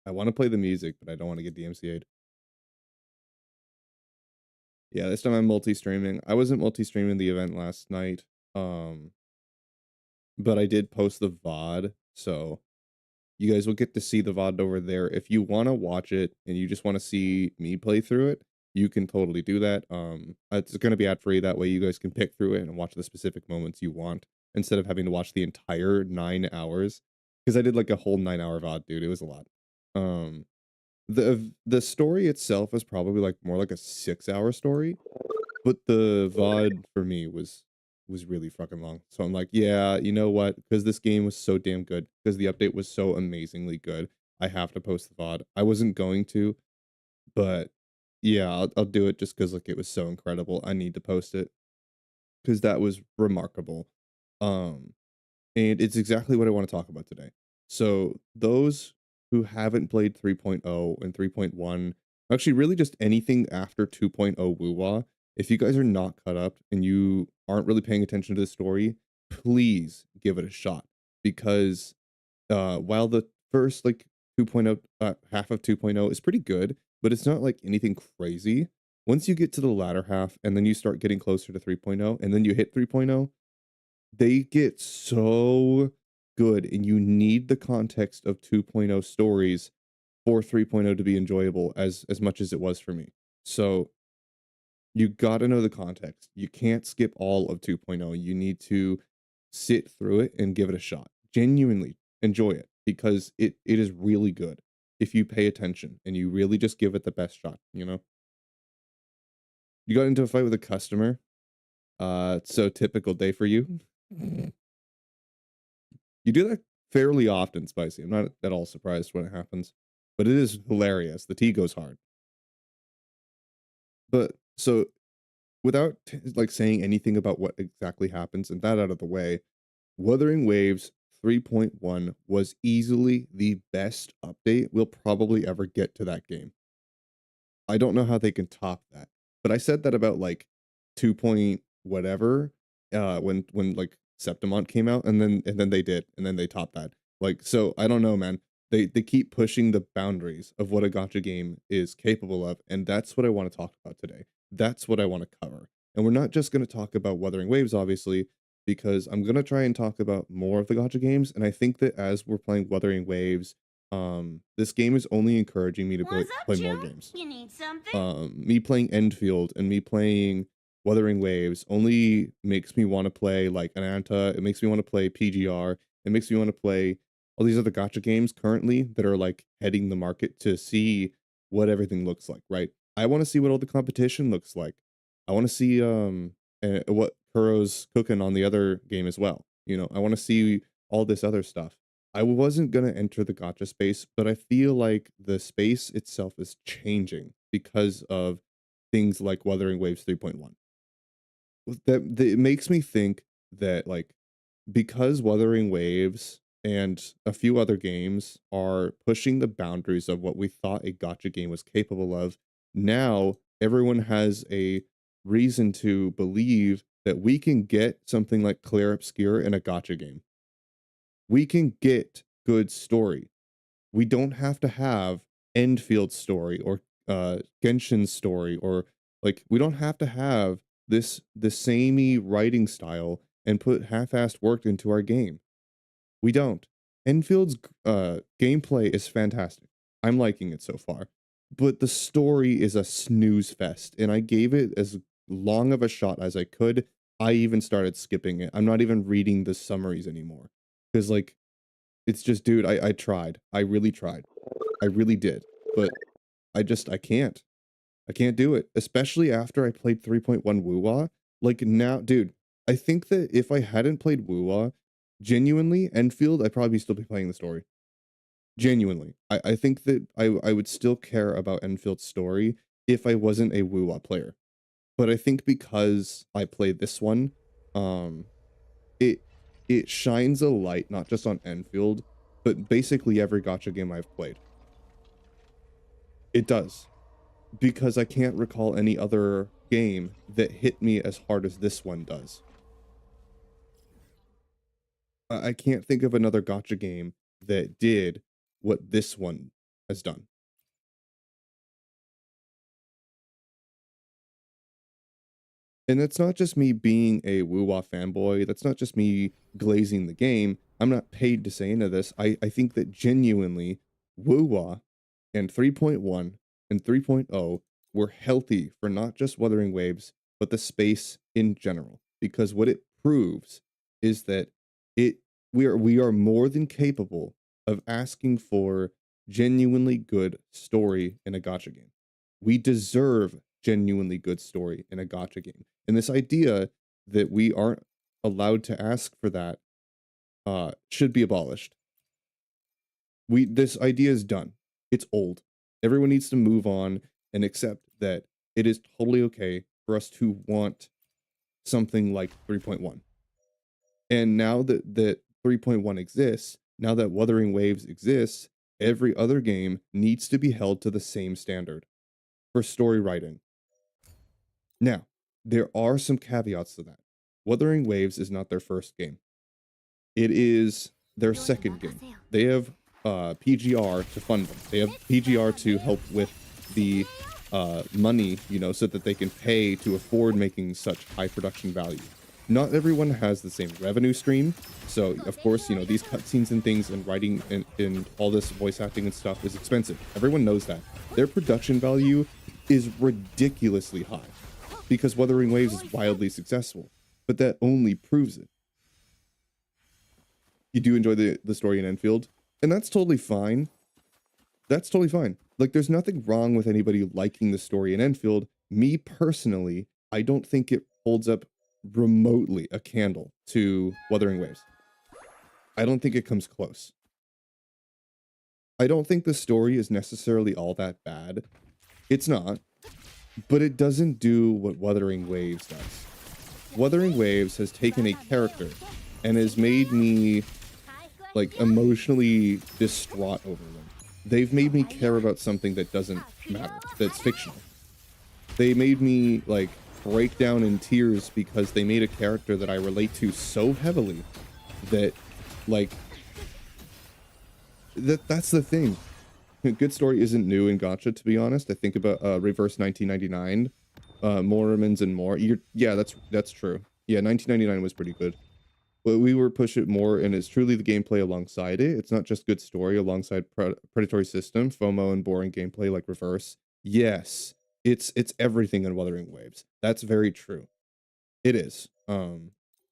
I want to play the music, but I don't want to get DMCA'd. Yeah, this time I'm multi-streaming. I wasn't multi-streaming the event last night, um, but I did post the VOD, so you guys will get to see the VOD over there. If you want to watch it and you just want to see me play through it, you can totally do that. It's going to be ad free. That way you guys can pick through it and watch the specific moments you want instead of having to watch the entire 9 hours. Because I did like a whole 9 hour VOD, dude. It was a lot. Um, the story itself is probably like more like a 6 hour story, but the VOD for me was really fucking long. So I'm like, yeah, you know what? Because this game was so damn good, because the update was so amazingly good, I have to post the VOD. I wasn't going to, but yeah, I'll do it just because like it was so incredible. I need to post it because that was remarkable. Um, and it's exactly what I want to talk about today. So, those who haven't played 3.0 and 3.1, actually, really just anything after 2.0 Wuwa, if you guys are not caught up and you aren't really paying attention to the story, please give it a shot. Because while the first like 2.0, half of 2.0 is pretty good, but it's not like anything crazy. Once you get to the latter half and then you start getting closer to 3.0 and then you hit 3.0, they get so good, and you need the context of 2.0 stories for 3.0 to be enjoyable as much as it was for me. So, you gotta know the context. You can't skip all of 2.0. You need to sit through it and give it a shot. Genuinely enjoy it because it is really good if you pay attention and you really just give it the best shot, you know? You got into a fight with a customer, so typical day for you. You do that fairly often, Spicy. I'm not at all surprised when it happens, but it is hilarious. The tea goes hard. But so without like saying anything about what exactly happens and that out of the way, Wuthering Waves 3.1 was easily the best update we'll probably ever get to that game. I don't know how they can top that. But I said that about like 2 point whatever when like Septimont came out, and then they did, and then they topped that. Like, so I don't know, man. They keep pushing the boundaries of what a gotcha game is capable of, and that's what I want to talk about today. That's what I want to cover. And we're not just going to talk about Wuthering Waves, obviously, because I'm going to try and talk about more of the gotcha games, and I think that as we're playing Wuthering Waves, this game is only encouraging me to What's up, play more Joe? games. You need something? Me playing Endfield and me playing Wuthering Waves only makes me want to play like Ananta. It makes me want to play PGR. It makes me want to play all these other gotcha games currently that are like heading the market to see what everything looks like, right? I want to see what all the competition looks like. I want to see what Kuro's cooking on the other game as well. You know, I want to see all this other stuff. I wasn't gonna enter the gotcha space, but I feel like the space itself is changing because of things like Wuthering Waves 3.1. That it makes me think that like because Wuthering Waves and a few other games are pushing the boundaries of what we thought a gotcha game was capable of, now everyone has a reason to believe that we can get something like Claire Obscure in a gotcha game. We can get good story. We don't have to have Enfield story or Genshin's story, or like we don't have to have the samey writing style and put half-assed work into our game. We don't. Enfield's gameplay is fantastic. I'm liking it so far. But the story is a snooze fest, and I gave it as long of a shot as I could. I even started skipping it. I'm not even reading the summaries anymore. Because like it's just, dude, I tried. I really tried. I really did. But I can't. I can't do it. Especially after I played 3.1 Woo-Wah. Like now, dude, I think that if I hadn't played Woo-Wah, genuinely, Enfield, I'd probably still be playing the story. Genuinely. I think that I would still care about Enfield's story if I wasn't a Woo-Wah player. But I think because I played this one, um, it it shines a light not just on Enfield, but basically every gotcha game I've played. It does, because I can't recall any other game that hit me as hard as this one does. I can't think of another gotcha game that did what this one has done. And that's not just me being a woo-wah fanboy. That's not just me glazing the game. I'm not paid to say any of this. I think that genuinely woo-wah and 3.1 and 3.0 were healthy for not just Wuthering Waves, but the space in general. Because what it proves is that it we are more than capable of asking for genuinely good story in a gacha game. We deserve genuinely good story in a gacha game. And this idea that we aren't allowed to ask for that should be abolished. This idea is done. It's old. Everyone needs to move on and accept that it is totally okay for us to want something like 3.1. And now that 3.1 exists, now that Wuthering Waves exists, every other game needs to be held to the same standard for story writing. Now, there are some caveats to that. Wuthering Waves is not their first game. It is their second game. They have PGR to fund them. They have PGR to help with the money, you know, so that they can pay to afford making such high production value. Not everyone has the same revenue stream. So, of course, you know, these cutscenes and things and writing and all this voice acting and stuff is expensive. Everyone knows that. Their production value is ridiculously high because Wuthering Waves is wildly successful. But that only proves it. You do enjoy the story in Enfield, and that's totally fine. That's totally fine. Like, there's nothing wrong with anybody liking the story in Enfield. Me personally, I don't think it holds up remotely a candle to Wuthering Waves. I don't think it comes close. I don't think the story is necessarily all that bad. It's not, but it doesn't do what Wuthering Waves does. Wuthering Waves has taken a character and has made me like emotionally distraught over them. They've made me care about something that doesn't matter, that's fictional. They made me like break down in tears because they made a character that I relate to so heavily that like that's the thing. Good story isn't new in Gacha, to be honest. I think about Reverse 1999, Mormons and more. Yeah, that's true. Yeah, 1999 was pretty good. But we were push it more, and it's truly the gameplay alongside it. It's not just good story alongside predatory system, FOMO, and boring gameplay like Reverse. Yes, it's everything in Wuthering Waves. That's very true. It is.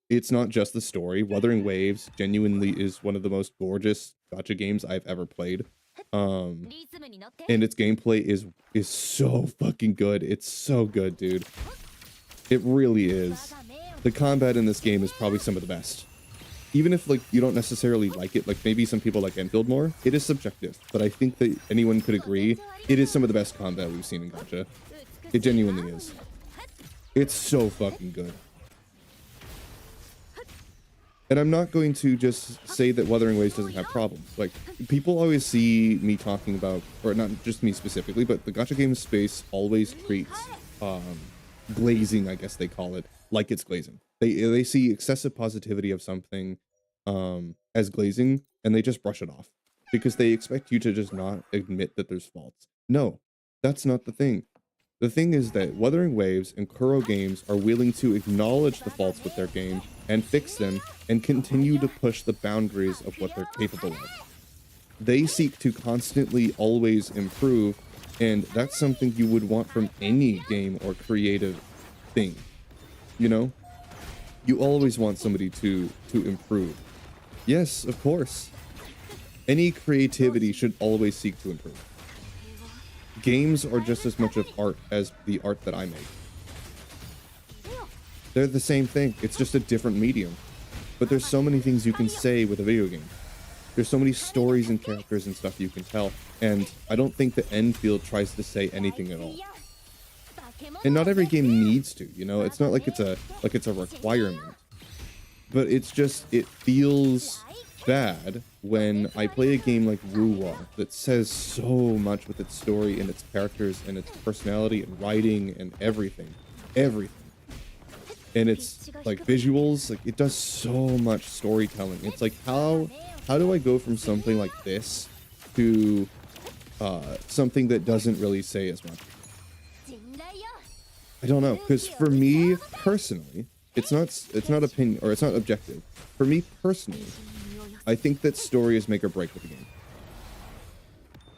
It's not just the story. Wuthering Waves genuinely is one of the most gorgeous gacha games I've ever played. And its gameplay is so fucking good. It's so good, dude. It really is. The combat in this game is probably some of the best. Even if like you don't necessarily like it, like maybe some people like Enfield more, it is subjective. But I think that anyone could agree it is some of the best combat we've seen in Gacha. It genuinely is. It's so fucking good. And I'm not going to just say that Wuthering Waves doesn't have problems. Like, people always see me talking about, or not just me specifically, but the gacha game space always treats glazing, I guess they call it, like it's glazing. They see excessive positivity of something as glazing, and they just brush it off. Because they expect you to just not admit that there's faults. No, that's not the thing. The thing is that Wuthering Waves and Kuro Games are willing to acknowledge the faults with their game and fix them and continue to push the boundaries of what they're capable of. They seek to constantly always improve, and that's something you would want from any game or creative thing. You know? You always want somebody to improve. Yes, of course. Any creativity should always seek to improve. Games are just as much of art as the art that I make. They're the same thing. It's just a different medium. But there's so many things you can say with a video game. There's so many stories and characters and stuff you can tell. And I don't think that Enfield tries to say anything at all. And not every game needs to, you know? It's not like it's a requirement. But it's just, it feels bad when I play a game like Woo-Wah that says so much with its story and its characters and its personality and writing and everything. And it's like visuals, like it does so much storytelling. It's like how do I go from something like this to something that doesn't really say as much. I don't know, because for me personally, it's not opinion, or it's not objective. For me personally, I think that story is make or break with the game.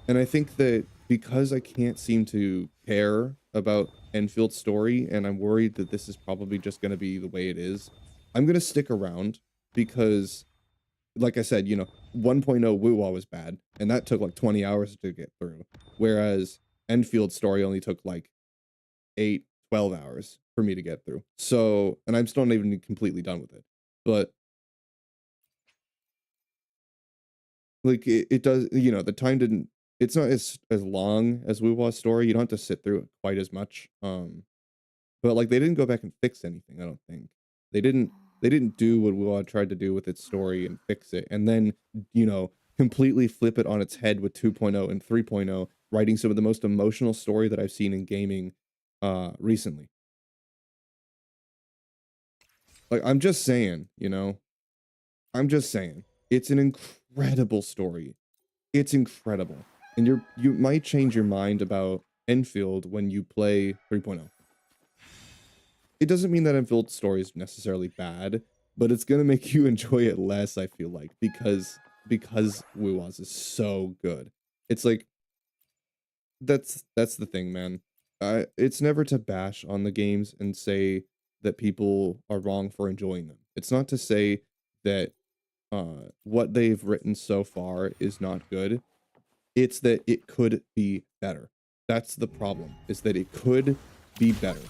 And I think that because I can't seem to care about Enfield's story, and I'm worried that this is probably just going to be the way it is, I'm going to stick around because, like I said, 1.0 Wuwa was bad, and that took like 20 hours to get through. Whereas Enfield's story only took like 8, 12 hours for me to get through. So, and I'm still not even completely done with it. But like it does, the time didn't, it's not as long as Wuwa's story. You don't have to sit through it quite as much. But like they didn't go back and fix anything, I don't think. They didn't do what Wuwa tried to do with its story and fix it, and then, completely flip it on its head with 2.0 and 3.0, writing some of the most emotional story that I've seen in gaming recently. Like, I'm just saying, it's an incredible story. It's incredible. And you might change your mind about Enfield when you play 3.0. It doesn't mean that Enfield's story is necessarily bad, but it's gonna make you enjoy it less, I feel like, because Wuwa's is so good. It's like, that's the thing, man. It's never to bash on the games and say that people are wrong for enjoying them. It's not to say that what they've written so far is not good. It's that it could be better. That's the problem, is that it could be better.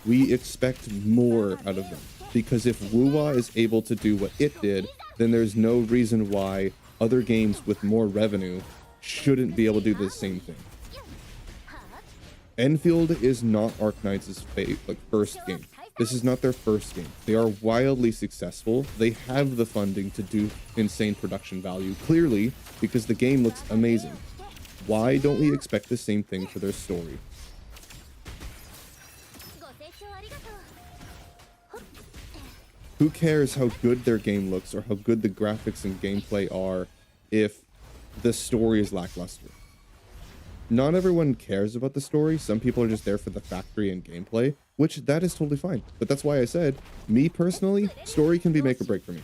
We expect more out of them, because if Wuwa is able to do what it did, then there's no reason why other games with more revenue shouldn't be able to do the same thing. Enfield is not Arknight's first game. This is not their first game. They are wildly successful. They have the funding to do insane production value, clearly, because the game looks amazing. Why don't we expect the same thing for their story? Who cares how good their game looks or how good the graphics and gameplay are if the story is lackluster? Not everyone cares about the story. Some people are just there for the factory and gameplay, which that is totally fine. But that's why I said, me personally, story can be make or break for me.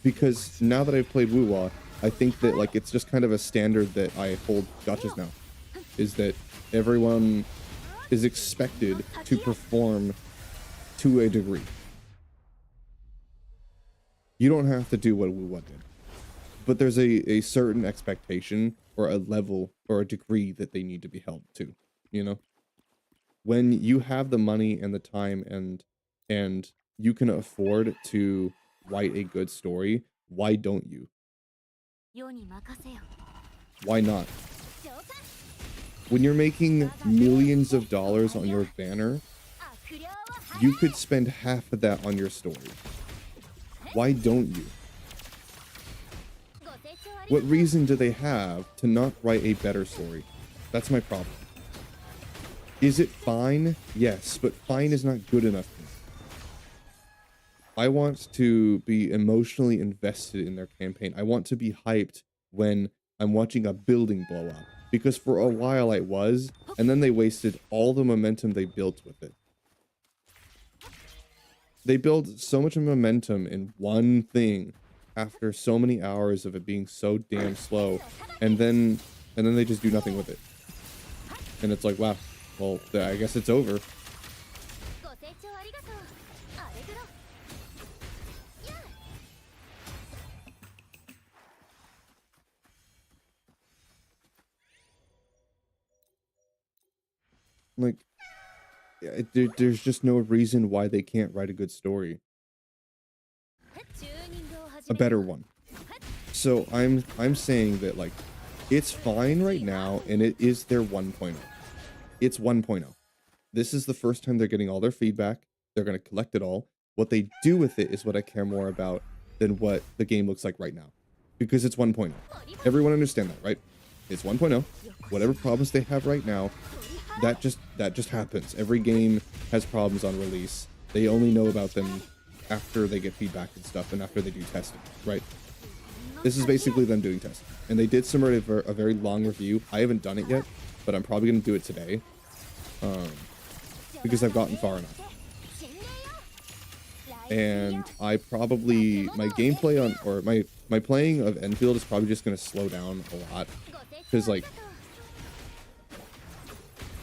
Because now that I've played Wuwa, I think that like it's just kind of a standard that I hold gachas now, is that everyone is expected to perform to a degree. You don't have to do what Wuwa did, but there's a certain expectation or a level or a degree that they need to be held to, when you have the money and the time and you can afford to write a good story, why don't you? Why not? When you're making millions of dollars on your banner, you could spend half of that on your story. Why don't you? What reason do they have to not write a better story? That's my problem. Is it fine? Yes, but fine is not good enough for me. I want to be emotionally invested in their campaign. I want to be hyped when I'm watching a building blow up. Because for a while I was, and then they wasted all the momentum they built with it. They build so much momentum in one thing after so many hours of it being so damn slow, and then they just do nothing with it. And it's like, wow, well, I guess it's over. Like, there's just no reason why they can't write a good story. A better one. So I'm saying that, like, it's fine right now, and it is their 1.0. It's 1.0. This is the first time they're getting all their feedback. They're going to collect it all. What they do with it is what I care more about than what the game looks like right now. Because it's 1.0. Everyone understand that, right? It's 1.0. Whatever problems they have right now, that just happens. Every game has problems on release. They only know about them after they get feedback and stuff, and after they do testing, right? This is basically them doing testing. and they did submit a very long review. I haven't done it yet, but I'm probably going to do it today, because I've gotten far enough. And my gameplay or my playing of Enfield is probably just going to slow down a lot, because like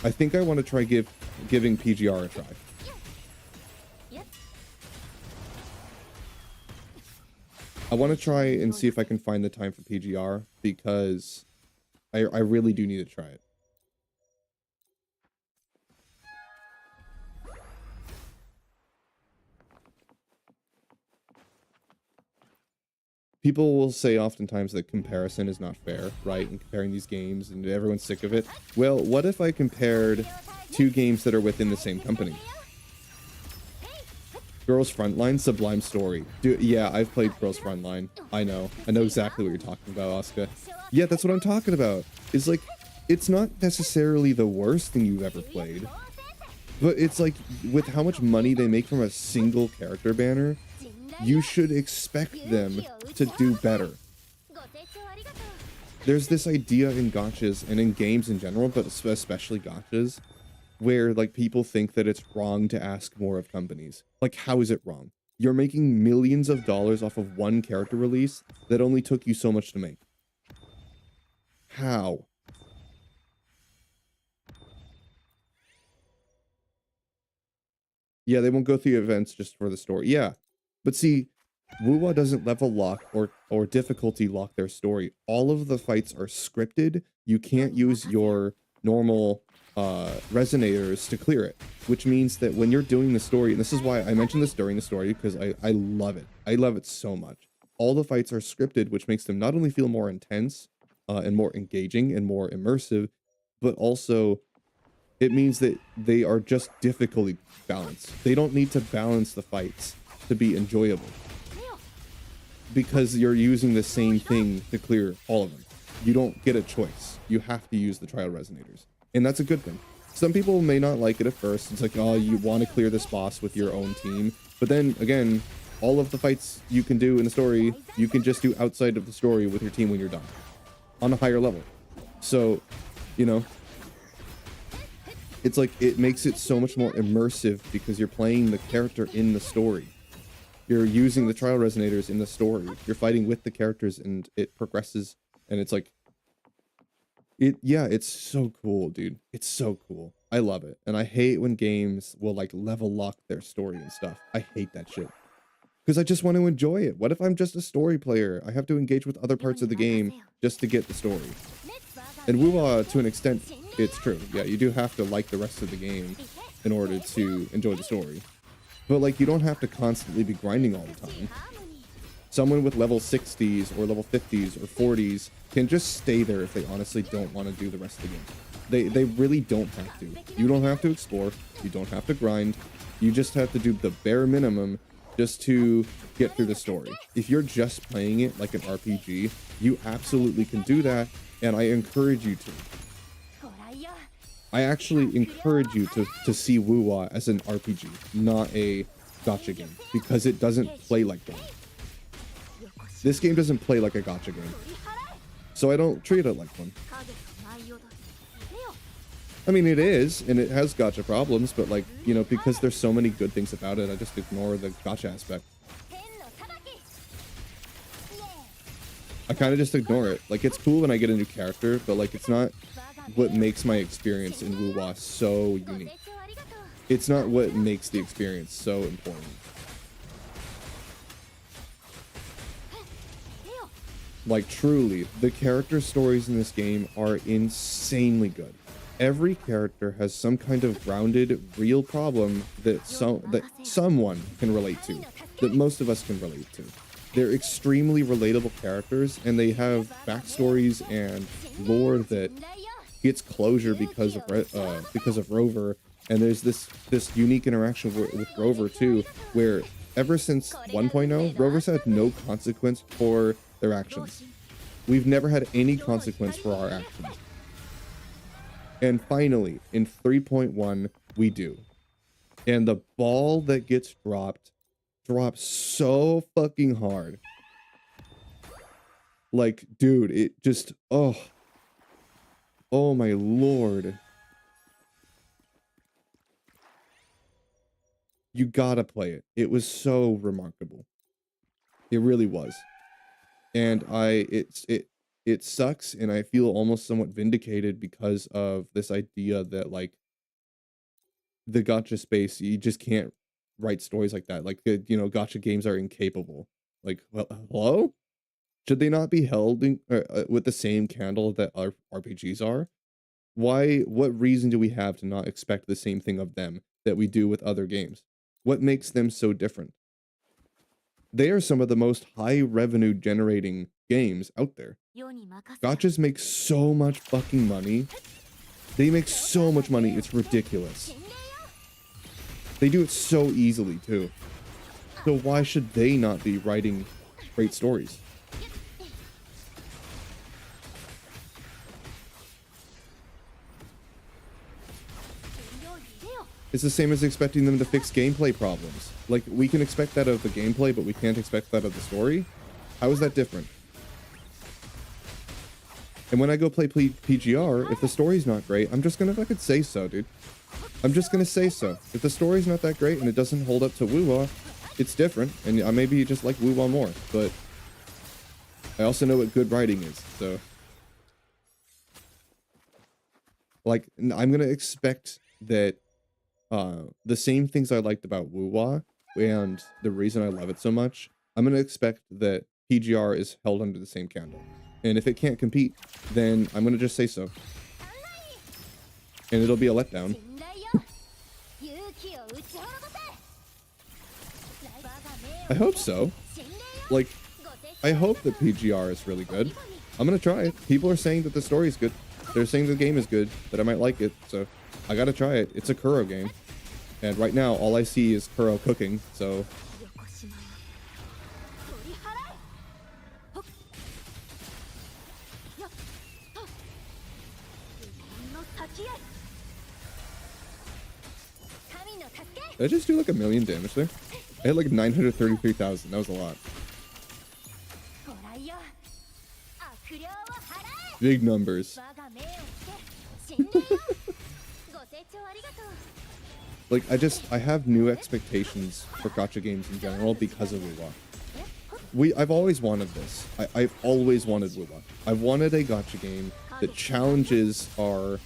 I think I want to try giving PGR a try. I want to try and see if I can find the time for PGR, because I really do need to try it. People will say oftentimes that comparison is not fair, right? And comparing these games, and everyone's sick of it. Well, what if I compared two games that are within the same company? Girls Frontline, Sublime Story. Dude, yeah, I've played Girls Frontline. I know exactly what you're talking about, Oscar. Yeah, that's what I'm talking about. It's like, it's not necessarily the worst thing you've ever played, but it's like, with how much money they make from a single character banner, you should expect them to do better. There's this idea in gachas and in games in general, but especially gachas, where like people think that it's wrong to ask more of companies. Like, how is it wrong? You're making millions of dollars off of one character release that only took you so much to make. How? Yeah, they won't go through events just for the story. Yeah, but see, Wuwa doesn't level lock or difficulty lock their story. All of the fights are scripted. You can't use your normal resonators to clear it, which means that when you're doing the story, and this is why I mentioned this during the story, because I love it. I love it so much. All the fights are scripted, which makes them not only feel more intense and more engaging and more immersive, but also it means that they are just difficulty balanced. They don't need to balance the fights to be enjoyable, because you're using the same thing to clear all of them. You don't get a choice. You have to use the trial resonators, and that's a good thing. Some people may not like it at first. It's like, oh, you want to clear this boss with your own team, but then again, all of the fights you can do in the story, you can just do outside of the story with your team when you're done on a higher level. So, you know, it's like, it makes it so much more immersive because you're playing the character in the story. You're using the trial resonators in the story. You're fighting with the characters, and it progresses, and it's like, yeah, it's so cool, dude. It's so cool. I love it. And I hate when games will like level lock their story and stuff. I hate that shit, because I just want to enjoy it. What if I'm just a story player? I have to engage with other parts of the game just to get the story. And Wuwa, to an extent, it's true. Yeah, you do have to like the rest of the game in order to enjoy the story. But like, you don't have to constantly be grinding all the time. Someone with level 60s or level 50s or 40s can just stay there if they honestly don't want to do the rest of the game. They really don't have to. You don't have to explore. You don't have to grind. You just have to do the bare minimum just to get through the story. If you're just playing it like an RPG, you absolutely can do that, and I encourage you to. I actually encourage you to see Wuwa as an RPG, not a gacha game, because it doesn't play like one. This game doesn't play like a gacha game, so I don't treat it like one. I mean, it is, and it has gacha problems, but like, you know, because there's so many good things about it, I just ignore the gacha aspect. I kind of just ignore it. Like, it's cool when I get a new character, but like, it's not what makes my experience in Wuwa so unique. It's not what makes the experience so important. Like, truly, the character stories in this game are insanely good. Every character has some kind of grounded, real problem that someone can relate to, that most of us can relate to. They're extremely relatable characters, and they have backstories and lore that gets closure because of Rover. And there's this unique interaction with Rover too, where ever since 1.0, Rover's had no consequence for their actions. We've never had any consequence for our actions. And finally, in 3.1, we do. And the ball that gets drops so fucking hard. Like, dude, it just, oh my lord. You gotta play it. It was so remarkable. It really was. And it sucks, and I feel almost somewhat vindicated because of this idea that, like, the gacha space, you just can't write stories like that. Like, gacha games are incapable. Like, well, hello? Should they not be held in, with the same candle that our RPGs are? What reason do we have to not expect the same thing of them that we do with other games? What makes them so different? They are some of the most high revenue generating games out there. Gachas make so much fucking money. They make so much money, it's ridiculous. They do it so easily too. So why should they not be writing great stories? It's the same as expecting them to fix gameplay problems. Like, we can expect that of the gameplay, but we can't expect that of the story? How is that different? And when I go play PGR, if the story's not great, I'm just gonna fucking say so, dude. I'm just gonna say so. If the story's not that great and it doesn't hold up to Woo-Wah, it's different, and I maybe just like Woo-Wah more, but I also know what good writing is, so. Like, I'm gonna expect that the same things I liked about Woo-Wah and the reason I love it so much, I'm gonna expect that PGR is held under the same candle. And if it can't compete, then I'm gonna just say so. And it'll be a letdown. I hope so. Like, I hope that PGR is really good. I'm gonna try it. People are saying that the story is good. They're saying the game is good, that I might like it, so I gotta try it. It's a Kuro game. And right now, all I see is Kuro cooking, so. Did I just do like 1,000,000 damage there? I had like 933,000. That was a lot. Big numbers. Like, I have new expectations for gacha games in general because of Woo-Wah. I've always wanted this. I've always wanted Woo-Wah. I've wanted a gacha game that challenges our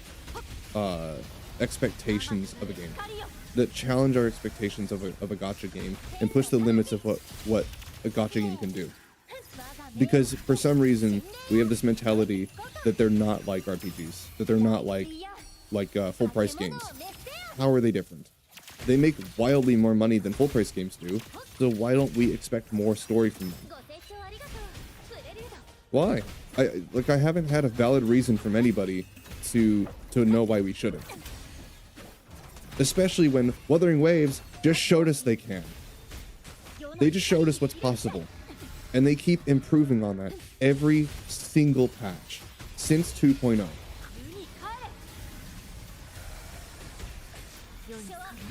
expectations of a game. That challenge our expectations of a gacha game and push the limits of what a gacha game can do. Because for some reason we have this mentality that they're not like RPGs, that they're not like full price games. How are they different? They make wildly more money than full price games do, so why don't we expect more story from them? Why? I haven't had a valid reason from anybody to know why we shouldn't. Especially when Wuthering Waves just showed us they can. They just showed us what's possible. And they keep improving on that every single patch since 2.0.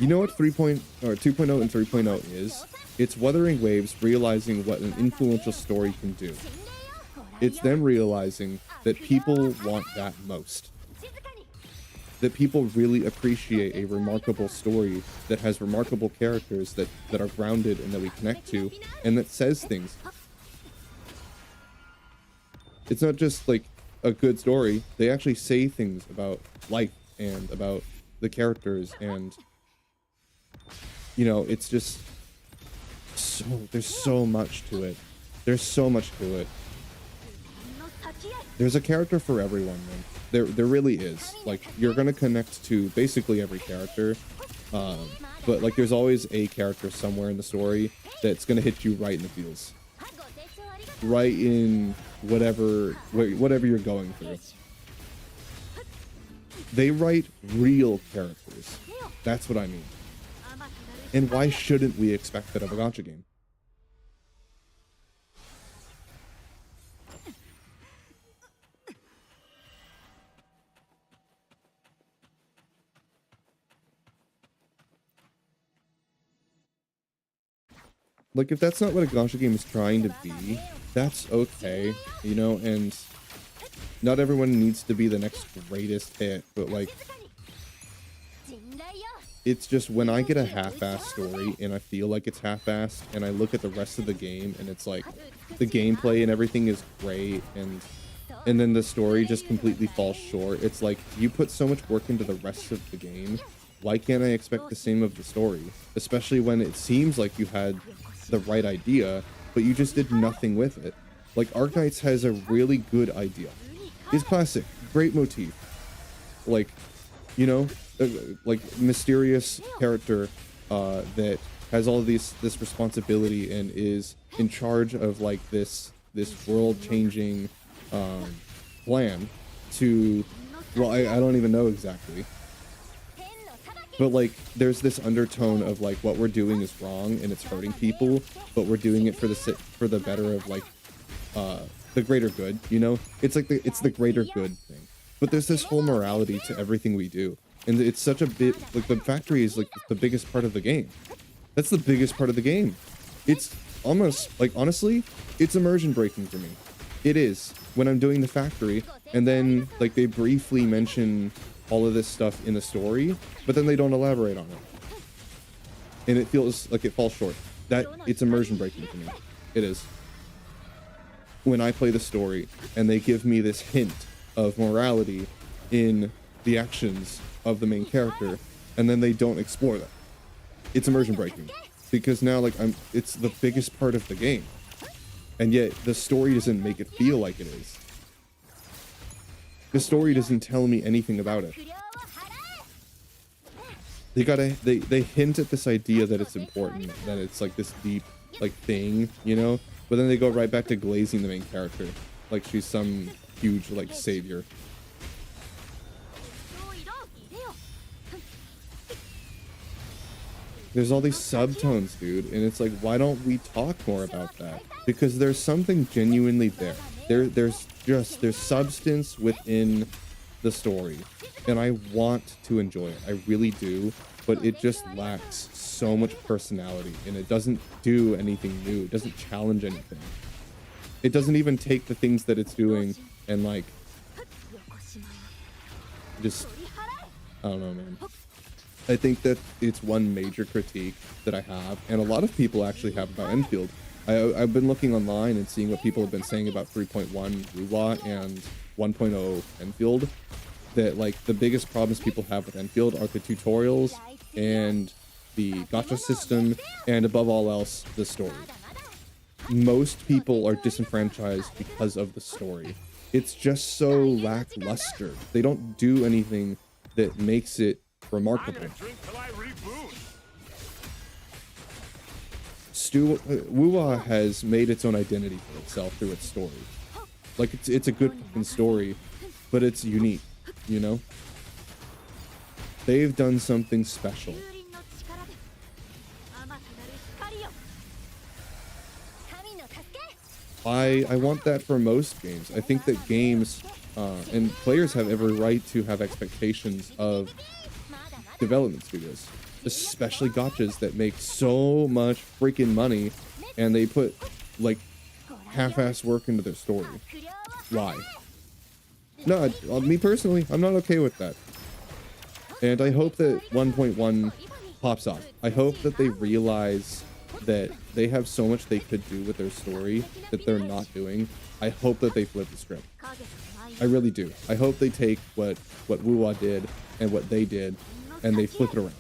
You know what 2.0 and 3.0 is? It's Wuthering Waves realizing what an influential story can do. It's them realizing that people want that most. That people really appreciate a remarkable story that has remarkable characters that are grounded and that we connect to, and that says things. It's not just like a good story. They actually say things about life and about the characters, and it's just there's so much to it. There's so much to it. There's a character for everyone, man. There really is. Like, you're gonna connect to basically every character, but like there's always a character somewhere in the story that's gonna hit you right in the feels, right in whatever you're going through. They write real characters. That's what I mean. And why shouldn't we expect that of a gacha game? Like, if that's not what a gacha game is trying to be, that's okay, you know, and not everyone needs to be the next greatest hit, but like, it's just when I get a half-assed story and I feel like it's half-assed and I look at the rest of the game and it's like the gameplay and everything is great and then the story just completely falls short. It's like, you put so much work into the rest of the game. Why can't I expect the same of the story? Especially when it seems like you had the right idea, but you just did nothing with it. Like, Arknights has a really good idea. It's classic, great motif. Like, you know, like mysterious character that has all of this responsibility and is in charge of like this world-changing plan to, well, I don't even know exactly, but like there's this undertone of like what we're doing is wrong and it's hurting people, but we're doing it for the better of like the greater good, you know? It's like it's the greater good thing. But there's this whole morality to everything we do. And it's such a bit, like, the factory is like the biggest part of the game. That's the biggest part of the game. It's almost, like, honestly, it's immersion breaking for me. It is, when I'm doing the factory, and then, like, they briefly mention all of this stuff in the story, but then they don't elaborate on it. And it feels like it falls short. It's immersion breaking for me. It is. When I play the story, and they give me this hint of morality in the actions of the main character, and then they don't explore that. It's immersion breaking, because now like it's the biggest part of the game, and yet the story doesn't make it feel like it is. The story doesn't tell me anything about it. They hint at this idea that it's important, that it's like this deep like thing, you know, but then they go right back to glazing the main character like she's some huge like savior. There's all these subtones, dude, and it's like, why don't we talk more about that? Because there's something genuinely there. There's substance within the story, and I want to enjoy it. I really do, but it just lacks so much personality, and it doesn't do anything new. It doesn't challenge anything. It doesn't even take the things that it's doing and like just, I don't know, man. I think that it's one major critique that I have, and a lot of people actually have about Enfield. I've been looking online and seeing what people have been saying about 3.1 Wuwa and 1.0 Enfield, that like the biggest problems people have with Enfield are the tutorials and the gacha system, and above all else, the story. Most people are disenfranchised because of the story. It's just so lackluster. They don't do anything that makes it remarkable. Wuwa has made its own identity for itself through its story. Like, it's a good fucking story, but it's unique, you know? They've done something special. I want that for most games. I think that games and players have every right to have expectations of development studios, especially gachas that make so much freaking money and they put like half-ass work into their story. Why? No, me personally, I'm not okay with that. And I hope that 1.1 pops off. I hope that they realize that they have so much they could do with their story that they're not doing. I hope that they flip the script. I really do. I hope they take what Wuwa did and what they did and they flip it around.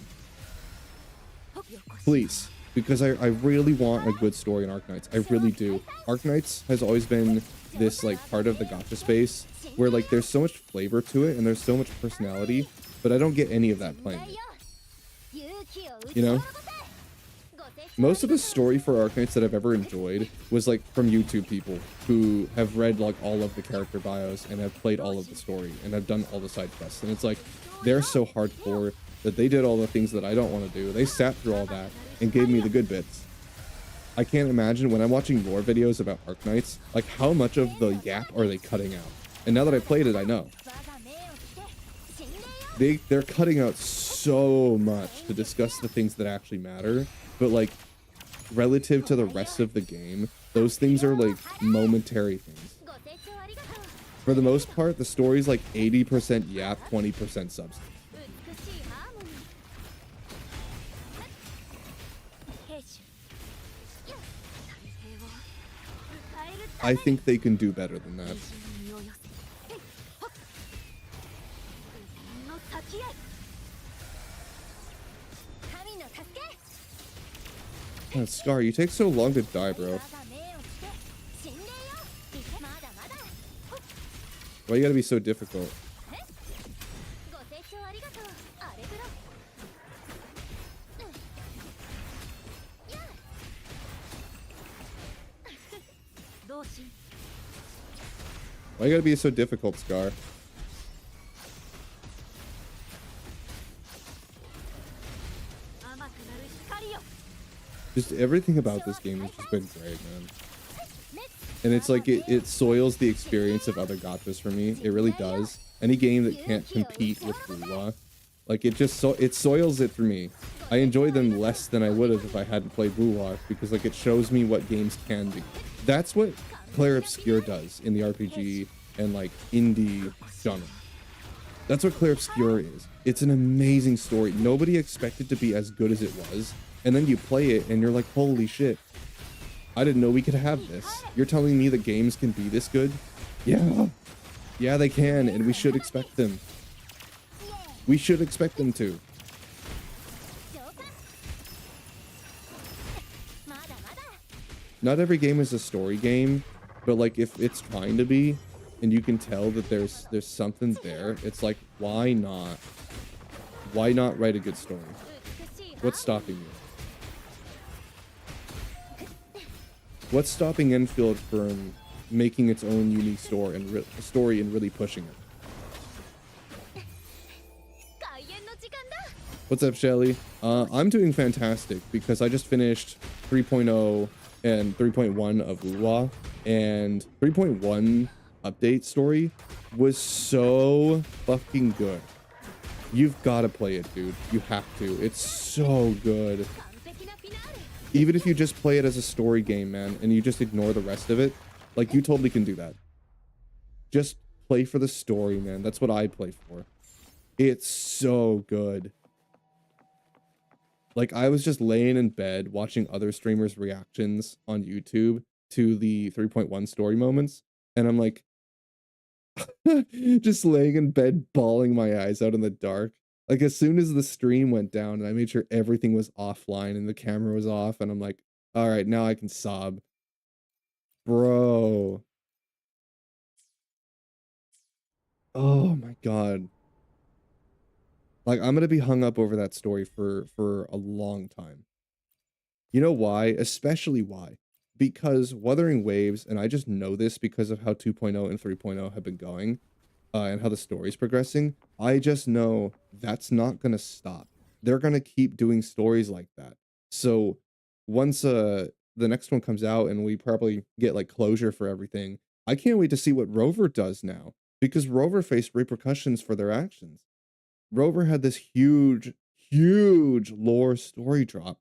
Please. Because I really want a good story in Arknights. I really do. Arknights has always been this like part of the gacha space where like there's so much flavor to it and there's so much personality, but I don't get any of that playing it. You know? Most of the story for Arknights that I've ever enjoyed was like from YouTube people who have read like all of the character bios and have played all of the story and have done all the side quests. And it's like, they're so hardcore that they did all the things that I don't want to do. They sat through all that and gave me the good bits. I can't imagine when I'm watching lore videos about Arknights, like how much of the yap are they cutting out? And now that I played it, I know. They're cutting out so much to discuss the things that actually matter, but like relative to the rest of the game, those things are like momentary things. For the most part, the story's like 80% yap, 20% substance. I think they can do better than that. Oh, Scar, you take so long to die, bro. Why you gotta be so difficult? Why you gotta be so difficult, Scar? Just everything about this game has just been great, man. And it's like it soils the experience of other gachas for me. It really does. Any game that can't compete with Wuwa, like it soils it for me. I enjoy them less than I would have if I hadn't played Wuwa, because like it shows me what games can be. That's what Clair Obscur does in the RPG and like indie genre. That's what Clair Obscur is. It's an amazing story. Nobody expected to be as good as it was. And then you play it and you're like, holy shit. I didn't know we could have this. You're telling me that games can be this good? Yeah. Yeah, they can, and we should expect them. We should expect them to. Not every game is a story game, but like if it's trying to be, and you can tell that there's something there, it's like, why not? Why not write a good story? What's stopping you? What's stopping Enfield from making its own unique story and really pushing it? What's up, Shelly? I'm doing fantastic because I just finished 3.0 and 3.1 of Wuwa, and 3.1 update story was so fucking good. You've got to play it, dude. You have to. It's so good. Even if you just play it as a story game, man, and you just ignore the rest of it, like, you totally can do that. Just play for the story, man. That's what I play for. It's so good. Like, I was just laying in bed watching other streamers' reactions on YouTube to the 3.1 story moments, and I'm like, just laying in bed, bawling my eyes out in the dark. Like, as soon as the stream went down and I made sure everything was offline and the camera was off, and I'm like, all right, now I can sob. Bro. Oh my God. Like, I'm gonna be hung up over that story for a long time. You know why? Especially why? Because Wuthering Waves, and I just know this because of how 2.0 and 3.0 have been going, and how the story's progressing, I just know that's not gonna stop. They're gonna keep doing stories like that. So once the next one comes out and we probably get like closure for everything, I can't wait to see what Rover does now, because Rover faced repercussions for their actions. Rover had this huge lore story drop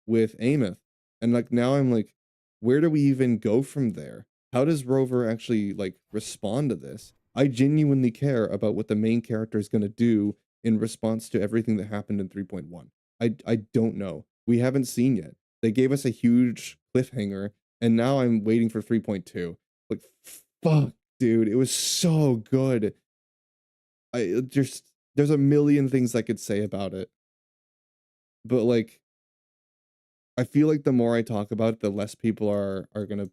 with Ameth, and like now I'm like, where do we even go from there? How does Rover actually like respond to this? I genuinely care about what the main character is going to do in response to everything that happened in 3.1. I don't know. We haven't seen yet. They gave us a huge cliffhanger, and now I'm waiting for 3.2. Like, fuck, dude, it was so good. There's a million things I could say about it, but like, I feel like the more I talk about it, the less people are gonna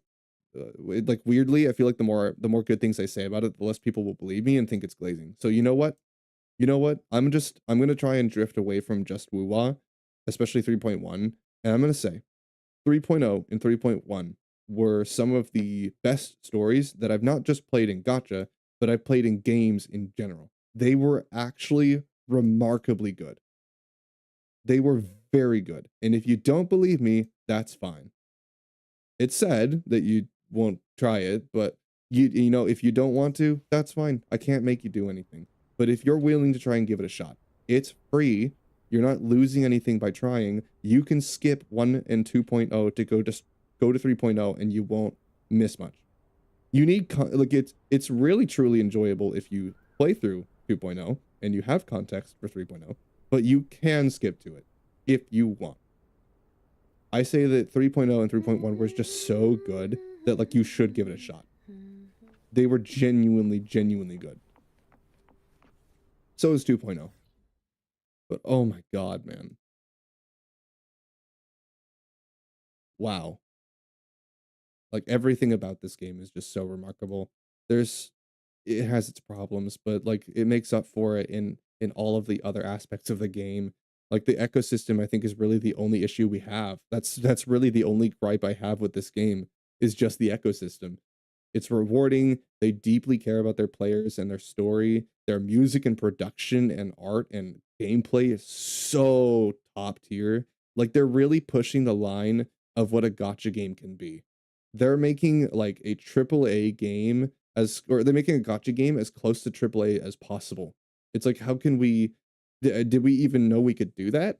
like, weirdly, I feel like the more good things I say about it, the less people will believe me and think it's glazing. So you know what? You know what? I'm gonna try and drift away from just Wuwa, especially 3.1, and I'm gonna say 3.0 and 3.1 were some of the best stories that I've not just played in Gacha, but I've played in games in general. They were actually remarkably good. They were very good. And if you don't believe me, that's fine. It's sad that you won't try it, but you know, if you don't want to, that's fine. I can't make you do anything. But if you're willing to try and give it a shot, it's free. You're not losing anything by trying. You can skip 1 and 2.0 to go to 3.0 and you won't miss much. You need like it's really truly enjoyable if you play through 2.0 and you have context for 3.0, but you can skip to it if you want. I say that 3.0 and 3.1 were just so good that like you should give it a shot. They were genuinely good. So is 2.0. But oh my god, man. Wow. Like everything about this game is just so remarkable. It has its problems, but like it makes up for it in all of the other aspects of the game. Like the ecosystem, I think, is really the only issue we have. That's really the only gripe I have with this game is just the ecosystem. It's rewarding. They deeply care about their players and their story. Their music and production and art and gameplay is so top tier. Like they're really pushing the line of what a gacha game can be. They're making like a triple A game or they're making a gacha game as close to triple A as possible. It's like, how can did we even know we could do that?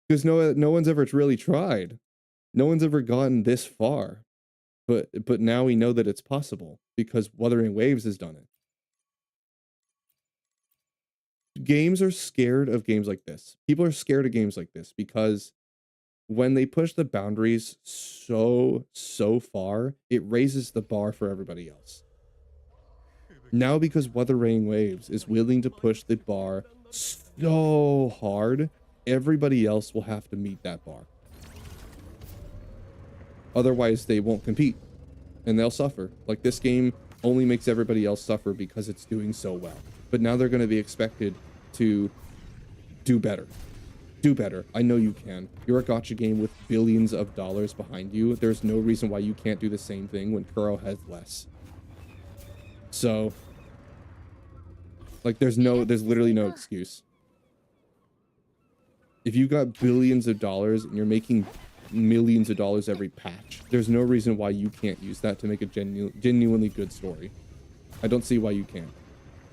Because no one's ever really tried. No one's ever gotten this far. But now we know that it's possible because Wuthering Waves has done it. Games are scared of games like this. People are scared of games like this because when they push the boundaries so far, it raises the bar for everybody else. Now because Wuthering Waves is willing to push the bar so hard, everybody else will have to meet that bar. Otherwise, they won't compete, and they'll suffer. Like, this game only makes everybody else suffer because it's doing so well. But now they're going to be expected to do better. Do better. I know you can. You're a gacha game with billions of dollars behind you. There's no reason why you can't do the same thing when Kuro has less. So, like, there's literally no excuse. If you've got billions of dollars and you're making millions of dollars every patch, there's no reason why you can't use that to make a genuinely good story. I don't see why you can't.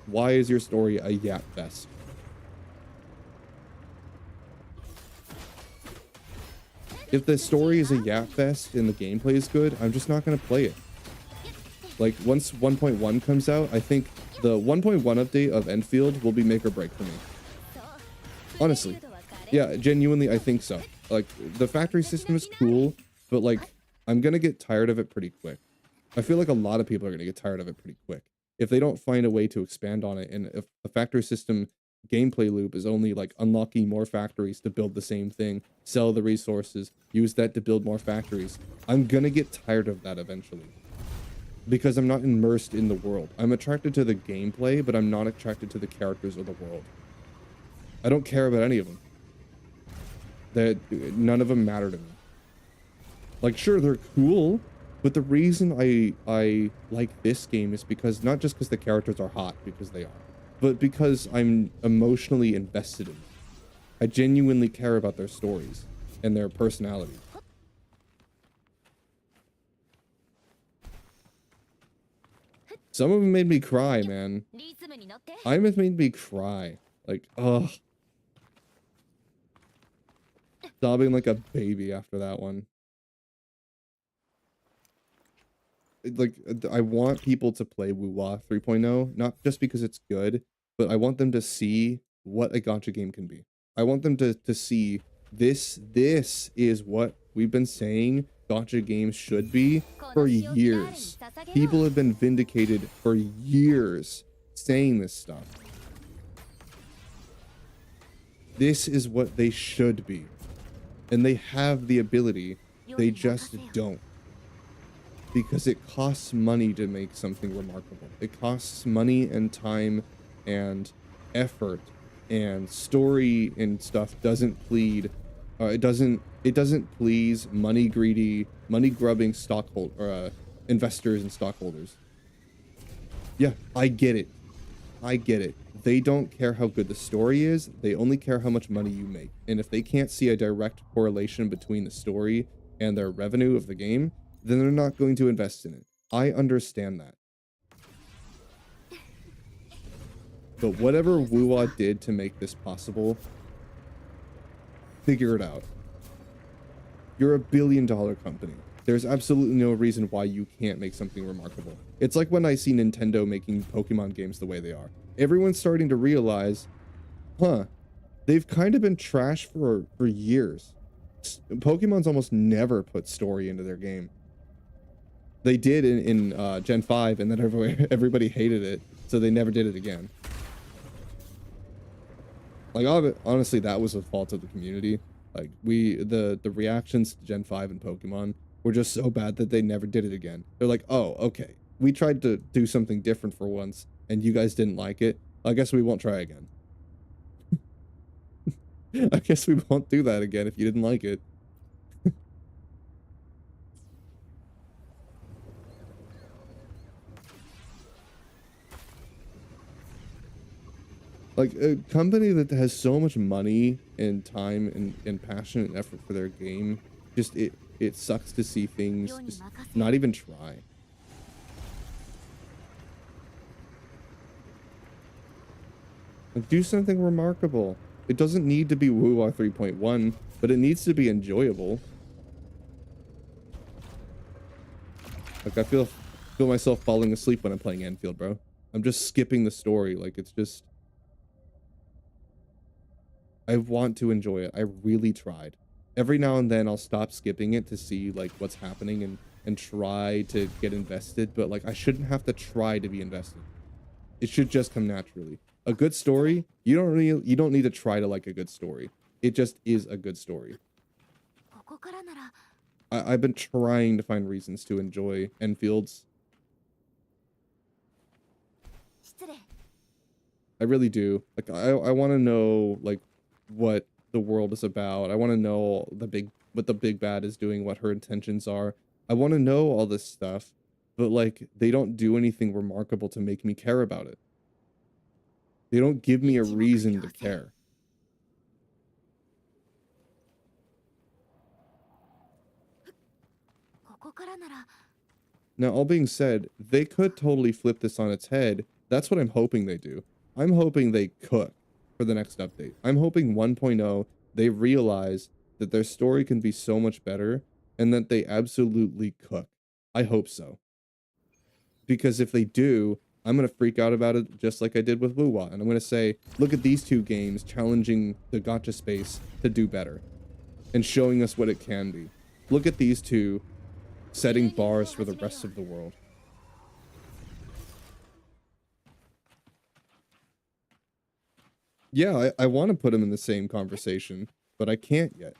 Why is your story a yap fest? If the story is a yap fest and the gameplay is good, I'm just not going to play it. Like, once 1.1 comes out, I think the 1.1 update of Enfield will be make or break for me. Honestly. Yeah, genuinely, I think so. Like, the factory system is cool, but, like, I'm gonna get tired of it pretty quick. I feel like a lot of people are gonna get tired of it pretty quick. If they don't find a way to expand on it, and if a factory system gameplay loop is only, like, unlocking more factories to build the same thing, sell the resources, use that to build more factories, I'm gonna get tired of that eventually. Because I'm not immersed in the world. I'm attracted to the gameplay, but I'm not attracted to the characters or the world. I don't care about any of them. None of them matter to me. Like, sure, they're cool, but the reason I like this game is because not just because the characters are hot, because they are, but because I'm emotionally invested in them. I genuinely care about their stories and their personalities. Some of them made me cry, man. Time has made me cry. Like, ugh. Sobbing like a baby after that one. Like, I want people to play Wuwa 3.0, not just because it's good, but I want them to see what a gacha game can be. I want them to see this is what we've been saying gacha games should be for years. People have been vindicated for years saying this stuff. This is what they should be. And they have the ability, they just don't. Because it costs money to make something remarkable. It costs money and time and effort, and story and stuff doesn't plead. It doesn't please money greedy, money grubbing investors and stockholders. Yeah, I get it. I get it. They don't care how good the story is. They only care how much money you make. And if they can't see a direct correlation between the story and their revenue of the game, then they're not going to invest in it. I understand that. But whatever Wuwa did to make this possible Figure it out. You're a billion-dollar company. There's absolutely no reason why you can't make something remarkable. It's like when I see Nintendo making Pokemon games the way they are. Everyone's starting to realize, huh, they've kind of been trash for years. Pokemon's almost never put story into their game. They did in Gen 5, and then everybody hated it, so they never did it again. Like, honestly, that was the fault of the community. Like, the reactions to Gen 5 and Pokemon were just so bad that they never did it again. They're like, oh, okay, we tried to do something different for once, and you guys didn't like it. I guess we won't try again. I guess we won't do that again if you didn't like it. Like, a company that has so much money and time and passion and effort for their game, just it sucks to see things just not even try. Like, do something remarkable. It doesn't need to be WoW 3.1, but it needs to be enjoyable. Like, I feel myself falling asleep when I'm playing Enfield, bro. I'm just skipping the story. Like, it's just, I want to enjoy it. I really tried. Every now and then I'll stop skipping it to see like what's happening and try to get invested, but like I shouldn't have to try to be invested. It should just come naturally. A good story, you don't need to try to like a good story. It just is a good story. I've been trying to find reasons to enjoy Enfields. I really do. Like I want to know like what the world is about. I want to know what the big bad is doing, what her intentions are. I want to know all this stuff, but like they don't do anything remarkable to make me care about it. They don't give me a reason to care. Now, all being said, they could totally flip this on its head. That's what I'm hoping they do. I'm hoping they cook for the next update. I'm hoping 1.0, they realize that their story can be so much better and that they absolutely cook. I hope so. Because if they do, I'm going to freak out about it just like I did with Wuwa. And I'm going to say, look at these two games challenging the gacha space to do better and showing us what it can be. Look at these two setting bars for the rest of the world. Yeah, I want to put them in the same conversation, but I can't yet.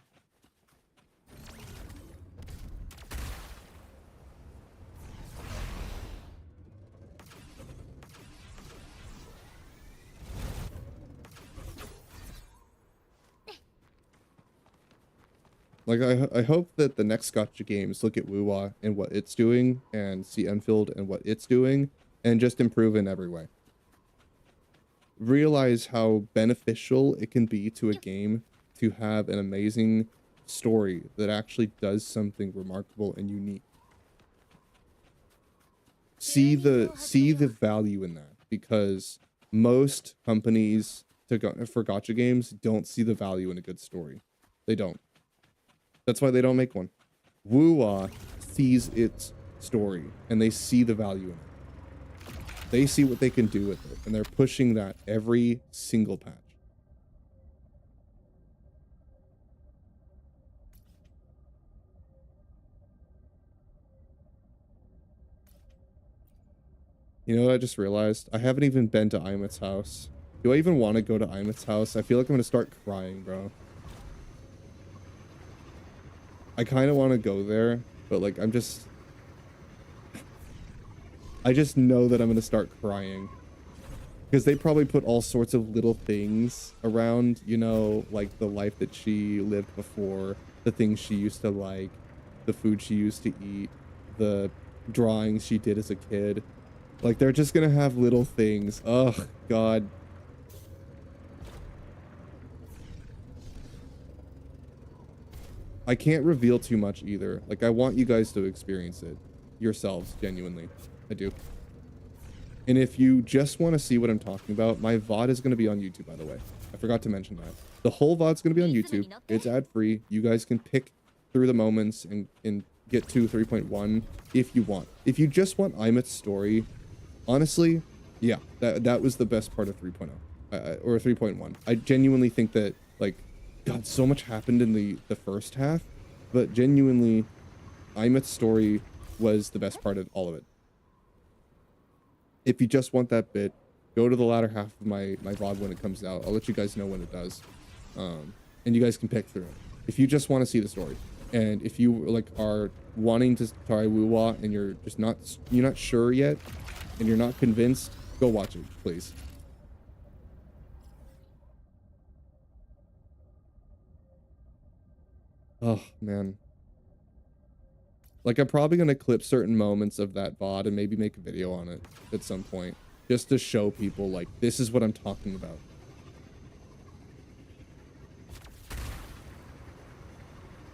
Like, I hope that the next gacha games look at Wuwa and what it's doing, and see Enfield and what it's doing, and just improve in every way. Realize how beneficial it can be to a game to have an amazing story that actually does something remarkable and unique. See the value in that, because most companies for gacha games don't see the value in a good story. They don't. That's why they don't make one. Wuwa sees its story and they see the value in it. They see what they can do with it, and they're pushing that every single patch. You know what I just realized? I haven't even been to Imet's house. Do I even want to go to Imet's house? I feel like I'm going to start crying, bro. I kind of want to go there, but like I just know that I'm going to start crying. Because they probably put all sorts of little things around, you know, like the life that she lived before, the things she used to like, the food she used to eat, the drawings she did as a kid. Like, they're just going to have little things. Ugh, God. I can't reveal too much either. Like, I want you guys to experience it yourselves, genuinely. I do. And if you just want to see what I'm talking about, my VOD is going to be on YouTube, by the way. I forgot to mention that. The whole VOD's going to be on YouTube. It's ad-free. You guys can pick through the moments and get to 3.1 if you want. If you just want Imeth's story, honestly, yeah, that was the best part of 3.0 or 3.1. I genuinely think that, like, God, so much happened in the first half, but genuinely, Imeth's story was the best part of all of it. If you just want that bit, go to the latter half of my VOD when it comes out. I'll let you guys know when it does. And you guys can pick through it. If you just want to see the story, and if you like are wanting to try Woo-Wah and you're not sure yet, and you're not convinced, go watch it, please. Oh man. Like, I'm probably going to clip certain moments of that VOD and maybe make a video on it at some point, just to show people, like, this is what I'm talking about.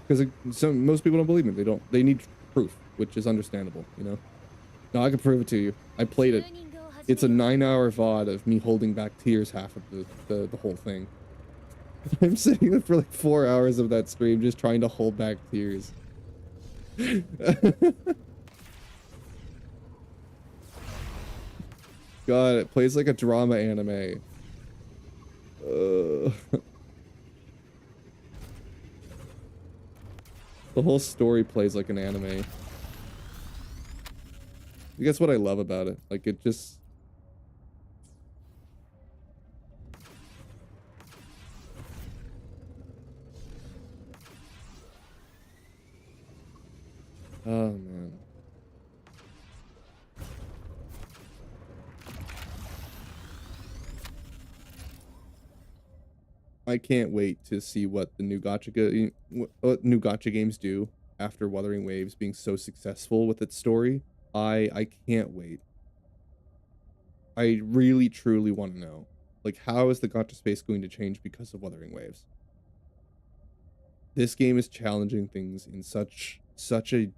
Because most people don't believe me. They need proof, which is understandable, you know? No, I can prove it to you. I played it. It's a 9-hour VOD of me holding back tears half of the whole thing. I'm sitting there for like 4 hours of that stream just trying to hold back tears. God, it plays like a drama anime. The whole story plays like an anime. Guess what I love about it? Like, it just... Oh, man. I can't wait to see what the new Gacha games do after Wuthering Waves being so successful with its story. I can't wait. I really truly want to know, like, how is the Gacha space going to change because of Wuthering Waves? This game is challenging things in such a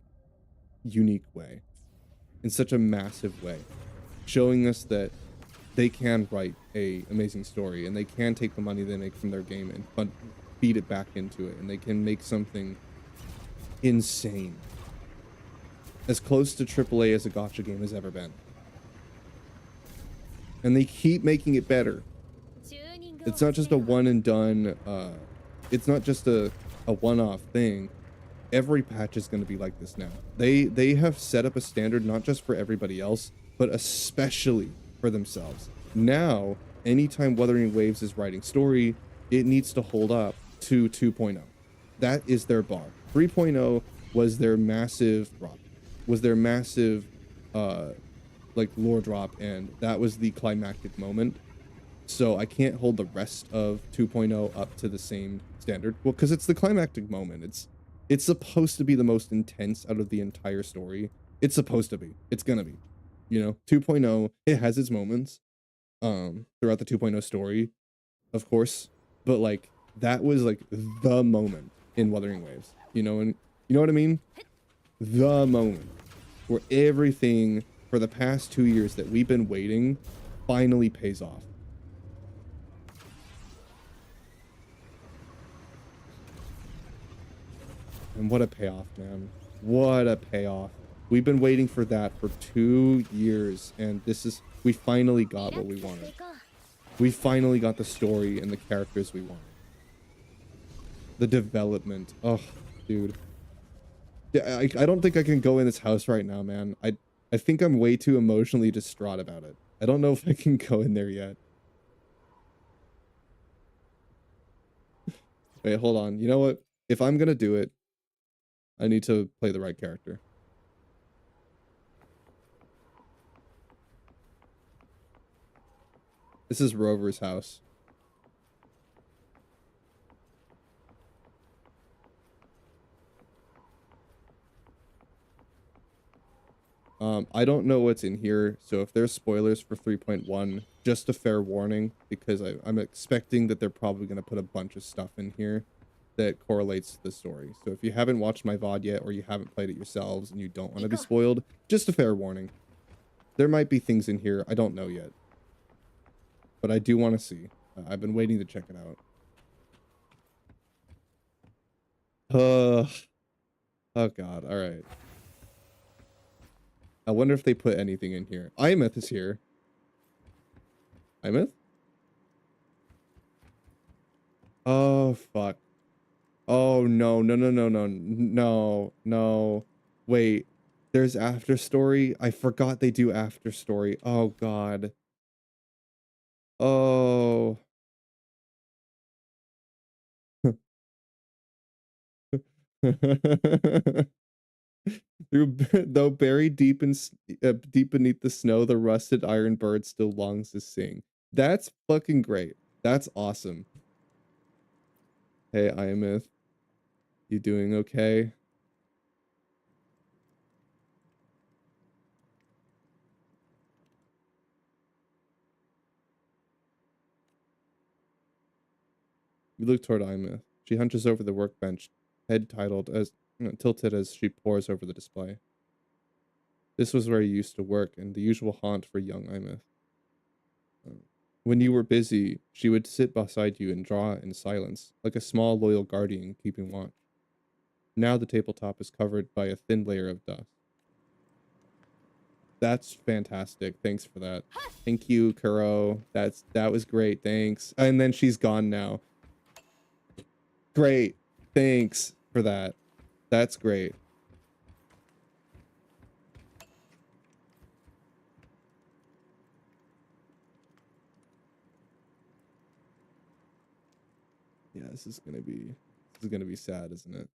unique way, in such a massive way, showing us that they can write a amazing story, and they can take the money they make from their game and feed it back into it, and they can make something insane, as close to AAA as a Gacha game has ever been. And they keep making it better. It's not just a one and done, it's not just a one-off thing. Every patch is going to be like this now. They have set up a standard not just for everybody else, but especially for themselves. Now, anytime Wuthering Waves is writing story, it needs to hold up to 2.0. That is their bar. 3.0 was their massive drop, was their massive like lore drop, and that was the climactic moment. So I can't hold the rest of 2.0 up to the same standard. Well, because it's the climactic moment. It's supposed to be the most intense out of the entire story. It's supposed to be. It's gonna be. You know, 2.0, it has its moments throughout the 2.0 story, of course. But, like, that was, like, the moment in Wuthering Waves. You know, and you know what I mean? The moment where everything for the past 2 years that we've been waiting finally pays off. And what a payoff, man. What a payoff. We've been waiting for that for 2 years, and we finally got what we wanted. We finally got the story and the characters we wanted. The development. Oh, dude. Yeah, I don't think I can go in this house right now, man. I think I'm way too emotionally distraught about it. I don't know if I can go in there yet. Wait, hold on. You know what? If I'm gonna do it, I need to play the right character. This is Rover's house. I don't know what's in here, so if there's spoilers for 3.1, just a fair warning, because I'm expecting that they're probably going to put a bunch of stuff in here that correlates to the story. So if you haven't watched my VOD yet, or you haven't played it yourselves and you don't want to be spoiled, just a fair warning. There might be things in here I don't know yet, but I do want to see. I've been waiting to check it out. Oh god, all right. I wonder if they put anything in here. Imeth is here. Imeth? Oh fuck. Oh no, no, no, no, no, no, no. Wait, there's after story. I forgot they do after story. Oh god. Oh. Though buried deep deep beneath the snow, the rusted iron bird still longs to sing. That's fucking great. That's awesome. Hey, Imeth, you doing okay? You look toward Imeth. She hunches over the workbench, head tilted as she pores over the display. This was where you used to work, and the usual haunt for young Imeth. When you were busy, she would sit beside you and draw in silence, like a small, loyal guardian keeping watch. Now the tabletop is covered by a thin layer of dust. That's fantastic. Thanks for that. Thank you, Kuro. That was great. Thanks. And then she's gone now. Great. Thanks for that. That's great. Yeah, this is gonna be sad, isn't it?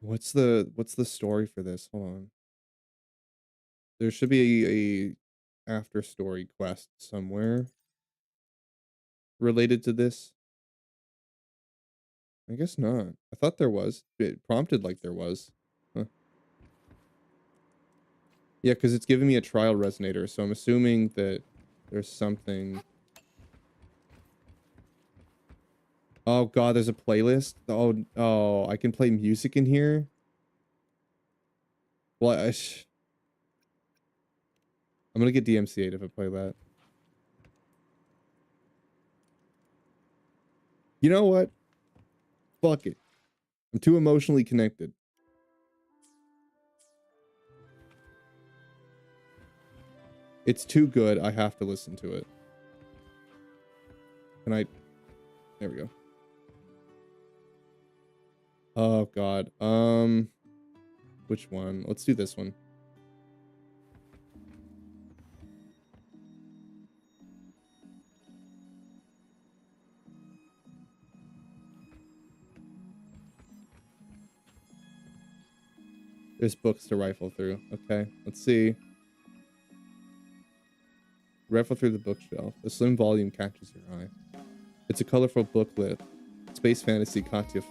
What's the story for this? Hold on. There should be a after story quest somewhere related to this. I guess not. I thought there was. It prompted like there was. Huh. Yeah, because it's giving me a trial resonator, so I'm assuming that there's something. Oh god, there's a playlist. Oh, I can play music in here. Well, I'm gonna get DMCA'd if I play that. You know what? Fuck it. I'm too emotionally connected. It's too good. I have to listen to it. Can I? There we go. Oh god. Which one? Let's do this one. There's books to rifle through. Okay, let's see. Rifle through the bookshelf. A slim volume catches your eye. It's a colorful booklet. Space Fantasy Katya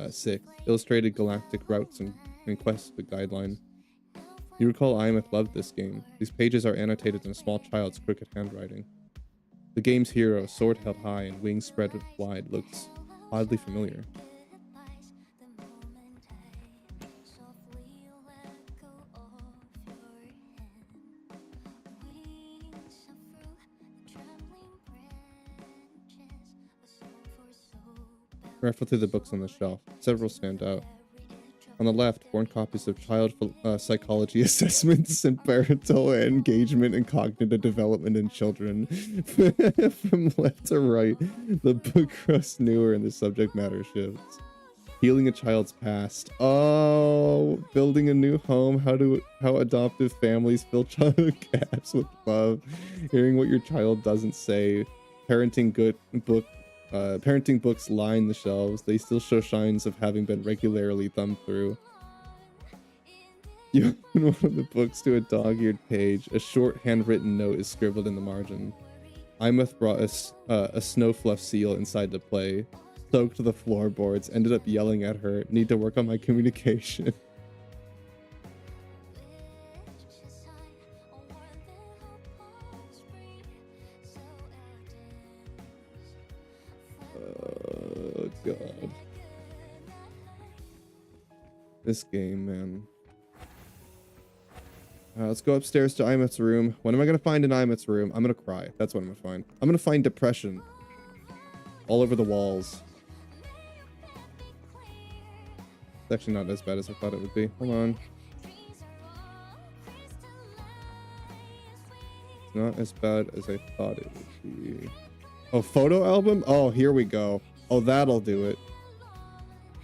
6. Illustrated galactic routes and quests with guideline. You recall Imeth loved this game. These pages are annotated in a small child's crooked handwriting. The game's hero, sword held high and wings spread wide, looks oddly familiar. Rifle through the books on the shelf. Several stand out. On the left, worn copies of child psychology assessments and parental engagement and cognitive development in children. From left to right, the book grows newer and the subject matter shifts. Healing a child's past. Oh, building a new home. How adoptive families fill childhood gaps with love. Hearing what your child doesn't say. Parenting books line the shelves. They still show signs of having been regularly thumbed through. You open one of the books to a dog-eared page. A short handwritten note is scribbled in the margin. Imeth brought a snowfluff seal inside to play. Soaked the floorboards. Ended up yelling at her. Need to work on my communication. This game, man. Let's go upstairs to Imeth's room. What am I gonna find in Imeth's room? I'm gonna cry. That's what I'm gonna find. I'm gonna find depression all over the walls. It's actually not as bad as I thought it would be. Hold on. It's not as bad as I thought it would be. Oh, photo album? Oh, here we go. Oh, that'll do it.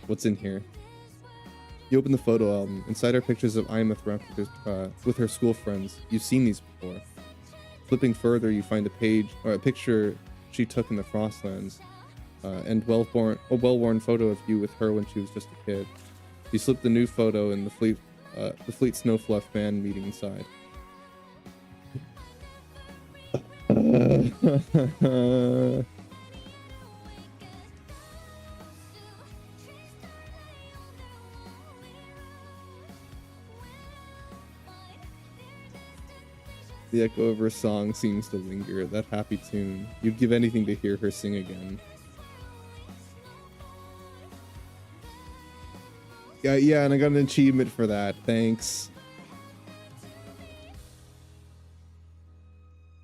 What's in here? You open the photo album. Inside are pictures of Imeth with her school friends. You've seen these before. Flipping further, you find a picture she took in the Frostlands, and a well-worn photo of you with her when she was just a kid. You slip the new photo in the Fleet Snowfluff fan meeting inside. The echo of her song seems to linger. That happy tune. You'd give anything to hear her sing again. Yeah, and I got an achievement for that. Thanks.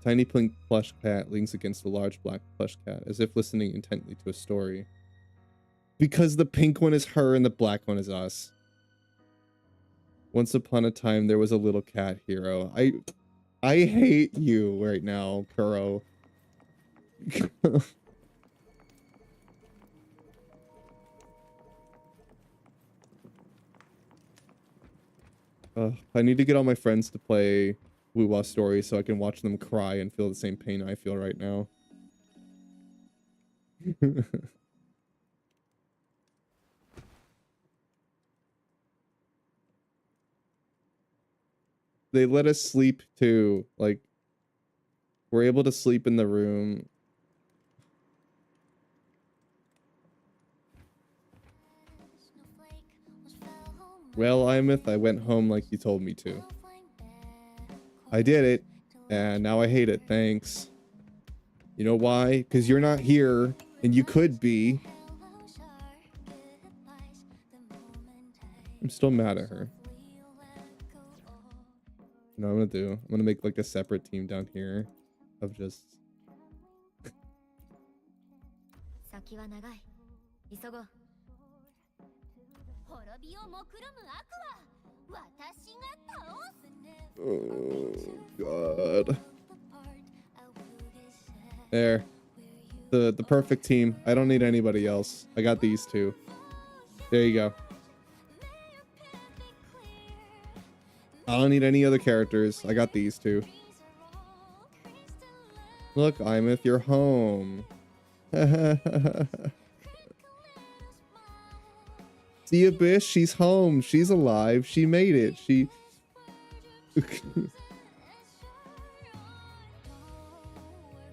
Tiny pink plush cat leans against a large black plush cat, as if listening intently to a story. Because the pink one is her and the black one is us. Once upon a time, there was a little cat hero. I hate you right now, Kuro. I need to get all my friends to play Wuwa Story so I can watch them cry and feel the same pain I feel right now. They let us sleep too. Like, we're able to sleep in the room. Well, Imeth, I went home like you told me to. I did it, and now I hate it. Thanks. You know why? Because you're not here, and you could be. I'm still mad at her. You know what I'm gonna do? I'm gonna make like a separate team down here of just. Oh God. There. The perfect team. I don't need anybody else. I got these two. There you go. I don't need any other characters. I got these two. Look, Imeth, you're home. See, Abyss, she's home. She's alive. She made it. She...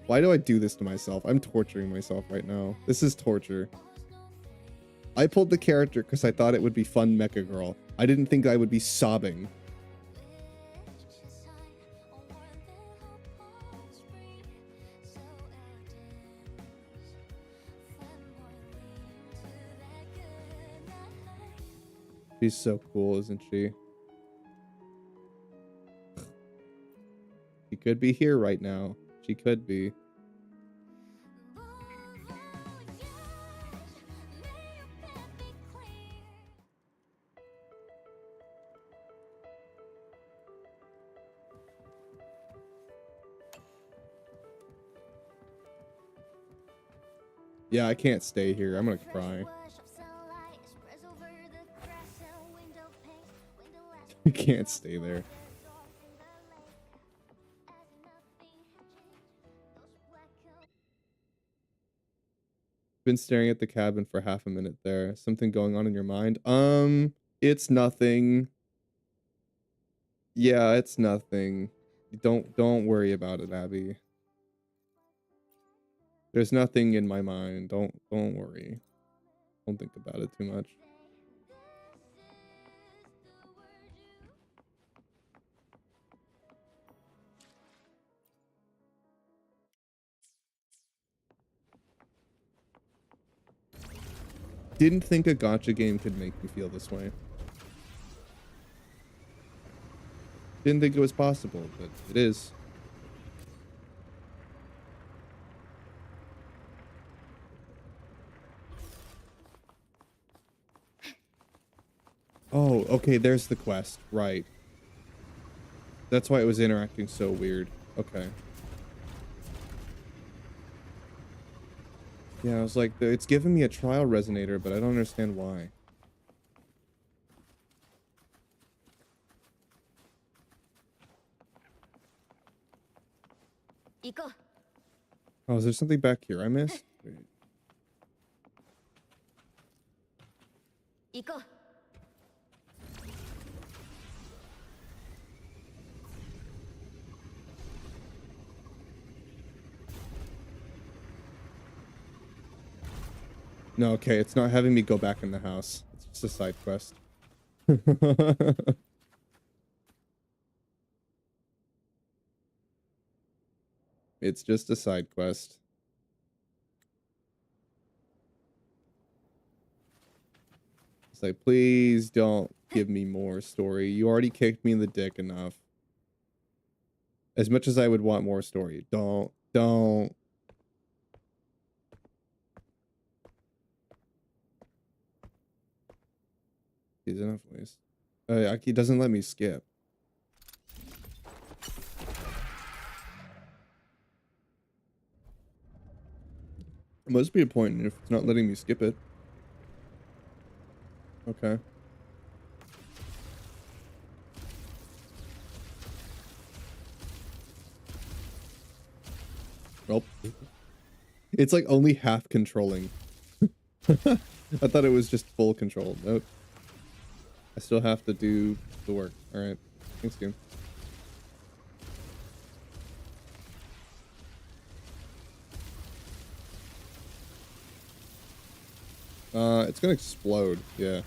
Why do I do this to myself? I'm torturing myself right now. This is torture. I pulled the character because I thought it would be fun Mecha Girl. I didn't think I would be sobbing. She's so cool, isn't she? She could be here right now. She could be. Yeah, I can't stay here. I'm gonna cry. I can't stay there. Been staring at the cabin for half a minute there. Something going on in your mind? It's nothing. Yeah, it's nothing. Don't worry about it, Abby. There's nothing in my mind. Don't worry. Don't think about it too much. Didn't think a gacha game could make me feel this way. Didn't think it was possible, but it is. Oh, okay, there's the quest. Right. That's why it was interacting so weird. Okay. Yeah, I was like, it's giving me a trial resonator, but I don't understand why. Oh, is there something back here I missed? Wait. No, okay, it's not having me go back in the house. It's just a side quest. It's just a side quest. It's like, please don't give me more story. You already kicked me in the dick enough. As much as I would want more story. Don't. He's enough ways. It doesn't let me skip. It must be a point if it's not letting me skip it. Okay. Well, it's like only half controlling. I thought it was just full control. Nope. I still have to do the work. Alright. Thanks, game. It's gonna explode. Yeah.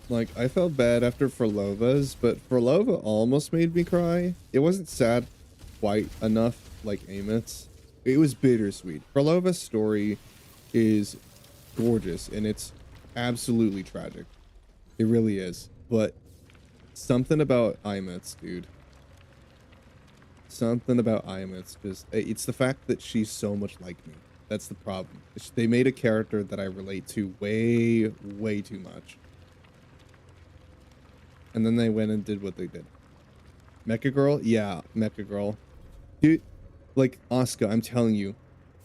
Like, I felt bad after Forlova's, but Forlova almost made me cry. It wasn't sad quite enough like Ameth's. It was bittersweet. Forlova's story is gorgeous, and it's absolutely tragic. It really is. But something about Ameth's, dude. Something about Ameth's just... It's the fact that she's so much like me. That's the problem. They made a character that I relate to way, way too much. And then they went and did what they did. Mecha Girl? Yeah, Mecha Girl. Dude, like, Asuka, I'm telling you,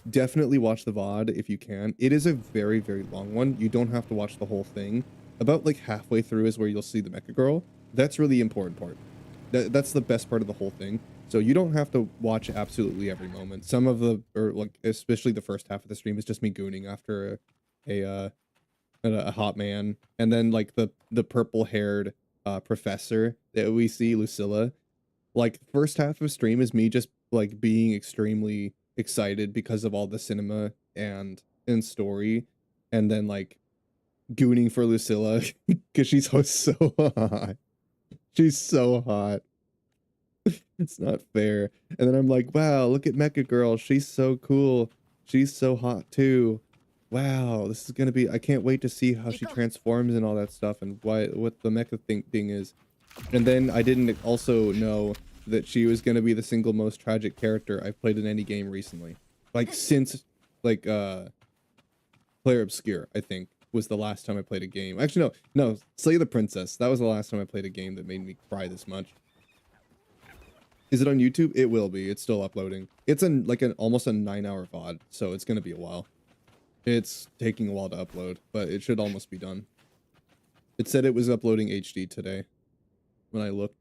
definitely watch the VOD if you can. It is a very, very long one. You don't have to watch the whole thing. About, like, halfway through is where you'll see the Mecha Girl. That's really the important part. That's the best part of the whole thing. So you don't have to watch absolutely every moment. Some of the, or, like, especially the first half of the stream is just me gooning after a hot man. And then, like, the purple-haired professor that we see, Lucilla, like first half of stream is me just like being extremely excited because of all the cinema and story, and then like gooning for Lucilla because she's so hot. She's so hot. It's not fair. And then I'm like, wow, look at Mecha Girl, she's so cool, she's so hot too. Wow, this is gonna be, I can't wait to see how she transforms and all that stuff, and what the mecha thing is. And then I didn't also know that she was gonna be the single most tragic character I've played in any game recently. Like since like Player Obscure, I think, was the last time I played a game. Actually no, Slay the Princess. That was the last time I played a game that made me cry this much. Is it on YouTube? It will be. It's still uploading. It's like almost a 9-hour VOD, so it's gonna be a while. It's taking a while to upload, but it should almost be done. It said it was uploading HD today when I looked.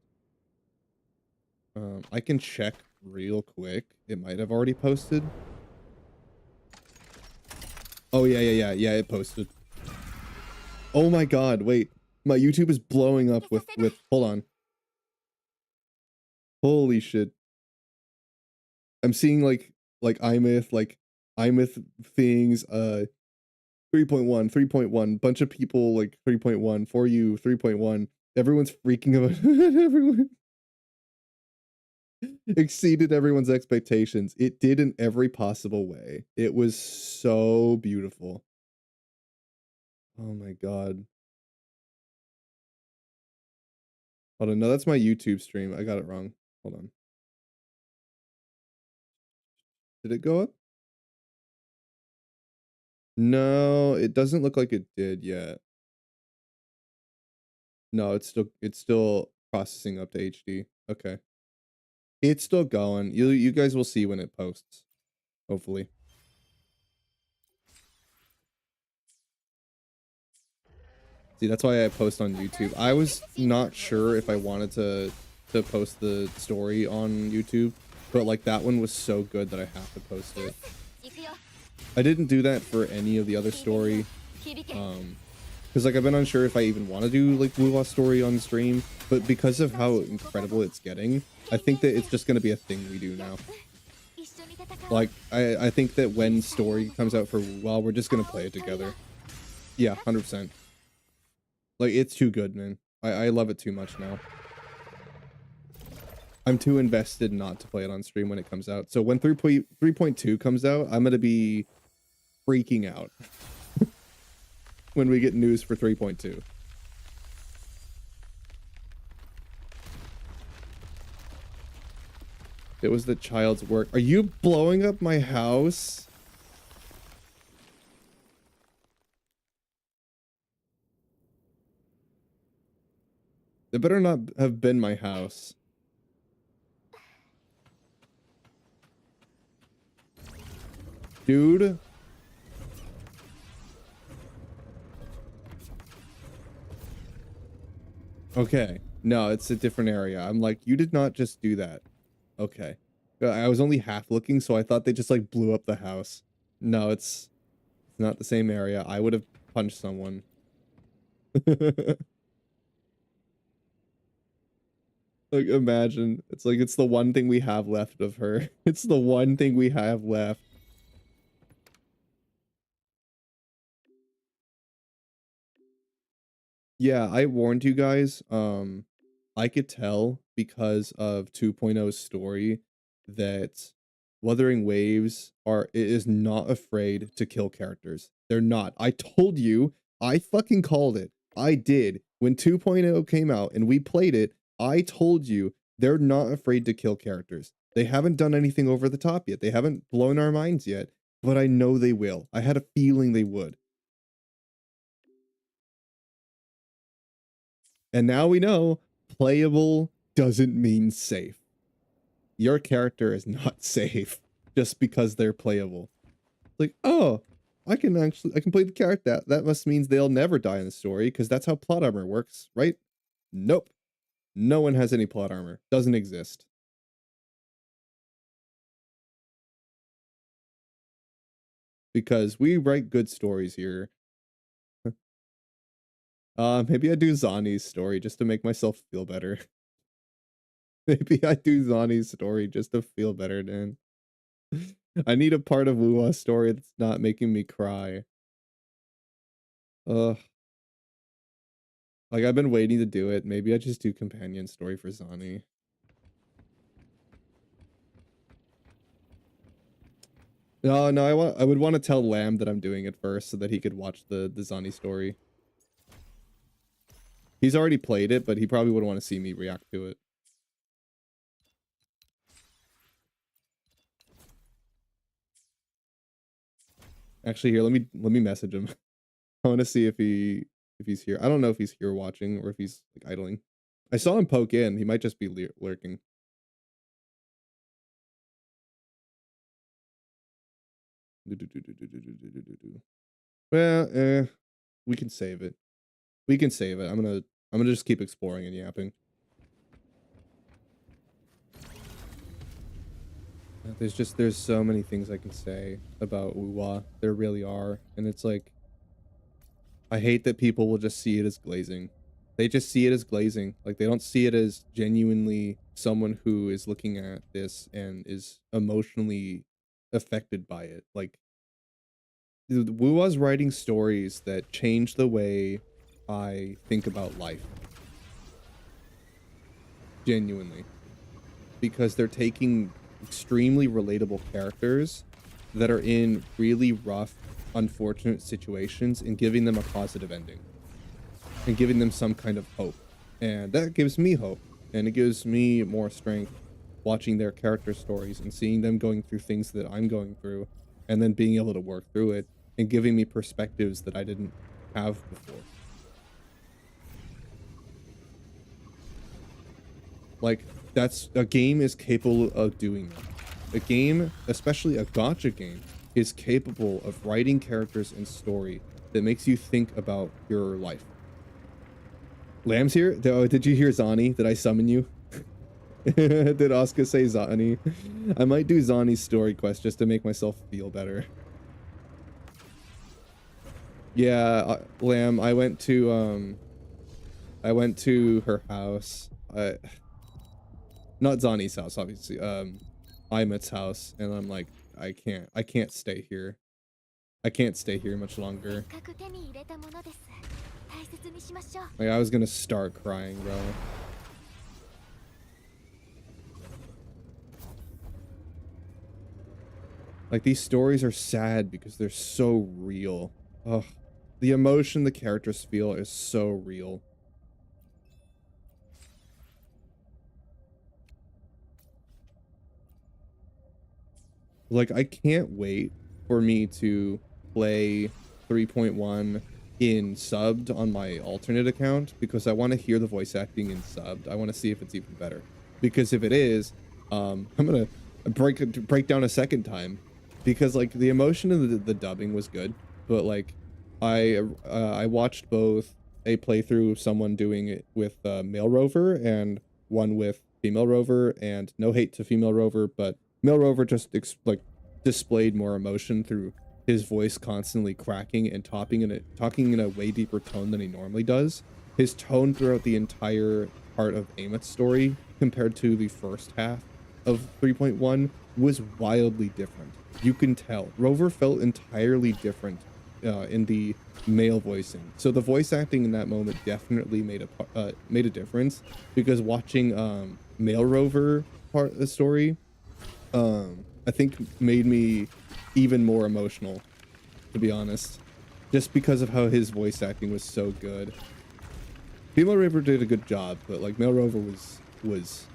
I can check real quick. It might have already posted. Oh, yeah, it posted. Oh my god, wait. My YouTube is blowing up with hold on. Holy shit. I'm seeing like Imeth things, 3.1, 3.1, bunch of people like 3.1, for you, 3.1. Everyone's freaking about everyone. exceeded everyone's expectations. It did in every possible way. It was so beautiful. Oh my god. Hold on, no, that's my YouTube stream. I got it wrong. Hold on. Did it go up? No, it doesn't look like it did yet. No, it's still processing up to HD. Okay. It's still going. You guys will see when it posts, hopefully. See, that's why I post on YouTube. I was not sure if I wanted to post the story on YouTube, but like that one was so good that I have to post it. I didn't do that for any of the other story. Because like I've been unsure if I even want to do like Wuwa story on stream, but because of how incredible it's getting, I think that it's just gonna be a thing we do now. Like I think that when story comes out for Wuwa, we're just gonna play it together. Yeah, 100%. Like it's too good, man. I love it too much now. I'm too invested not to play it on stream when it comes out. So when 3.2 comes out, I'm gonna be freaking out when we get news for 3.2. It was the child's work. Are you blowing up my house? It better not have been my house. Dude. Okay. No, it's a different area. I'm like, you did not just do that. Okay. I was only half looking, so I thought they just like blew up the house. No, it's not the same area. I would have punched someone. Like, imagine. It's like, it's the one thing we have left of her. It's the one thing we have left. Yeah, I warned you guys. I could tell because of 2.0's story that Wuthering Waves is not afraid to kill characters. They're not. I told you. I fucking called it. I did. When 2.0 came out and we played it, I told you they're not afraid to kill characters. They haven't done anything over the top yet. They haven't blown our minds yet, but I know they will. I had a feeling they would. And now we know playable doesn't mean safe. Your character is not safe just because they're playable. Like, oh, I can play the character. That must means they'll never die in the story because that's how plot armor works, right? Nope. No one has any plot armor. Doesn't exist. Because we write good stories here. Maybe I do Zani's story just to make myself feel better. Maybe I do Zani's story just to feel better, Dan. I need a part of Wua's story that's not making me cry. Ugh. Like, I've been waiting to do it. Maybe I just do companion story for Zani. No, I would want to tell Lamb that I'm doing it first so that he could watch the Zani story. He's already played it, but he probably would want to see me react to it. Actually, here, let me message him. I want to see if he's here. I don't know if he's here watching or if he's like idling. I saw him poke in. He might just be lurking. Well, we can save it. We can save it. I'm gonna just keep exploring and yapping. There's so many things I can say about Wuwa. There really are. And it's like, I hate that people will just see it as glazing. They just see it as glazing. Like, they don't see it as genuinely someone who is looking at this and is emotionally affected by it. Like, Wuwa's writing stories that change the way I think about life. Genuinely. because they're taking extremely relatable characters that are in really rough, unfortunate situations and giving them a positive ending and giving them some kind of hope. And that gives me hope, and it gives me more strength watching their character stories and seeing them going through things that I'm going through and then being able to work through it and giving me perspectives that I didn't have before. Like, that's a game is capable of doing that. A game, especially a gacha game, is capable of writing characters and story that makes you think about your life. Lamb's here? Oh, did you hear Zani? Did I summon you? Did Oscar say Zani? I might do Zani's story quest just to make myself feel better. Yeah, Lamb, I went to her house. Not Zani's house, obviously. Imet's house, and I'm like, I can't stay here. I can't stay here much longer. Like, I was gonna start crying, bro. Like, these stories are sad because they're so real. Ugh. The emotion the characters feel is so real. Like, I can't wait for me to play 3.1 in subbed on my alternate account because I want to hear the voice acting in subbed. I want to see if it's even better. Because if it is, I'm gonna break down a second time because like the emotion of the dubbing was good, but like I watched both a playthrough of someone doing it with male rover and one with female rover, and no hate to female rover, but male rover just like displayed more emotion through his voice constantly cracking and talking in a way deeper tone than he normally does. His tone throughout the entire part of Amet's story compared to the first half of 3.1 was wildly different. You can tell. Rover felt entirely different in the male voicing. So the voice acting in that moment definitely made a difference, because watching male Rover part of the story I think made me even more emotional, to be honest, just because of how his voice acting was so good. Female Rover did a good job, but like male Rover was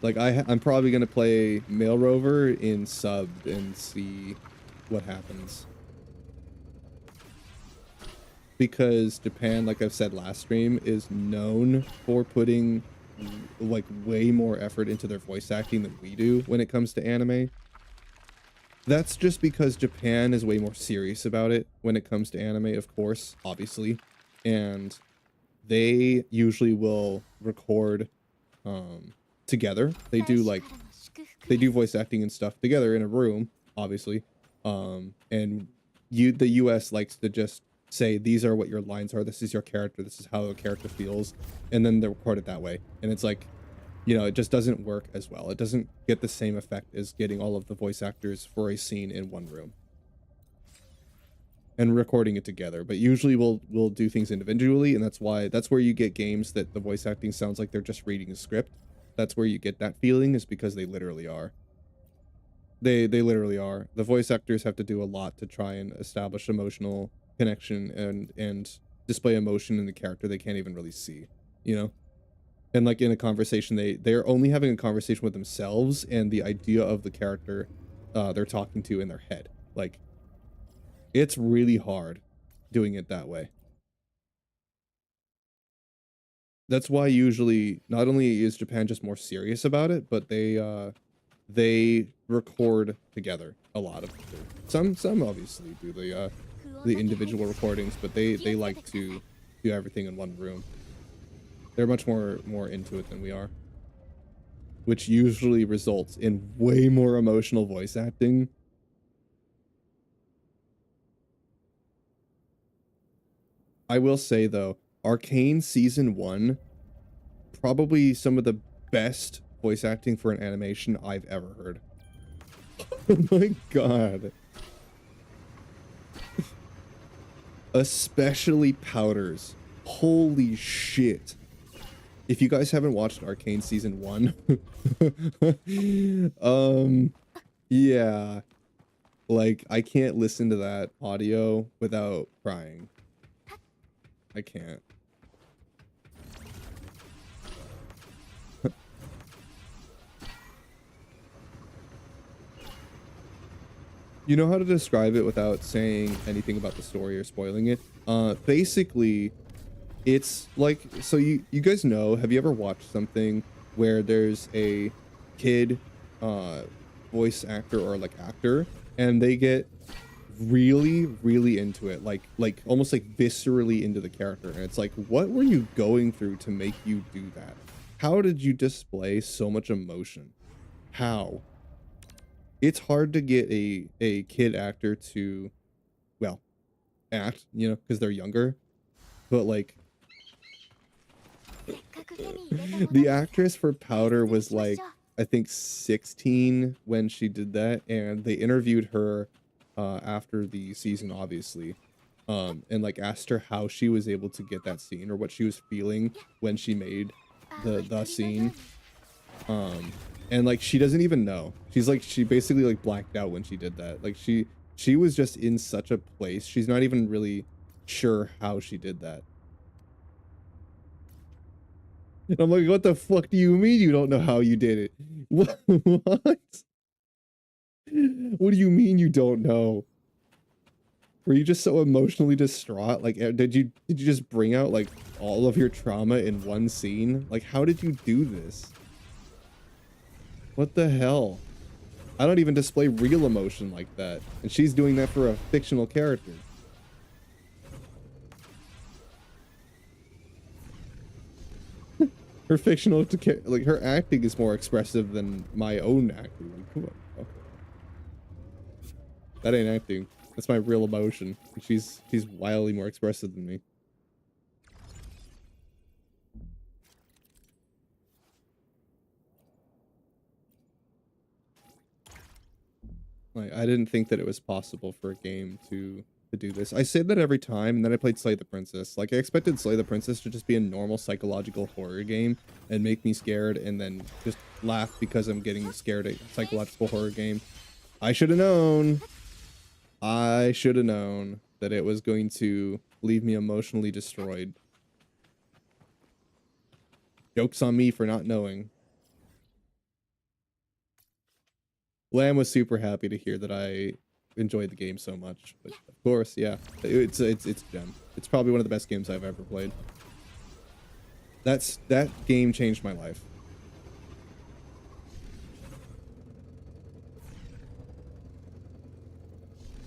like I'm probably gonna play male Rover in subbed and see what happens, because Japan, like I've said last stream, is known for putting like way more effort into their voice acting than we do when it comes to anime. That's just because Japan is way more serious about it when it comes to anime, of course, obviously, and they usually will record together. They do voice acting and stuff together in a room, obviously, and the US likes to just say, these are what your lines are, this is your character, this is how the character feels, and then they record it that way. And it's like, you know, it just doesn't work as well. It doesn't get the same effect as getting all of the voice actors for a scene in one room and recording it together. But usually we'll do things individually, and that's where you get games that the voice acting sounds like they're just reading a script. That's where you get that feeling, is because they literally are. They literally are. The voice actors have to do a lot to try and establish emotional connection and display emotion in the character they can't even really see, you know? And like in a conversation, they're only having a conversation with themselves and the idea of the character they're talking to in their head. Like, it's really hard doing it that way. That's why usually not only is Japan just more serious about it, but they record together a lot of them. Some obviously do the individual recordings, but they like to do everything in one room. They're much more into it than we are, which usually results in way more emotional voice acting. I will say though, Arcane Season 1, probably some of the best voice acting for an animation I've ever heard. Oh my god. Especially Powder's Holy shit. If you guys haven't watched Arcane season 1, yeah, like I can't listen to that audio without crying. I can't. You know how to describe it without saying anything about the story or spoiling it? Basically, it's like, so you guys know, have you ever watched something where there's a kid voice actor or like actor, and they get really into it, like almost like viscerally into the character, and it's like, what were you going through to make you do that? How did you display so much emotion? How? It's hard to get a kid actor to, well, act, you know, because they're younger, but like the actress for Powder was like, I think 16 when she did that, and they interviewed her after the season, obviously, and like asked her how she was able to get that scene or what she was feeling when she made the scene. And like she doesn't even know. She's like, she basically like blacked out when she did that. Like she was just in such a place. She's not even really sure how she did that. And I'm like, what the fuck do you mean you don't know how you did it? What? What? What do you mean you don't know? Were you just so emotionally distraught? Like, did you just bring out like all of your trauma in one scene? Like, how did you do this? What the hell? I don't even display real emotion like that. And she's doing that for a fictional character. Her fictional, like, her acting is more expressive than my own acting. Like, come on. Okay. That ain't acting. That's my real emotion. She's wildly more expressive than me. Like, I didn't think that it was possible for a game to do this. I say that every time, and then I played Slay the Princess. Like, I expected Slay the Princess to just be a normal psychological horror game and make me scared and then just laugh because I'm getting scared at a psychological horror game. I should have known. I should have known that it was going to leave me emotionally destroyed. Joke's on me for not knowing. Lamb was super happy to hear that I enjoyed the game so much, but of course, yeah, it's gem. It's probably one of the best games I've ever played. That game changed my life.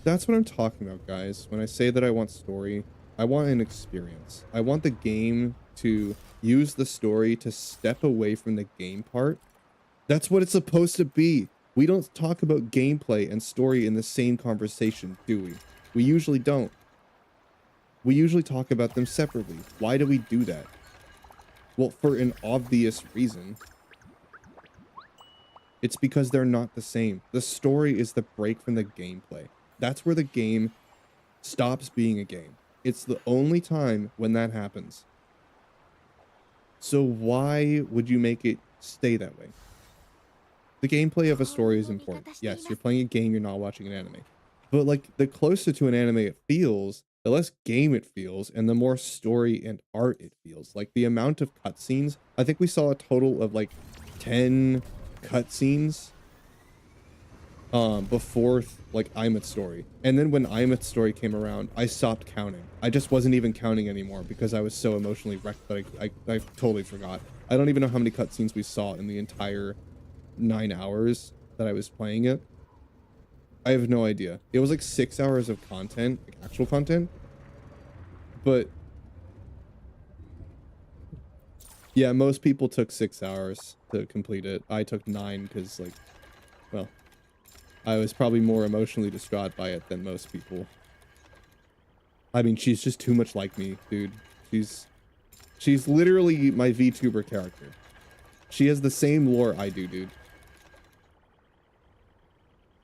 That's what I'm talking about, guys. When I say that I want story, I want an experience. I want the game to use the story to step away from the game part. That's what it's supposed to be. We don't talk about gameplay and story in the same conversation, do we? We usually don't. We usually talk about them separately. Why do we do that? Well, for an obvious reason. It's because they're not the same. The story is the break from the gameplay. That's where the game stops being a game. It's the only time when that happens. So why would you make it stay that way? The gameplay of a story is important. Yes, you're playing a game, you're not watching an anime. But like, the closer to an anime it feels, the less game it feels, and the more story and art it feels. Like, the amount of cutscenes, I think we saw a total of like 10 cutscenes before like Imet's story. And then when Imet's story came around, I stopped counting. I just wasn't even counting anymore because I was so emotionally wrecked that I totally forgot. I don't even know how many cutscenes we saw in the entire 9 hours that I was playing it. I have no idea. It was like 6 hours of content, like actual content. But yeah, most people took 6 hours to complete it. I took 9 because, like, well, I was probably more emotionally distraught by it than most people. I mean, she's just too much like me, dude. She's literally my VTuber character. She has the same lore I do, dude.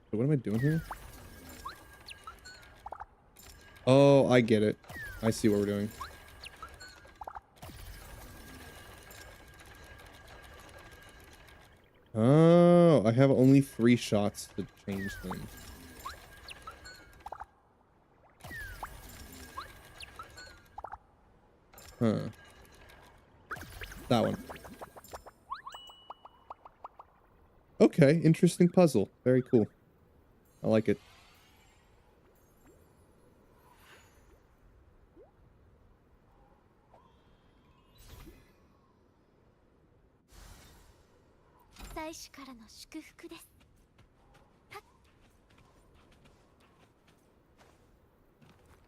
So what am I doing here? Oh, I get it. I see what we're doing. Oh, I have only 3 shots to change them. Huh. That one. Okay, interesting puzzle. Very cool. I like it.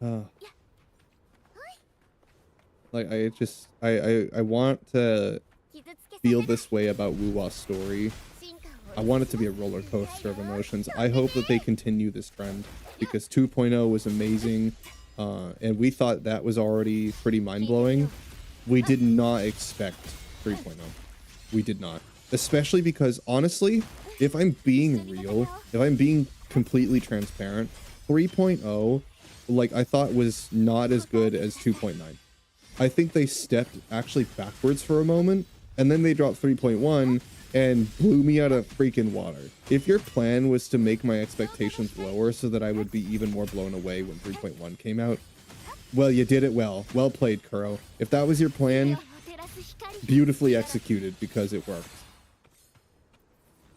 Uh, like I want to feel this way about Woo-Wah's story. I want it to be a roller coaster of emotions. I hope that they continue this trend because 2.0 was amazing, and we thought that was already pretty mind-blowing. We did not expect 3.0. We did not. Especially because, honestly, if I'm being real, if I'm being completely transparent, 3.0, like, I thought was not as good as 2.9. I think they stepped actually backwards for a moment, and then they dropped 3.1 and blew me out of freaking water. If your plan was to make my expectations lower so that I would be even more blown away when 3.1 came out, well, you did it well. Well played, Kuro. If that was your plan, beautifully executed because it worked.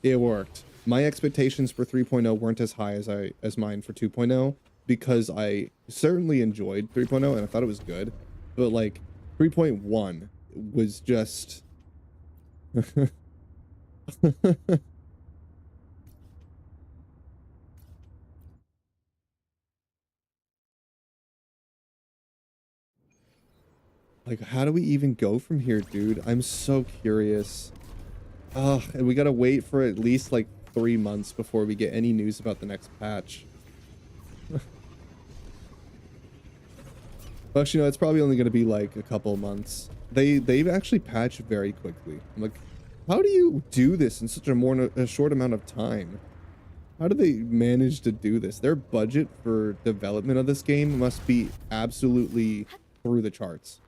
It worked. My expectations for 3.0 weren't as high as mine for 2.0 because I certainly enjoyed 3.0 and I thought it was good, but like 3.1 was just like, how do we even go from here, dude? I'm so curious. Ugh, and we gotta wait for at least like 3 months before we get any news about the next patch. Well, actually, no, it's probably only gonna be like a couple months. They've actually patched very quickly. I'm like, how do you do this in such a short amount of time? How do they manage to do this? Their budget for development of this game must be absolutely through the charts.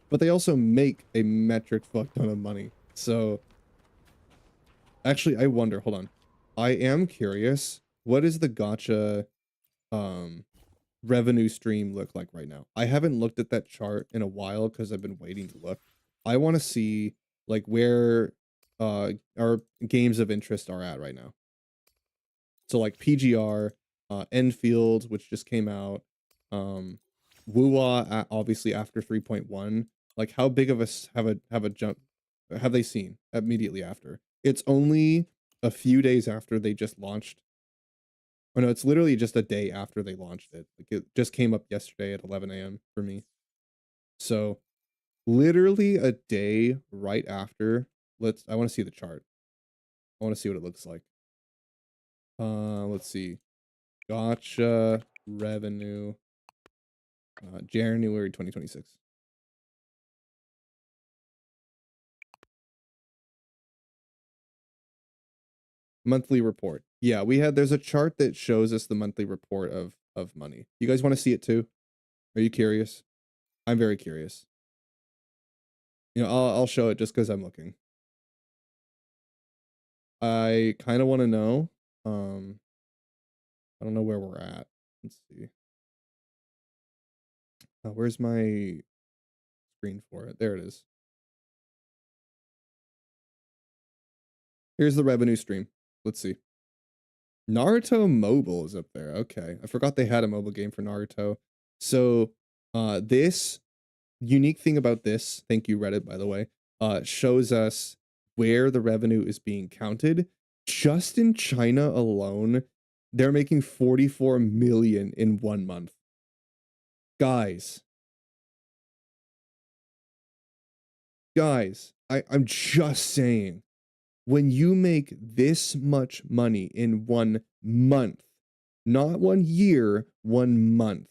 But they also make a metric fuck ton of money. So actually, I wonder, hold on. I am curious, what is the Gacha um revenue stream look like right now? I haven't looked at that chart in a while because I've been waiting to look. I want to see like where our games of interest are at right now. So like PGR, Enfield, which just came out, Wuwa, obviously after 3.1. Like, how big of a have a jump have they seen immediately after? It's only a few days after they just launched. Oh no, it's literally just a day after they launched it. Like, it just came up yesterday at 11 a.m. for me. So literally a day right after. I want to see the chart. I want to see what it looks like. Let's see. Gotcha revenue. January 2026. Monthly report. Yeah, there's a chart that shows us the monthly report of money. You guys want to see it too? Are you curious? I'm very curious. You know, I'll show it just because I'm looking. I kind of want to know. I don't know where we're at. Let's see. Where's my screen for it? There it is. Here's the revenue stream. Let's see. Naruto Mobile is up there. Okay. I forgot they had a mobile game for Naruto. So, this unique thing about this, thank you Reddit by the way, shows us where the revenue is being counted. Just in China alone, they're making 44 million in 1 month. Guys, I'm just saying, when you make this much money in 1 month, not 1 year, 1 month.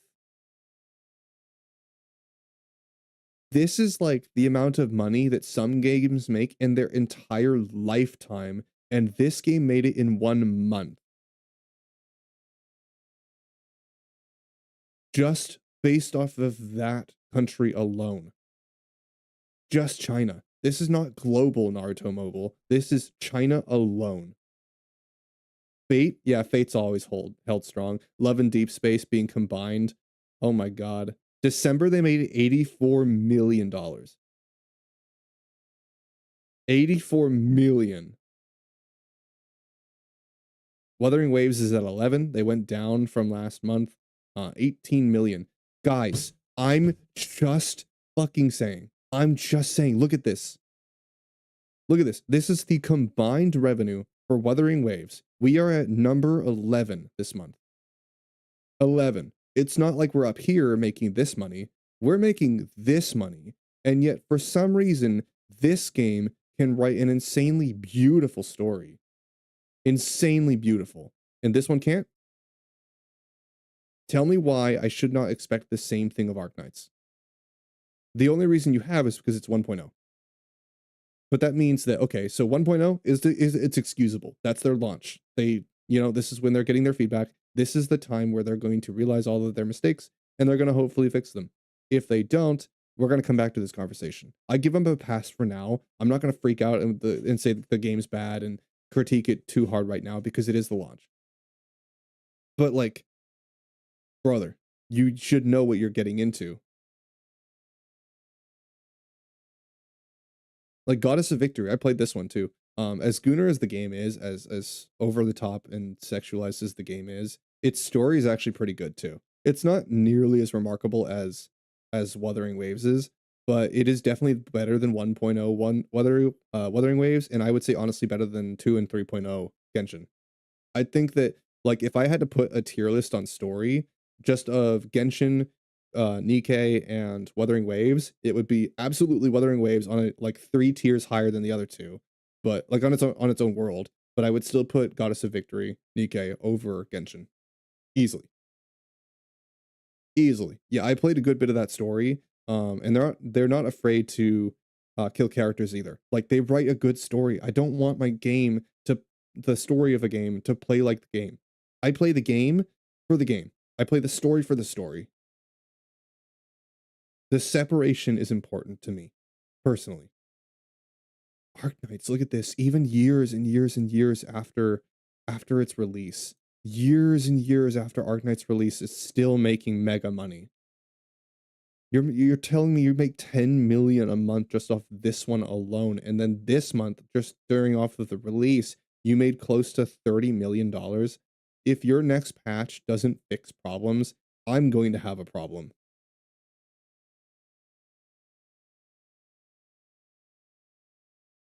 This is like the amount of money that some games make in their entire lifetime, and this game made it in 1 month. Just based off of that country alone. Just China. This is not global Naruto Mobile. This is China alone. Fate, yeah, Fate's always held strong. Love and Deep Space being combined. Oh my god. December they made $84 million. 84 million. Wuthering Waves is at 11. They went down from last month. 18 million. Guys, I'm just fucking saying. Look at this. Look at this. This is the combined revenue for Wuthering Waves. We are at number 11 this month. 11. It's not like we're up here making this money. We're making this money. And yet, for some reason, this game can write an insanely beautiful story. Insanely beautiful. And this one can't? Tell me why I should not expect the same thing of Arknights. The only reason you have is because it's 1.0. But that means that, okay, so 1.0 it's excusable. That's their launch. They, this is when they're getting their feedback. This is the time where they're going to realize all of their mistakes and they're going to hopefully fix them. If they don't, we're going to come back to this conversation. I give them a pass for now. I'm not going to freak out and say that the game's bad and critique it too hard right now because it is the launch. But like, brother, you should know what you're getting into. Like Goddess of Victory, I played this one too. As gooner as the game is, as over the top and sexualized as the game is, its story is actually pretty good too. It's not nearly as remarkable as Wuthering Waves is, but it is definitely better than 1.01 Wuthering Waves, and I would say honestly better than 2 and 3.0 Genshin. I think that like if I had to put a tier list on story just of Genshin, Nikkei, and Wuthering Waves, it would be absolutely Wuthering Waves on like 3 tiers higher than the other two, but like on its own world. But I would still put Goddess of Victory, Nikkei over Genshin, easily. Easily. Yeah, I played a good bit of that story. And they're not afraid to kill characters either. Like they write a good story. I don't want my game to the story of a game to play like the game. I play the game for the game. I play the story for the story. The separation is important to me, personally. Arknights, look at this. Even years and years and years after its release, years and years after Arknight's release, is still making mega money. You're telling me you make 10 million a month just off this one alone, and then this month, just during off of the release, you made close to $30 million. If your next patch doesn't fix problems, I'm going to have a problem.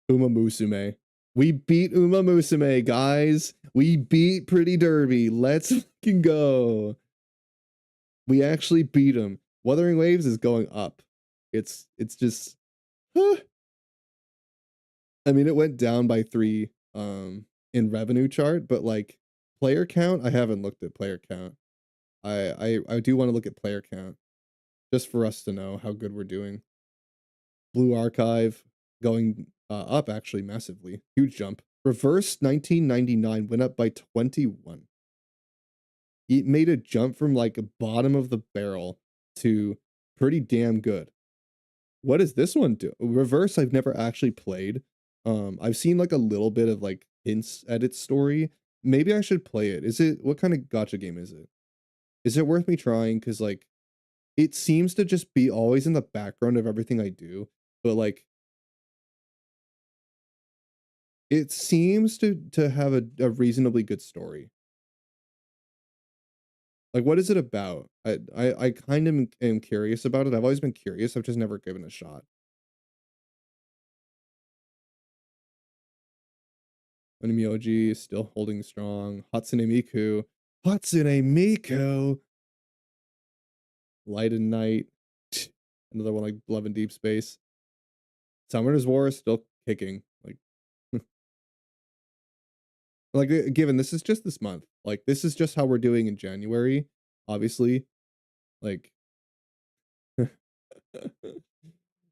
Uma Musume. We beat Uma Musume, guys. We beat Pretty Derby. Let's fucking go. We actually beat him. Wuthering Waves is going up. It's just I mean, it went down by 3 in revenue chart, but like player count, I haven't looked at player count. I do want to look at player count just for us to know how good we're doing. Blue Archive going up actually massively. Huge jump. Reverse 1999 went up by 21. It made a jump from like bottom of the barrel to pretty damn good. What does this one do? Reverse I've never actually played. I've seen like a little bit of like hints at its story. Maybe I should play it. What kind of gacha game is it? Is it worth me trying? Because like it seems to just be always in the background of everything I do, but like it seems to have a reasonably good story. Like, what is it about? I kind of am curious about it. I've always been curious. I've just never given it a shot. Onimyoji is still holding strong. Hatsune Miku. Hatsune Miku! Light and Night. Another one like Love and Deep Space. Summoner's War is still kicking. Like, given this is just this month. Like, this is just how we're doing in January, obviously. Like,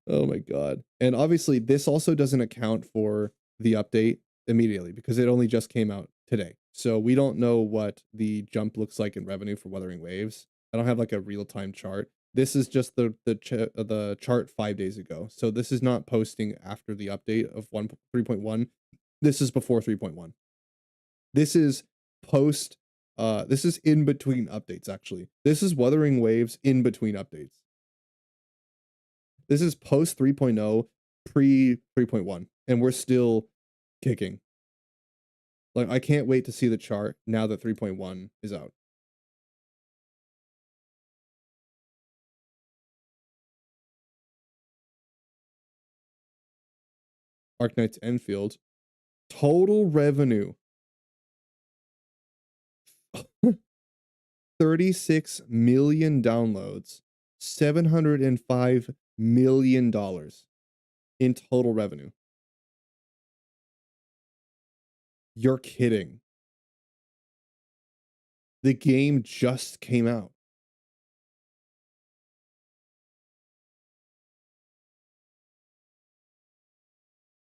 oh my god. And obviously, this also doesn't account for the update immediately because it only just came out today. So we don't know what the jump looks like in revenue for Wuthering Waves. I don't have like a real-time chart. This is just the chart 5 days ago. So this is not posting after the update of 3.1. This is before 3.1. This is post this is in between updates actually. This is Wuthering Waves in between updates. This is post 3.0, pre 3.1, and we're still kicking. Like, I can't wait to see the chart now that 3.1 is out. Arknight's Enfield. Total revenue. 36 million downloads. $705 million in total revenue. You're kidding. The game just came out.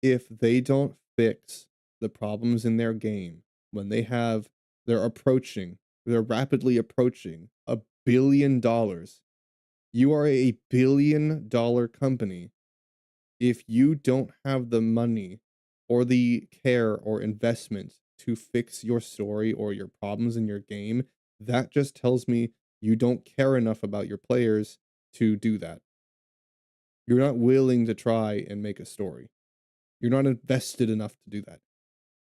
If they don't fix the problems in their game when they're rapidly approaching $1 billion. You are a $1 billion company. If you don't have the money or the care or investment to fix your story or your problems in your game, that just tells me you don't care enough about your players to do that. You're not willing to try and make a story. You're not invested enough to do that.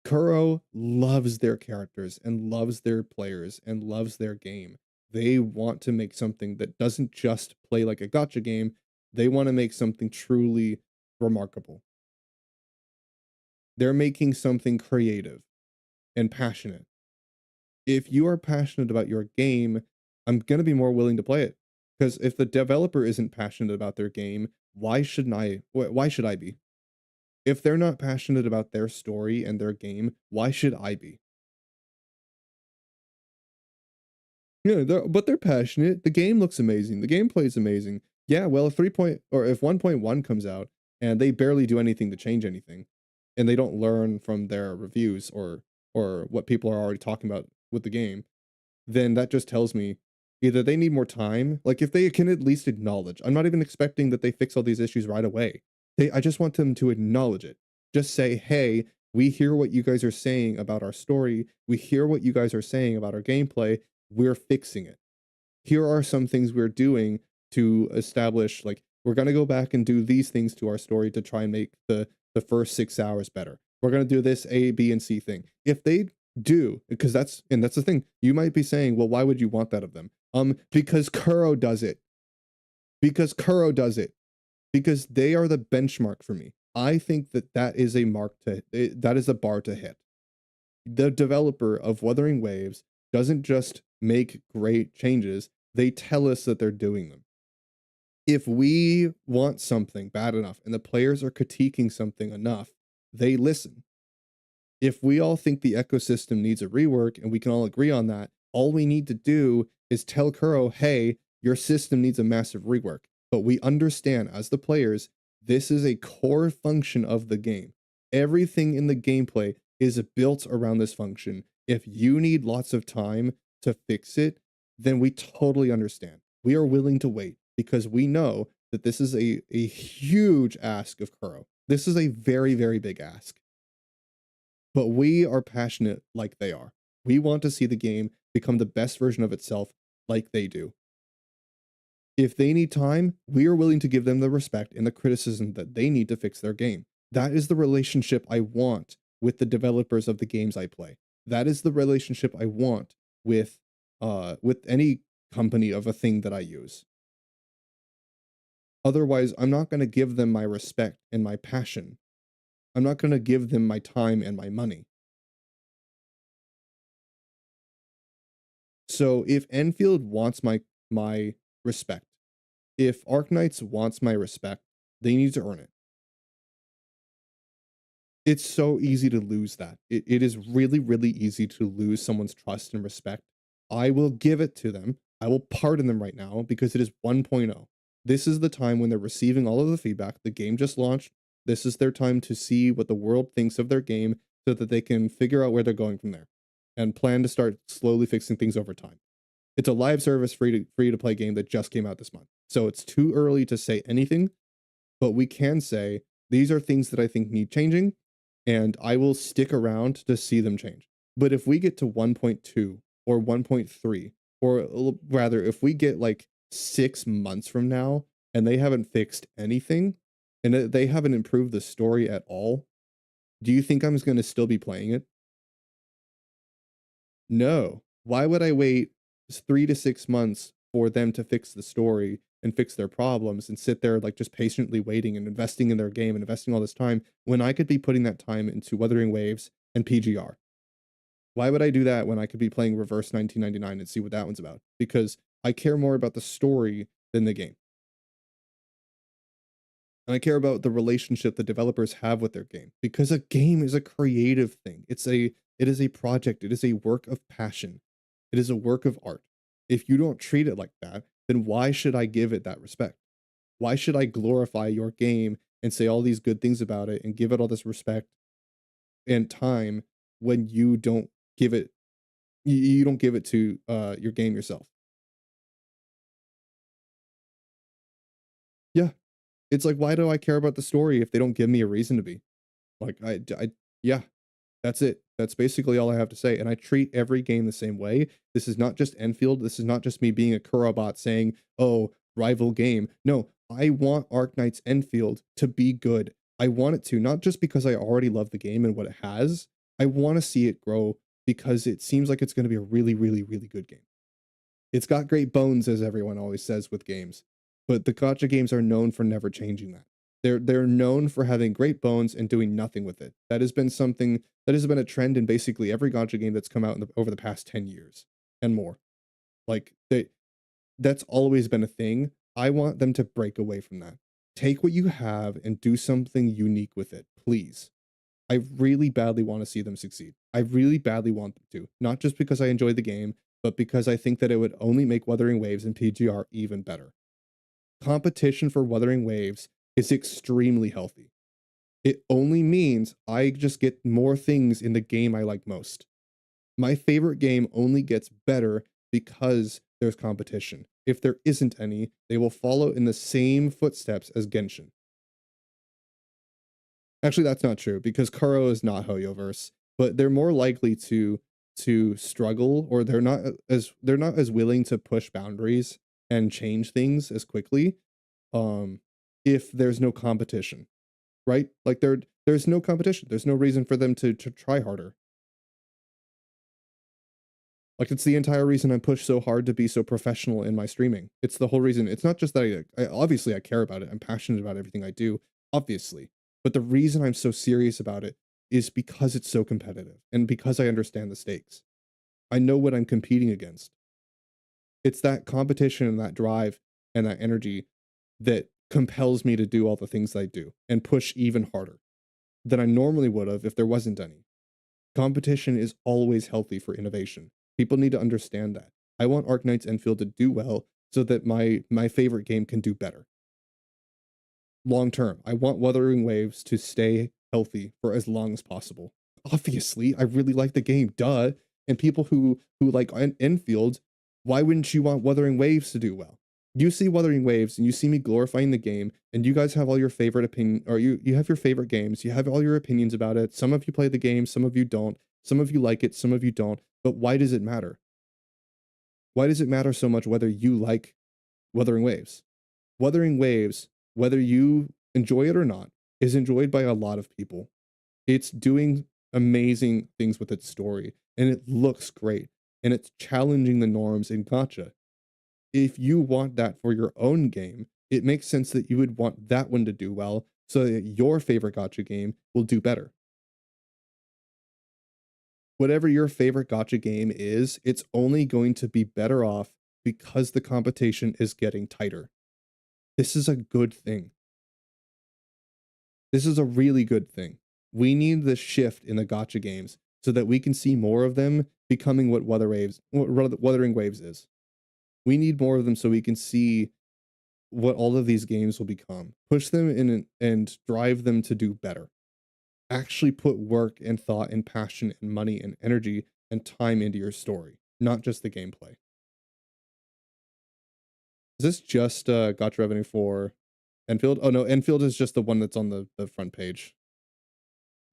Kuro loves their characters and loves their players and loves their game. They want to make something that doesn't just play like a gacha game. They want to make something truly remarkable. They're making something creative and passionate. If you are passionate about your game, I'm going to be more willing to play it. Because if the developer isn't passionate about their game, why should I be? If they're not passionate about their story and their game, why should I be? Yeah, but they're passionate. The game looks amazing. The gameplay is amazing. Yeah, well, if 1.1 comes out and they barely do anything to change anything, and they don't learn from their reviews or what people are already talking about with the game, then that just tells me either they need more time, like if they can at least acknowledge. I'm not even expecting that they fix all these issues right away. I just want them to acknowledge it. Just say, "Hey, we hear what you guys are saying about our story. We hear what you guys are saying about our gameplay. We're fixing it. Here are some things we're doing to establish, like, we're going to go back and do these things to our story to try and make the first 6 hours better. We're going to do this A, B, and C thing." If they do, because that's the thing. You might be saying, "Well, why would you want that of them?" Because Kuro does it. Because Kuro does it. Because they are the benchmark for me. I think that is that is a bar to hit. The developer of Wuthering Waves doesn't just make great changes, they tell us that they're doing them. If we want something bad enough and the players are critiquing something enough, they listen. If we all think the ecosystem needs a rework and we can all agree on that, all we need to do is tell Kuro, "Hey, your system needs a massive rework." But we understand as the players, this is a core function of the game. Everything in the gameplay is built around this function. If you need lots of time to fix it, then we totally understand. We are willing to wait because we know that this is a huge ask of Kuro. This is a very, very big ask. But we are passionate like they are. We want to see the game become the best version of itself like they do. If they need time, we are willing to give them the respect and the criticism that they need to fix their game. That is the relationship I want with the developers of the games I play. That is the relationship I want with any company of a thing that I use. Otherwise, I'm not going to give them my respect and my passion. I'm not going to give them my time and my money. So if Enfield wants my respect, if Arknights wants my respect, they need to earn it. It's so easy to lose that. It is really, really easy to lose someone's trust and respect. I will give it to them. I will pardon them right now because it is 1.0. This is the time when they're receiving all of the feedback. The game just launched. This is their time to see what the world thinks of their game so that they can figure out where they're going from there and plan to start slowly fixing things over time. It's a live service free to play game that just came out this month. So it's too early to say anything, but we can say these are things that I think need changing, and I will stick around to see them change. But if we get to 1.2 or 1.3, or rather, if we get like 6 months from now and they haven't fixed anything and they haven't improved the story at all, do you think I'm just going to still be playing it? No. Why would I wait 3 to 6 months for them to fix the story and fix their problems and sit there like just patiently waiting and investing in their game and investing all this time when I could be putting that time into Wuthering Waves and PGR? Why would I do that when I could be playing Reverse 1999 and see what that one's about? Because I care more about the story than the game. And I care about the relationship the developers have with their game because a game is a creative thing. It is a project, it is a work of passion. It is a work of art. If you don't treat it like that, then why should I give it that respect? Why should I glorify your game and say all these good things about it and give it all this respect and time when you don't give it you don't give it to your game yourself? Yeah. It's like, why do I care about the story if they don't give me a reason to be? Like, yeah, that's it. That's basically all I have to say. And I treat every game the same way. This is not just Enfield. This is not just me being a Kurobot saying, oh, rival game. No, I want Arknight's Enfield to be good. I want it to, not just because I already love the game and what it has. I want to see it grow because it seems like it's going to be a really, really, really good game. It's got great bones, as everyone always says with games, but the Gacha games are known for never changing that. They're known for having great bones and doing nothing with it. That has been something that has been a trend in basically every Gacha game that's come out over the past 10 years and more. Like that's always been a thing. I want them to break away from that. Take what you have and do something unique with it, please. I really badly want to see them succeed. I really badly want them to, not just because I enjoy the game, but because I think that it would only make Wuthering Waves and PGR even better. Competition for Wuthering Waves is extremely healthy. It only means I just get more things in the game I like most. My favorite game only gets better because there's competition. If there isn't any, they will follow in the same footsteps as Genshin. Actually, that's not true because Kuro is not Hoyoverse, but they're more likely to struggle, or they're not as willing to push boundaries and change things as quickly um if there's no competition, right? Like there's no competition. There's no reason for them to try harder. Like it's the entire reason I push so hard to be so professional in my streaming. It's the whole reason. It's not just that I obviously I care about it. I'm passionate about everything I do, obviously. But the reason I'm so serious about it is because it's so competitive and because I understand the stakes. I know what I'm competing against. It's that competition and that drive and that energy that compels me to do all the things I do and push even harder than I normally would have if there wasn't any. Competition is always healthy for innovation. People need to understand that. I want Arknight's Enfield to do well so that my favorite game can do better. Long term, I want Wuthering Waves to stay healthy for as long as possible. Obviously, I really like the game, duh. And people who like Enfield, why wouldn't you want Wuthering Waves to do well? You see Wuthering Waves and you see me glorifying the game, and you guys have all your favorite opinion, or you have your favorite games, you have all your opinions about it. Some of you play the game, some of you don't. Some of you like it, some of you don't. But why does it matter? Why does it matter so much whether you like Wuthering Waves? Wuthering Waves, whether you enjoy it or not, is enjoyed by a lot of people. It's doing amazing things with its story, and it looks great, and it's challenging the norms in Gacha. If you want that for your own game, it makes sense that you would want that one to do well so that your favorite Gacha game will do better. Whatever your favorite Gacha game is, it's only going to be better off because the competition is getting tighter. This is a good thing. This is a really good thing. We need this shift in the Gacha games so that we can see more of them becoming what Wuthering Waves is. We need more of them so we can see what all of these games will become. Push them in and drive them to do better. Actually put work and thought and passion and money and energy and time into your story, not just the gameplay. Is this just Gacha revenue for Enfield? Oh no, Enfield is just the one that's on the front page.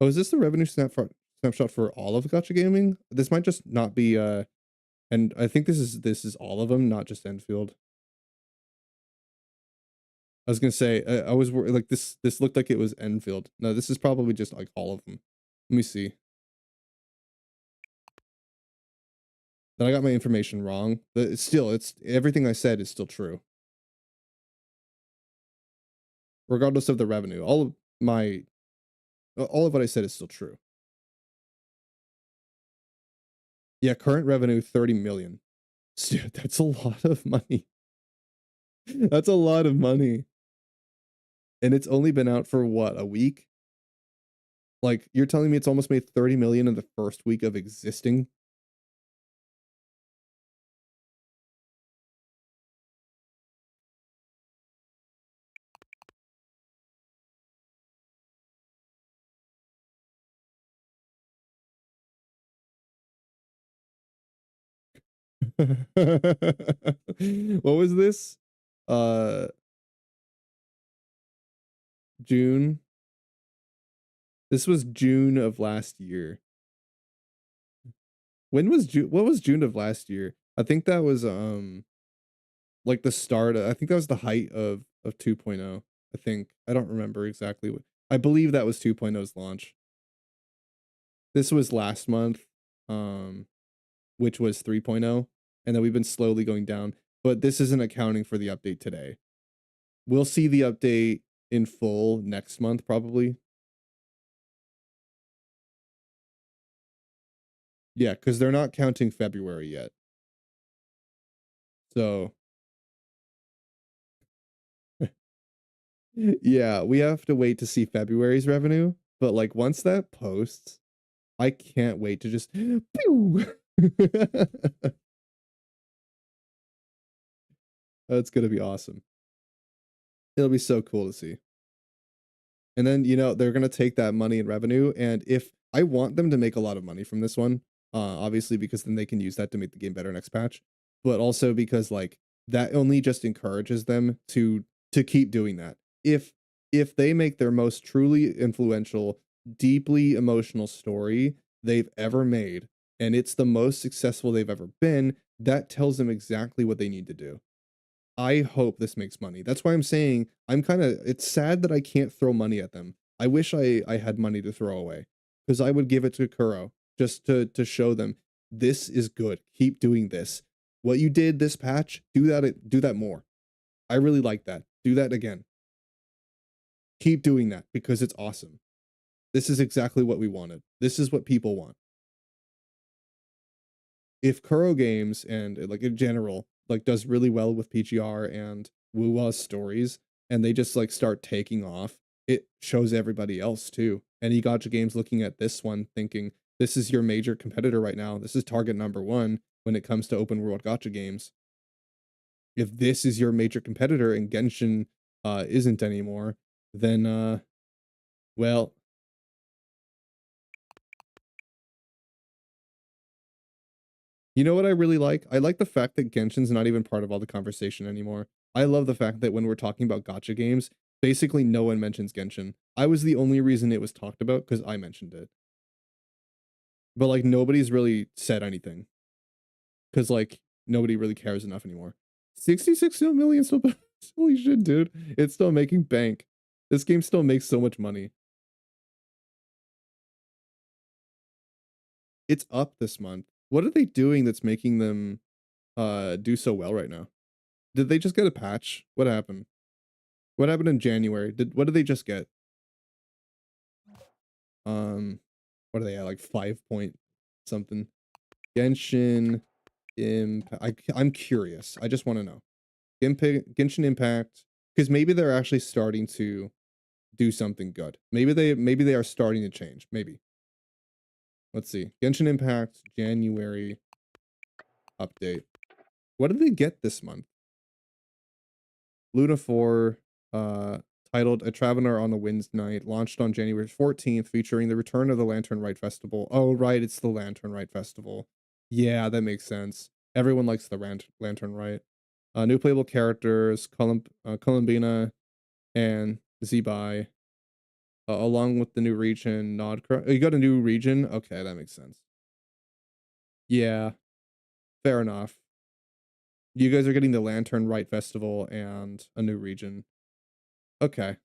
Oh, is this the revenue snapshot for all of Gacha gaming? This might just not be and I think this is all of them, not just Enfield. I was gonna say I was like this looked like it was Enfield. No, this is probably just like all of them. Let me see. Then I got my information wrong, but it's everything I said is still true, regardless of the revenue. All of what I said is still true. Yeah, current revenue 30 million. Dude, that's a lot of money. That's a lot of money. And it's only been out for what, a week? Like you're telling me it's almost made 30 million in the first week of existing? What was this? Uh June. This was June of last year. When was June? What was June of last year? I think that was like the start. I think that was the height of 2.0. I think I don't remember exactly what. I believe that was 2.0's launch. This was last month, um, which was 3.0, and then we've been slowly going down. But this isn't accounting for the update today. We'll see the update in full next month, probably. Yeah, because they're not counting February yet. So yeah, we have to wait to see February's revenue. But like once that posts, I can't wait to just pew. That's gonna be awesome. It'll be so cool to see. And then, they're gonna take that money and revenue, and if I want them to make a lot of money from this one, obviously because then they can use that to make the game better next patch, but also because like that only just encourages them to keep doing that. If they make their most truly influential, deeply emotional story they've ever made, and it's the most successful they've ever been, that tells them exactly what they need to do. I hope this makes money. That's why I'm saying it's sad that I can't throw money at them. I wish I had money to throw away because I would give it to Kuro just to show them this is good. Keep doing this. What you did this patch, do that more. I really like that. Do that again. Keep doing that because it's awesome. This is exactly what we wanted. This is what people want. If Kuro Games and like in general like does really well with PGR and Wuwa's stories and they just like start taking off, it shows everybody else too. Any Gacha games looking at this one thinking this is your major competitor right now. This is target number one when it comes to open world Gacha games. If this is your major competitor and Genshin isn't anymore, then well, you know what I really like? I like the fact that Genshin's not even part of all the conversation anymore. I love the fact that when we're talking about Gacha games, basically no one mentions Genshin. I was the only reason it was talked about because I mentioned it. But like nobody's really said anything because like nobody really cares enough anymore. 66 million still. Holy shit, dude. It's still making bank. This game still makes so much money. It's up this month. What are they doing that's making them do so well right now? Did they just get a patch? What happened? What happened in January? What did they just get? Um, what are they at? Like 5 point something. Genshin Impact. I'm curious. I just want to know. Genshin Impact, because maybe they're actually starting to do something good. Maybe they are starting to change. Maybe. Let's see. Genshin Impact January update. What did they get this month? Luna 4, uh, titled A Traveler on the Wind's Night, launched on January 14th, featuring the return of the Lantern Rite Festival. Oh, right, it's the Lantern Rite Festival. Yeah, that makes sense. Everyone likes the Lantern Rite. New playable characters, Columbina and Zebai, along with the new region, Nodcra. You got a new region? Okay, that makes sense. Yeah, fair enough. You guys are getting the Lantern Rite Festival and a new region. Okay.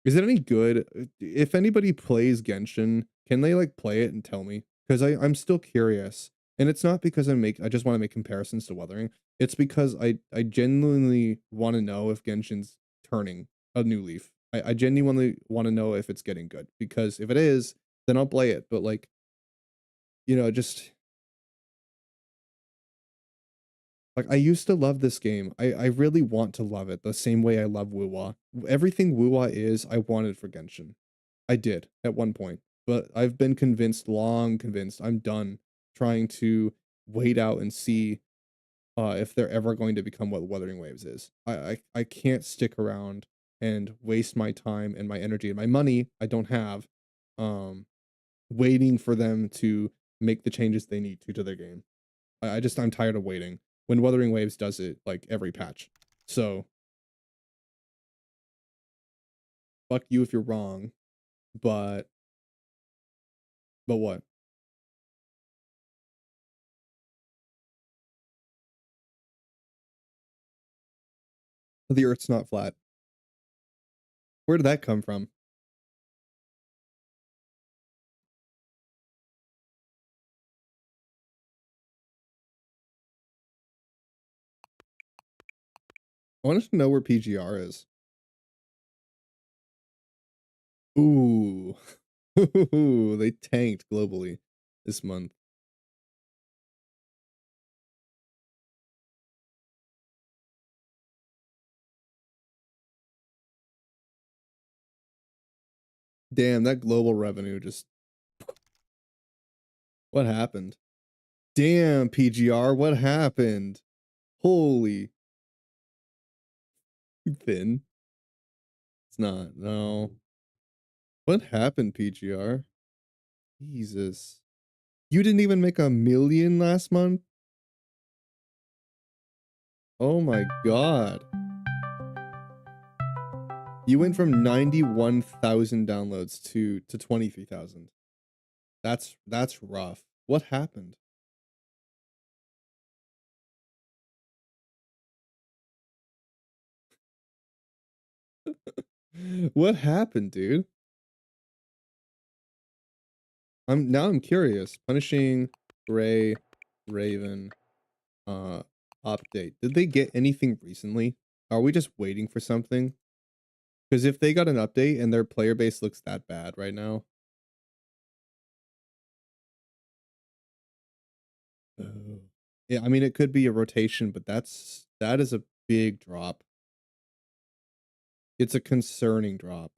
Is it any good? If anybody plays Genshin, can they like play it and tell me? Because I'm still curious. And it's not because I just want to make comparisons to Wuthering. It's because I genuinely want to know if Genshin's turning a new leaf. I genuinely want to know if it's getting good. Because if it is, then I'll play it. But like, just like I used to love this game. I really want to love it the same way I love Wuwa. Everything Wuwa is, I wanted for Genshin. I did at one point, but I've been convinced, long convinced, I'm done trying to wait out and see if they're ever going to become what Wuthering Waves is. I can't stick around and waste my time and my energy and my money I don't have um waiting for them to make the changes they need to their game. I'm tired of waiting when Wuthering Waves does it like every patch. So fuck you if you're wrong, but what? The Earth's not flat. Where did that come from? I wanted to know where PGR is. Ooh. They tanked globally this month. Damn, that global revenue just what happened? Damn, PGR, what happened? Holy thin. It's not, no. What happened, PGR? Jesus. You didn't even make 1 million last month? Oh my god. You went from 91,000 downloads to 23,000. That's rough. What happened? What happened, dude? I'm curious. Punishing Gray Raven update. Did they get anything recently? Are we just waiting for something? Because if they got an update and their player base looks that bad right now. Oh. Yeah, I mean it could be a rotation, but that is a big drop. It's a concerning drop.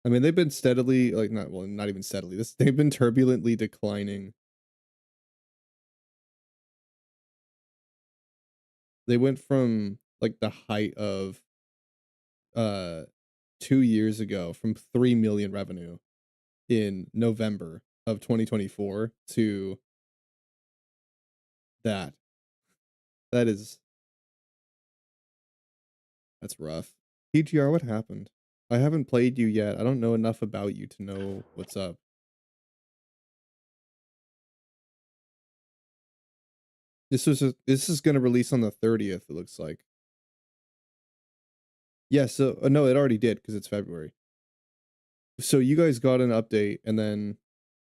I mean, they've been steadily, like, not even steadily. They've been turbulently declining. They went from like the height of uh 2 years ago from 3 million revenue in November of 2024 to that. That is that's rough. PGR, what happened? I haven't played you yet. I don't know enough about you to know what's up. This is gonna release on the 30th, it looks like. Yeah, so no, it already did because it's February. So you guys got an update, and then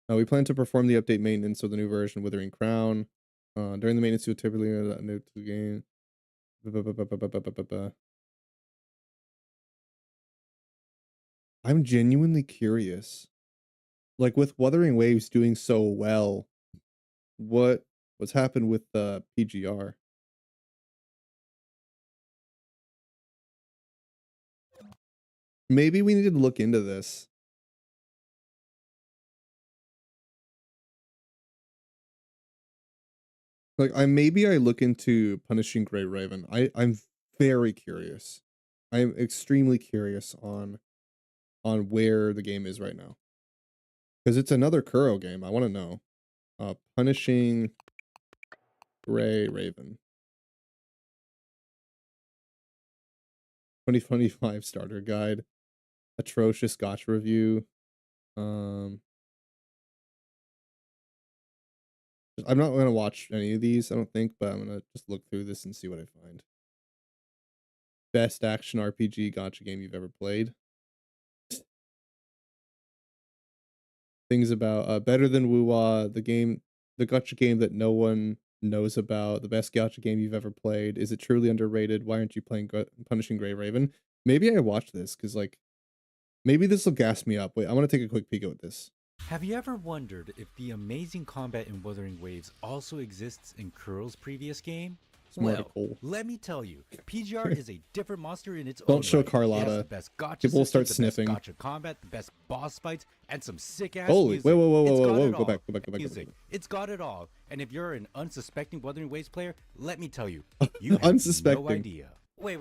we plan to perform the update maintenance of the new version, Withering Crown. During the maintenance, you'll typically new to the game. I'm genuinely curious. Like with Wuthering Waves doing so well, what's happened with the PGR? Maybe we need to look into this. Like I look into punishing Grey Raven. I'm very curious. I'm extremely curious on where the game is right now. Because it's another Kuro game. I want to know. Punishing Gray Raven. 2025 starter guide. Atrocious Gacha review. I'm not gonna watch any of these, I don't think, but I'm gonna just look through this and see what I find. Best action RPG Gacha game you've ever played. Things about better than Wuwa, the Gacha game that no one knows about, the best Gacha game you've ever played. Is it truly underrated? Why aren't you playing Punishing Gray Raven? Maybe I watched this because like maybe this will gas me up. Wait, I want to take a quick peek at this. Have you ever wondered if the amazing combat in Wuthering Waves also exists in Kurl's previous game? Well, let me tell you, PGR is a different monster in its own Don't show right. Carlotta. It has the best gacha People will start system, sniffing. The best gacha combat, the best boss fights, and some sick-ass Holy, music. whoa, go back. Music. It's got it all. And if you're an unsuspecting Wuthering Waves player, let me tell you, you have no idea. Wait.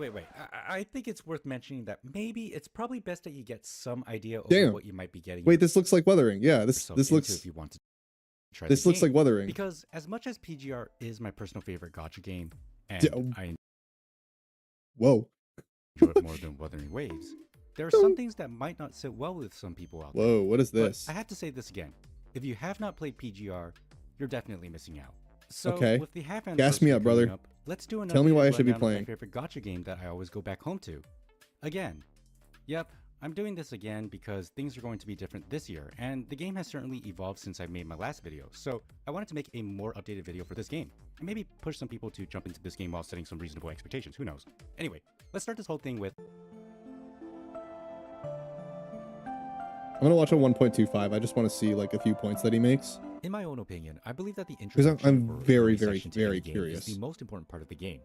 I think it's worth mentioning that maybe it's probably best that you get some idea over what you might be getting. Wait, this looks like Wuthering. Yeah, this looks. If you want to try this looks like Wuthering. Because as much as PGR is my personal favorite gacha game, and I enjoy it more than Wuthering Waves, there are some things that might not sit well with some people out there. Whoa, what is this? But I have to say this again. If you have not played PGR, you're definitely missing out. So okay. With the half Gas me up, brother. Let's do another. Tell me why I should be playing. My favorite gacha game that I always go back home to. Again. Yep, I'm doing this again because things are going to be different this year, and the game has certainly evolved since I made my last video, so I wanted to make a more updated video for this game, and maybe push some people to jump into this game while setting some reasonable expectations, who knows. Anyway, let's start this whole thing with... I'm gonna watch a 1.25, I just want to see like a few points that he makes. In my own opinion, I believe that the introduction I'm very curious is the most important part of the game.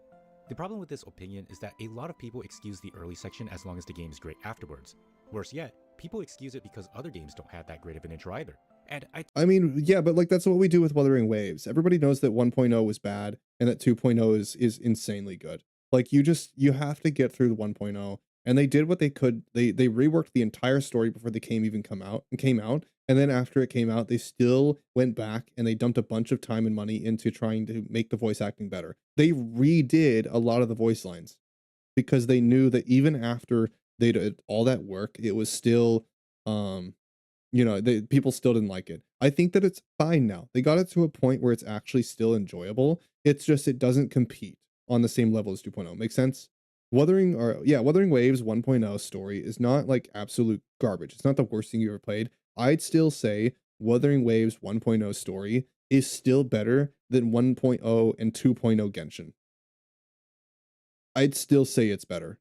The problem with this opinion is that a lot of people excuse the early section as long as the game is great afterwards. Worse yet, people excuse it because other games don't have that great of an intro either. And I mean, yeah, but like that's what we do with Wuthering Waves. Everybody knows that 1.0 was bad and that 2.0 is insanely good. Like you have to get through the 1.0, and they did what they could. They reworked the entire story before the game even came out, and then after it came out, they still went back and they dumped a bunch of time and money into trying to make the voice acting better. They redid a lot of the voice lines because they knew that even after they did all that work, it was still, people still didn't like it. I think that it's fine now. They got it to a point where it's actually still enjoyable. It's just, it doesn't compete on the same level as 2.0. Make sense? Wuthering Waves 1.0 story is not like absolute garbage. It's not the worst thing you ever played. I'd still say Wuthering Waves 1.0 story is still better than 1.0 and 2.0 Genshin. I'd still say it's better.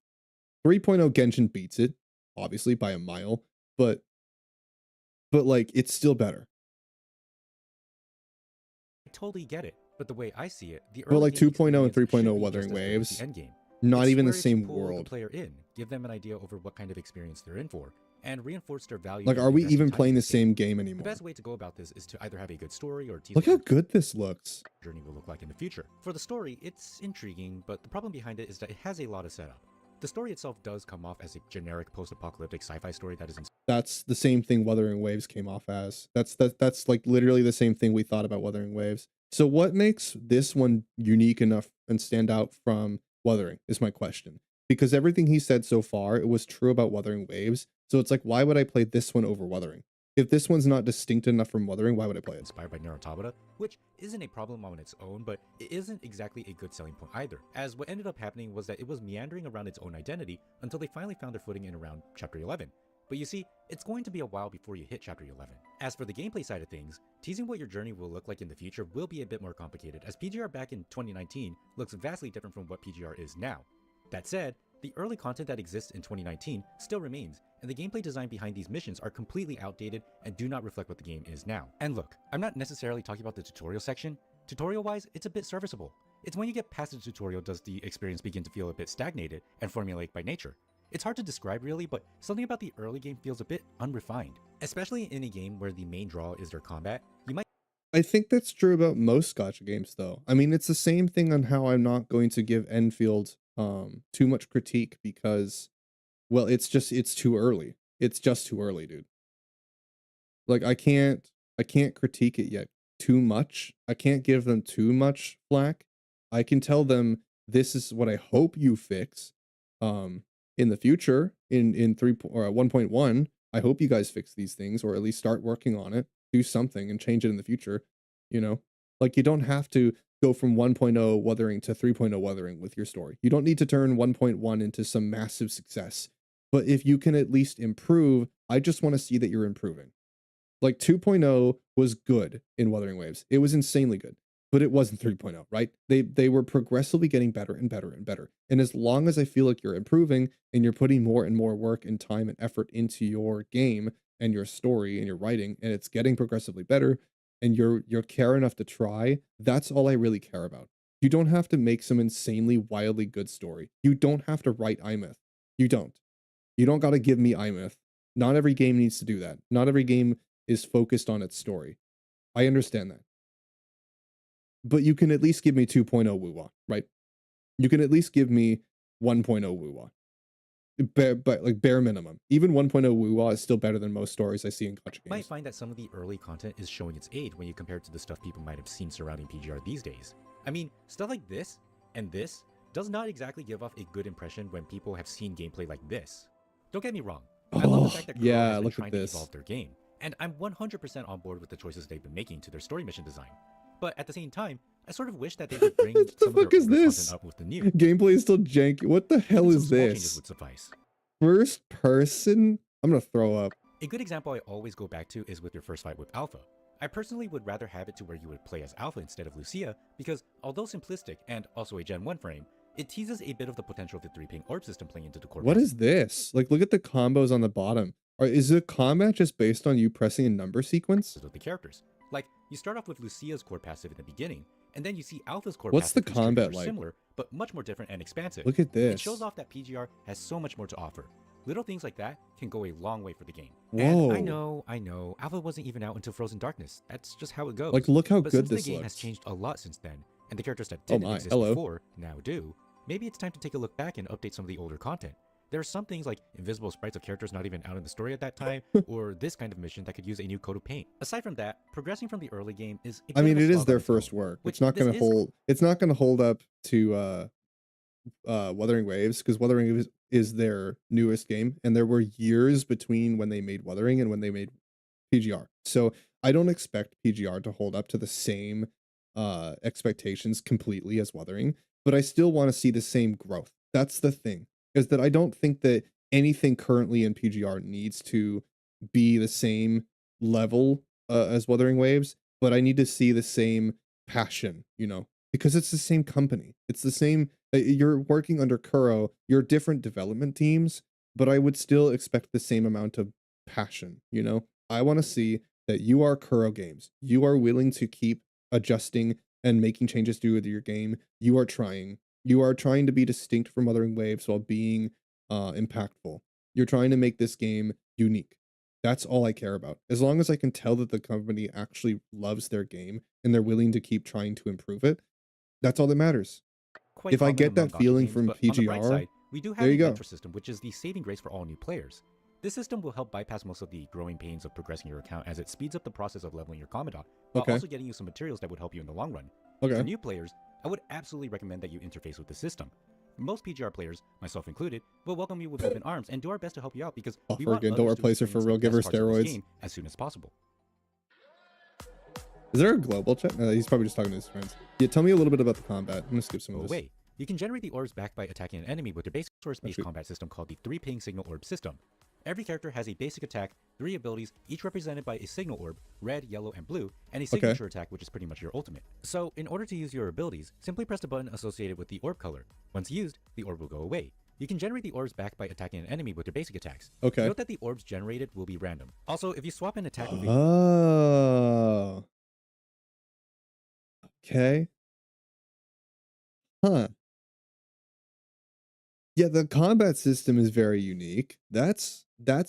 3.0 Genshin beats it, obviously by a mile, but like it's still better. I totally get it, but the way I see it, the like 2.0 and 3.0 Wuthering Waves, not even the same world. The player in, give them an idea over what kind of experience they're in for, and reinforce their value. Like, are we even playing the same game anymore? The best way to go about this is to either have a good story or tease. Look how good this looks. Journey will look like in the future. For the story, it's intriguing, but the problem behind it is that it has a lot of setup. The story itself does come off as a generic post-apocalyptic sci-fi story that is. That's the same thing Wuthering Waves came off as. That's like literally the same thing we thought about Wuthering Waves. So what makes this one unique enough and stand out from Wuthering is my question. Because everything he said so far, it was true about Wuthering Waves. So it's like, why would I play this one over Wuthering? If this one's not distinct enough from Wuthering, why would I play it? Inspired by Neurotabata, which isn't a problem on its own, but it isn't exactly a good selling point either, as what ended up happening was that it was meandering around its own identity until they finally found their footing in around Chapter 11. But you see, it's going to be a while before you hit Chapter 11. As for the gameplay side of things, teasing what your journey will look like in the future will be a bit more complicated, as PGR back in 2019 looks vastly different from what PGR is now. That said, the early content that exists in 2019 still remains, and the gameplay design behind these missions are completely outdated and do not reflect what the game is now. And look, I'm not necessarily talking about the tutorial section. Tutorial-wise, it's a bit serviceable. It's when you get past the tutorial does the experience begin to feel a bit stagnated and formulaic by nature. It's hard to describe really, but something about the early game feels a bit unrefined. Especially in a game where the main draw is their combat, you might... I think that's true about most gacha games though. I mean, it's the same thing on how I'm not going to give Enfield too much critique because, well, it's too early. It's just too early, dude. Like I can't critique it yet too much. I can't give them too much flack. I can tell them this is what I hope you fix um in the future in 1.1. I hope you guys fix these things or at least start working on it, do something and change it in the future, you know? Like you don't have to go from 1.0 weathering to 3.0 weathering with your story. You don't need to turn 1.1 into some massive success. But if you can at least improve, I just want to see that you're improving. Like 2.0 was good in Wuthering Waves. It was insanely good, but it wasn't 3.0, right? They were progressively getting better and better and better. And as long as I feel like you're improving and you're putting more and more work and time and effort into your game and your story and your writing and it's getting progressively better and you're care enough to try, that's all I really care about. You don't have to make some insanely wildly good story. You don't have to write iMyth. You don't. You don't got to give me iMyth. Not every game needs to do that. Not every game is focused on its story. I understand that. But you can at least give me 2.0 Wuwa, right? You can at least give me 1.0 Wuwa. But like bare minimum. Even 1.0 Wuwa is still better than most stories I see in gacha You might games. find that some of the early content is showing its age when you compare it to the stuff people might have seen surrounding PGR these days. I mean, stuff like this and this does not exactly give off a good impression when people have seen gameplay like this. Don't get me wrong. I love the Oh, fact that Kuro yeah, has been look trying at to this. evolve their game, and I'm 100% on board with the choices they've been making to their story mission design. But at the same time, I sort of wish that they would bring What the some of their fuck is older this? content up with the new. Gameplay is still janky. What the hell Even some is small changes this? would suffice. First person? I'm gonna throw up. A good example I always go back to is with your first fight with Alpha. I personally would rather have it to where you would play as Alpha instead of Lucia, because although simplistic and also a Gen 1 frame, it teases a bit of the potential of the 3-ping orb system playing into the core. What is this? Like, look at the combos on the bottom. Is the combat just based on you pressing a number sequence? Of the characters. Like, you start off with Lucia's core passive in the beginning, and then you see Alpha's core What's the passive, whose triggers combat are like? similar, but much more different and expansive. Look at this. It shows off that PGR has so much more to offer. Little things like that can go a long way for the game. Whoa. And I know, Alpha wasn't even out until Frozen Darkness. That's just how it goes. Like, look how but good since this the game looks. has changed a lot since then, and the characters that didn't exist before now do, maybe it's time to take a look back and update some of the older content. There are some things like invisible sprites of characters not even out in the story at that time, or this kind of mission that could use a new coat of paint. Aside from that, progressing from the early game is I mean, it is their first work. It's not gonna hold up to Wuthering Waves, because Wuthering Waves is their newest game, and there were years between when they made Wuthering and when they made PGR. So I don't expect PGR to hold up to the same expectations completely as Wuthering, but I still want to see the same growth. That's the thing, is that I don't think that anything currently in PGR needs to be the same level as Wuthering Waves, but I need to see the same passion, because it's the same company. It's the same. You're working under Kuro, you're different development teams, but I would still expect the same amount of passion, I want to see that you are Kuro Games. You are willing to keep adjusting and making changes to your game. You are trying. You are trying to be distinct from Wuthering Waves while being impactful. You're trying to make this game unique. That's all I care about. As long as I can tell that the company actually loves their game and they're willing to keep trying to improve it, that's all that matters. If I get that feeling from PGR, we do have there you a go. mentor system, which is the saving grace for all new players. This system will help bypass most of the growing pains of progressing your account, as it speeds up the process of leveling your Commandant, while also getting you some materials that would help you in the long run. For new players, I would absolutely recommend that you interface with the system. Most PGR players, myself included, will welcome you with open arms and do our best to help you out, because we want don't others replace to her for experience real. the Give her best parts of this steroids game as soon as possible. Is there a global chat? No, he's probably just talking to his friends. Yeah, tell me a little bit about the combat. I'm gonna skip some of this. Wait, you can generate the orbs back by attacking an enemy with their basic source-based combat system called the 3-ping signal orb system. Every character has a basic attack, 3 abilities, each represented by a signal orb, red, yellow, and blue, and a signature attack, which is pretty much your ultimate. So, in order to use your abilities, simply press the button associated with the orb color. Once used, the orb will go away. You can generate the orbs back by attacking an enemy with their basic attacks. Note that the orbs generated will be random. Also, if you swap an attack with a... Oh. Okay. Huh. Yeah, the combat system is very unique. That's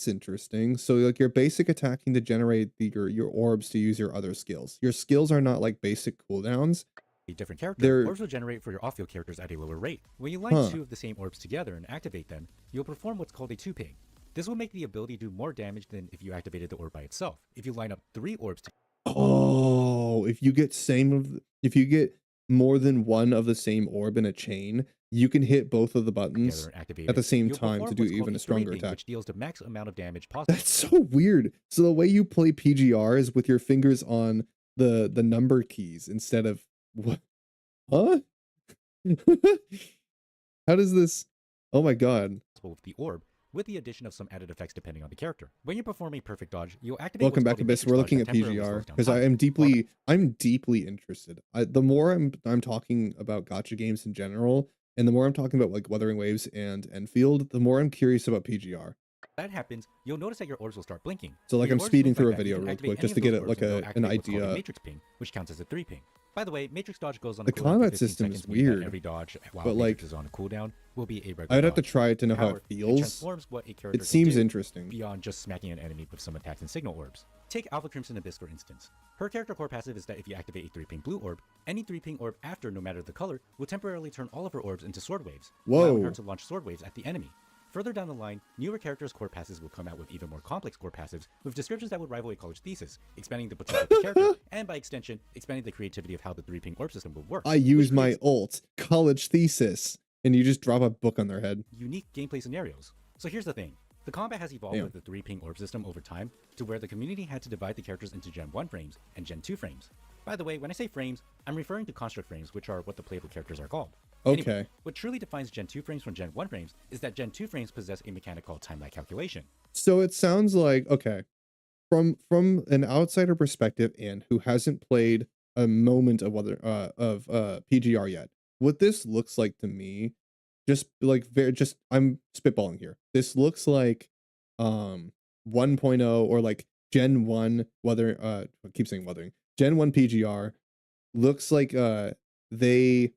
interesting. So like your basic attacking to generate your orbs to use your other skills. Your skills are not like basic cooldowns. A different character, orbs will generate for your off-field characters at a lower rate. When you line 2 of the same orbs together and activate them, you'll perform what's called a 2-ping. This will make the ability do more damage than if you activated the orb by itself. If you line up 3 orbs Oh, if you get more than one of the same orb in a chain, you can hit both of the Together buttons and activate at it, the same you'll time perform to do what's called even a a stronger three-ping, attack. which deals the max amount of damage possible. That's so weird. So the way you play PGR is with your fingers on the number keys instead of what? Huh? How does this? Oh my god. With the orb, with the addition of some added effects depending on the character. When you perform a perfect dodge, you'll activate Welcome what's back, called a Abyss. matrix We're dodge looking that at temporarily PGR slows down because time. I'm deeply interested. The more I'm talking about gotcha games in general, and the more I'm talking about like Wuthering Waves and Enfield, the more I'm curious about PGR. That happens, you'll notice that your orbs will start blinking. So like When I'm your orbs speeding blink like through a that, you video can real activate quick any just of to those get it orbs like and they'll an activate what's called a idea. matrix ping, which counts as a 3-ping. By the way, matrix dodge goes on a The cooldown for combat 15 system is seconds, meaning that weird, every dodge while but matrix like is on a cooldown will be a regular I'd have to dodge. try it to know how it However, it feels. transforms what a character It can seems do interesting. beyond just smacking an enemy with some attacks and signal orbs. Take Alpha Crimson Abyss for instance. Her character core passive is that if you activate a 3-ping blue orb, any 3-ping orb after, no matter the color, will temporarily turn all of her orbs into sword waves, allowing her Whoa. to launch sword waves at the enemy. Further down the line, newer characters' core passives will come out with even more complex core passives with descriptions that would rival a college thesis, expanding the potential of the character, and by extension, expanding the creativity of how the 3-ping orb system will work. I use my ult, college thesis, and you just drop a book on their head. Unique gameplay scenarios. So here's the thing. The combat has evolved with the 3-ping orb system over time to where the community had to divide the characters into Gen 1 frames and Gen 2 frames. By the way, when I say frames, I'm referring to construct frames, which are what the playable characters are called. Okay. Anyway, what truly defines Gen 2 frames from Gen 1 frames is that Gen 2 frames possess a mechanic called time-lag calculation. So it sounds like, okay, from an outsider perspective and who hasn't played a moment of PGR yet, what this looks like to me, just like very just I'm spitballing here. This looks like 1.0 or like Gen 1 I keep saying Wuthering. Gen 1 PGR looks like they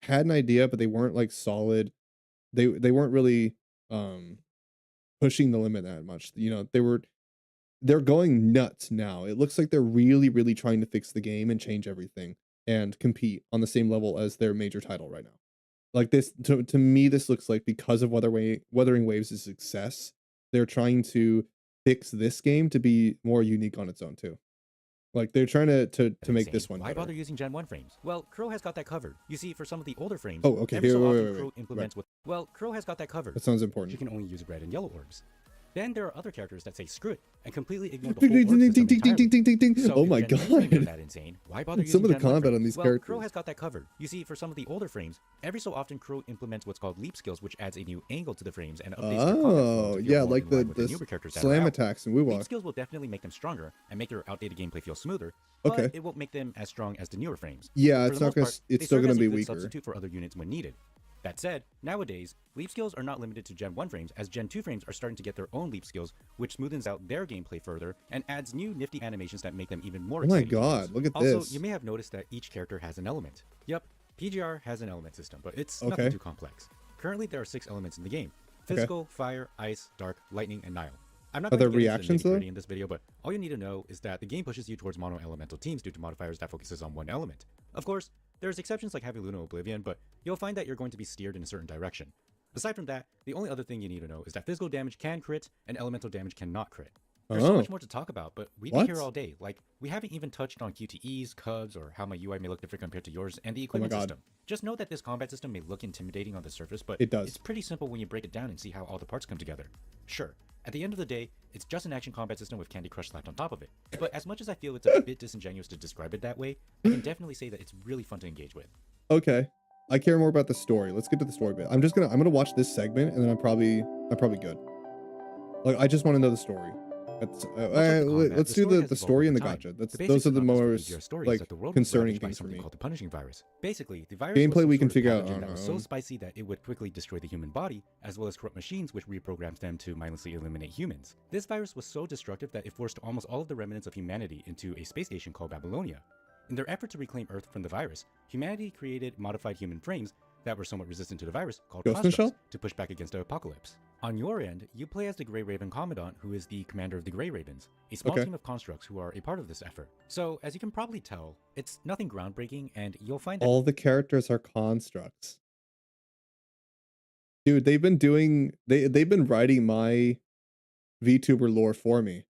had an idea but they weren't like solid. They weren't really um pushing the limit that much. You know, they're going nuts now. It looks like they're really, really trying to fix the game and change everything and compete on the same level as their major title right now. Like this, to me, this looks like because of Wuthering Waves' success, they're trying to fix this game to be more unique on its own too. Like they're trying to make this one Why better. bother using Gen 1 frames? Well, Crow has got that covered. You see, for some of the older frames, Oh, okay. every Here, so often wait. Crow implements what... Well, Crow has got that covered. That sounds She important. can only use red and yellow orbs. Then there are other characters that say screw it and completely ignore the whole orb system entirely. So Oh my if Gen 2 frames are god. that insane, why bother Some using of the Gen 1 combat frames? on these Well, characters. Crow has got that covered. You see, for some of the older frames, every so often Crow implements what's called leap skills, which adds a new angle to the frames and updates their combat flow Oh, to feel yeah, more like in line with the newer characters that are slam out. attacks and Leap woo skills will definitely make them stronger and make their outdated gameplay feel smoother, but Okay. it won't make them as strong as the newer frames. Yeah, For it's the not most gonna. part, It's they still serve gonna as a be good weaker. substitute for other units when needed. That said, nowadays, leap skills are not limited to Gen 1 frames, as Gen 2 frames are starting to get their own leap skills, which smoothens out their gameplay further and adds new nifty animations that make them even more Oh my exciting to use. god, look at Also, this. you may have noticed that each character has an element. Yup, PGR has an element system, but it's Okay. nothing too complex. Currently, there are 6 elements in the game: physical, fire, ice, dark, lightning, and Nile. I'm not Are going there to get into reactions, the though? nitty-gritty in this video, but all you need to know is that the game pushes you towards mono-elemental teams due to modifiers that focuses on one element. Of course, there's exceptions like Heavy Luna Oblivion, but you'll find that you're going to be steered in a certain direction. Aside from that, the only other thing you need to know is that physical damage can crit and elemental damage cannot crit. There's so much more to talk about, but we'd be What? here all day. Like, we haven't even touched on QTEs, CUBs, or how my UI may look different compared to yours, and the Oh my equipment god. system. Just know that this combat system may look intimidating on the surface, but It does. it's pretty simple when you break it down and see how all the parts come together. Sure, at the end of the day, it's just an action combat system with Candy Crush slapped on top of it. But as much as I feel it's a bit disingenuous to describe it that way, I can definitely say that it's really fun to engage with. Okay. I care more about the story. Let's get to the story bit. I'm gonna watch this segment and then I'm probably good. Like I just want to know the story. Let's Much like the combat, let's the do story the has evolved story and the over time. gotcha. That's The those basic are the synopsis for most PGR story is like that the world was concerning ravaged by things for something me. called the punishing virus. Basically, the virus Gameplay was we some can sort of figure out pathogen on that our was so own. spicy that it would quickly destroy the human body, as well as corrupt machines which reprograms them to mindlessly eliminate humans. This virus was so destructive that it forced almost all of the remnants of humanity into a space station called Babylonia. In their effort to reclaim Earth from the virus, humanity created modified human frames that were somewhat resistant to the virus, called Ghost in the constructs, Shell? to push back against the apocalypse. On your end, you play as the Grey Raven Commandant, who is the commander of the Grey Ravens, a small Okay. team of constructs who are a part of this effort. So, as you can probably tell, it's nothing groundbreaking, and you'll find that All the characters are constructs. Dude, they've been writing my VTuber lore for me.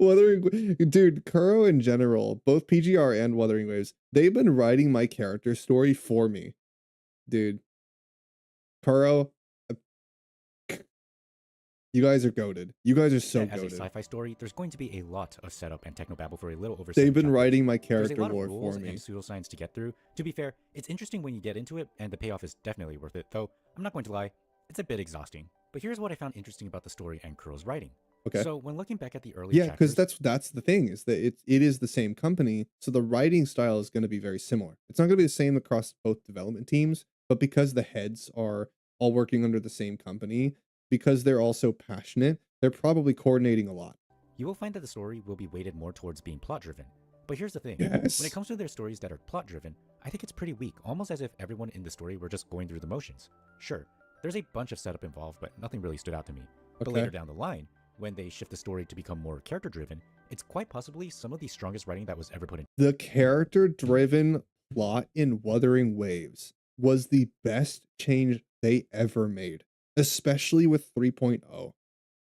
Dude, Kuro in general, both PGR and Wuthering Waves, they've been writing my character story for me. Dude, Kuro, uh, you guys are goated. You guys are so That as a goated. sci-fi story, there's going to be a lot of setup and technobabble for a little over They've 7 been chapters. writing my There's a character lot of lore rules for and me. pseudoscience to get through. To be fair, it's interesting when you get into it, and the payoff is definitely worth it, though I'm not going to lie, it's a bit exhausting. But here's what I found interesting about the story and Kuro's writing. Okay. So when looking back at the earlier Yeah, because chapters, that's the thing, is that it is the same company, so the writing style is gonna be very similar. It's not gonna be the same across both development teams, but because the heads are all working under the same company, because they're all so passionate, they're probably coordinating a lot. you will find that the story will be weighted more towards being plot-driven. But here's the thing, when it Yes. comes to their stories that are plot-driven, I think it's pretty weak, almost as if everyone in the story were just going through the motions. Sure, there's a bunch of setup involved, but nothing really stood out to me. But Okay. later down the line, when they shift the story to become more character-driven, it's quite possibly some of the strongest writing that was ever put in. The character-driven plot in Wuthering Waves was the best change they ever made, especially with 3.0.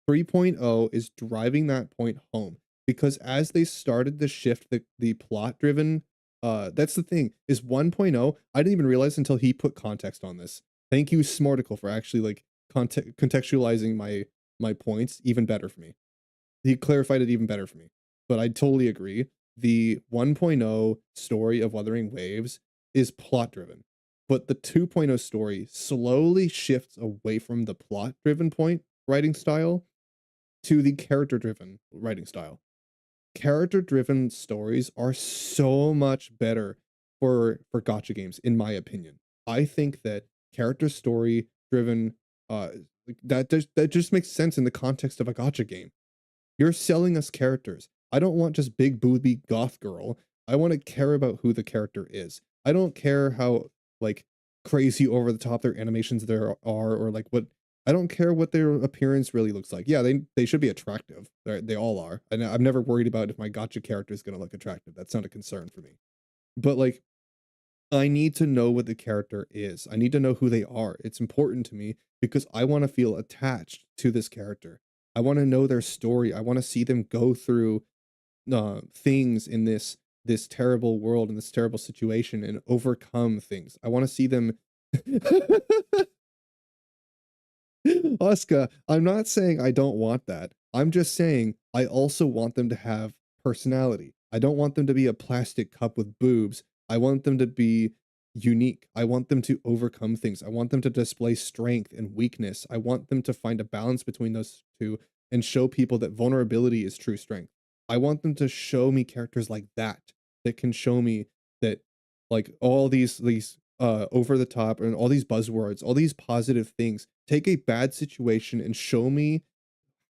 3.0 is driving that point home because as they started to shift the plot driven, that's the thing, is 1.0, I didn't even realize until he put context on this. Thank you, Smarticle, for actually like contextualizing my points even better for me. He clarified it even better for me. But I totally agree. The 1.0 story of Wuthering Waves is plot driven, but the 2.0 story slowly shifts away from the plot driven point writing style to the character driven writing style. Character driven stories are so much better for gacha games, in my opinion. I think that character story driven, that just makes sense in the context of a gacha game. You're selling us characters. I don't want just big booby goth girl. I want to care about who the character is. I don't care how like crazy over the top their animations there are, or like what, I don't care what their appearance really looks like. Yeah, they should be attractive. They all are. And I'm never worried about if my gotcha character is going to look attractive. That's not a concern for me. But like I need to know what the character is. I need to know who they are. It's important to me because I want to feel attached to this character. I want to know their story. I want to see them go through things in this terrible world, in this terrible situation, and overcome things. I want to see them. Oscar, I'm not saying I don't want that. I'm just saying I also want them to have personality. I don't want them to be a plastic cup with boobs. I want them to be unique. I want them to overcome things. I want them to display strength and weakness. I want them to find a balance between those two and show people that vulnerability is true strength. I want them to show me characters like that can show me that like all these over the top and all these buzzwords, all these positive things. Take a bad situation and show me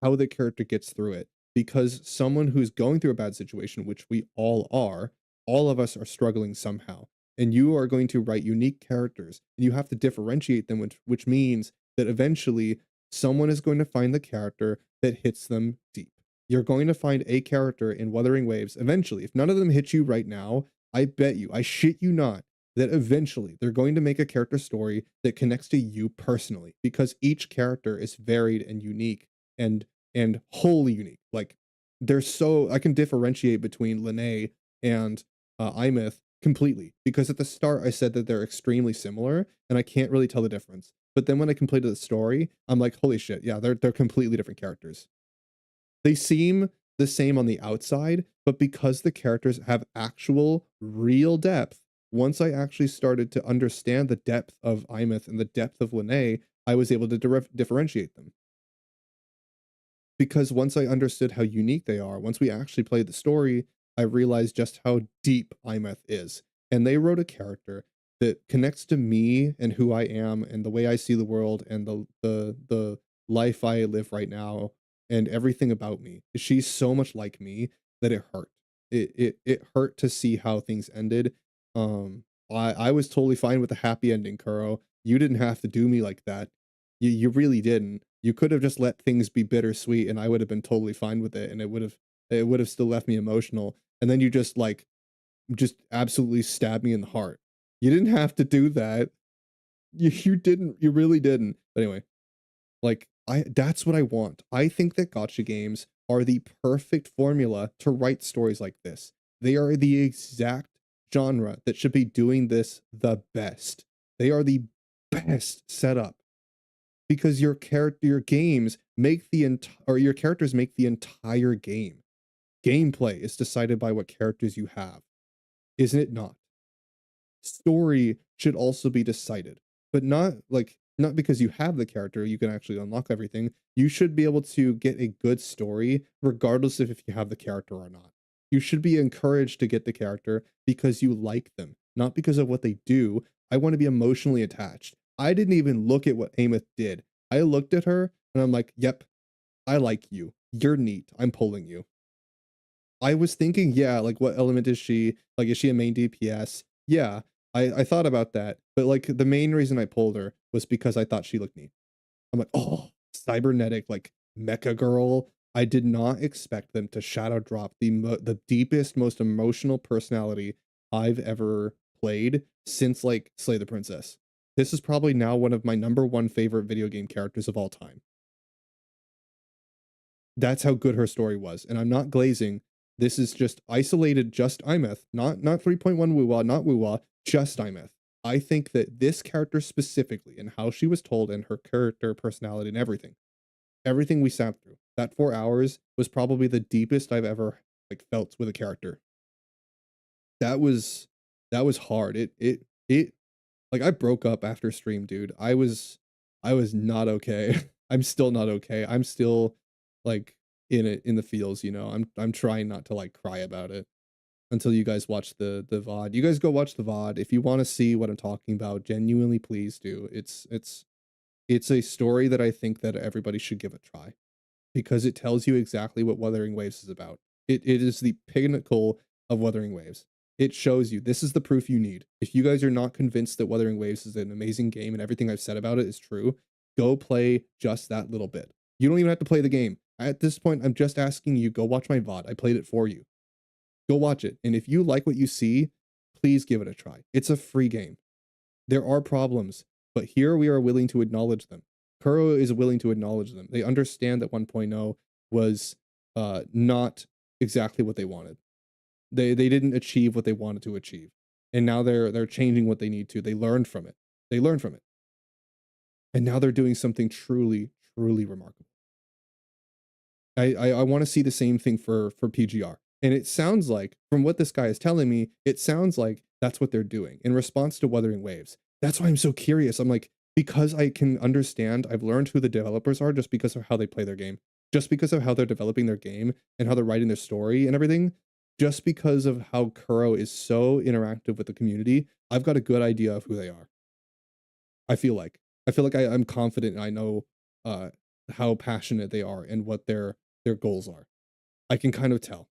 how the character gets through it. Because someone who's going through a bad situation, which we all are, all of us are struggling somehow. And you are going to write unique characters, and you have to differentiate them, which means that eventually someone is going to find the character that hits them deep. You're going to find a character in Wuthering Waves eventually. If none of them hit you right now, I bet you, I shit you not, that eventually they're going to make a character story that connects to you personally because each character is varied and unique and wholly unique. Like they're so I can differentiate between Lene and Imeth completely because at the start I said that they're extremely similar and I can't really tell the difference. But then when I completed the story, I'm like, holy shit, yeah, they're completely different characters. They seem the same on the outside, but because the characters have actual real depth, once I actually started to understand the depth of Imeth and the depth of Lene, I was able to differentiate them. Because once I understood how unique they are, once we actually played the story, I realized just how deep Imeth is. And they wrote a character that connects to me and who I am and the way I see the world and the life I live right now and everything about me. She's so much like me that it hurt. It hurt to see how things ended. I was totally fine with the happy ending, Kuro. You didn't have to do me like that. You really didn't. You could have just let things be bittersweet and I would have been totally fine with it and it would have still left me emotional. And then you just like just absolutely stabbed me in the heart. You didn't have to do that. You didn't. You really didn't. But anyway, like That's what I want. I think that gotcha games are the perfect formula to write stories like this. They are the exact genre that should be doing this the best. They are the best setup because your games make the or your characters make the entire game. Gameplay is decided by what characters you have, isn't it not? Story should also be decided, but not because you have the character, you can actually unlock everything. You should be able to get a good story regardless of if you have the character or not. You should be encouraged to get the character because you like them, not because of what they do. I want to be emotionally attached. I didn't even look at what Ameth did. I looked at her and I'm like, "Yep, I like you. You're neat. I'm pulling you." I was thinking, yeah, like what element is she? Like, is she a main DPS? Yeah, I thought about that, but like the main reason I pulled her was because I thought she looked neat. I'm like, oh, cybernetic, like mecha girl. I did not expect them to shadow drop the deepest, most emotional personality I've ever played since like Slay the Princess. This is probably now one of my number one favorite video game characters of all time. That's how good her story was, and I'm not glazing. This is just isolated, just Imeth, not 3.1 Wuwa, not Wuwa, just Imeth. I think that this character specifically and how she was told and her character, personality, and everything we sat through, that 4 hours was probably the deepest I've ever, like, felt with a character. That was that was hard. It like, I broke up after stream, dude. I was not okay. I'm still not okay. I'm still, like, in it in the feels, you know? I'm trying not to, like, cry about it until you guys watch the VOD. You guys go watch the VOD. If you wanna see what I'm talking about, genuinely, please do. It's a story that I think that everybody should give a try because it tells you exactly what Wuthering Waves is about. It is the pinnacle of Wuthering Waves. It shows you this is the proof you need. If you guys are not convinced that Wuthering Waves is an amazing game and everything I've said about it is true, go play just that little bit. You don't even have to play the game. At this point, I'm just asking you, go watch my VOD. I played it for you. Go watch it. And if you like what you see, please give it a try. It's a free game. There are problems, but here we are willing to acknowledge them. Kuro is willing to acknowledge them. They understand that 1.0 was not exactly what they wanted. They didn't achieve what they wanted to achieve. And now they're changing what they need to. They learned from it. They learned from it. And now they're doing something truly, truly remarkable. I want to see the same thing for PGR. And it sounds like, from what this guy is telling me, it sounds like that's what they're doing in response to Wuthering Waves. That's why I'm so curious. I'm like, because I can understand, I've learned who the developers are just because of how they play their game, just because of how they're developing their game and how they're writing their story and everything, just because of how Kuro is so interactive with the community. I've got a good idea of who they are. I feel like. I'm confident and I know uh how passionate they are and what their goals are. I can kind of tell.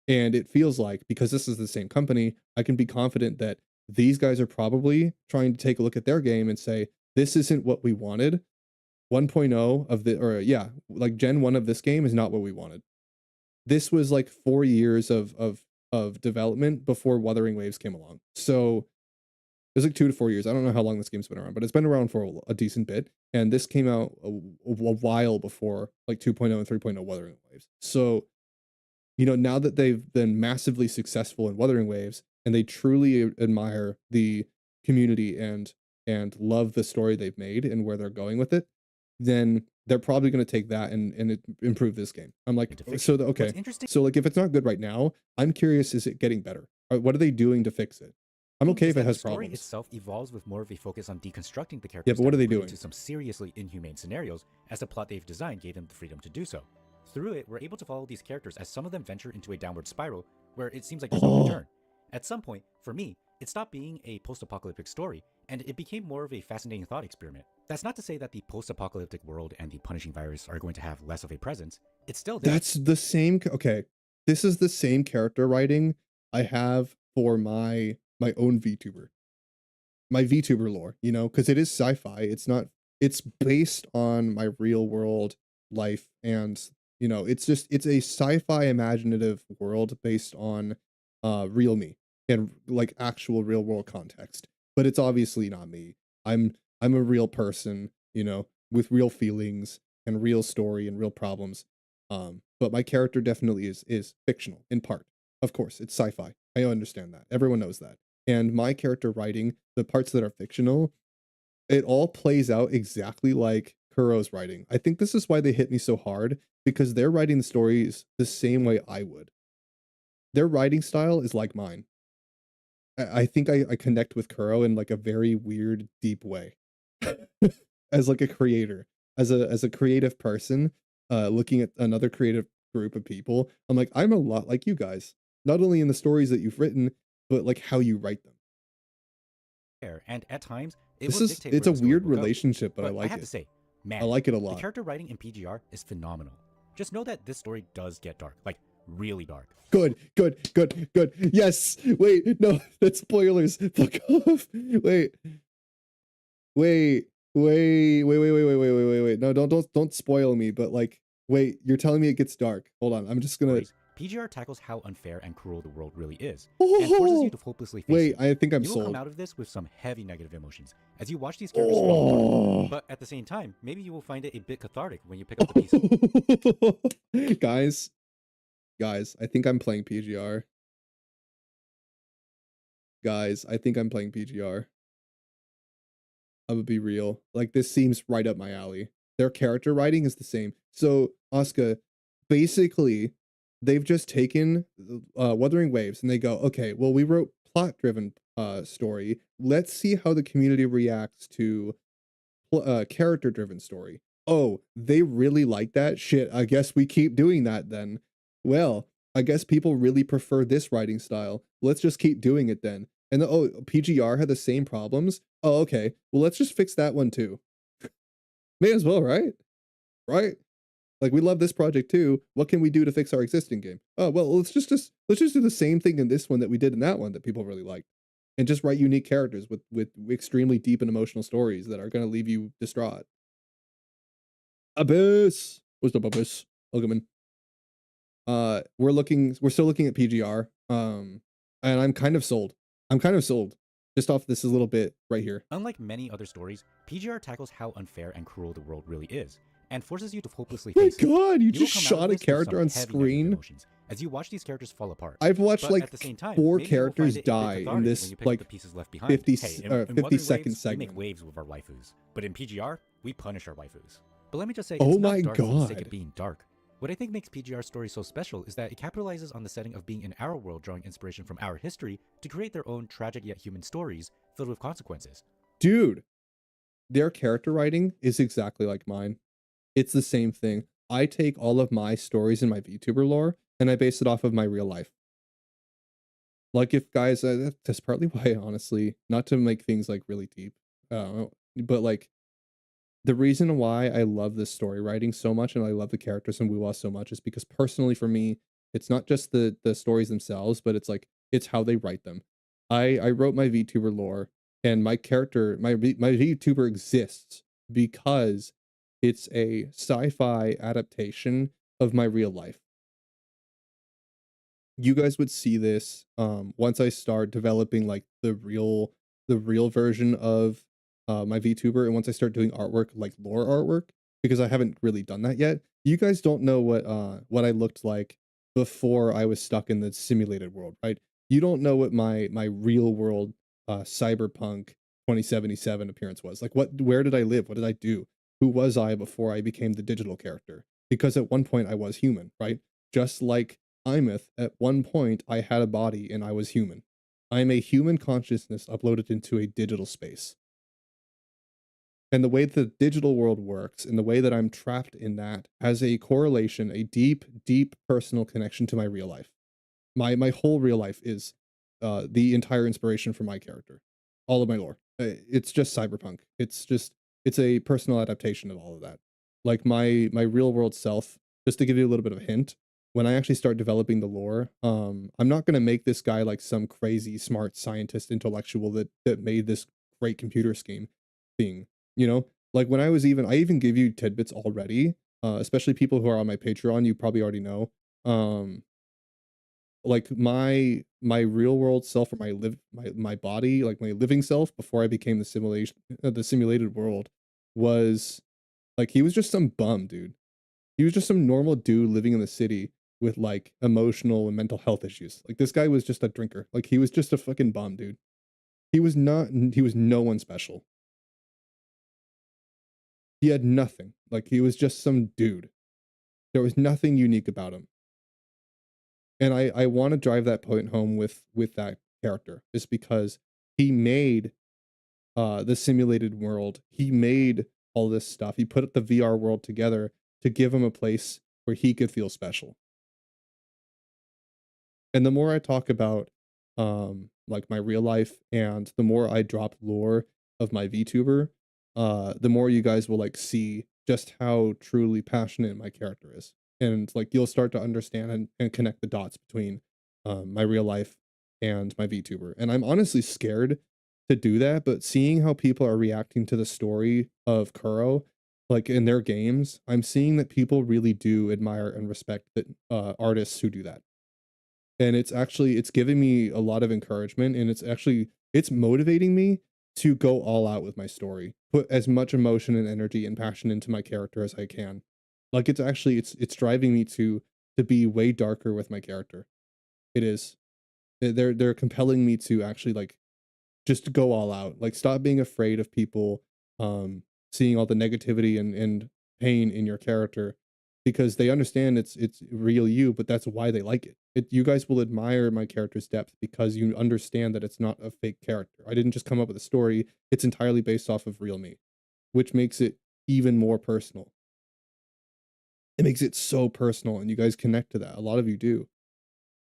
And it feels like because this is the same company, I can be confident that these guys are probably trying to take a look at their game and say, this isn't what we wanted. 1.0 of the, or yeah, like Gen 1 of this game is not what we wanted. This was like 4 years of development before Wuthering Waves came along. So it was like 2 to 4 years. I don't know how long this game's been around, but it's been around for a decent bit. And this came out a while before like 2.0 and 3.0 Wuthering Waves. So you know, now that they've been massively successful in Wuthering Waves and they truly admire the community and love the story they've made and where they're going with it, then they're probably going to take that and improve this game. I'm like, into so fiction. What's okay, interesting so like if it's not good right now, I'm curious, is it getting better? Or what are they doing to fix it? I'm okay is if it that the has story problems. itself evolves with more of a focus on deconstructing the Yeah, characters but what that are were they put into doing? some seriously inhumane scenarios, as the plot they've designed gave them the freedom to do so. Through it, we're able to follow these characters as some of them venture into a downward spiral where it seems like there's no Oh, return. At some point, for me, it stopped being a post apocalyptic story and it became more of a fascinating thought experiment. That's not to say that the post apocalyptic world and the punishing virus are going to have less of a presence, it's still there. that's the same. Okay, this is the same character writing I have for my own VTuber. My VTuber lore, you know, because it is sci-fi. It's not it's based on my real world life and you know, it's a sci-fi imaginative world based on real me and like actual real world context. But it's obviously not me. I'm I'm a real person, you know. with real feelings and real story and real problems. But my character definitely is fictional in part. Of course, it's sci-fi. I understand that. Everyone knows that. And my character writing, the parts that are fictional, it all plays out exactly like Kuro's writing. I think this is why they hit me so hard because they're writing the stories the same way I would. Their writing style is like mine. I think I connect with Kuro in like a very weird, deep way. As like a creator, as a creative person, looking at another creative group of people, I'm like, I'm a lot like you guys. Not only in the stories that you've written, but like how you write them. Fair, and at times, it This will is dictate it's where a the story weird will go. relationship, but I But I like have to it. say, I man, like it a the lot. character writing in PGR is phenomenal. Just know that this story does get dark, like really dark. Good, good, good, good. Yes. Wait, no, that's spoilers. Fuck off. Wait, wait. No, don't spoil me, but like, wait, you're telling me it gets dark. Hold on. I'm just gonna Stories, PGR tackles how unfair and cruel the world really is, and forces you Oh, to hopelessly face wait, it. I think I'm You will come sold. out of this with some heavy negative emotions as you watch these characters fall apart. Oh. But at the same time, maybe you will find it a bit cathartic when you pick up the pieces. Guys, guys, I think I'm playing PGR. Guys, I think I'm playing PGR. I'm gonna be real. Like this seems right up my alley. Their character writing is the same. So, Asuka, basically, they've just taken Wuthering Waves and they go, okay, well, we wrote plot-driven story. Let's see how the community reacts to character-driven story. Oh, they really like that? Shit, I guess we keep doing that then. Well, I guess people really prefer this writing style. Let's just keep doing it then. And oh, PGR had the same problems. Oh, okay. Well, let's just fix that one too. May as well, right? Right? Like we love this project too. What can we do to fix our existing game? Oh, well, let's just do the same thing in this one that we did in that one that people really liked. And just write unique characters with extremely deep and emotional stories that are going to leave you distraught. Abyss. What's up, Abyss? Welcome in. We're still looking at PGR. And I'm kind of sold. I'm kind of sold. Just off this a little bit right here. Unlike many other stories, PGR tackles how unfair and cruel the world really is, and forces you to hopelessly My face it. god, you You will just come out shot of a this with character some on heavy negative screen. emotions as you watch these characters fall apart. I've watched But like at the same time, 4 maybe you will find characters it a bit die in cathartic when this you pick up like the pieces left behind. 50 Hey, in 50 Wuthering second Waves, we make segment. waves with our waifus, but in PGR, we punish our waifus. But let me just say, Oh it's my not dark for the sake god. of being dark. What I think makes PGR story so special is that it capitalizes on the setting of being in our world, drawing inspiration from our history to create their own tragic yet human stories filled with consequences. Dude, their character writing is exactly like mine. It's the same thing. I take all of my stories in my VTuber lore and I base it off of my real life. Like if guys, that's partly why honestly, not to make things like really deep, but like the reason why I love this story writing so much and I love the characters in Wuwa so much is because personally for me, it's not just the stories themselves, but it's like it's how they write them. I wrote my VTuber lore and my character, my VTuber exists because it's a sci-fi adaptation of my real life. You guys would see this once I start developing like the real version of my VTuber and once I start doing artwork like lore artwork because I haven't really done that yet. You guys don't know what I looked like before I was stuck in the simulated world, right? You don't know what my real world cyberpunk 2077 appearance was. Like where did I live? What did I do? Who was I before I became the digital character? Because at one point I was human, right? Just like Imeth, at one point, I had a body and I was human. I am a human consciousness uploaded into a digital space. And the way the digital world works and the way that I'm trapped in that has a correlation, a deep, deep personal connection to my real life. My whole real life is the entire inspiration for my character. All of my lore. It's just cyberpunk. It's a personal adaptation of all of that. Like my real world self, just to give you a little bit of a hint, when I actually start developing the lore, I'm not gonna make this guy like some crazy smart scientist intellectual that made this great computer scheme thing. You know? Like when I even give you tidbits already, especially people who are on my Patreon, you probably already know. Um like my real world self or my body, like my living self before I became the simulation the simulated world was Like, he was just some bum, dude. He was just some normal dude living in the city with, like, emotional and mental health issues. Like, this guy was just a drinker. Like, he was just a fucking bum, dude. He was no one special. He had nothing. Like, he was just some dude. There was nothing unique about him. And I wanna drive that point home with that character, just because he made, the simulated world. He made all this stuff. He put the VR world together to give him a place where he could feel special. And the more I talk about, like, my real life and the more I drop lore of my VTuber, the more you guys will, like, see just how truly passionate my character is. And, like, you'll start to understand and connect the dots between, my real life and my VTuber. And I'm honestly scared to do that, but seeing how people are reacting to the story of Kuro, like, in their games, I'm seeing that people really do admire and respect that, artists who do that. And it's giving me a lot of encouragement, and it's motivating me to go all out with my story. Put as much emotion and energy and passion into my character as I can. Like, it's driving me to be way darker with my character. It is. They're compelling me to actually, like, just go all out. Like, stop being afraid of people, seeing all the negativity and pain in your character, because they understand it's real you, but that's why they like it. You guys will admire my character's depth because you understand that it's not a fake character. I didn't just come up with a story, it's entirely based off of real me, which makes it even more personal. It makes it so personal, and you guys connect to that. A lot of you do.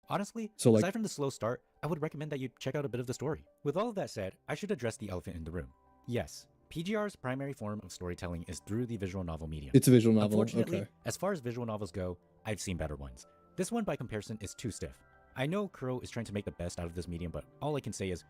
Honestly, So, like, aside from the slow start, I would recommend that you check out a bit of the story. With all of that said, I should address the elephant in the room. Yes, PGR's primary form of storytelling is through the visual novel medium. it's a visual novel. Unfortunately, Okay. as far as visual novels go, I've seen better ones. This one, by comparison, is too stiff. I know Kuro is trying to make the best out of this medium, but all I can say is,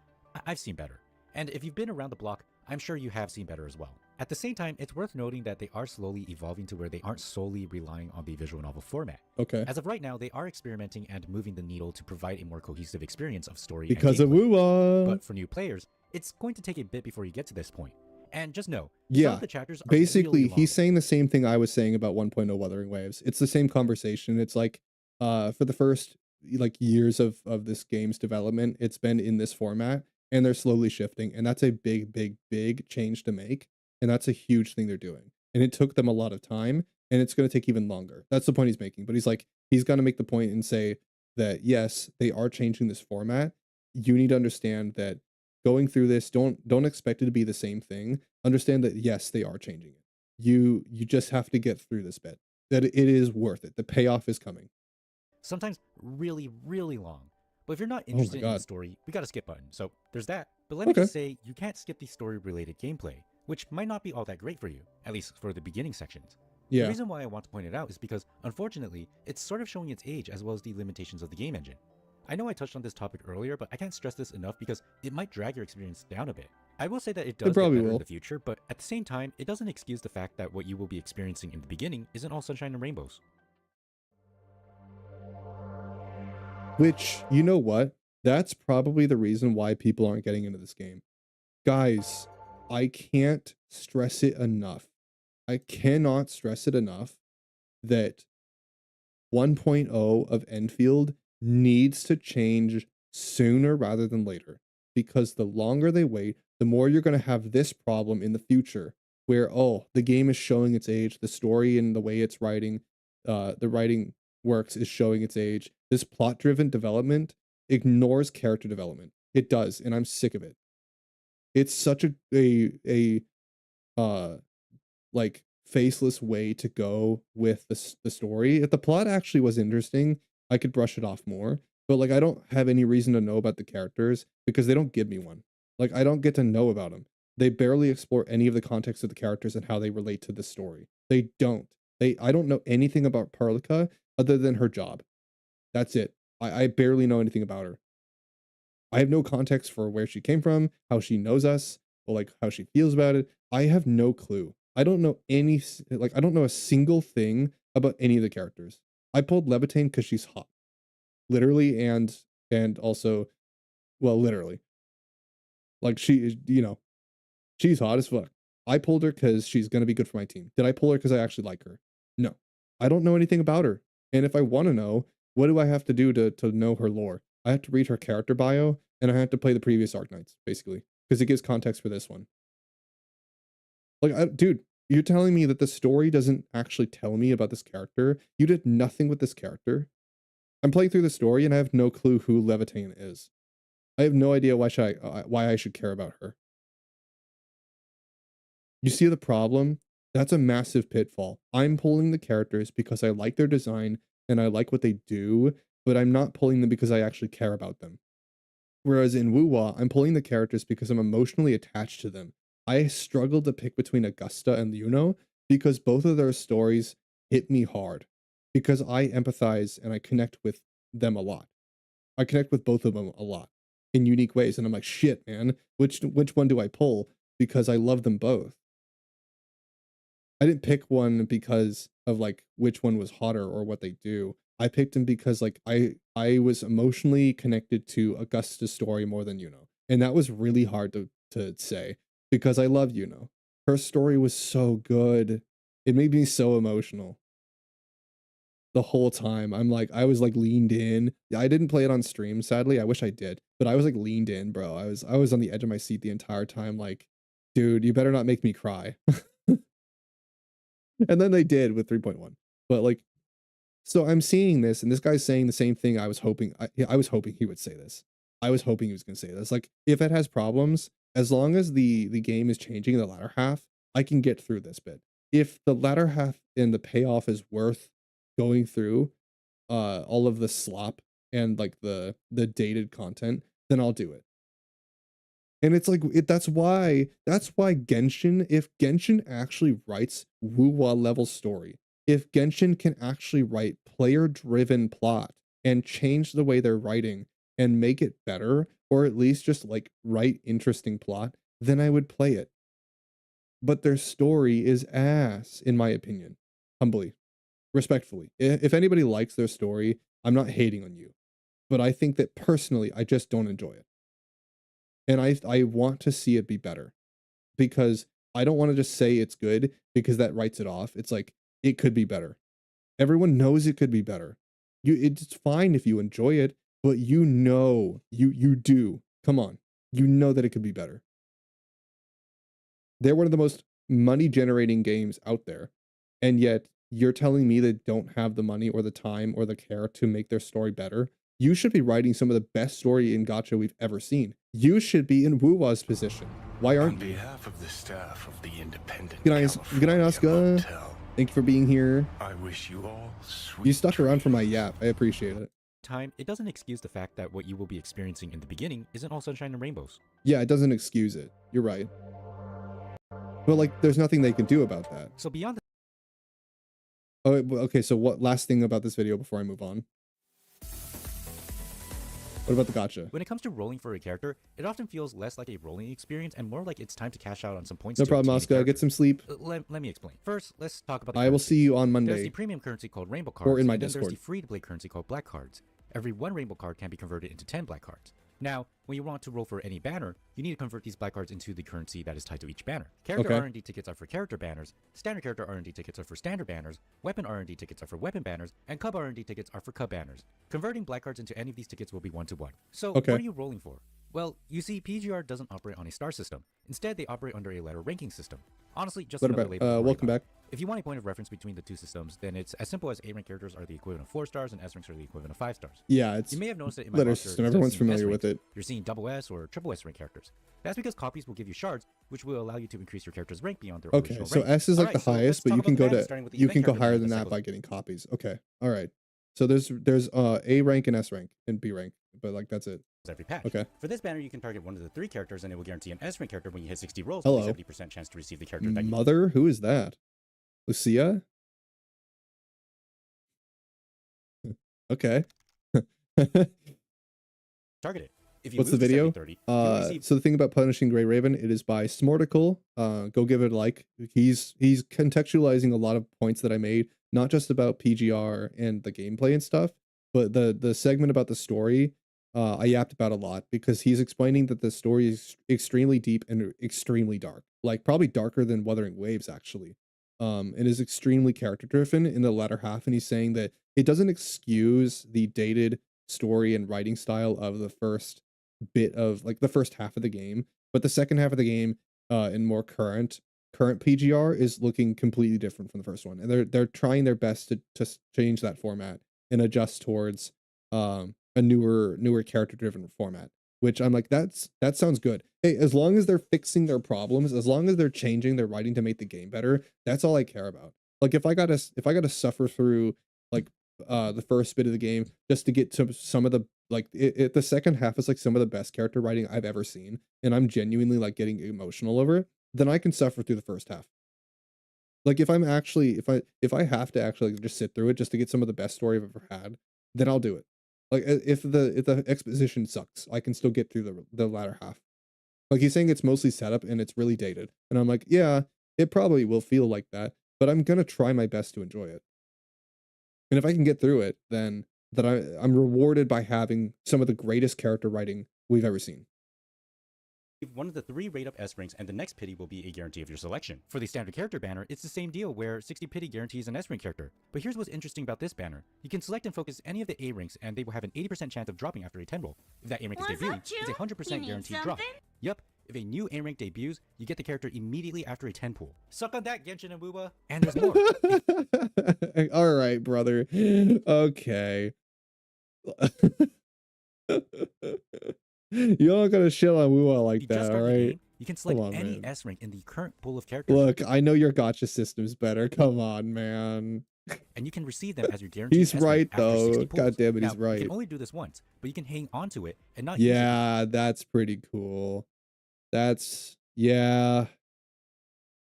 I've seen better. And if you've been around the block, I'm sure you have seen better as well. At the same time, it's worth noting that they are slowly evolving to where they aren't solely relying on the visual novel format. Okay. As of right now, they are experimenting and moving the needle to provide a more cohesive experience of story and Because of gameplay. woo But for new players, it's going to take a bit before you get to this point. And just know, some Yeah. of the chapters are Basically, really long. he's saying the same thing I was saying about 1.0 Wuthering Waves. It's the same conversation. It's like, for the first, like, years of this game's development, it's been in this format, and they're slowly shifting, and that's a big, big, big change to make, and that's a huge thing they're doing. And it took them a lot of time, and it's gonna take even longer. That's the point he's making, but he's like, he's gonna make the point and say that, yes, they are changing this format. You need to understand that going through this, don't expect it to be the same thing. Understand that, yes, they are changing it. You just have to get through this bit. That it is worth it. The payoff is coming. Sometimes really, really long. But if you're not Oh my interested in the god. story, we got a skip button. So there's that. But let me Okay. just say, you can't skip the story related gameplay, which might not be all that great for you, at least for the beginning sections. The Yeah. reason why I want to point it out is because, unfortunately, it's sort of showing its age as well as the limitations of the game engine. I know I touched on this topic earlier, but I can't stress this enough because it might drag your experience down a bit. I will say that it It does get probably better in will. the future, but at the same time, it doesn't excuse the fact that what you will be experiencing in the beginning isn't all sunshine and rainbows. Which, you know what? That's probably the reason why people aren't getting into this game. Guys, I can't stress it enough. I cannot stress it enough that 1.0 of Enfield needs to change sooner rather than later, because the longer they wait, the more you're going to have this problem in the future where, oh, the game is showing its age, the story and the way it's writing, the writing works is showing its age. This plot driven development ignores character development. It does, and I'm sick of it. It's such a uh like, faceless way to go with the story. If the plot actually was interesting, I could brush it off more, but, like, I don't have any reason to know about the characters because they don't give me one. Like, I don't get to know about them. They barely explore any of the context of the characters and how they relate to the story. They don't. I don't know anything about Parlica other than her job. That's it. I barely know anything about her. I have no context for where she came from, how she knows us, or, like, how she feels about it. I have no clue. I don't know I don't know a single thing about any of the characters. I pulled Levitane because she's hot, literally, and also, well, literally, like, she is, she's hot as fuck. I pulled her because she's gonna be good for my team. Did I pull her because I actually like her? No. I don't know anything about her. And if I want to know, what do I have to do to know her lore? I have to read her character bio, and I have to play the previous Arknights, basically, because it gives context for this one. Like, dude, you're telling me that the story doesn't actually tell me about this character? You did nothing with this character? I'm playing through the story, and I have no clue who Levitain is. I have no idea why I should care about her. You see the problem? That's a massive pitfall. I'm pulling the characters because I like their design and I like what they do, but I'm not pulling them because I actually care about them. Whereas in Wuwa, I'm pulling the characters because I'm emotionally attached to them. I struggled to pick between Augusta and Yuno because both of their stories hit me hard. Because I empathize and I connect with them a lot. I connect with both of them a lot in unique ways. And I'm like, shit, man, which one do I pull? Because I love them both. I didn't pick one because of like which one was hotter or what they do. I picked them because like I was emotionally connected to Augusta's story more than Yuno. And that was really hard to say because I love Yuno. Her story was so good. It made me so emotional. The whole time. I was like leaned in. I didn't play it on stream, sadly. I wish I did. But I was like leaned in, bro. I was on the edge of my seat the entire time, like, dude, you better not make me cry. And then they did with 3.1. But like, so I'm seeing this, and this guy's saying the same thing I was hoping. I was hoping he would say this. I was hoping he was gonna say this. Like, if it has problems, as long as the game is changing in the latter half, I can get through this bit. If the latter half and the payoff is worth going through all of the slop and like the dated content, then I'll do it. And it's like that's why Genshin, if Genshin actually writes Wuwa level story, if Genshin can actually write player driven plot and change the way they're writing and make it better, or at least just like write interesting plot, then I would play it. But their story is ass, in my opinion. Humbly, respectfully. If anybody likes their story, I'm not hating on you. But I think that personally, I just don't enjoy it. And I want to see it be better because I don't want to just say it's good because that writes it off. It's like it could be better. Everyone knows it could be better. It's fine if you enjoy it, but you do. Come on. You know that it could be better. They're one of the most money generating games out there. And yet you're telling me they don't have the money or the time or the care to make their story better. You should be writing some of the best story in Gacha we've ever seen. You should be in Wuwa's position. Why aren't you? On behalf of the staff of the Independent Good night, Asuka. Hotel, Thank you for being here. I wish you all sweet You stuck around for my dreams. yap. I appreciate it. Time, it doesn't excuse the fact that what you will be experiencing in the beginning isn't all sunshine and rainbows. Yeah, it doesn't excuse it. You're right. But like, there's nothing they can do about that. So beyond the Oh, okay. So what? Last thing about this video before I move on. What about the gacha? when it comes to rolling for a character, it often feels less like a rolling experience and more like it's time to cash out on some points. No to problem, obtain a Oscar. Get character. some sleep. Let me explain. First, let's talk about the I will currency. see you on There's Monday. the premium currency called rainbow cards, Or in my and then there's Discord. the free-to-play currency called black cards. Every one rainbow card can be converted into 10 black cards. Now, when you want to roll for any banner, you need to convert these black cards into the currency that is tied to each banner. Character Okay. R&D tickets are for character banners, standard character R&D tickets are for standard banners, weapon R&D tickets are for weapon banners, and cub R&D tickets are for cub banners. Converting black cards into any of these tickets will be 1-to-1. So, Okay. what are you rolling for? Well, you see, PGR doesn't operate on a star system. Instead, they operate under a letter ranking system. Honestly, just What another about? label to worry Welcome about. back. If you want a point of reference between the two systems, then it's as simple as A-rank characters are the equivalent of 4 stars and S-ranks are the equivalent of 5 stars. Yeah, it's You may have noticed that in my letter roster, system. instead of Everyone's seeing familiar S with rank, it. you're seeing double S or triple S rank characters. That's because copies will give you shards, which will allow you to increase your character's rank beyond their Okay, original so rank. S is like Alright, the so let's highest, but talk you about can the go banners, to starting with the you event can go character higher being than the that cycle- by getting copies. Okay, all right. So there's A rank and S rank and B rank, but like that's it. every patch. Okay. For this banner, you can target one of the 3 characters, and it will guarantee an S rank character when you hit 60 rolls Hello. with a 70% chance to receive the character that you Mother, who is that? Lucia? Okay. targeted. If you What's the lose to video? 70-30, you will receive So the thing about Punishing Grey Raven, it is by Smorticle. Go give it a like. He's contextualizing a lot of points that I made, not just about PGR and the gameplay and stuff, but the segment about the story. I yapped about a lot because he's explaining that the story is extremely deep and extremely dark, like probably darker than Wuthering Waves actually. And is extremely character driven in the latter half, and he's saying that it doesn't excuse the dated story and writing style of the first bit of like the first half of the game, but the second half of the game, and more current PGR is looking completely different from the first one, and they're trying their best to change that format and adjust towards a newer character driven format. Which I'm like, that sounds good. Hey, as long as they're fixing their problems, as long as they're changing their writing to make the game better, that's all I care about. Like if I gotta suffer through like the first bit of the game just to get to some of the like the second half is like some of the best character writing I've ever seen, and I'm genuinely like getting emotional over it, then I can suffer through the first half. Like if I'm actually if I have to actually like, just sit through it just to get some of the best story I've ever had, then I'll do it. Like if the exposition sucks, I can still get through the latter half. Like he's saying it's mostly setup and it's really dated. And I'm like, yeah, it probably will feel like that, but I'm gonna try my best to enjoy it. And if I can get through it, then I'm rewarded by having some of the greatest character writing we've ever seen. One of the 3 rate up S ranks, and the next pity will be a guarantee of your selection. For the standard character banner, it's the same deal where 60 pity guarantees an S rank character. But here's what's interesting about this banner. You can select and focus any of the A ranks, and they will have an 80% chance of dropping after a 10 roll. If that A rank is debuting, it's a 100% guaranteed drop. Yup, if a new A rank debuts, you get the character immediately after a 10 pull. Suck on that, Genshin and Wuwa! And there's more. All right, brother. Okay. You're not gonna shit on Wuwa like that, all right? You can select Come on, any man. S rank in the current pool of characters. Look, I know your gotcha system's better. Come on, man. And you can receive them as your guaranteed He's S rank right after though. 60 pulls. God damn it, Now, he's right. You can only do this once, but you can hang on to it and not use it. Yeah, that's pretty cool. Yeah.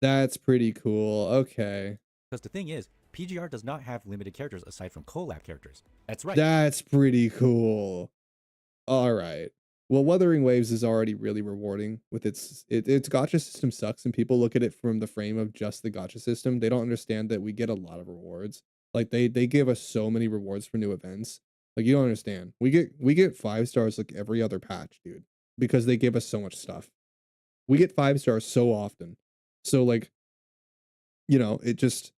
That's pretty cool. Okay. Because the thing is, PGR does not have limited characters aside from collab characters. That's right. That's pretty cool. All right. Well, Wuthering Waves is already really rewarding with its gotcha system sucks, and people look at it from the frame of just the gotcha system. They don't understand that we get a lot of rewards. Like they give us so many rewards for new events. Like you don't understand. We get 5 stars like every other patch, dude, because they give us so much stuff. We get 5 stars so often. So like, you know, it just,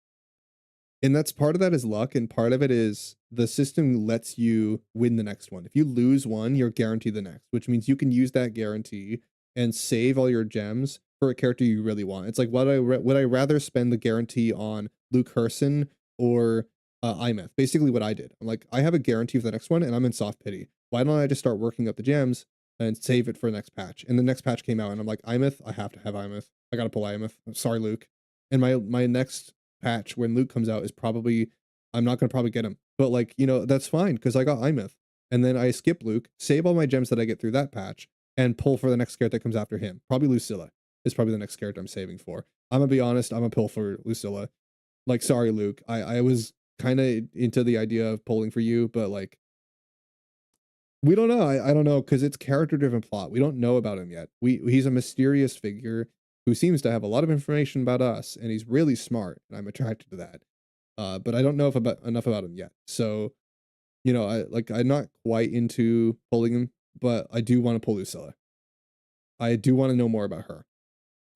and that's part of that is luck, and part of it is the system lets you win the next one. If you lose one, you're guaranteed the next, which means you can use that guarantee and save all your gems for a character you really want. It's like, would I rather spend the guarantee on Luke Herson or Imeth? Basically what I did. I'm like, I have a guarantee for the next one and I'm in soft pity. Why don't I just start working up the gems and save it for the next patch? And the next patch came out and I'm like, Imeth, I have to have Imeth. I gotta pull Imeth. I'm sorry, Luke. And my next patch when Luke comes out is probably, I'm not gonna probably get him, but like, you know, that's fine because I got Imeth, and then I skip Luke, save all my gems that I get through that patch, and pull for the next character that comes after him. Probably Lucilla is probably the next character I'm saving for. I'm gonna be honest, I'm gonna pull for Lucilla. Like, sorry, Luke, I was kind of into the idea of pulling for you, but like, we don't know. I don't know because it's character driven plot. We don't know about him yet. He's a mysterious figure who seems to have a lot of information about us, and he's really smart, and I'm attracted to that. But I don't know enough about him yet. So, you know, I'm not quite into pulling him, but I do want to pull Lucilla. I do want to know more about her.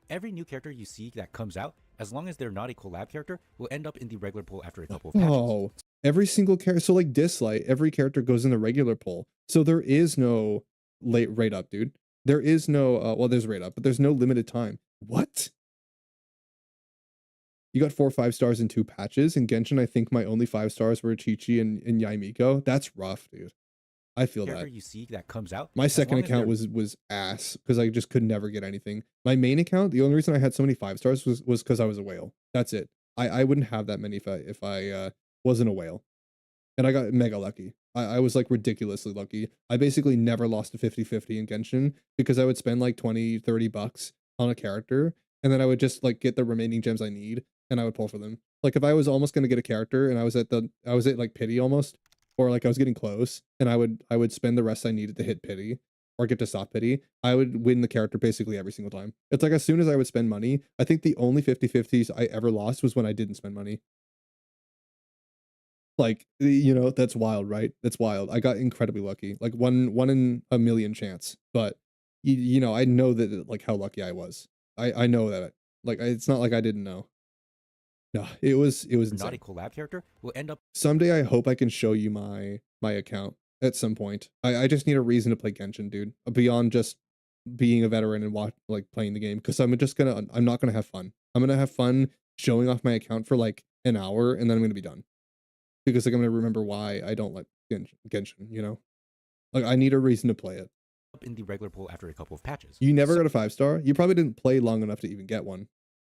Every new character you see that comes out, as long as they're not a collab character, will end up in the regular pool after a couple of patches. Oh, every single character. So like Dislight, every character goes in the regular pool. So there is no late rate up, dude. There is no, well, there's rate up, but there's no limited time. What? You got 4 5-stars in 2 patches. In Genshin, I think my only 5 stars were Chi-Chi and Yaimiko. That's rough, dude. I feel that. You see that comes out. My second account was ass because I just could never get anything. My main account, the only reason I had so many 5 stars was because I was a whale. That's it. I wouldn't have that many if I wasn't a whale. And I got mega lucky. I was like ridiculously lucky. I basically never lost a 50-50 in Genshin because I would spend like 20, 30 bucks on a character, and then I would just like get the remaining gems I need and I would pull for them. Like if I was almost gonna get a character and I was at like pity almost, or like I was getting close, and I would spend the rest I needed to hit pity or get to soft pity, I would win the character basically every single time. It's like as soon as I would spend money, I think the only 50-50s I ever lost was when I didn't spend money. Like, you know, that's wild, right? That's wild. I got incredibly lucky. Like one in a million chance. But you know, I know that like how lucky I was. I know that. Like it's not like I didn't know. No, it was Not a insane. collab character will end up Someday I hope I can show you my account at some point. I just need a reason to play Genshin, dude. Beyond just being a veteran and watch like playing the game because I'm not gonna have fun. I'm gonna have fun showing off my account for like an hour and then I'm gonna be done because like I'm gonna remember why I don't like Genshin. You know, like I need a reason to play it. in the regular pool after a couple of patches. You never got a 5-star. You probably didn't play long enough to even get one,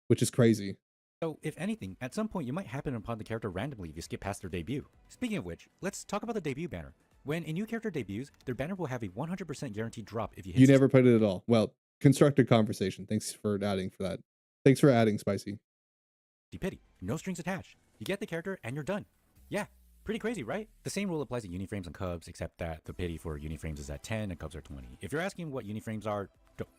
which is crazy. So, if anything, at some point you might happen upon the character randomly if you skip past their debut. Speaking of which, let's talk about the debut banner. When a new character debuts, their banner will have a 100% guaranteed drop if you hit You never played it at all. Well, constructed conversation. Thanks for adding for that. Thanks for adding, Spicy. pity. No strings attached. You get the character and you're done. Yeah, pretty crazy, right? The same rule applies to uniframes and cubs, except that the pity for uniframes is at 10 and cubs are 20. If you're asking what uniframes are,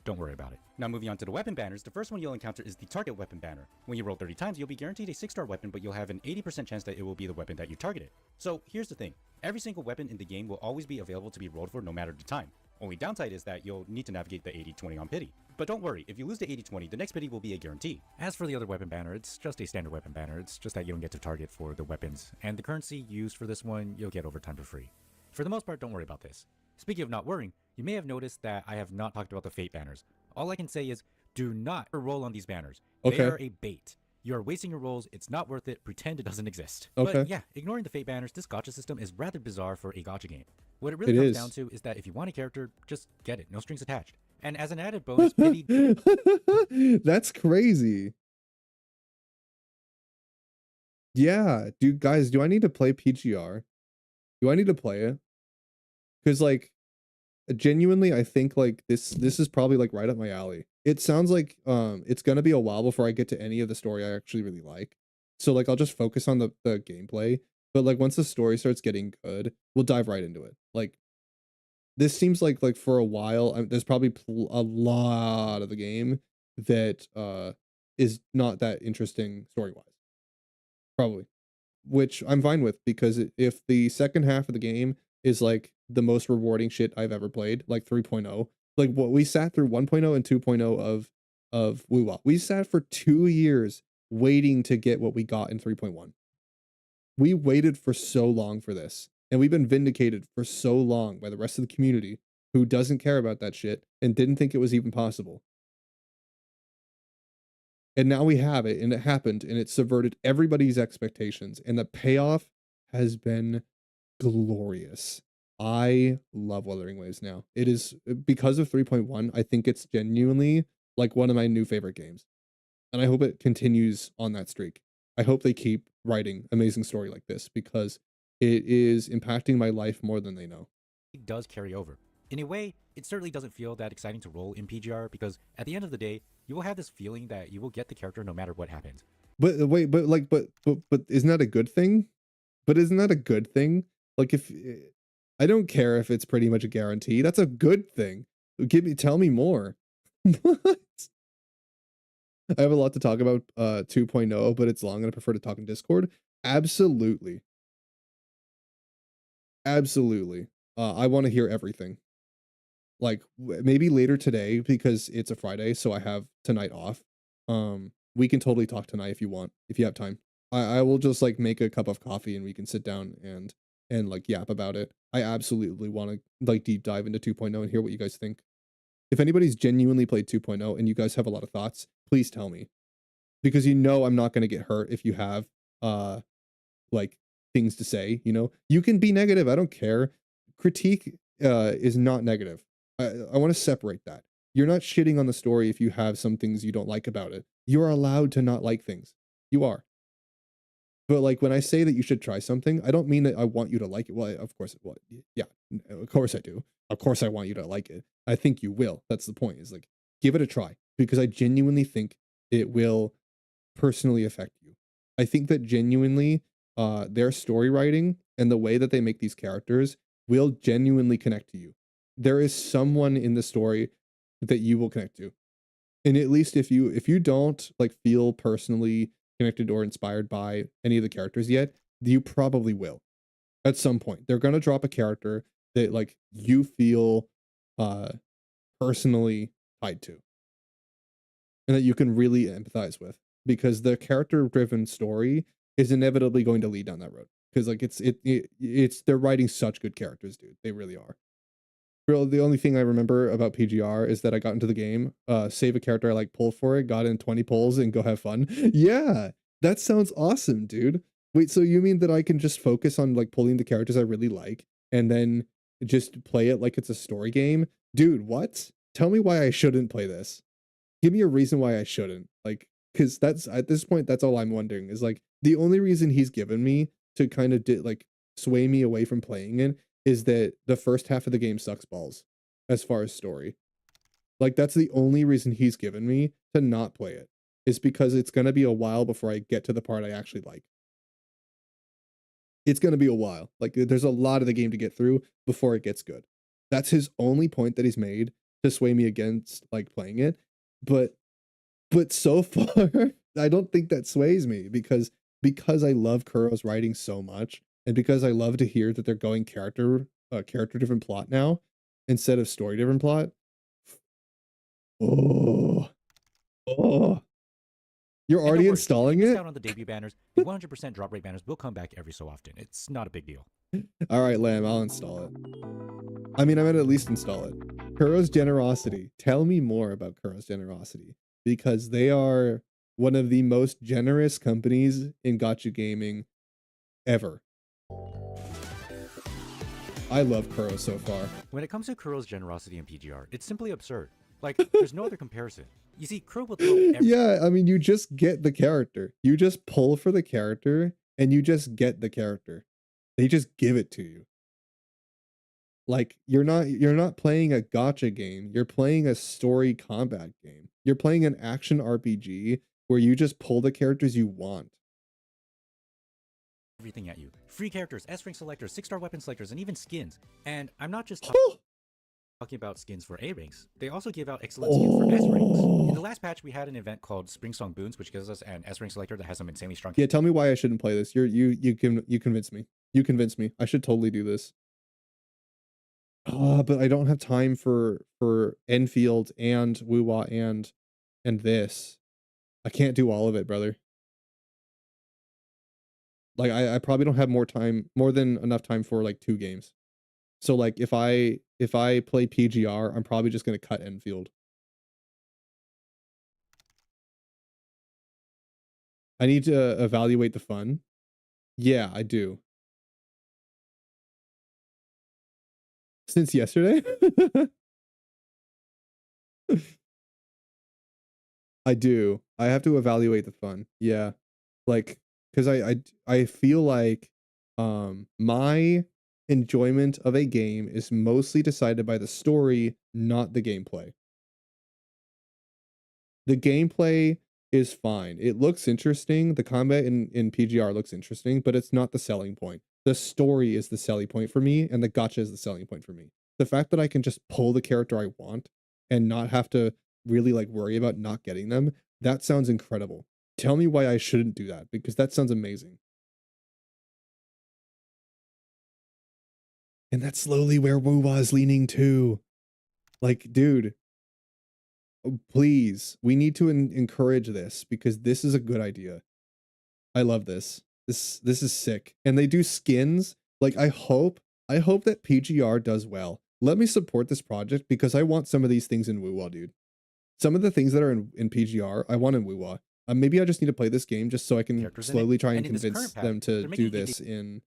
don't worry about it. Now moving on to the weapon banners, the first one you'll encounter is the target weapon banner. When you roll 30 times, you'll be guaranteed a 6-star weapon, but you'll have an 80% chance that it will be the weapon that you targeted. So here's the thing. Every single weapon in the game will always be available to be rolled for no matter the time. Only downside is that you'll need to navigate the 80-20 on pity. But don't worry, if you lose the 80-20, the next pity will be a guarantee. As for the other weapon banner, it's just a standard weapon banner. It's just that you don't get to target for the weapons, and the currency used for this one, you'll get over time for free. For the most part, don't worry about this. Speaking of not worrying, you may have noticed that I have not talked about the fate banners. All I can say is, do not roll on these banners. Okay. They are a bait. You are wasting your rolls, it's not worth it, pretend it doesn't exist. Okay. But yeah, ignoring the fate banners, this gacha system is rather bizarre for a gacha game. What it really It comes is. down to is that if you want a character, just get it, no strings attached. And as an added bonus, pity That's crazy. Yeah, dude, guys, do I need to play PGR? Do I need to play it? Because like, genuinely, I think like this is probably like right up my alley. It sounds like it's gonna be a while before I get to any of the story I actually really like. So like I'll just focus on the gameplay. But like once the story starts getting good, we'll dive right into it. Like this seems like for a while, there's probably a lot of the game that is not that interesting story wise. Probably, which I'm fine with because if the second half of the game is like the most rewarding shit I've ever played, like 3.0, like what we sat through 1.0 and 2.0 of Wuwa. We sat for 2 years waiting to get what we got in 3.1. We waited for so long for this, and we've been vindicated for so long by the rest of the community who doesn't care about that shit and didn't think it was even possible. And now we have it, and it happened, and it subverted everybody's expectations, and the payoff has been glorious. I love Wuthering Waves now. It is because of 3.1, I think it's genuinely like one of my new favorite games. And I hope it continues on that streak. I hope they keep writing amazing story like this because it is impacting my life more than they know. it does carry over. In a way, it certainly doesn't feel that exciting to roll in PGR because at the end of the day, you will have this feeling that you will get the character no matter what happens. But wait, but isn't that a good thing? But isn't that a good thing? Like if I don't care if it's pretty much a guarantee, that's a good thing. Tell me more. What? I have a lot to talk about 2.0, but it's long and I prefer to talk in Discord. Absolutely. Absolutely. I want to hear everything. Like maybe later today because it's a Friday, so I have tonight off. We can totally talk tonight if you want, if you have time. I will just like make a cup of coffee and we can sit down and like yap about it. I absolutely want to like deep dive into 2.0 and hear what you guys think. If anybody's genuinely played 2.0 and you guys have a lot of thoughts, please tell me. Because you know I'm not going to get hurt if you have like things to say, you know. You can be negative, I don't care. Critique is not negative. I want to separate that. You're not shitting on the story if you have some things you don't like about it. You're allowed to not like things. You are. But like when I say that you should try something, I don't mean that I want you to like it. Well, of course, well, yeah, of course I do. Of course I want you to like it. I think you will. That's the point. Is like give it a try because I genuinely think it will personally affect you. I think that genuinely their story writing and the way that they make these characters will genuinely connect to you. There is someone in the story that you will connect to. And at least if you don't like feel personally connected or inspired by any of the characters yet, You probably will at some point. They're gonna drop a character that like you feel uh personally tied to and that you can really empathize with, because the character driven story is inevitably going to lead down that road, because like it's they're writing such good characters, dude. They really are. Bro, the only thing I remember about PGR is that I got into the game, save a character I like, pull for it, got in 20 pulls, and go have fun. Yeah, that sounds awesome, dude. Wait, so you mean that I can just focus on like pulling the characters I really like and then just play it like it's a story game? Dude, what? Tell me why I shouldn't play this. Give me a reason why I shouldn't. Like, because that's at this point, that's all I'm wondering is like the only reason he's given me to kind of like sway me away from playing it is that the first half of the game sucks balls as far as story. Like, that's the only reason he's given me to not play it, is because it's going to be a while before I get to the part I actually like. It's going to be a while. Like, there's a lot of the game to get through before it gets good. That's his only point that he's made to sway me against like playing it. But so far, I don't think that sways me, because I love Kuro's writing so much, and because I love to hear that they're going character driven plot now instead of story driven plot. Oh, you're And don't already worry, installing if you missed it? out on the debut banners, the 100% drop rate banners will come back every so often. It's not a big deal. All right, Lamb, I'll install it. I mean, I'm gonna at least install it. Kuro's generosity. Tell me more about Kuro's generosity, because they are one of the most generous companies in gacha gaming ever. I love Kuro so far. When it comes to Kuro's generosity in PGR, it's simply absurd. Like, there's no other comparison. You see, Kuro will throw Yeah, I mean, you just get the character. You just pull for the character, and you just get the character. They just give it to you. Like, you're not playing a gacha game. You're playing a story combat game. You're playing an action RPG where you just pull the characters you want. everything at you. Free characters, S-rank selectors, 6-star weapon selectors, and even skins. And I'm not just talking about skins for A ranks. They also give out excellent skins for S ranks. In the last patch, we had an event called Spring Song Boons, which gives us an S rank selector that has some insanely strong. Yeah, tell me why I shouldn't play this. You convinced me. You convinced me. I should totally do this. But I don't have time for Enfield and Wuwa and this. I can't do all of it, brother. Like, I probably don't have more than enough time for like 2 games. So like if I play PGR, I'm probably just gonna cut Enfield. I need to evaluate the fun. Yeah, I do. Since yesterday? I do. I have to evaluate the fun. Yeah. Like, because I feel like my enjoyment of a game is mostly decided by the story, not the gameplay. The gameplay is fine. It looks interesting. The combat in PGR looks interesting, but it's not the selling point. The story is the selling point for me, and the gacha is the selling point for me. The fact that I can just pull the character I want and not have to really like worry about not getting them, that sounds incredible. Tell me why I shouldn't do that, because that sounds amazing. And that's slowly where Wuwa is leaning to. Like, dude, please, we need to encourage this, because this is a good idea. I love this. This is sick. And they do skins. Like, I hope that PGR does well. Let me support this project, because I want some of these things in Wuwa, dude. Some of the things that are in PGR, I want in Wuwa. Maybe I just need to play this game just so I can slowly try and convince them to do this in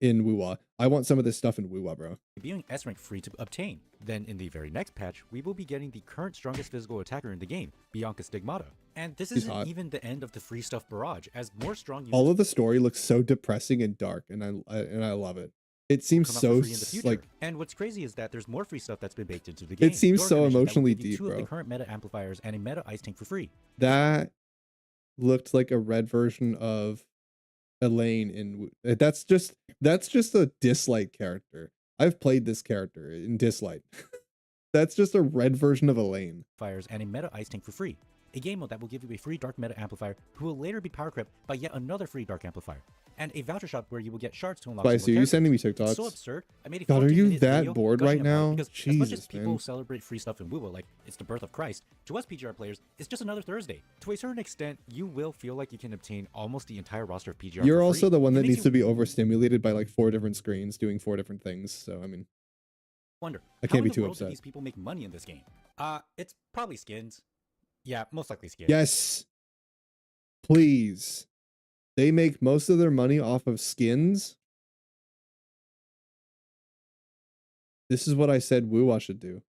Wuwa. I want some of this stuff in Wuwa, bro. Debuting S rank free to obtain. Then in the very next patch, we will be getting the current strongest physical attacker in the game, Bianca Stigmata. And this isn't even the end of the free stuff barrage, as more strong users. All of the story looks so depressing and dark, and I love it. It seems so like. And what's crazy is that there's more free stuff that's been baked into the game. It seems so emotionally deep, two bro. Of the current meta amplifiers and a meta ice tank for free. That looked like a red version of Elaine in that's just a Dislike character. I've played this character in Dislike. That's just a red version of Elaine. Fires and a meta ice tank for free. A game mode that will give you a free dark meta amplifier who will later be power crept by yet another free dark amplifier. and a voucher shop where you will get shards to unlock Spicy, are you sending me TikToks? It's so absurd. I made a God, are you 14-minute that video bored gushing right about it now? because as much as Jesus, people man. celebrate free stuff in WoW like it's the birth of Christ, to us PGR players, it's just another Thursday. To a certain extent, you will feel like you can obtain almost the entire roster of PGR You're for also free. the one It that makes needs you to be overstimulated by like 4 different screens doing 4 different things. So I mean, wonder, I how can't in be the too world do upset. these people make money in this game? It's probably skins. Yeah, most likely skins. Yes. Please. They make most of their money off of skins. This is what I said Wuwa should do.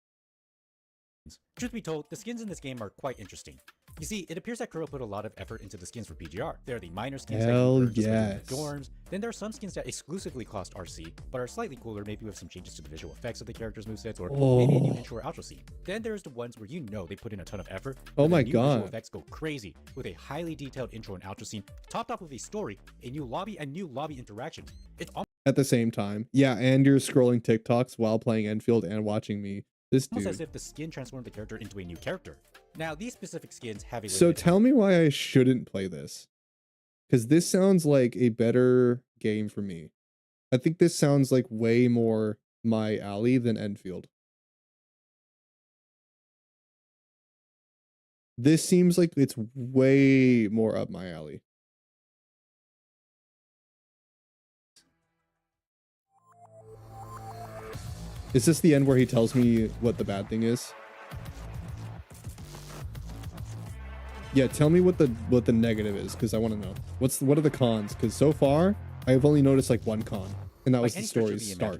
Truth be told, the skins in this game are quite interesting. You see, it appears that Kuro put a lot of effort into the skins for PGR. There are the minor skins that Hell you earn just by doing yes. the dorms. Then there are some skins that exclusively cost RC, but are slightly cooler, maybe with some changes to the visual effects of the characters' movesets, or maybe a new intro or outro scene. Then there's the ones where you know they put in a ton of effort. Oh my the new visual God. effects go crazy, with a highly detailed intro and outro scene, topped off with a story, a new lobby, and new lobby interactions. It's At the same time. Yeah, and you're scrolling TikToks while playing Enfield and watching me. This almost dude. as if the skin transformed the character into a new character. Now, these specific skins have a So limited tell me why I shouldn't play this. Because this sounds like a better game for me. I think this sounds like way more my alley than Enfield. This seems like it's way more up my alley. Is this the end where he tells me what the bad thing is? Yeah, tell me what the negative is, because I want to know. What are the cons? Because so far, I've only noticed like one con, and that was the story's start.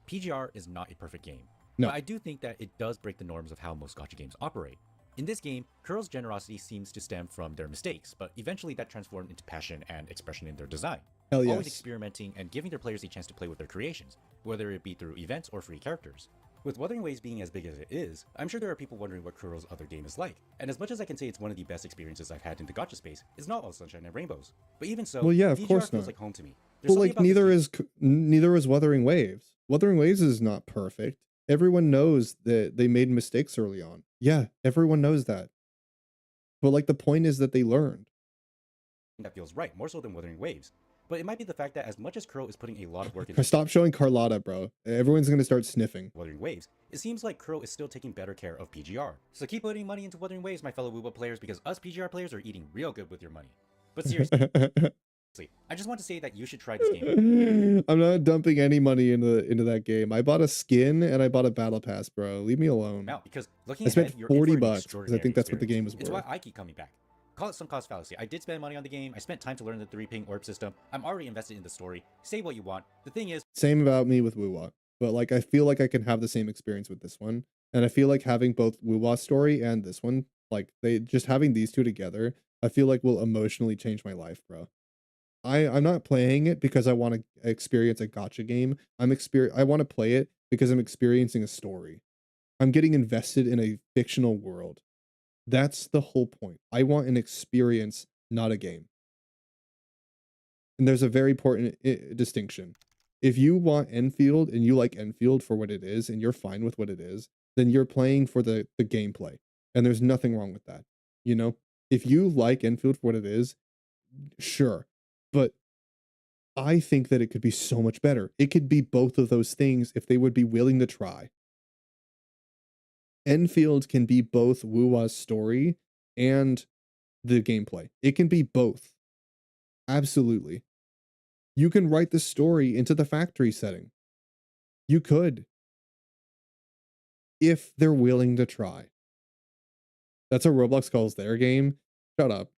PGR is not a perfect game. No. But I do think that it does break the norms of how most gacha games operate. In this game, Kuro's generosity seems to stem from their mistakes, but eventually that transformed into passion and expression in their design. Hell yes. Always experimenting and giving their players a chance to play with their creations, whether it be through events or free characters. With Wuthering Waves being as big as it is, I'm sure there are people wondering what Kuro's other game is like. And as much as I can say it's one of the best experiences I've had in the gacha space, it's not all sunshine and rainbows. But even so, well, yeah, of PGR course feels not. like home to me. There's Well, like neither is Wuthering Waves. Wuthering Waves is not perfect. Everyone knows that they made mistakes early on. Yeah, everyone knows that. But like the point is that they learned. That feels right, more so than Wuthering Waves. But it might be the fact that as much as Kuro is putting a lot of work into Stop showing Carlotta, bro. Everyone's gonna start sniffing. Wuthering Waves, it seems like Kuro is still taking better care of PGR. So keep putting money into Wuthering Waves, my fellow Wuba players, because us PGR players are eating real good with your money. But seriously, I just want to say that you should try this game. I'm not dumping any money into that game. I bought a skin and I bought a battle pass, bro. Leave me alone. Now, because looking I spent ahead, you're 40 in for an bucks because I think that's what the game is It's worth. why I keep coming back. Call it some cost fallacy. I did spend money on the game. I spent time to learn the 3-ping orb system. I'm already invested in the story. Say what you want. The thing is, same about me with Wuwa. But like I feel like I can have the same experience with this one. And I feel like having both Wuwa's story and this one, like they just having these two together, I feel like will emotionally change my life, bro. I'm not playing it because I want to experience a gacha game. I want to play it because I'm experiencing a story. I'm getting invested in a fictional world. That's the whole point. I want an experience, not a game. And there's a very important distinction. If you want Enfield and you like Enfield for what it is and you're fine with what it is, then you're playing for the gameplay. And there's nothing wrong with that. You know, if you like Enfield for what it is, sure. But I think that it could be so much better. It could be both of those things if they would be willing to try. Enfield can be both Wuwa's story and the gameplay. It can be both. Absolutely. You can write the story into the factory setting. You could. If they're willing to try. That's what Roblox calls their game. Shut up.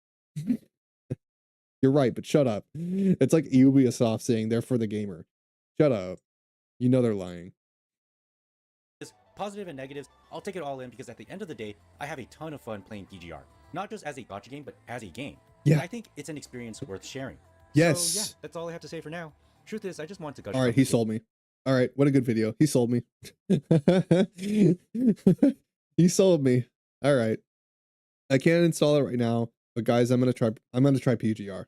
You're right, but shut up. It's like Ubisoft saying they're for the gamer. Shut up. You know they're lying. Positive and negatives, I'll take it all in because at the end of the day, I have a ton of fun playing PGR. Not just as a gacha game, but as a game. Yeah. And I think it's an experience worth sharing. Yes. So yeah, that's all I have to say for now. Truth is, I just want to gush. All right, he sold me. All right, what a good video. He sold me. He sold me. All right. I can't install it right now, but guys, I'm gonna try PGR.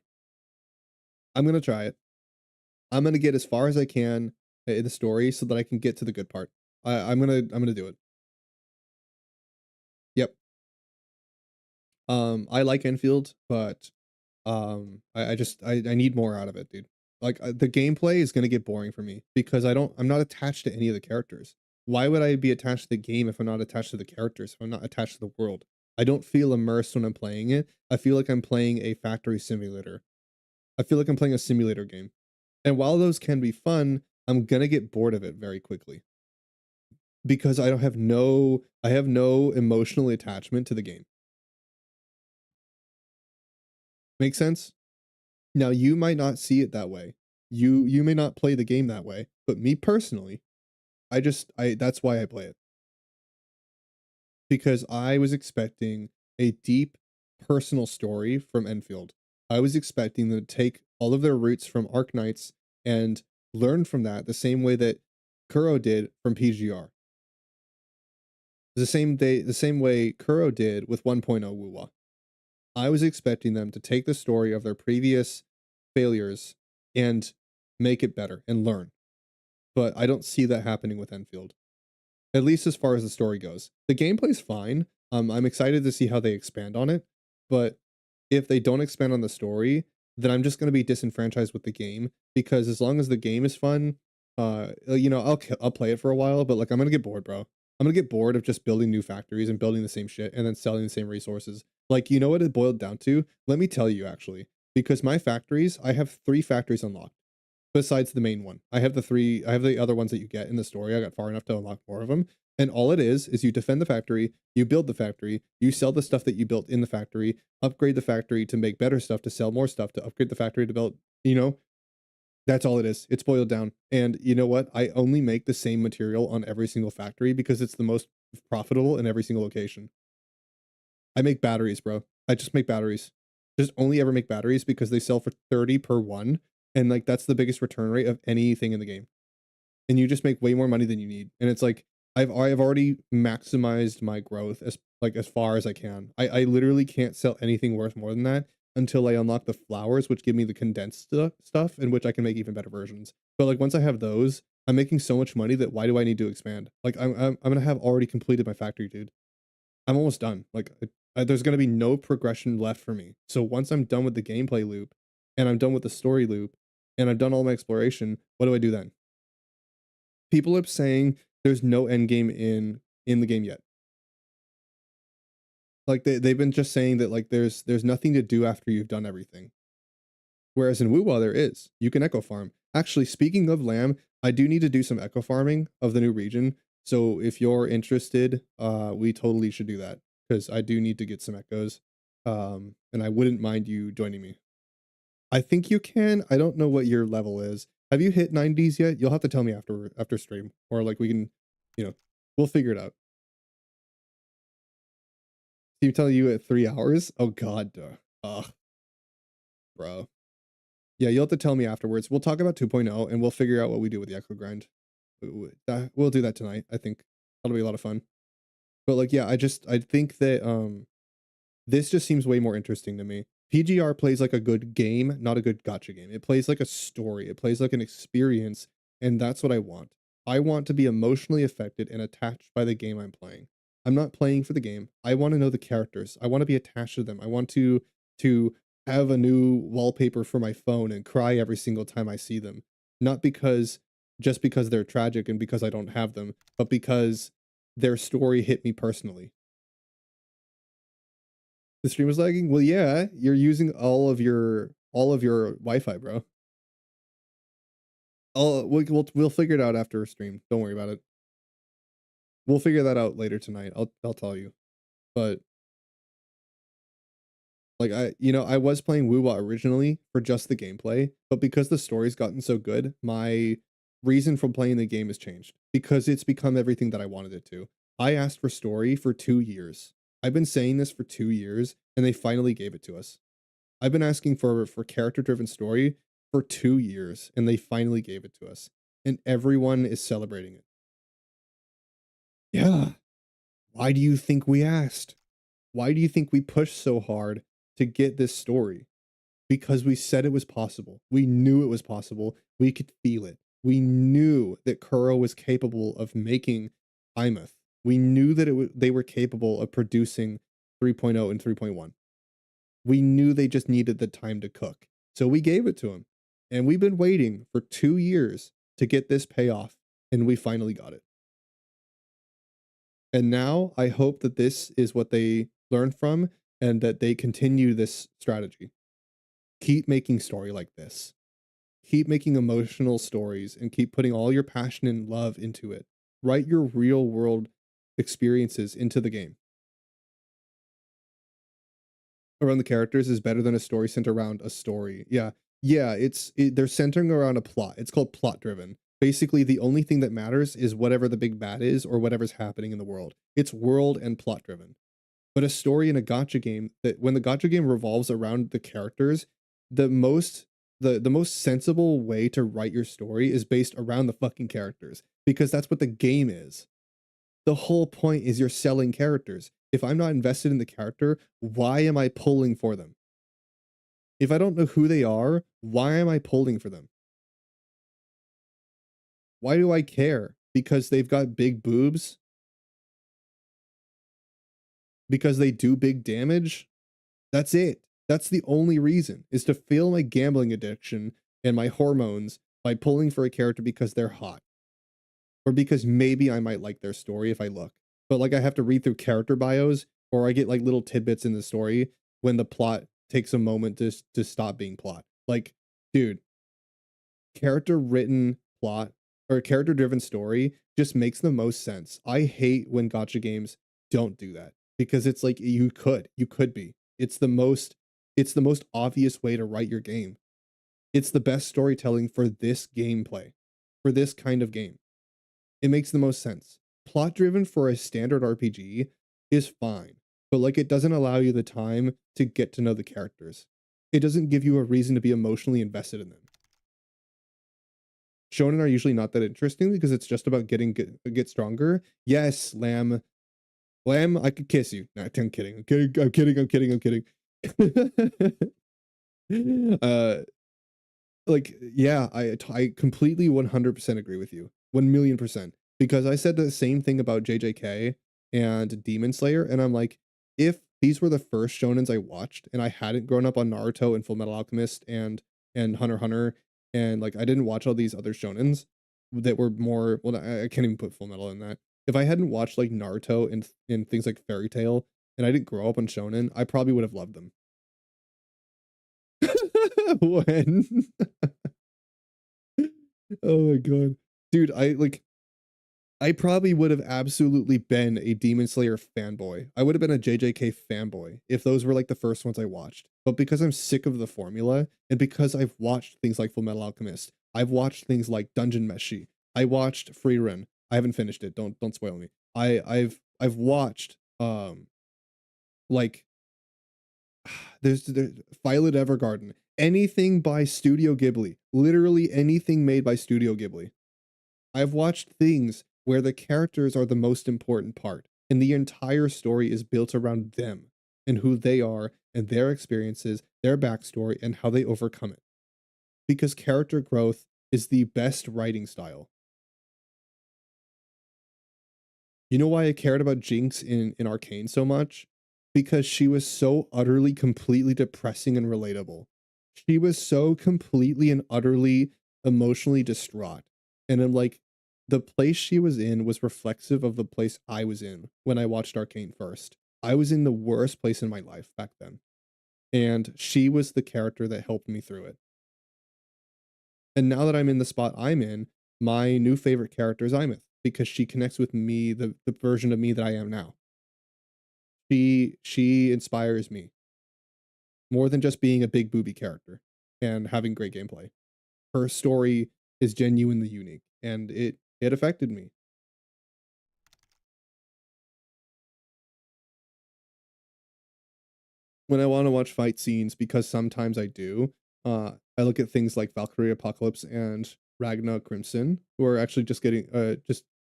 I'm gonna try it. I'm gonna get as far as I can in the story so that I can get to the good part. I'm gonna do it. Yep. I like Enfield, but I need more out of it, dude. Like, the gameplay is gonna get boring for me because I'm not attached to any of the characters. Why would I be attached to the game if I'm not attached to the characters, if I'm not attached to the world? I don't feel immersed when I'm playing it. I feel like I'm playing a factory simulator. I feel like I'm playing a simulator game. And while those can be fun, I'm gonna get bored of it very quickly because I have no emotional attachment to the game. Make sense? Now you might not see it that way. You may not play the game that way, but me personally, I that's why I play it. Because I was expecting a deep personal story from Enfield. I was expecting them to take all of their roots from Arknights and learn from that the same way that Kuro did from PGR. The same way Kuro did with 1.0 Wuwa. I was expecting them to take the story of their previous failures and make it better and learn. But I don't see that happening with Enfield. At least as far as the story goes. The gameplay's fine. I'm excited to see how they expand on it, but if they don't expand on the story, then I'm just gonna be disenfranchised with the game because as long as the game is fun, I'll play it for a while, but like I'm gonna get bored, bro. I'm gonna get bored of just building new factories and building the same shit and then selling the same resources. Like, you know what it boiled down to? Let me tell you actually, because my factories, I have 3 factories unlocked besides the main one. I have the other ones that you get in the story. I got far enough to unlock more of them. And all it is you defend the factory, you build the factory, you sell the stuff that you built in the factory, upgrade the factory to make better stuff, to sell more stuff, to upgrade the factory to build, you know, that's all it is. It's boiled down. And you know what? I only make the same material on every single factory because it's the most profitable in every single location. I make batteries, bro. I just make batteries. Just only ever make batteries because they sell for 30 per one. And like that's the biggest return rate of anything in the game. And you just make way more money than you need. And it's like I've already maximized my growth as far as I can. I literally can't sell anything worth more than that until I unlock the flowers, which give me the condensed stuff, in which I can make even better versions. But like once I have those, I'm making so much money that why do I need to expand? Like I'm gonna have already completed my factory, dude. I'm almost done. Like there's gonna be no progression left for me. So once I'm done with the gameplay loop, and I'm done with the story loop, and I've done all my exploration, what do I do then? People are saying there's no end game in the game yet. Like they've been just saying that like there's nothing to do after you've done everything. Whereas in Wuwa there is. You can echo farm. Actually, speaking of lamb, I do need to do some echo farming of the new region. So if you're interested, we totally should do that because I do need to get some echoes. And I wouldn't mind you joining me. I think you can. I don't know what your level is. Have you hit 90s yet? You'll have to tell me after stream, or like we can, you know, we'll figure it out. Keep telling you at 3 hours? Oh god, ugh, bro. Yeah, you'll have to tell me afterwards. We'll talk about 2.0 and we'll figure out what we do with the echo grind. We'll do that tonight. I think that'll be a lot of fun. But like, yeah, I think that this just seems way more interesting to me. PGR plays like a good game, not a good gacha game. It plays like a story. It plays like an experience, and that's what I want. I want to be emotionally affected and attached by the game I'm playing. I'm not playing for the game. I want to know the characters. I want to be attached to them. I want to have a new wallpaper for my phone and cry every single time I see them. Not because just because they're tragic and because I don't have them, but because their story hit me personally. The stream was lagging? Well, yeah, you're using all of your Wi-Fi, bro. We'll figure it out after stream. Don't worry about it. We'll figure that out later tonight. I'll tell you. But like I was playing Wuwa originally for just the gameplay, but because the story's gotten so good, my reason for playing the game has changed because it's become everything that I wanted it to. I asked for story for 2 years. I've been saying this for 2 years and they finally gave it to us. I've been asking for character driven story for 2 years and they finally gave it to us. And everyone is celebrating it. Yeah. Why do you think we asked? Why do you think we pushed so hard to get this story? Because we said it was possible. We knew it was possible. We could feel it. We knew that Kuro was capable of making Imeth. We knew that they were capable of producing 3.0 and 3.1. We knew they just needed the time to cook. So we gave it to him. And we've been waiting for 2 years to get this payoff, and we finally got it. And now I hope that this is what they learn from and that they continue this strategy. Keep making story like this. Keep making emotional stories and keep putting all your passion and love into it. Write your real world experiences into the game. Around the characters is better than a story centered around a story. Yeah. Yeah, they're centering around a plot. It's called plot driven. Basically, the only thing that matters is whatever the big bad is or whatever's happening in the world. It's world and plot driven. But a story in a gotcha game, that when the gotcha game revolves around the characters, the most the most sensible way to write your story is based around the fucking characters because that's what the game is. The whole point is you're selling characters. If I'm not invested in the character, why am I pulling for them? If I don't know who they are, why am I pulling for them? Why do I care? Because they've got big boobs? Because they do big damage? That's it. That's the only reason, is to feel my gambling addiction and my hormones by pulling for a character because they're hot. Or because maybe I might like their story if I look. But like I have to read through character bios or I get like little tidbits in the story when the plot takes a moment to stop being plot. Like, dude, character written plot or character driven story just makes the most sense. I hate when gotcha games don't do that because it's like you could be. It's the most obvious way to write your game. It's the best storytelling for this gameplay, for this kind of game. It makes the most sense. Plot driven for a standard RPG is fine, but like it doesn't allow you the time to get to know the characters. It doesn't give you a reason to be emotionally invested in them. Shonen are usually not that interesting because it's just about get stronger. Yes, Lamb. Lamb, I could kiss you. No, I'm kidding. I'm kidding. I'm kidding. I'm kidding. I'm kidding. Like, yeah, I completely 100% agree with you. 1,000,000%. Because I said the same thing about JJK and Demon Slayer, and I'm like, if these were the first shonens I watched and I hadn't grown up on Naruto and Full Metal Alchemist and Hunter x Hunter, and like I didn't watch all these other shonens that were more, well, I can't even put Full Metal in that. If I hadn't watched like Naruto and things like Fairy Tail and I didn't grow up on shonen, I probably would have loved them. When? Oh my god. Dude, I probably would have absolutely been a Demon Slayer fanboy. I would have been a JJK fanboy if those were like the first ones I watched. But because I'm sick of the formula and because I've watched things like Full Metal Alchemist, I've watched things like Dungeon Meshi. I watched Free Run. I haven't finished it. Don't spoil me. I've watched like there's Violet Evergarden. Anything by Studio Ghibli. Literally anything made by Studio Ghibli. I've watched things where the characters are the most important part, and the entire story is built around them and who they are and their experiences, their backstory, and how they overcome it. Because character growth is the best writing style. You know why I cared about Jinx in Arcane so much? Because she was so utterly, completely depressing and relatable. She was so completely and utterly emotionally distraught. And I'm like, the place she was in was reflexive of the place I was in when I watched Arcane first. I was in the worst place in my life back then. And she was the character that helped me through it. And now that I'm in the spot I'm in, my new favorite character is Imeth because she connects with me, the version of me that I am now. She inspires me more than just being a big booby character and having great gameplay. Her story is genuinely unique and it affected me. When I want to watch fight scenes, because sometimes I do, I look at things like Valkyrie Apocalypse and Ragna Crimson, who are actually just getting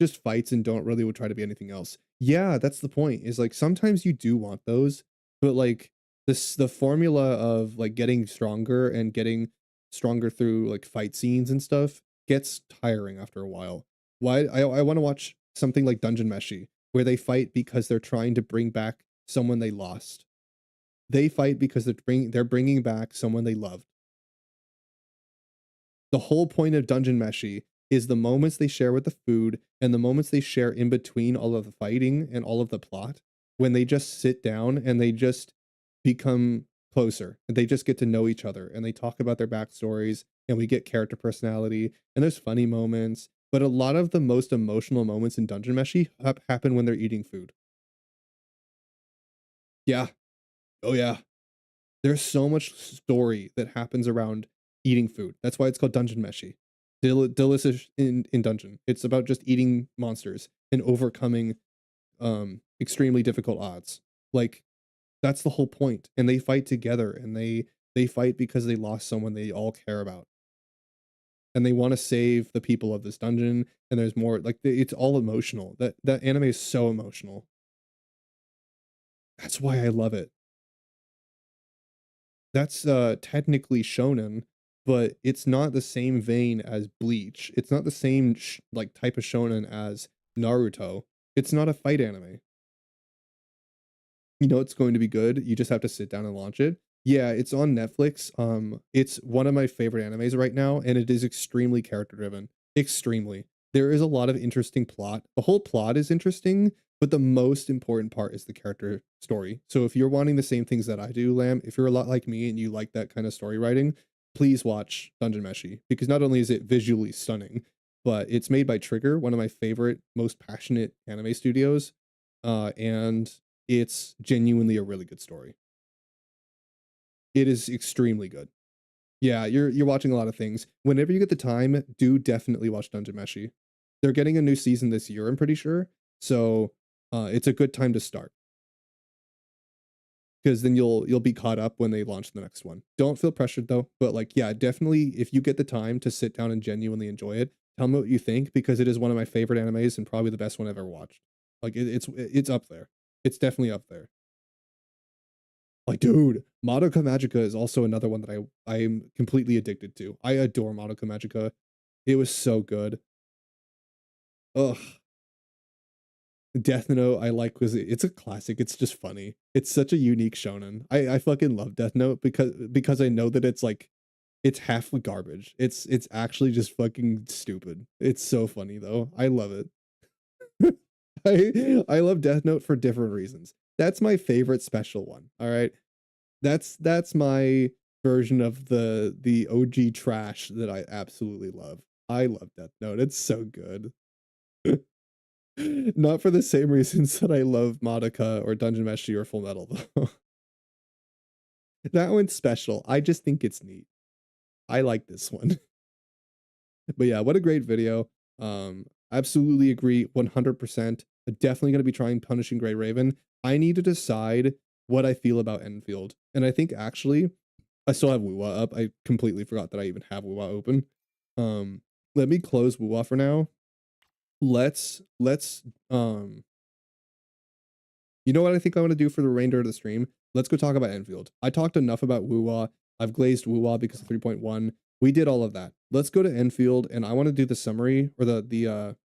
just fights and don't really would try to be anything else. Yeah, that's the point. Is like sometimes you do want those, but like the formula of like getting stronger and getting stronger through like fight scenes and stuff gets tiring after a while. Why I want to watch something like Dungeon Meshi, where they fight because they're trying to bring back someone they lost. They fight because they're bringing back someone they loved. The whole point of Dungeon Meshi is the moments they share with the food and the moments they share in between all of the fighting and all of the plot, when they just sit down and they just become closer and they just get to know each other and they talk about their backstories and we get character personality and there's funny moments. But a lot of the most emotional moments in Dungeon Meshi happen when they're eating food. Yeah. Oh, yeah. There's so much story that happens around eating food. That's why it's called Dungeon Meshi. Delicious in dungeon. It's about just eating monsters and overcoming extremely difficult odds. Like that's the whole point. And they fight together and they fight because they lost someone they all care about. And they want to save the people of this dungeon and there's more like it's all emotional. That anime is so emotional. That's why I love it. That's technically shonen, but it's not the same vein as Bleach. It's not the same like type of shonen as Naruto. It's not a fight anime. You know it's going to be good. You just have to sit down and launch it. Yeah, it's on Netflix. It's one of my favorite animes right now, and it is extremely character driven. Extremely. There is a lot of interesting plot. The whole plot is interesting, but the most important part is the character story. So if you're wanting the same things that I do, Lamb, if you're a lot like me and you like that kind of story writing, please watch Dungeon Meshi because not only is it visually stunning, but it's made by Trigger, one of my favorite, most passionate anime studios, and it's genuinely a really good story. It is extremely good. Yeah, you're watching a lot of things. Whenever you get the time, do definitely watch Dungeon Meshi. They're getting a new season this year, I'm pretty sure. So, it's a good time to start. Because then you'll be caught up when they launch the next one. Don't feel pressured though, but like yeah, definitely if you get the time to sit down and genuinely enjoy it, tell me what you think because it is one of my favorite animes and probably the best one I've ever watched. Like it's up there. It's definitely up there. Like, dude, Madoka Magica is also another one that I'm completely addicted to. I adore Madoka Magica. It was so good. Ugh. Death Note I like because it's a classic. It's just funny. It's such a unique shonen. I fucking love Death Note because I know that it's like it's half garbage. It's actually just fucking stupid. It's so funny though. I love it. I love Death Note for different reasons. That's my favorite special one. All right. That's my version of the OG trash that I absolutely love. I love Death Note. It's so good. Not for the same reasons that I love Madoka or Dungeon Meshi or Full Metal though. That one's special. I just think it's neat. I like this one. But yeah, what a great video. Absolutely agree 100%. Definitely going to be trying Punishing Gray Raven. I need to decide what I feel about Enfield. And I think actually I still have Wuwa up. I completely forgot that I even have Wuwa open. Let me close Wuwa for now. Let's you know what I think I want to do for the remainder of the stream? Let's go talk about Enfield. I talked enough about Wuwa. I've glazed Wuwa because of 3.1. We did all of that. Let's go to Enfield and I want to do the summary or the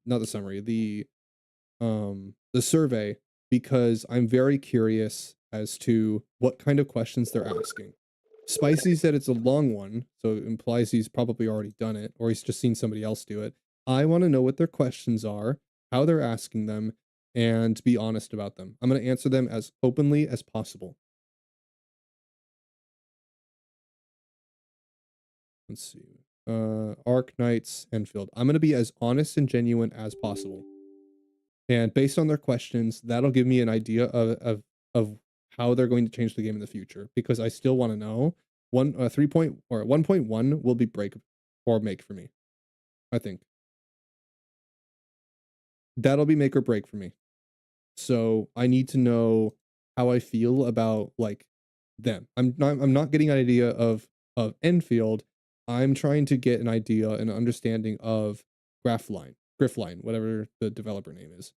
not the summary, the survey because I'm very curious as to what kind of questions they're asking. Spicy said it's a long one, so it implies he's probably already done it or he's just seen somebody else do it. I want to know what their questions are, how they're asking them, and be honest about them. I'm going to answer them as openly as possible. Let's see. Arc Knights, Enfield. I'm going to be as honest and genuine as possible. And based on their questions, that'll give me an idea of how they're going to change the game in the future because I still want to know. 1.1 will be break or make for me. I think. That'll be make or break for me. So I need to know how I feel about like them. I'm not getting an idea of Enfield. I'm trying to get an idea and understanding of Griffline, whatever the developer name is.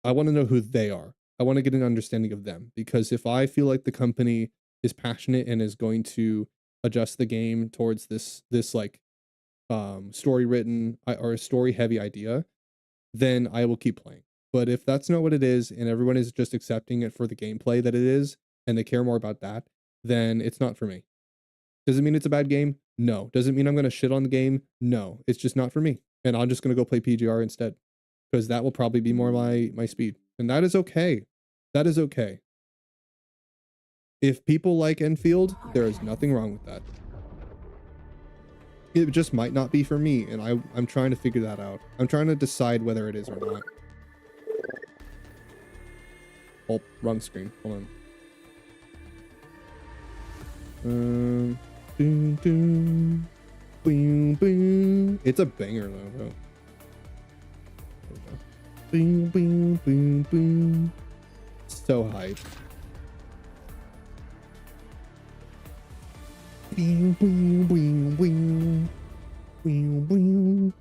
I want to know who they are. I want to get an understanding of them because if I feel like the company is passionate and is going to adjust the game towards this like story written or a story heavy idea, then I will keep playing. But if that's not what it is and everyone is just accepting it for the gameplay that it is and they care more about that, then it's not for me. Does it mean it's a bad game? No. Does it mean I'm gonna shit on the game? No. It's just not for me. And I'm just gonna go play PGR instead. Because that will probably be more my speed. And that is okay. That is okay. If people like Enfield, there is nothing wrong with that. It just might not be for me, and I'm trying to figure that out. I'm trying to decide whether it is or not. Oh, wrong screen. Hold on. Boom, boom, boom, boom. It's a banger though. Boom, boom, boom, boom. So hype. Boom, boom, boom, boom. Boom, boom.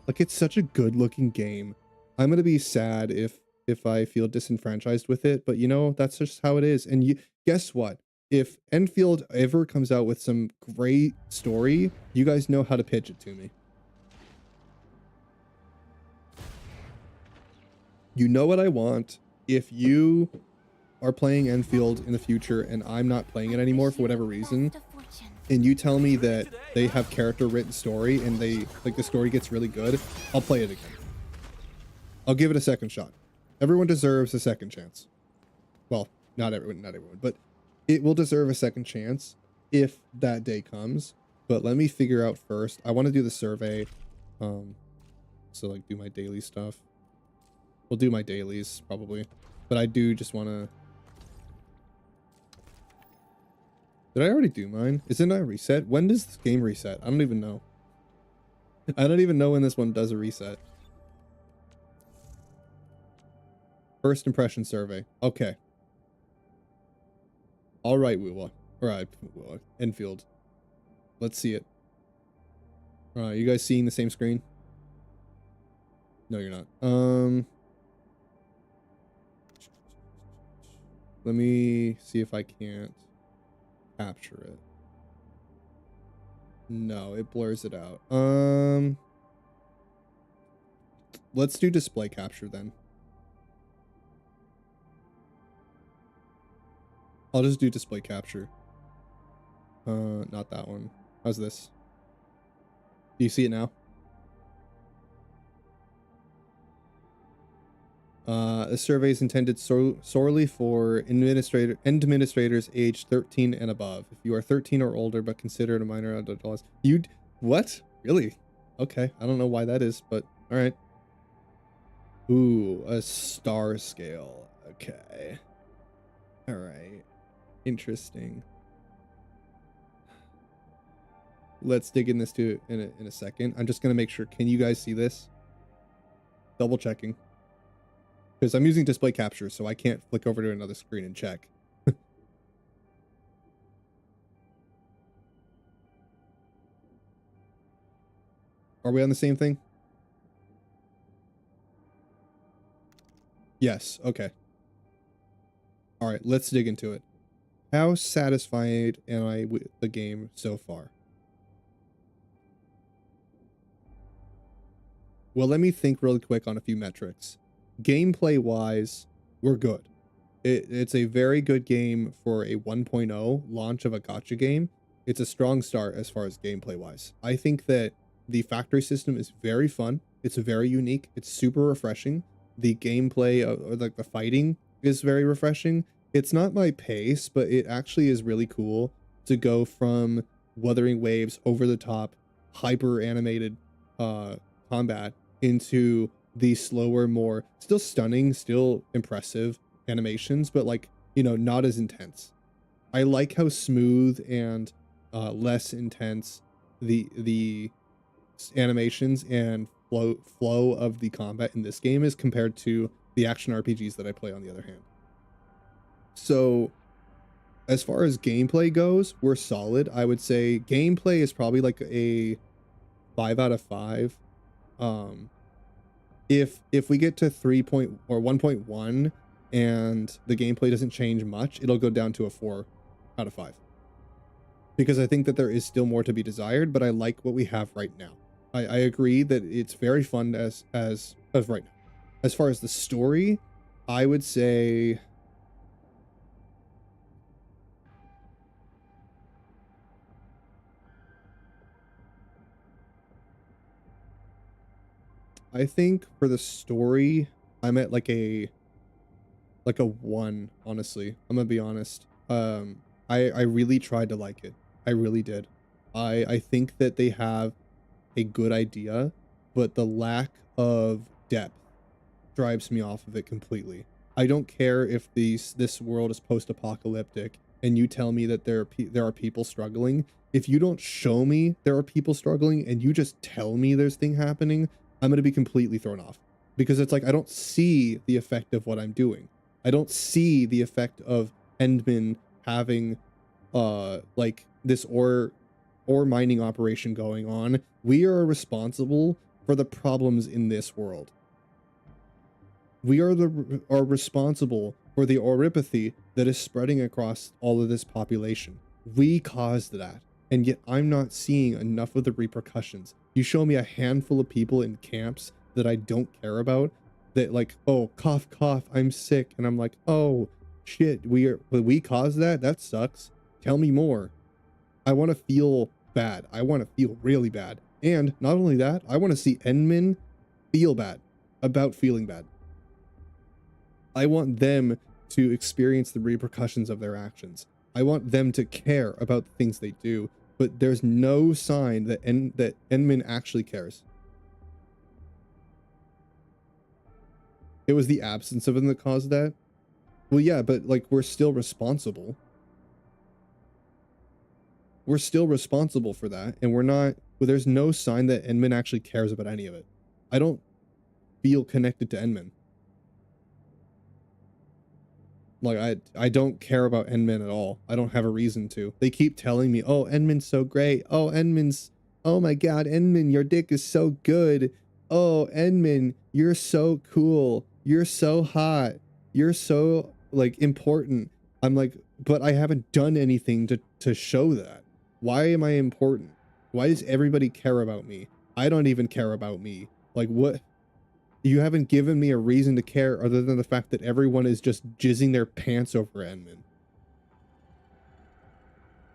Like, it's such a good looking game. I'm gonna be sad if I feel disenfranchised with it, but you know, that's just how it is. And you guess what? If Enfield ever comes out with some great story, you guys know how to pitch it to me. You know what I want. If you are playing Enfield in the future and I'm not playing it anymore for whatever reason, and you tell me that they have character written story and they like the story gets really good, I'll play it again. I'll give it a second shot. Everyone deserves a second chance. Well, not everyone, but it will deserve a second chance if that day comes. But let me figure out first. I want to do the survey. So like do my daily stuff. We'll do my dailies probably, but I do just want to. Did I already do mine? Isn't it a reset? When does this game reset? I don't even know. I don't even know when this one does a reset. First impression survey. Okay. All right, Woowa. All right, Enfield. Let's see it. All right, you guys seeing the same screen? No, you're not. Let me see if I can't capture it. No, it blurs it out. Let's do display capture then. I'll just do display capture. Not that one. How's this? Do you see it now? This survey is intended solely for administrators aged 13 and above. If you are 13 or older but considered a minor adult, what? Really? Okay, I don't know why that is, but all right. Ooh, a star scale. Okay. All right. Interesting. Let's dig in this in a second. I'm just gonna make sure. Can you guys see this? Double checking. Because I'm using display capture, so I can't flick over to another screen and check. Are we on the same thing? Yes, okay. All right, let's dig into it. How satisfied am I with the game so far? Well, let me think really quick on a few metrics. Gameplay wise, we're good. It's a very good game for a 1.0 launch of a gacha game. It's a strong start as far as gameplay wise. I think that the factory system is very fun. It's very unique. It's super refreshing. The gameplay or like the fighting is very refreshing. It's not my pace, but it actually is really cool to go from Wuthering Waves over the top, hyper animated combat into the slower, more still stunning, still impressive animations, but like, you know, not as intense. I like how smooth and less intense the animations and flow of the combat in this game is compared to the action RPGs that I play on the other hand. So as far as gameplay goes, we're solid. I would say gameplay is probably like a 5 out of 5. If we get to 3 or 1.1 and the gameplay doesn't change much, it'll go down to a 4 out of 5. Because I think that there is still more to be desired, but I like what we have right now. I agree that it's very fun as of right now. As far as the story, I would say I think for the story, I'm at like a 1, honestly. I'm gonna be honest. I really tried to like it. I really did. I think that they have a good idea, but the lack of depth drives me off of it completely. I don't care if this world is post-apocalyptic and you tell me that there are people struggling. If you don't show me there are people struggling and you just tell me there's thing happening, I'm going to be completely thrown off because it's like I don't see the effect of what I'm doing. I don't see the effect of Endman having like this ore mining operation going on. We are responsible for the problems in this world. We are responsible for the oripathy that is spreading across all of this population. We caused that, and yet I'm not seeing enough of the repercussions. You show me a handful of people in camps that I don't care about, that like, oh, cough, cough, I'm sick, and I'm like, oh, shit, we caused that? That sucks. Tell me more. I want to feel bad. I want to feel really bad. And not only that, I want to see Enmin feel bad about feeling bad. I want them to experience the repercussions of their actions. I want them to care about the things they do, but there's no sign that Enmin actually cares. It was the absence of him that caused that. Well, yeah, but like we're still responsible. We're still responsible for that, and we're not. Well, there's no sign that Enmin actually cares about any of it. I don't feel connected to Enmin. Like I don't care about Enmin at all. I don't have a reason to. They keep telling me, "Oh, Enmin's so great. Oh, Enmin's oh my god, Enmin, your dick is so good. Oh, Enmin, you're so cool. You're so hot. You're so like important." I'm like, "But I haven't done anything to show that. Why am I important? Why does everybody care about me? I don't even care about me. Like what? You haven't given me a reason to care other than the fact that everyone is just jizzing their pants over Enmin.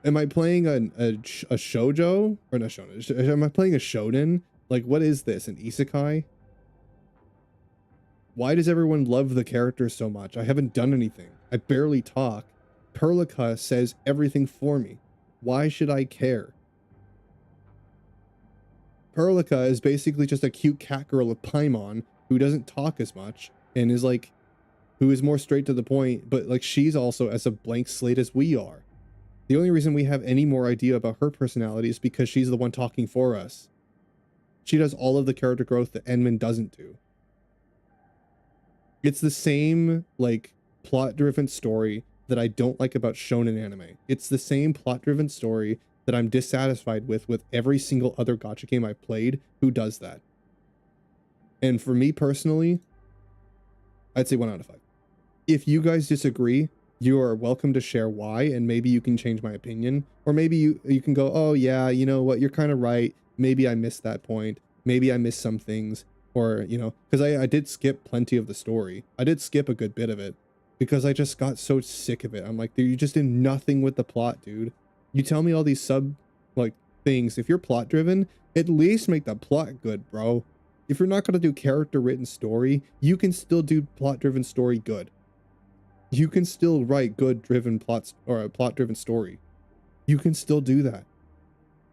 Am I playing a shoujo? Or not shonen. Am I playing a shonen? Like, what is this? An isekai? Why does everyone love the character so much? I haven't done anything. I barely talk. Perlica says everything for me. Why should I care? Perlica is basically just a cute cat girl of Paimon who doesn't talk as much and is like, who is more straight to the point, but like she's also as a blank slate as we are. The only reason we have any more idea about her personality is because she's the one talking for us. She does all of the character growth that Enmin doesn't do. It's the same like plot-driven story that I don't like about shonen anime. It's the same plot-driven story that I'm dissatisfied with every single other gacha game I've played who does that. And for me personally, I'd say 1 out of 5. If you guys disagree, you are welcome to share why, and maybe you can change my opinion. Or maybe you can go, oh yeah, you know what, you're kind of right. Maybe I missed that point. Maybe I missed some things. Or, you know, because I did skip plenty of the story. I did skip a good bit of it because I just got so sick of it. I'm like, dude, you just did nothing with the plot, dude. You tell me all these like things. If you're plot driven, at least make the plot good, bro. If you're not going to do character written story, you can still do plot driven story good. You can still write good driven plots or a plot driven story. You can still do that.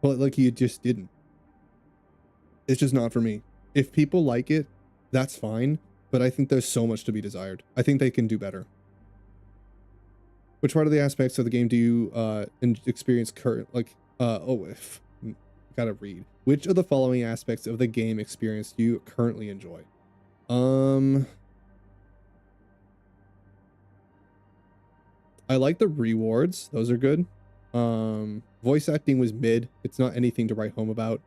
But like you just didn't. It's just not for me. If people like it, that's fine. But I think there's so much to be desired. I think they can do better. Which part of the aspects of the game do you experience current like gotta read. Which of the following aspects of the game experience do you currently enjoy? I like the rewards. Those are good. Voice acting was mid. It's not anything to write home about.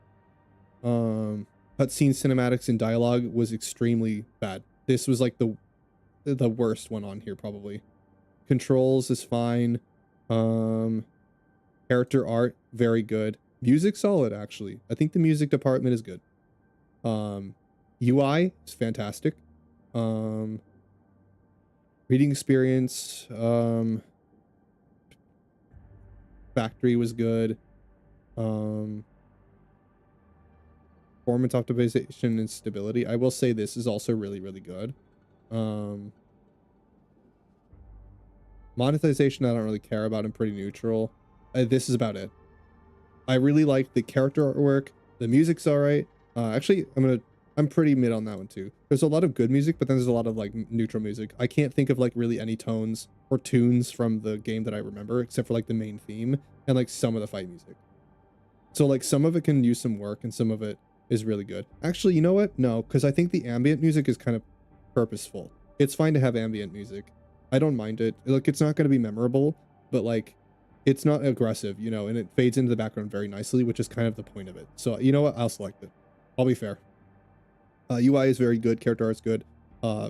Cutscene cinematics and dialogue was extremely bad. This was like the worst one on here probably. Controls is fine. Character art very good. Music solid actually. I think the music department is good. UI is fantastic. Reading experience, factory was good. performance optimization and stability, I will say this is also really, really good. Um, monetization, I don't really care about. I'm pretty neutral. This is about it. I really like the character artwork. The music's all right. Actually, I'm pretty mid on that one too. There's a lot of good music, but then there's a lot of like neutral music. I can't think of like really any tones or tunes from the game that I remember, except for like the main theme and like some of the fight music. So like some of it can use some work and some of it is really good. Actually, you know what? No, because I think the ambient music is kind of purposeful. It's fine to have ambient music. I don't mind it. Like, it's not going to be memorable, but like, it's not aggressive, you know, and it fades into the background very nicely, which is kind of the point of it. So you know what? I'll select it. I'll be fair. UI is very good. Character art's good.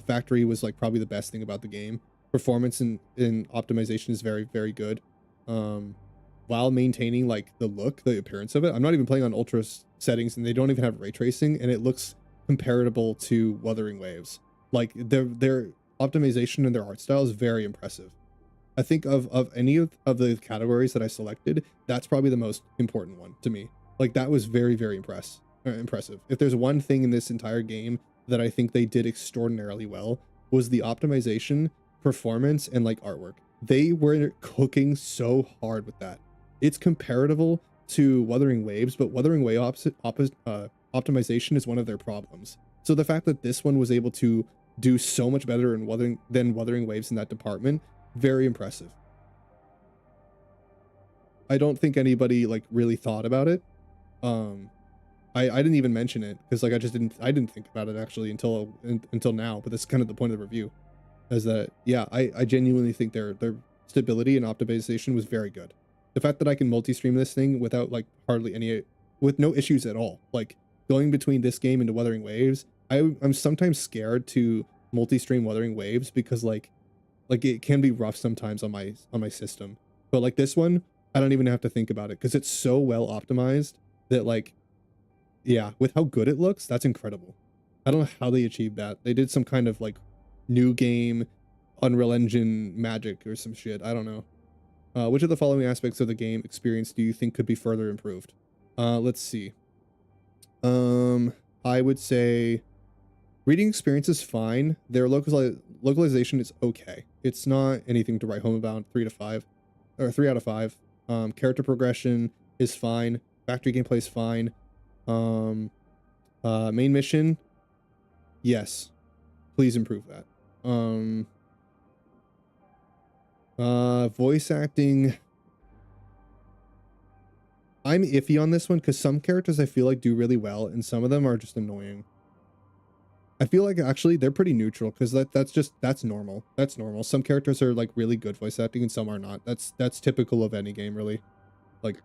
Factory was like probably the best thing about the game. Performance and optimization is very, very good. While maintaining like the look, the appearance of it. I'm not even playing on ultra settings, and they don't even have ray tracing, and it looks comparable to Wuthering Waves. Like their optimization and their art style is very impressive. I think of any of the categories that I selected, that's probably the most important one to me. Like that was very, very impressive. If there's one thing in this entire game that I think they did extraordinarily well, was the optimization, performance, and like artwork. They were cooking so hard with that. It's comparable to Wuthering Waves, but Wuthering Wave optimization is one of their problems. So the fact that this one was able to do so much better than Wuthering Waves in that department, very impressive. I don't think anybody like really thought about it. I didn't even mention it because like I didn't think about it actually until now, but that's kind of the point of the review, is that yeah, I genuinely think their stability and optimization was very good. The fact that I can multi-stream this thing without like with no issues at all, like going between this game into Wuthering Waves, I'm sometimes scared to multi-stream Wuthering Waves because like it can be rough sometimes on my system. But like this one, I don't even have to think about it because it's so well optimized that like, yeah, with how good it looks, that's incredible. I don't know how they achieved that. They did some kind of like new game Unreal Engine magic or some shit. I don't know. Which of the following aspects of the game experience do you think could be further improved? Let's see. I would say reading experience is fine. Their localization is okay. It's not anything to write home about. 3 out of 5. Character progression is fine. Factory gameplay is fine. Main mission, yes. Please improve that. Voice acting, I'm iffy on this one because some characters I feel like do really well and some of them are just annoying. I feel like actually they're pretty neutral because that's normal. That's normal. Some characters are like really good voice acting and some are not. That's typical of any game really. Like,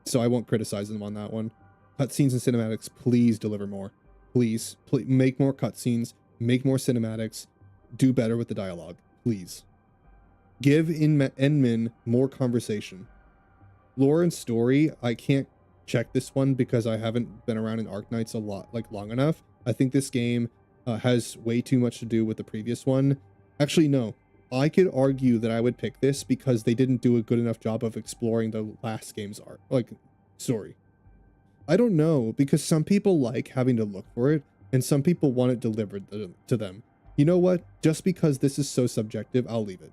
so I won't criticize them on that one. Cutscenes and cinematics, please deliver more. Please make more cutscenes, make more cinematics, do better with the dialogue, please. Give Enmin more conversation. Lore and story, I can't check this one because I haven't been around in Arknights a lot, like long enough. I think this game has way too much to do with the previous one. Actually, no. I could argue that I would pick this because they didn't do a good enough job of exploring the last game's art, like story. I don't know, because some people like having to look for it and some people want it delivered to them. You know what? Just because this is so subjective, I'll leave it.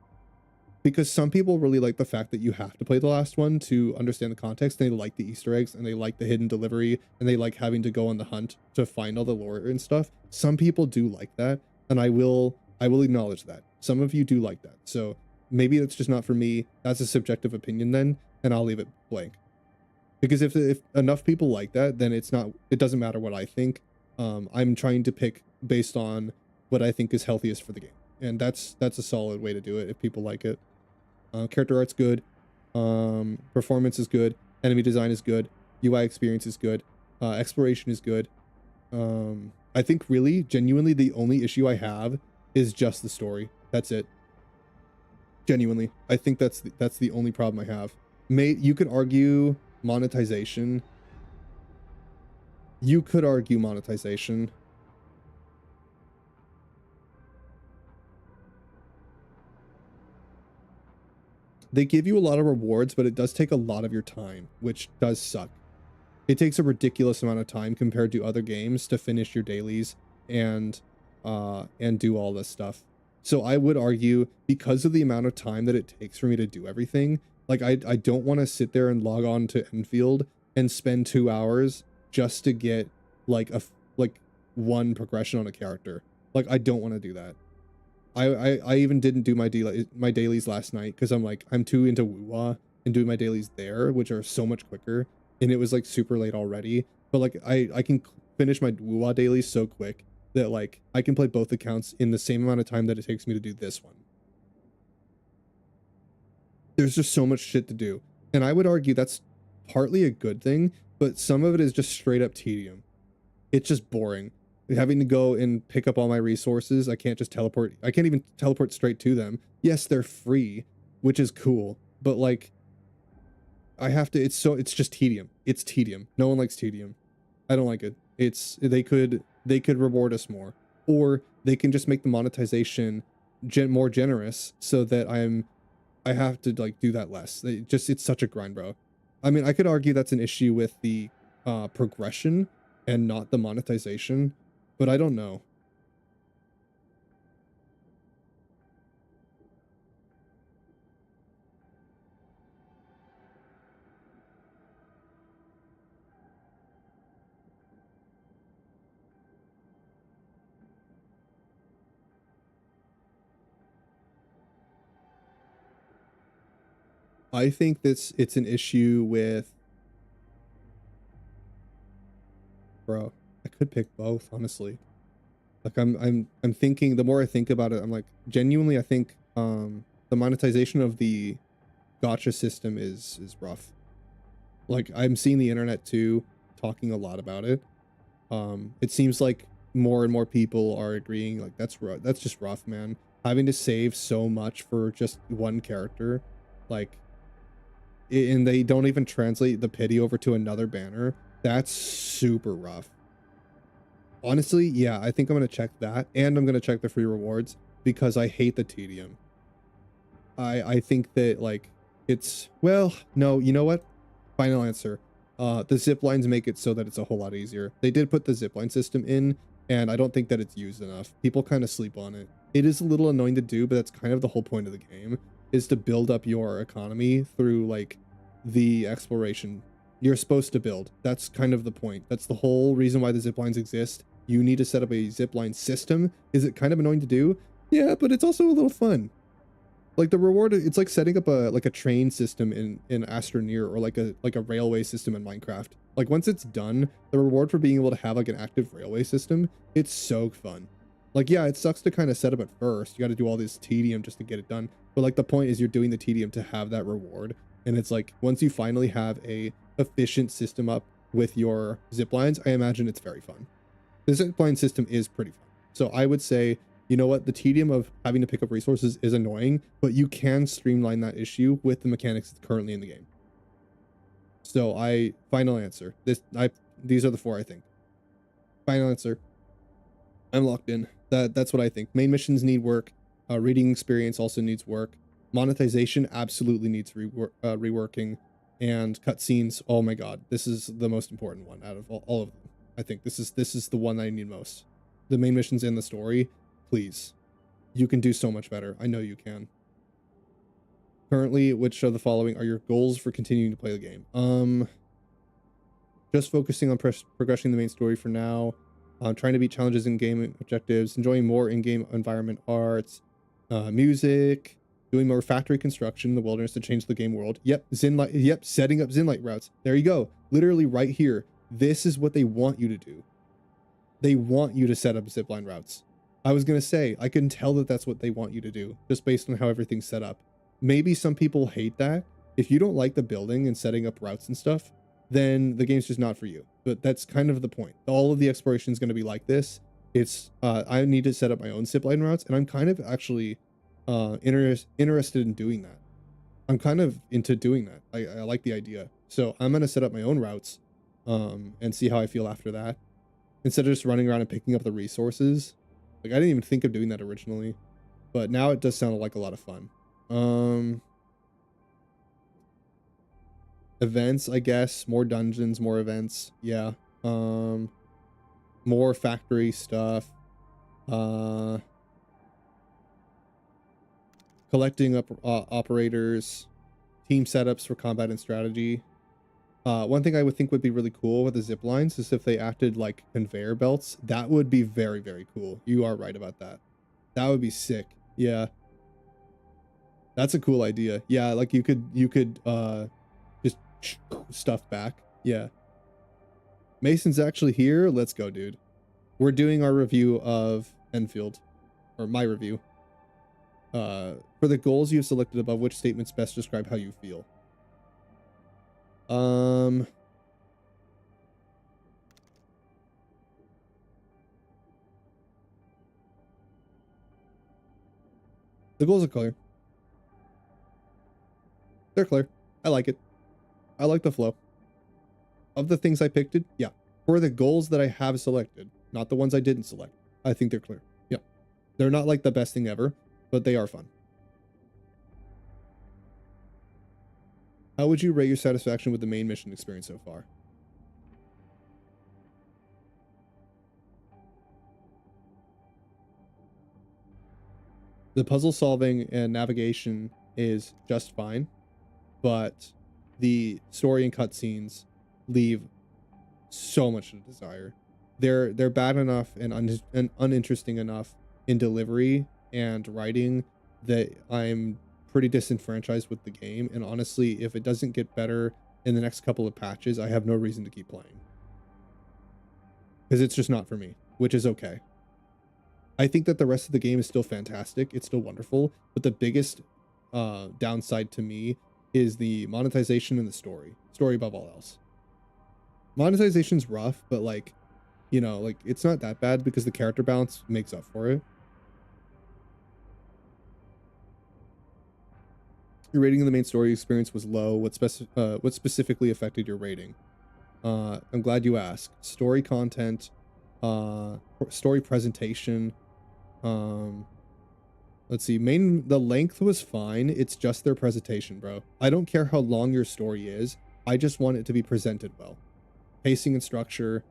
Because some people really like the fact that you have to play the last one to understand the context. They like the Easter eggs and they like the hidden delivery and they like having to go on the hunt to find all the lore and stuff. Some people do like that, and I will acknowledge that. Some of you do like that. So maybe it's just not for me. That's a subjective opinion then, and I'll leave it blank. Because if enough people like that, then it doesn't matter what I think. I'm trying to pick based on what I think is healthiest for the game. And that's a solid way to do it if people like it. Character art's good. Performance is good. Enemy design is good. UI experience is good. Exploration is good. I think really, genuinely, the only issue I have is just the story. That's it. Genuinely. I think that's the only problem I have. You could argue monetization. You could argue monetization. They give you a lot of rewards, but it does take a lot of your time, which does suck. It takes a ridiculous amount of time compared to other games to finish your dailies and do all this stuff. So I would argue, because of the amount of time that it takes for me to do everything, like I don't want to sit there and log on to Enfield and spend 2 hours just to get like like one progression on a character. Like I don't want to do that. I even didn't do my dailies last night because I'm too into Wuwa and doing my dailies there, which are so much quicker. And it was like super late already. But like I can finish my Wuwa dailies so quick that like I can play both accounts in the same amount of time that it takes me to do this one. There's just so much shit to do. And I would argue that's partly a good thing, but some of it is just straight up tedium. It's just boring. Having to go and pick up all my resources, I can't just teleport. I can't even teleport straight to them. Yes, they're free, which is cool, but like I have to, it's just tedium. It's tedium. No one likes tedium. I don't like it. They could reward us more, or they can just make the monetization more generous so that I have to like do that less. It's such a grind, bro. I mean, I could argue that's an issue with the progression and not the monetization, but I don't know. I think it's an issue with, bro, I could pick both, honestly. Like I'm thinking, the more I think about it, I'm like, genuinely I think the monetization of the gacha system is rough. Like I'm seeing the internet too talking a lot about it. It seems like more and more people are agreeing like that's just rough, man. Having to save so much for just one character, like, and they don't even translate the pity over to another banner. That's super rough. Honestly, yeah, I think I'm gonna check that, and I'm gonna check the free rewards because I hate the tedium. I think that like it's, well, no, you know what? Final answer. The zip lines make it so that it's a whole lot easier. They did put the zip line system in, and I don't think that it's used enough. People kind of sleep on it. It is a little annoying to do, but that's kind of the whole point of the game, is to build up your economy through like the exploration you're supposed to build. That's kind of the point. That's the whole reason why the zip lines exist. You need to set up a zip line system. Is it kind of annoying to do? Yeah, but it's also a little fun. Like the reward, it's like setting up a train system in Astroneer, or like a railway system in Minecraft. Like once it's done, the reward for being able to have like an active railway system, it's so fun. Like, yeah, it sucks to kind of set up at first. You got to do all this tedium just to get it done. But like the point is you're doing the tedium to have that reward. And it's like, once you finally have a efficient system up with your zip lines, I imagine it's very fun. The zip line system is pretty fun. So I would say, you know what, the tedium of having to pick up resources is annoying, but you can streamline that issue with the mechanics that's currently in the game. So final answer. These are the four I think. Final answer. I'm locked in. That's what I think. Main missions need work. Reading experience also needs work. Monetization absolutely needs reworking. And cutscenes, oh my god, this is the most important one out of all of them. I think this is the one that I need most. The main missions and the story, please. You can do so much better. I know you can. Currently, which of the following are your goals for continuing to play the game? Just focusing on progressing the main story for now. Trying to beat challenges in game objectives, enjoying more in-game environment arts, music, doing more factory construction in the wilderness to change the game world. Yep, setting up Zinlight routes. There you go. Literally right here. This is what they want you to do. They want you to set up zipline routes. I was going to say, I can tell that that's what they want you to do, just based on how everything's set up. Maybe some people hate that. If you don't like the building and setting up routes and stuff, then the game's just not for you. But that's kind of the point. All of the exploration is going to be like this. It's, I need to set up my own zipline routes, and I'm kind of actually interested in doing that. I'm kind of into doing that. I like the idea. So I'm going to set up my own routes and see how I feel after that. Instead of just running around and picking up the resources. Like, I didn't even think of doing that originally. But now it does sound like a lot of fun. Events, I guess. More dungeons, more events. Yeah. More factory stuff. Collecting up operators. Team setups for combat and strategy. One thing I would think would be really cool with the zip lines is if they acted like conveyor belts. That would be very, very cool. You are right about that. That would be sick. Yeah. That's a cool idea. Yeah, like you could just stuff back. Yeah. Mason's actually here. Let's go, dude. We're doing our review of Enfield, or my review. For the goals you've selected above, which statements best describe how you feel? The goals are clear. They're clear. I like it. I like the flow. Of the things I picked it, yeah. For the goals that I have selected, not the ones I didn't select, I think they're clear. Yeah. They're not like the best thing ever, but they are fun. How would you rate your satisfaction with the main mission experience so far? The puzzle solving and navigation is just fine, but the story and cutscenes leave so much to desire. They're bad enough and uninteresting enough in delivery and writing that I'm pretty disenfranchised with the game. And honestly, if it doesn't get better in the next couple of patches, I have no reason to keep playing. Because it's just not for me, which is okay. I think that the rest of the game is still fantastic. It's still wonderful. But the biggest downside to me is the monetization and the story. Story above all else. Monetization's rough, but like, you know, like it's not that bad because the character balance makes up for it. Your rating of the main story experience was low. What specifically affected your rating? I'm glad you asked. Story content, story presentation. Let's see. The length was fine. It's just their presentation, bro. I don't care how long your story is. I just want it to be presented well. Pacing and structure,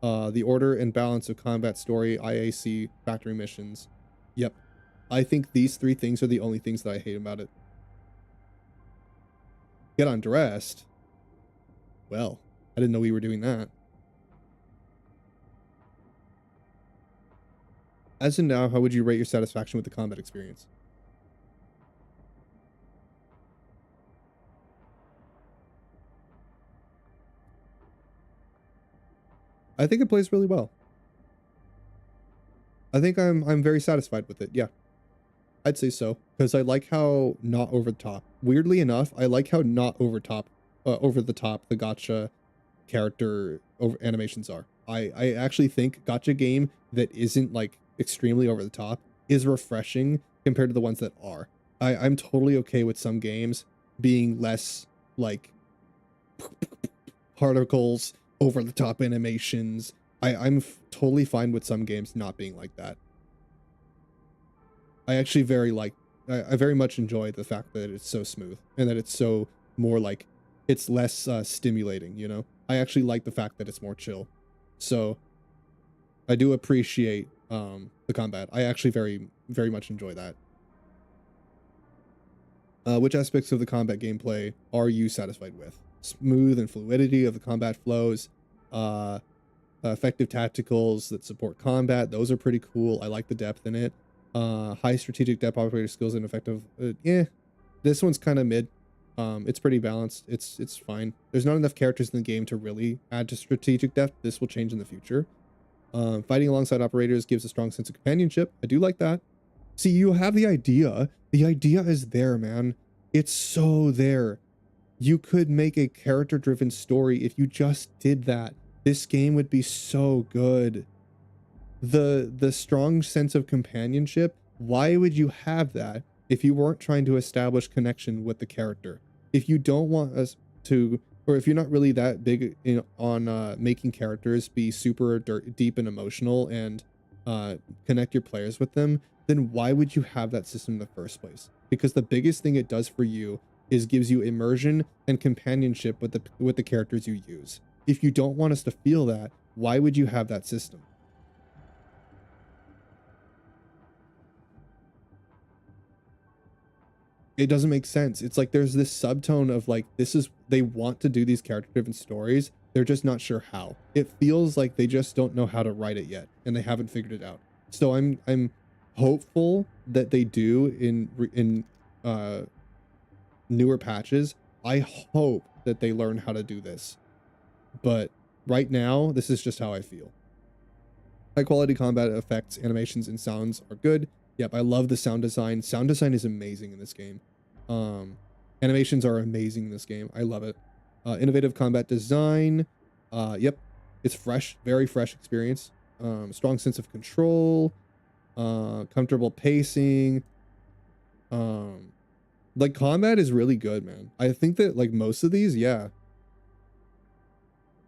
the order and balance of combat, story, IAC, factory missions. Yep. I think these three things are the only things that I hate about it. Get undressed? Well, I didn't know we were doing that. As of now, how would you rate your satisfaction with the combat experience? I think it plays really well. I think I'm very satisfied with it. Yeah. I'd say so, because I like how not over the top. Weirdly enough, I like how not over the top the gacha character animations are. I actually think gacha game that isn't like extremely over the top is refreshing compared to the ones that are. I'm totally okay with some games being less like particles, over the top animations. I'm totally fine with some games not being like that. I actually I very much enjoy the fact that it's so smooth and that it's so more like it's less stimulating, you know? I actually like the fact that it's more chill. So I do appreciate the combat. I actually very much enjoy that. Which aspects of the combat gameplay are you satisfied with? Smooth and fluidity of the combat flows, effective tacticals that support combat. Those are pretty cool. I like the depth in it. High strategic depth operator skills and effective. This one's kind of mid. It's pretty balanced. It's fine. There's not enough characters in the game to really add to strategic depth. This will change in the future. Fighting alongside operators gives a strong sense of companionship. I do like that. See, you have the idea. The idea is there, man. It's so there. You could make a character-driven story if you just did that. This game would be so good. The strong sense of companionship, why would you have that if you weren't trying to establish connection with the character? If you don't want us to, or if you're not really that big on making characters be super deep and emotional and connect your players with them, then why would you have that system in the first place? Because the biggest thing it does for you is gives you immersion and companionship with the characters you use. If you don't want us to feel that, why would you have that system? It doesn't make sense. It's like there's this subtone of like, they want to do these character driven stories. They're just not sure how. It feels like they just don't know how to write it yet, and they haven't figured it out. So I'm hopeful that they do in newer patches. I hope that they learn how to do this. But right now, this is just how I feel. High quality combat effects, animations, and sounds are good. Yep, I love the sound design. Sound design is amazing in this game. Animations are amazing in this game. I love it. Innovative combat design. Yep, it's fresh, very fresh experience. Strong sense of control. Comfortable pacing. Like combat is really good, man. I think that like most of these, yeah.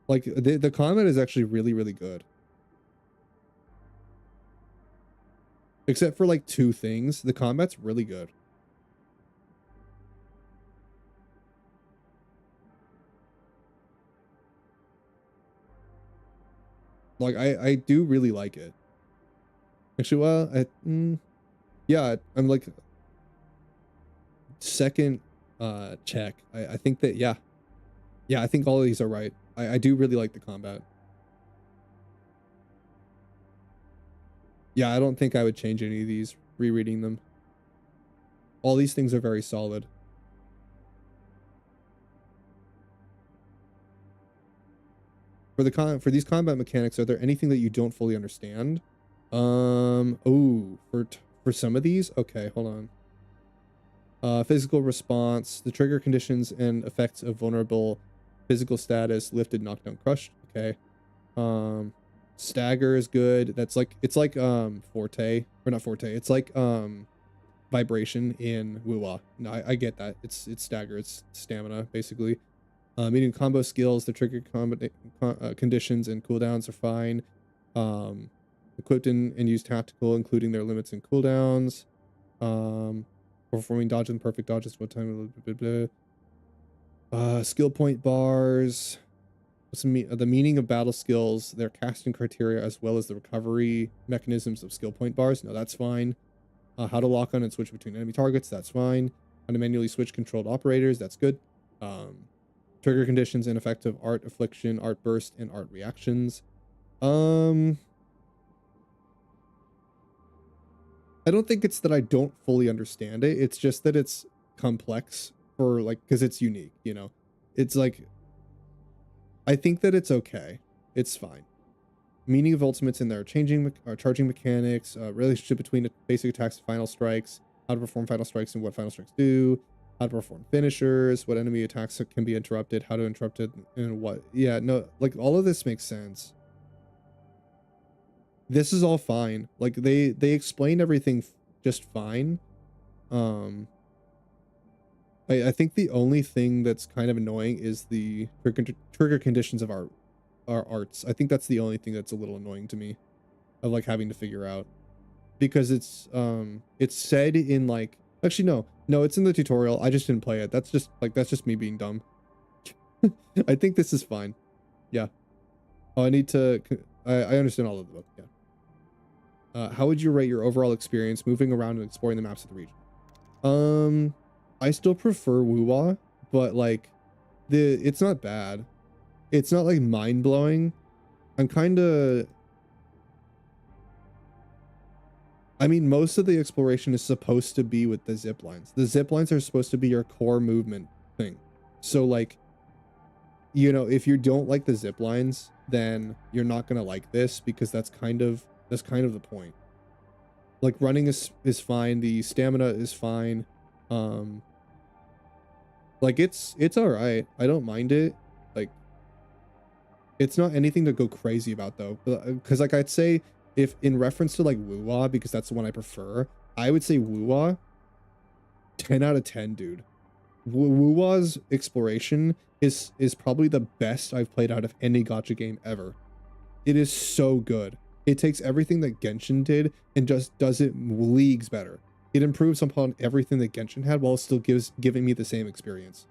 Like the combat is actually really, really good. Except for like 2 things, the combat's really good. Like I do really like it. Actually, well, yeah, I'm like second check. I think that yeah, I think all of these are right. I do really like the combat. Yeah, I don't think I would change any of these rereading them. All these things are very solid. For these combat mechanics, are there anything that you don't fully understand? Oh, for some of these, okay, hold on. Physical response, the trigger conditions and effects of vulnerable physical status, lifted, knocked down, crushed. Okay. Stagger is good. That's like, it's like forte, or not forte, it's like vibration in Wuwa. No, I get that. It's stagger, it's stamina basically. Meaning combo skills, the trigger conditions and cooldowns are fine. Equipped and used tactical, including their limits and cooldowns. Performing dodge and perfect dodges, what time, blah, blah, blah. Skill point bars. What's the meaning of battle skills, their casting criteria, as well as the recovery mechanisms of skill point bars. No, that's fine. How to lock on and switch between enemy targets. That's fine. How to manually switch controlled operators. That's good. Trigger conditions and effective art affliction, art burst, and art reactions. I don't think it's that I don't fully understand it. It's just that it's complex for like, because it's unique, you know. It's like, I think that it's okay. It's fine. Meaning of ultimates in there, charging mechanics, relationship between basic attacks and final strikes, how to perform final strikes and what final strikes do, how to perform finishers, what enemy attacks can be interrupted, how to interrupt it, and what. Yeah, no, like all of this makes sense. This is all fine. Like they explained everything just fine. I think the only thing that's kind of annoying is the trigger conditions of our arts. I think that's the only thing that's a little annoying to me, of like having to figure out, because it's said in like, actually no, it's in the tutorial. I just didn't play it. That's just me being dumb. I think this is fine. Yeah. Oh, I need to. I understand all of the book. Yeah. How would you rate your overall experience moving around and exploring the maps of the region? I still prefer Wuwa, but like it's not bad. It's not like mind-blowing. I'm kind of, I mean, most of the exploration is supposed to be with the zip lines. The zip lines are supposed to be your core movement thing. So like, you know, if you don't like the zip lines, then you're not going to like this, because that's kind of the point. Like running is fine. The stamina is fine. Like it's all right. I don't mind it. Like it's not anything to go crazy about though. Because like I'd say, if in reference to like Wuwa, because that's the one I prefer, I would say Wuwa 10 out of 10, dude. Wuwa's exploration is probably the best I've played out of any gacha game ever. It is so good. It takes everything that Genshin did and just does it leagues better. It improves upon everything that Genshin had while it still giving me the same experience,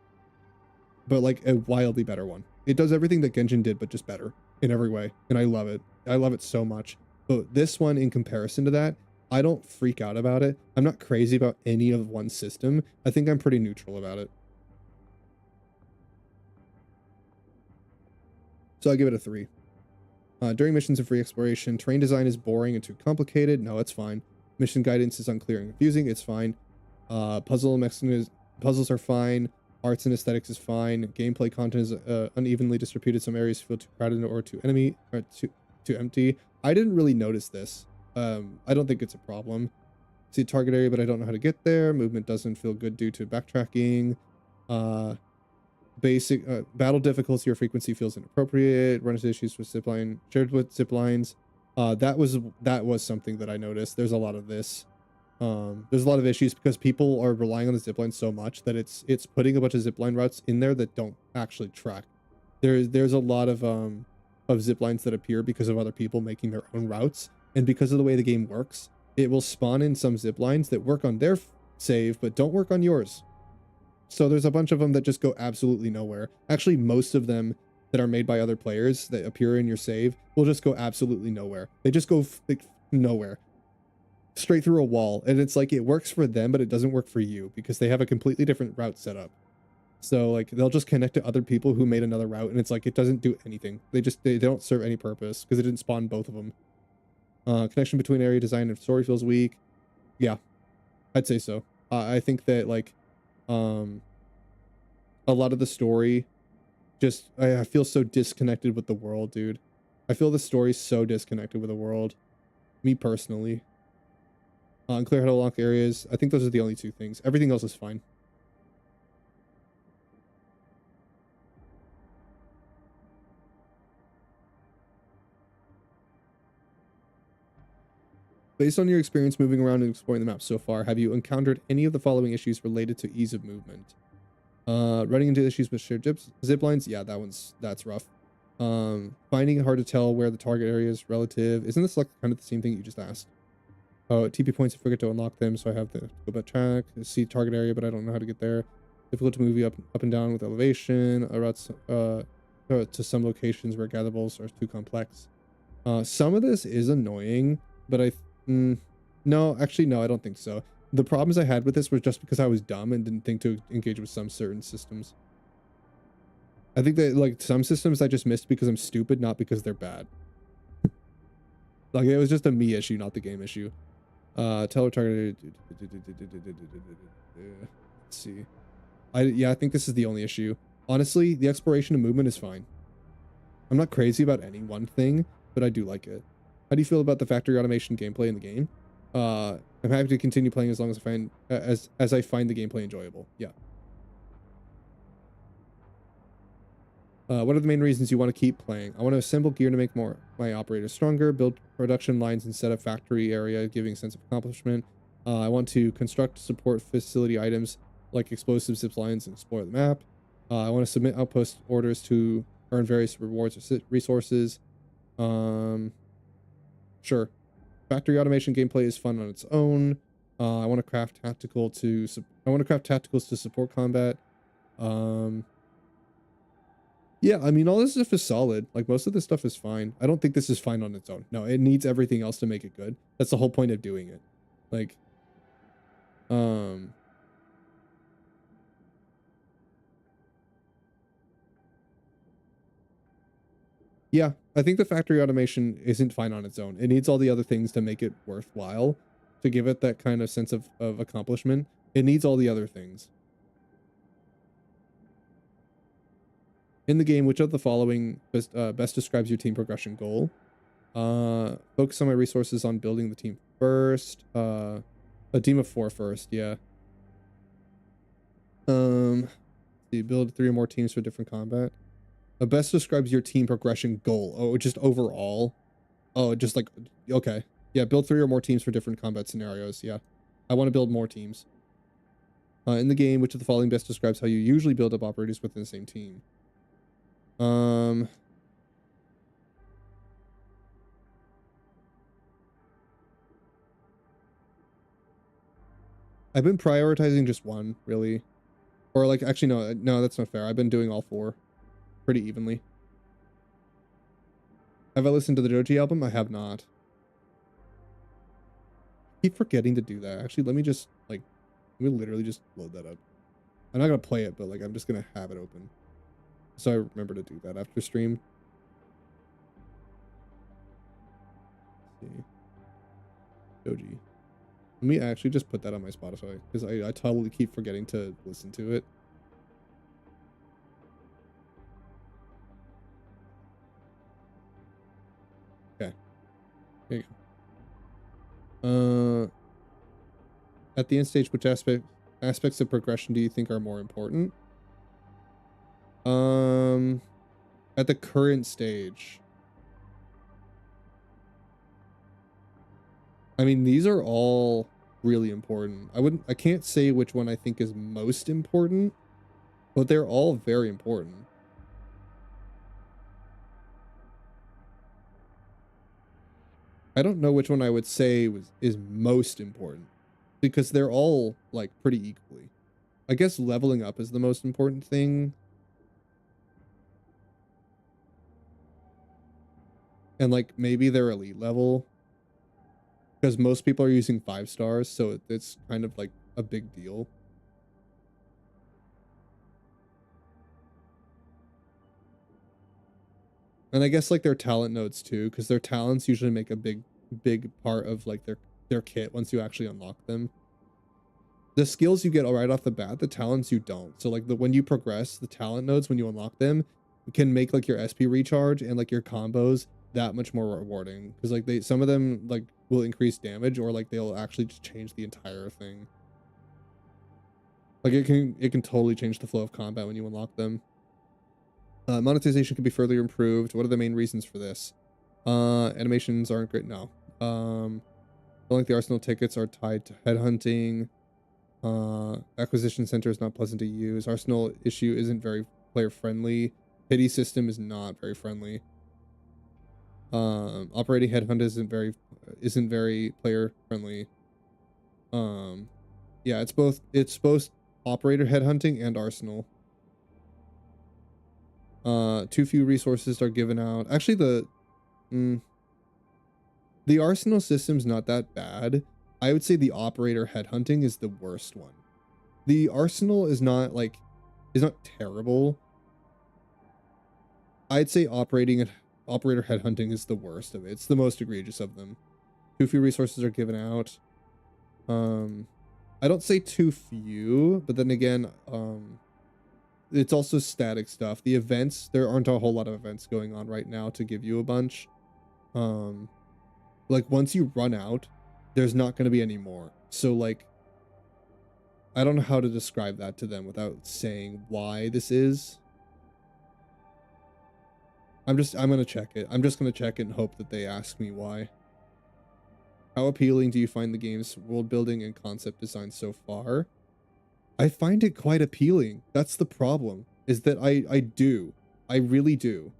but like a wildly better one. It does everything that Genshin did, but just better in every way, and I love it. I love it so much. But this one, in comparison to that, I don't freak out about it. I'm not crazy about any of one system. I think I'm pretty neutral about it. So I give it a 3. During missions of free exploration, terrain design is boring and too complicated. No, it's fine. Mission guidance is unclear and confusing. It's fine. Puzzles are fine. Arts and aesthetics is fine. Gameplay content is unevenly distributed. Some areas feel too crowded or too too empty. I didn't really notice this. I don't think it's a problem. See target area, but I don't know how to get there. Movement doesn't feel good due to backtracking. Basic battle difficulty or frequency feels inappropriate. Run into issues with zipline shared with ziplines. That was something that I noticed. There's a lot of this. There's a lot of issues because people are relying on the zipline so much that it's putting a bunch of zipline routes in there that don't actually track. There's a lot of ziplines that appear because of other people making their own routes, and because of the way the game works, it will spawn in some ziplines that work on their save but don't work on yours. So there's a bunch of them that just go absolutely nowhere. Actually, most of them that are made by other players that appear in your save will just go absolutely nowhere. They just go like nowhere, straight through a wall. And it's like, it works for them, but it doesn't work for you because they have a completely different route set up. So like, they'll just connect to other people who made another route, and it's like, it doesn't do anything. They don't serve any purpose because it didn't spawn both of them. Connection between area design and story feels weak. Yeah, I'd say so. I think that like, a lot of the story just, I feel so disconnected with the world, dude. I feel the story's so disconnected with the world. Me personally. Unclear how to unlock areas. I think those are the only two things. Everything else is fine. Based on your experience moving around and exploring the map so far, have you encountered any of the following issues related to ease of movement? Running into issues with shared zip lines. Yeah, that's rough. Finding it hard to tell where the target area is relative. Isn't this like kind of the same thing you just asked? Oh, TP points, I forget to unlock them, so I have to go back track. See target area, but I don't know how to get there. Difficult to move you up and down with elevation. Routes to some locations where gatherables are too complex. Some of this is annoying, but no, actually, no, I don't think so. The problems I had with this was just because I was dumb and didn't think to engage with some certain systems. I think that like some systems I just missed because I'm stupid, not because they're bad. Like it was just a me issue, not the game issue. Teller target. Let's see. I think this is the only issue. Honestly, the exploration and movement is fine. I'm not crazy about any one thing, but I do like it. How do you feel about the factory automation gameplay in the game? I'm happy to continue playing as long as I find the gameplay enjoyable. Yeah. What are the main reasons you want to keep playing? I want to assemble gear to make my operators stronger, build production lines instead of factory area, giving a sense of accomplishment. I want to construct support facility items like explosive zip lines and explore the map. I want to submit outpost orders to earn various rewards or resources. Sure. Factory automation gameplay is fun on its own. I want to craft tacticals to support combat. Yeah, I mean, all this stuff is solid. Like, most of this stuff is fine. I don't think this is fine on its own. No, it needs everything else to make it good. That's the whole point of doing it. Like, yeah, I think the factory automation isn't fine on its own. It needs all the other things to make it worthwhile, to give it that kind of sense of accomplishment. It needs all the other things. In the game, which of the following best describes your team progression goal? Focus on my resources on building the team first. A team of 4 first, yeah. You build 3 or more teams for different combat. Best describes your team progression goal. Oh, just overall. Oh, just like, okay. Yeah, build 3 or more teams for different combat scenarios. Yeah. I want to build more teams. In the game, which of the following best describes how you usually build up operators within the same team? I've been prioritizing just one, really. Or like, actually, no, that's not fair. I've been doing all 4 pretty evenly. Have I listened to the Joji album? I have not. I keep forgetting to do that. Actually, let me just, like, let me literally just load that up. I'm not gonna play it, but like, I'm just gonna have it open. So I remember to do that after stream. Let's see. Joji. Let me actually just put that on my Spotify, because I totally keep forgetting to listen to it. Okay. There you go. At the end stage, which aspects of progression do you think are more important? At the current stage, I mean, these are all really important. I can't say which one I think is most important, but they're all very important. I don't know which one I would say is most important, because they're all like pretty equally. I guess leveling up is the most important thing. And like maybe they're elite level, because most people are using 5 stars, so it's kind of like a big deal. And I guess like their talent nodes too, because their talents usually make a big part of like their kit once you actually unlock them. The skills you get right off the bat, the talents you don't. So like when you progress, the talent nodes, when you unlock them, can make like your SP recharge and like your combos that much more rewarding, because like some of them like will increase damage, or like they'll actually just change the entire thing. Like it can totally change the flow of combat when you unlock them. Monetization could be further improved. What are the main reasons for this? Animations aren't great. No. Don't like the Arsenal tickets are tied to headhunting. Acquisition center is not pleasant to use. Arsenal issue isn't very player friendly. Pity system is not very friendly. Operating headhunt isn't very player friendly. Yeah, it's both operator headhunting and Arsenal. Too few resources are given out. Actually, the Arsenal system's not that bad. I would say the operator headhunting is the worst one. The Arsenal is not terrible. I'd say operator headhunting is the worst of it. It's the most egregious of them. Too few resources are given out. I don't say too few, but then again, it's also static stuff. The events, there aren't a whole lot of events going on right now to give you a bunch. Like once you run out, there's not going to be any more. So like, I don't know how to describe that to them without saying why this is. I'm going to check it. I'm just going to check it and hope that they ask me why. How appealing do you find the game's world building and concept design so far? I find it quite appealing. That's the problem, is that I do. I really do.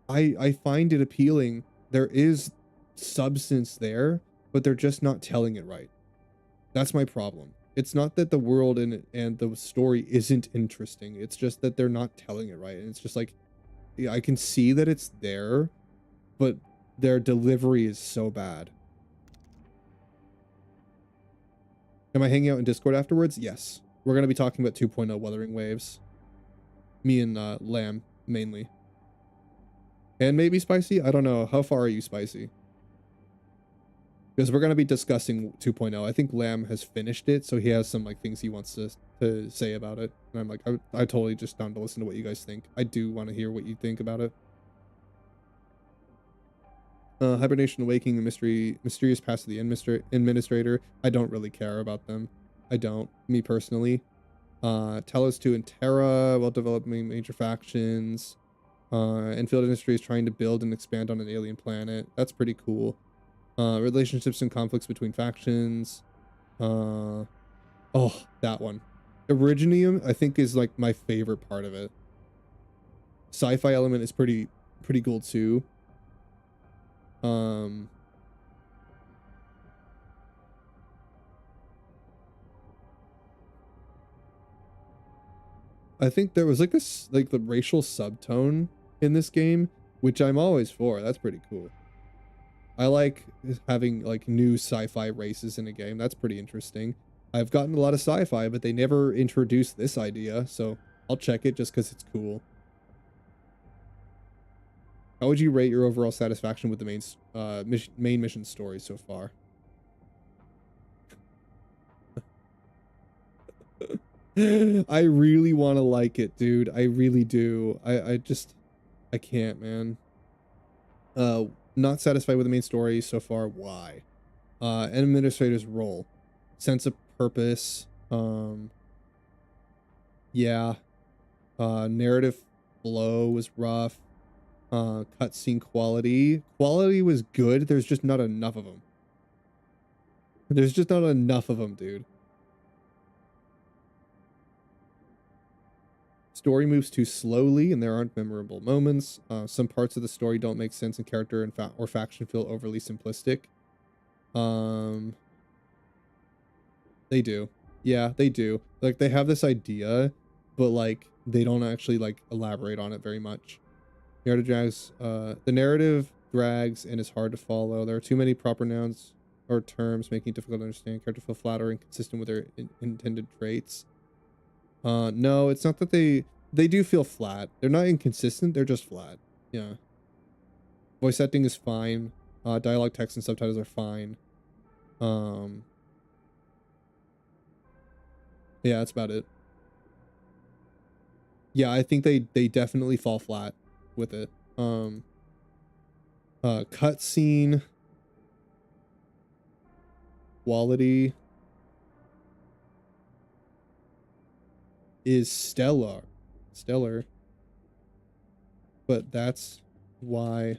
I find it appealing. There is substance there, but they're just not telling it right. That's my problem. It's not that the world and the story isn't interesting. It's just that they're not telling it right. And it's just like, yeah, I can see that it's there, but their delivery is so bad. Am I hanging out in Discord afterwards? Yes. We're going to be talking about 2.0 Wuthering Waves. Me and Lamb, mainly. And maybe Spicy? I don't know. How far are you, Spicy? Because we're going to be discussing 2.0. I think Lamb has finished it, so he has some like things he wants to say about it. And I'm like, I totally just down to listen to what you guys think. I do want to hear what you think about it. Hibernation Awakening, the Mysterious Past of the Administrator. I don't really care about them. I don't, me personally. Telos 2 and Terra, while developing major factions. Enfield Industries trying to build and expand on an alien planet. That's pretty cool. Relationships and conflicts between factions. Oh, that one. Originium, I think, is like my favorite part of it. Sci-fi element is pretty cool too. I think there was like this, like the racial subtone in this game, which I'm always for. That's pretty cool. I like having like new sci-fi races in a game. That's pretty interesting. I've gotten a lot of sci-fi, but they never introduced this idea, so I'll check it just because it's cool. How would you rate your overall satisfaction with the main mission story so far? I really want to like it, dude. I really do. I can't, man. Not satisfied with the main story so far. Why? An administrator's role, sense of purpose. Yeah. Narrative flow was rough. Cutscene quality. Quality was good. There's just not enough of them. There's just not enough of them, dude. Story moves too slowly and there aren't memorable moments. Some parts of the story don't make sense and character and or faction feel overly simplistic. They do. Yeah, they do. Like they have this idea, but like they don't actually like elaborate on it very much. Narrative drags, the narrative drags and is hard to follow. There are too many proper nouns or terms making it difficult to understand. Characters feel flat or inconsistent with their intended traits. No, it's not that they do feel flat. They're not inconsistent, they're just flat. Yeah. Voice acting is fine. Dialogue, text, and subtitles are fine. Yeah, that's about it. Yeah, I think they definitely fall flat with it. Cutscene quality is stellar, but that's why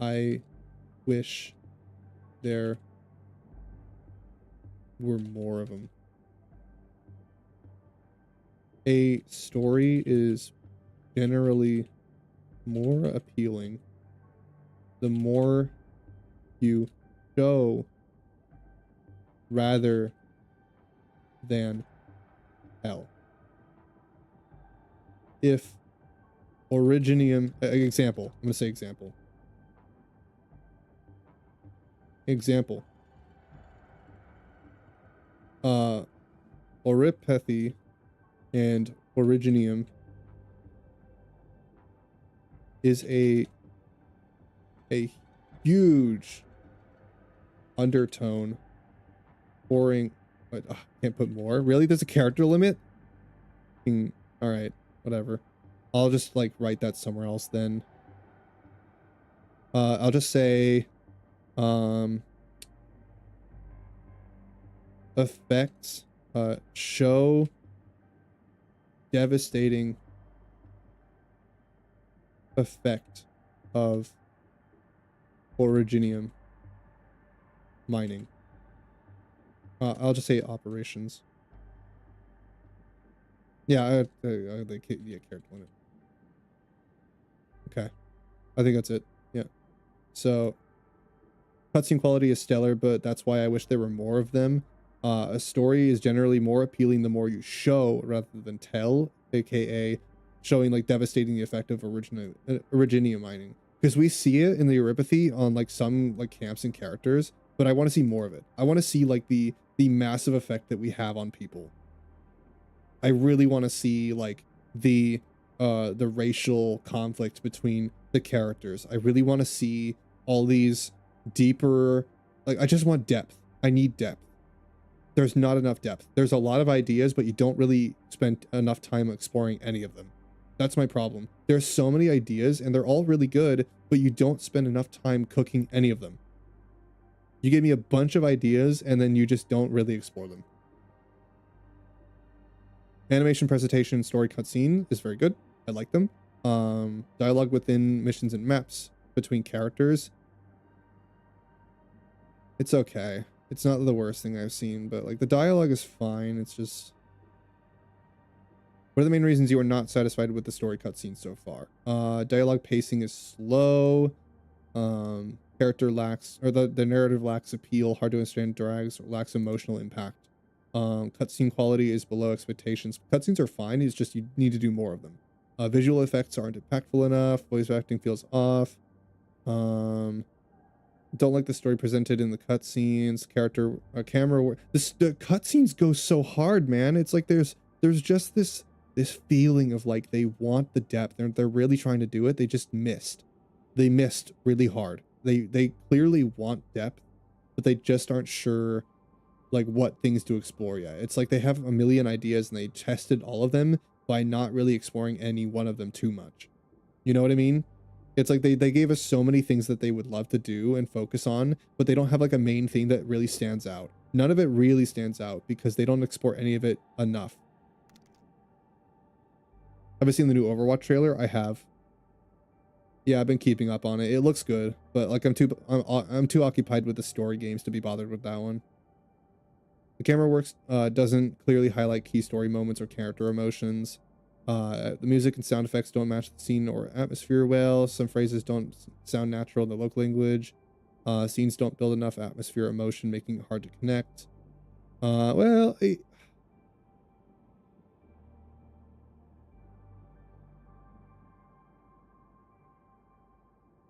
I wish there were more of them. A story is generally more appealing the more you show rather than tell. If Originium, example, I'm gonna say example. Oripethy and Originium is a huge undertone pouring. Can't put more. Really? There's a character limit? All right, whatever. I'll just like write that somewhere else then. I'll just say effects show devastating effect of Originium mining. I'll just say operations. Yeah, character limit. Okay, I think that's it. Yeah. So, cutscene quality is stellar, but that's why I wish there were more of them. A story is generally more appealing the more you show rather than tell, aka showing like devastating the effect of Originium mining. Because we see it in the Eurypathy on like some like camps and characters, but I want to see more of it. I want to see like the massive effect that we have on people. I really want to see like the racial conflict between the characters. I really want to see all these deeper, like I just want depth. I need depth. There's not enough depth. There's a lot of ideas, but you don't really spend enough time exploring any of them. That's my problem. There's so many ideas and they're all really good, but you don't spend enough time cooking any of them. You give me a bunch of ideas and then you just don't really explore them. Animation, presentation, story, cutscene is very good. I like them. Dialogue within missions and maps between characters. It's okay. It's not the worst thing I've seen, but like the dialogue is fine. It's just, what are the main reasons you are not satisfied with the story cutscene so far? Dialogue pacing is slow. Character lacks, or the narrative lacks appeal, hard to understand, drags, lacks emotional impact. Cutscene quality is below expectations. Cutscenes are fine, it's just you need to do more of them. Visual effects aren't impactful enough, voice acting feels off. Um, don't like the story presented in the cutscenes, camera work. The cutscenes go so hard, man. It's like there's just this feeling of like they want the depth. They're really trying to do it. They just missed. They missed really hard. They clearly want depth, but they just aren't sure like what things to explore yet. It's like they have a million ideas and they tested all of them by not really exploring any one of them too much. You know what I mean? It's like they gave us so many things that they would love to do and focus on, but they don't have like a main thing that really stands out. None of it really stands out because they don't explore any of it enough. Have I seen the new Overwatch trailer? I have. Yeah, I've been keeping up on it. It looks good, but like I'm too occupied with the story games to be bothered with that one. The camera works doesn't clearly highlight key story moments or character emotions. The music and sound effects don't match the scene or atmosphere well. Some phrases don't sound natural in the local language. Scenes don't build enough atmosphere or emotion, making it hard to connect.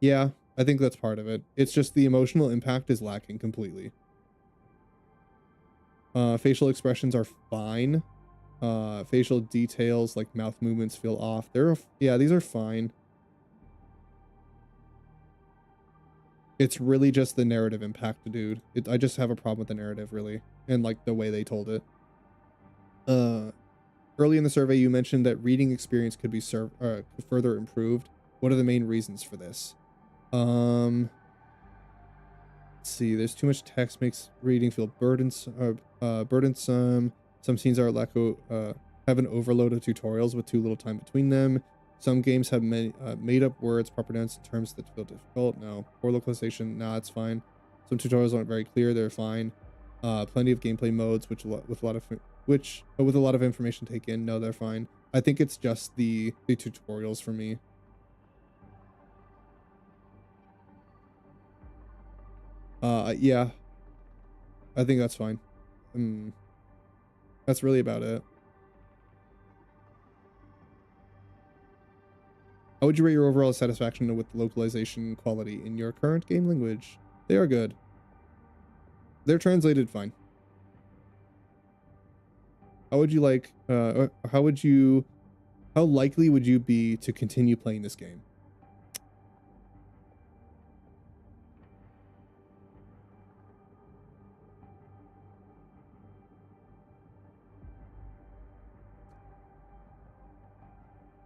Yeah, I think that's part of it. It's just the emotional impact is lacking completely. Facial expressions are fine. Facial details like mouth movements feel off. Yeah, these are fine. It's really just the narrative impact, dude. I just have a problem with the narrative, really, and like the way they told it. Early in the survey, you mentioned that reading experience could be further improved. What are the main reasons for this? Let's see. There's too much text, makes reading feel burdensome. Some scenes have an overload of tutorials with too little time between them. Some games have many made up words, proper nouns, and terms that feel difficult. No. Poor localization. Nah, it's fine. Some tutorials aren't very clear. They're fine. Plenty of gameplay modes, with a lot of information taken. No, they're fine. I think it's just the tutorials for me. Yeah, I think that's fine. That's really about it. How would you rate your overall satisfaction with localization quality in your current game language? They are good. They're translated fine. How would you like, how likely would you be to continue playing this game?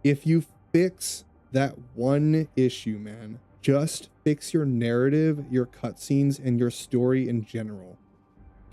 If you fix that one issue, man, just fix your narrative, your cutscenes, and your story in general.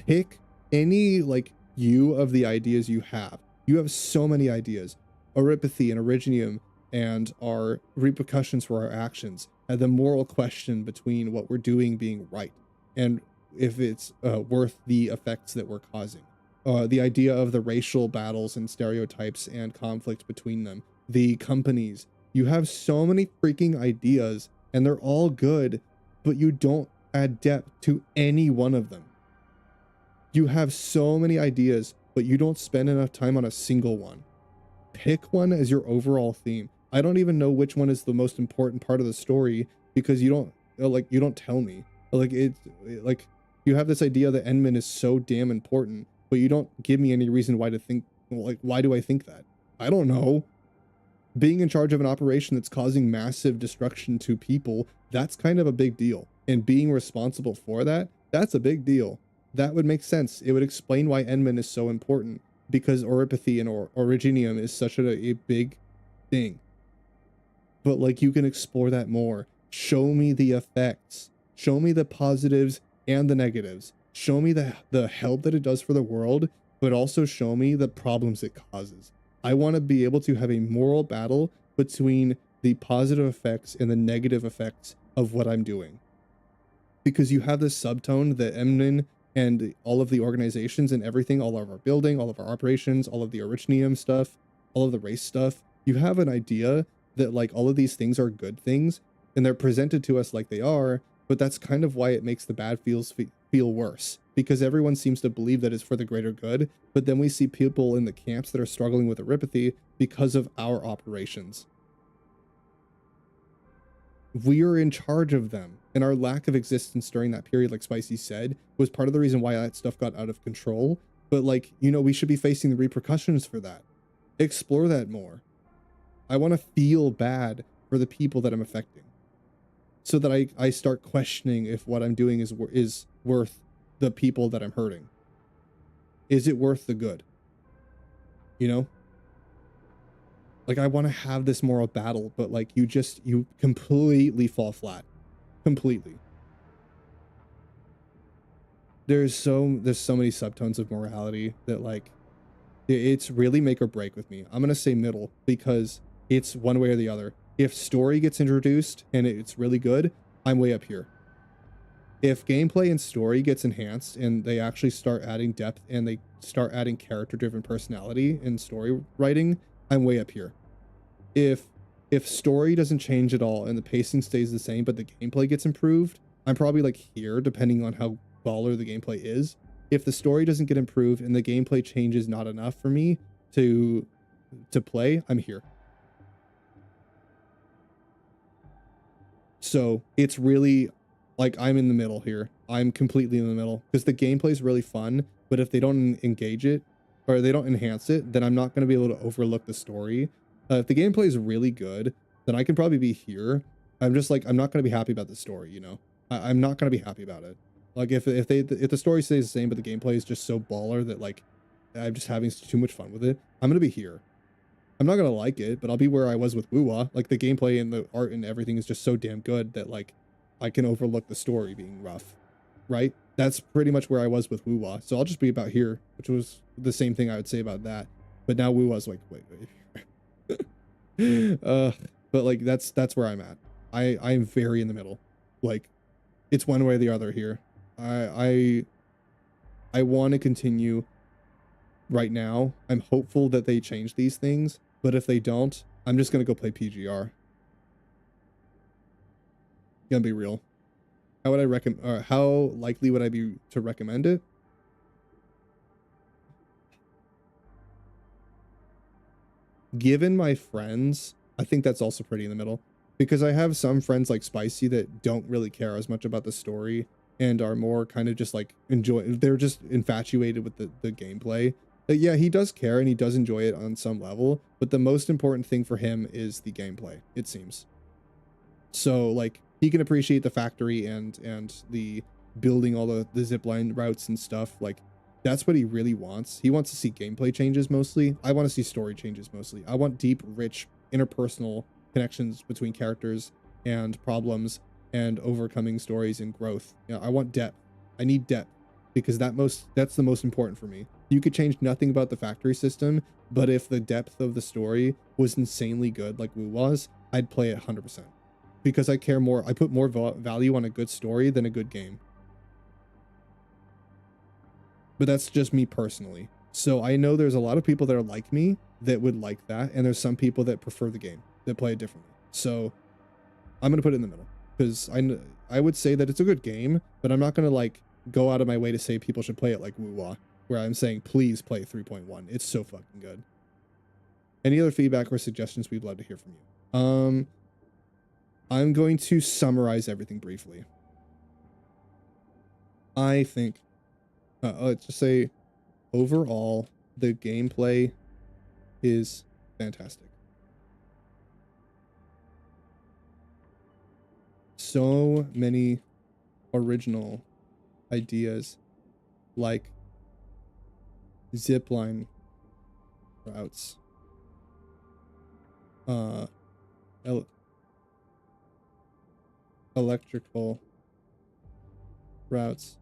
Pick any like of the ideas you have. You have so many ideas. Oripathy and Originium and our repercussions for our actions, and the moral question between what we're doing being right and if it's worth the effects that we're causing. The idea of the racial battles and stereotypes and conflict between them. The companies. You have so many freaking ideas and they're all good, but you don't add depth to any one of them. You have so many ideas, but you don't spend enough time on a single one. Pick one as your overall theme. I don't even know which one is the most important part of the story because you don't tell me. Like you have this idea that Enman is so damn important, but you don't give me any reason why to think, like, why do I think that? I don't know. Being in charge of an operation that's causing massive destruction to people, that's kind of a big deal. And being responsible for that, that's a big deal. That would make sense. It would explain why Enman is so important, because Oripathy and Originium is such a big thing. But like, you can explore that more. Show me the effects. Show me the positives and the negatives. Show me the help that it does for the world, but also show me the problems it causes. I want to be able to have a moral battle between the positive effects and the negative effects of what I'm doing. Because you have this subtone that Emnon and all of the organizations and everything, all of our building, all of our operations, all of the Originium stuff, all of the race stuff, you have an idea that like all of these things are good things and they're presented to us like they are, but that's kind of why it makes the bad feel feel worse because everyone seems to believe that it's for the greater good, but then we see people in the camps that are struggling with erypathy because of our operations. We are in charge of them, and our lack of existence during that period, like Spicy said, was part of the reason why that stuff got out of control. But like, you know, we should be facing the repercussions for that. Explore that more. I want to feel bad for the people that I'm affecting, so that I start questioning if what I'm doing is worth the people that I'm hurting. Is it worth the good? You know? Like, I want to have this moral battle, but like, you completely fall flat. Completely. There's so many subtones of morality that like, it's really make or break with me. I'm going to say middle because it's one way or the other. If story gets introduced and it's really good, I'm way up here. If gameplay and story gets enhanced and they actually start adding depth and they start adding character-driven personality in story writing, I'm way up here. If story doesn't change at all and the pacing stays the same but the gameplay gets improved, I'm probably like here depending on how baller the gameplay is. If the story doesn't get improved and the gameplay changes not enough for me to play, I'm here. So it's really like I'm in the middle here. I'm completely in the middle because the gameplay is really fun, but if they don't engage it or they don't enhance it, then I'm not going to be able to overlook the story. If the gameplay is really good, then I can probably be here. I'm just like, I'm not going to be happy about the story, you know? I'm not going to be happy about it. Like if the story stays the same, but the gameplay is just so baller that like I'm just having too much fun with it, I'm going to be here. I'm not going to like it, but I'll be where I was with Wuwa. Like the gameplay and the art and everything is just so damn good that like I can overlook the story being rough, right? That's pretty much where I was with Wuwa. So I'll just be about here, which was the same thing I would say about that. But now Wuwa's like, wait. But like that's where I'm at. I'm very in the middle. Like it's one way or the other here. I want to continue right now. I'm hopeful that they change these things, but if they don't, I'm just gonna go play PGR. Gonna be real. How would I recommend, or how likely would I be to recommend it? Given my friends, I think that's also pretty in the middle, because I have some friends like Spicy that don't really care as much about the story and are more kind of just like they're just infatuated with the gameplay. But yeah, he does care and he does enjoy it on some level, but the most important thing for him is the gameplay, it seems. So like he can appreciate the factory and the building all the zipline routes and stuff. Like that's what he really wants. He wants to see gameplay changes mostly. I want to see story changes mostly. I want deep, rich, interpersonal connections between characters and problems and overcoming stories and growth. You know, I want depth. I need depth because that's the most important for me. You could change nothing about the factory system, but if the depth of the story was insanely good like Wu was, I'd play it 100%. Because I care more, I put more value on a good story than a good game. But that's just me personally. So I know there's a lot of people that are like me that would like that, and there's some people that prefer the game, that play it differently. So I'm going to put it in the middle, because I would say that it's a good game, but I'm not going to like go out of my way to say people should play it like Wuwa, where I'm saying please play 3.1. It's so fucking good. Any other feedback or suggestions, we'd love to hear from you. I'm going to summarize everything briefly. I think, let's just say, overall, the gameplay is fantastic. So many original ideas, like zipline routes, electrical routes,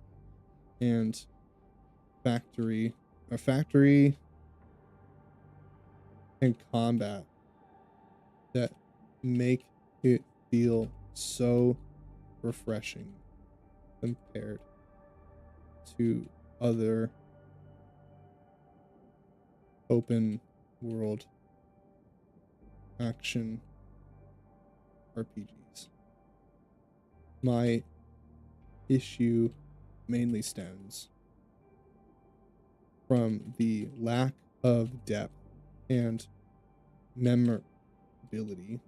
and factory and combat that make it feel so refreshing compared to other open world action RPGs. My issue mainly stems from the lack of depth and memorability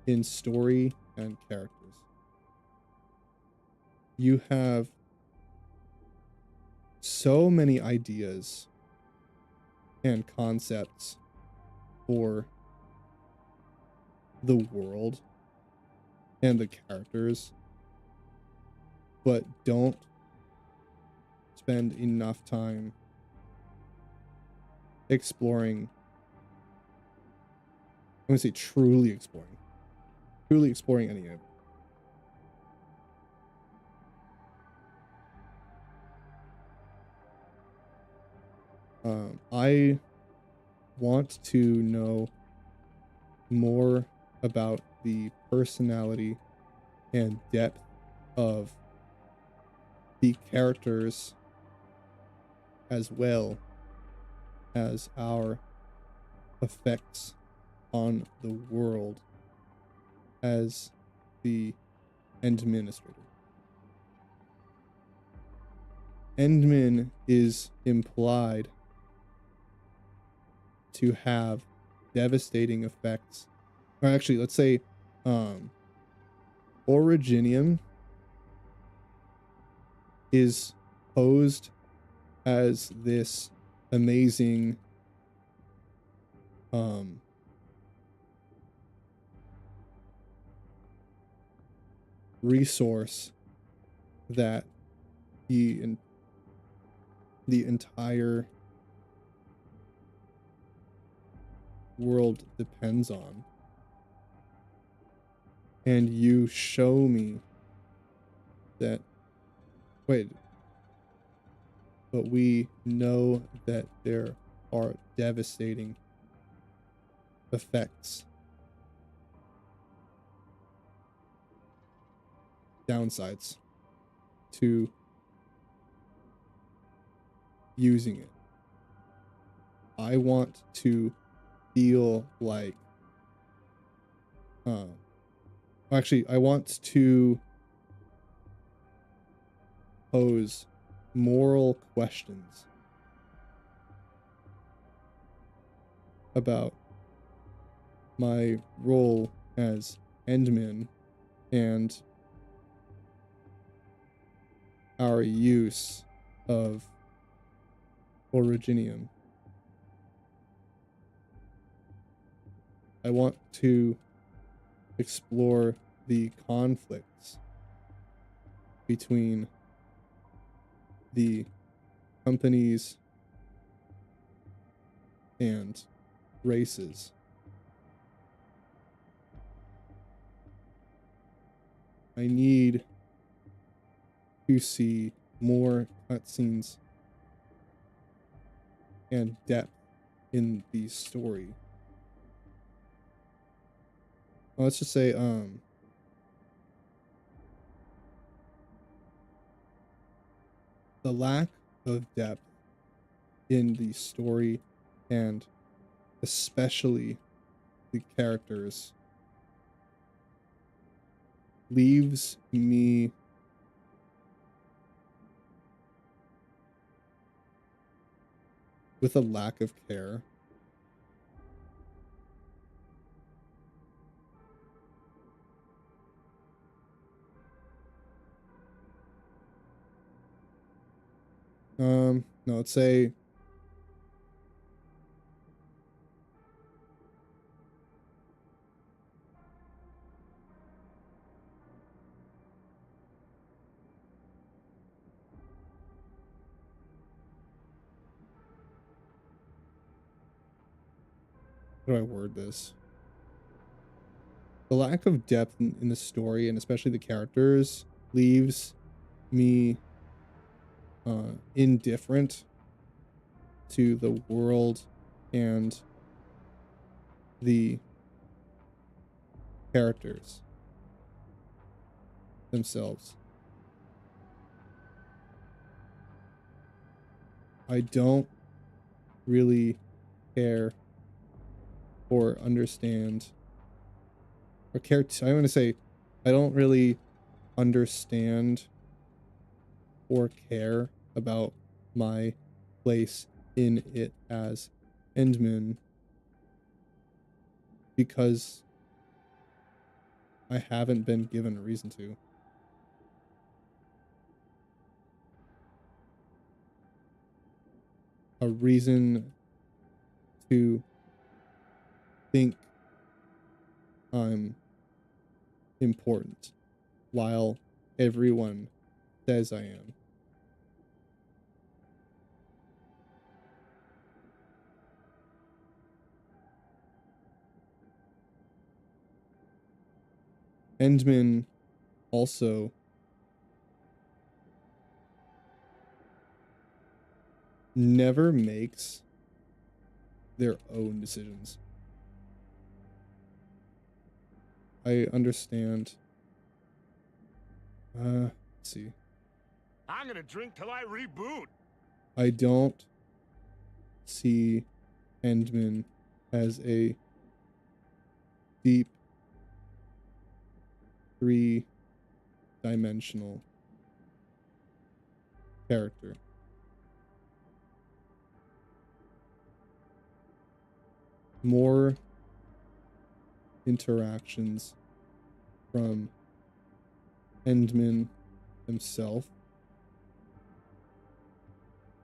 in story and characters. You have so many ideas and concepts for the world and the characters, but don't spend enough time exploring. I'm gonna say truly exploring any of it. I want to know more about the personality and depth of the characters, as well as our effects on the world as the administrator. Endman is implied to have devastating effects. Or actually, let's say Originium is posed as this amazing resource that the entire world depends on, and you show me that, wait, but we know that there are devastating effects, downsides to using it. I want to feel like actually I want to pose moral questions about my role as Endman and our use of Originium. I want to explore the conflicts between the companies and races. I need to see more cutscenes and depth in the story. Well, let's just say the lack of depth in the story, and especially the characters, leaves me with a lack of care. No, let's say how do I word this? The lack of depth in the story, and especially the characters, leaves me indifferent to the world and the characters themselves. I don't really care or understand or care. I want to say I don't really understand or care about my place in it as Endman because I haven't been given a reason to. A reason to think I'm important while everyone says I am. Endman also never makes their own decisions. I understand. Let's see. I'm gonna drink till I reboot. I don't see Endman as a deep three-dimensional character. More interactions from Endman himself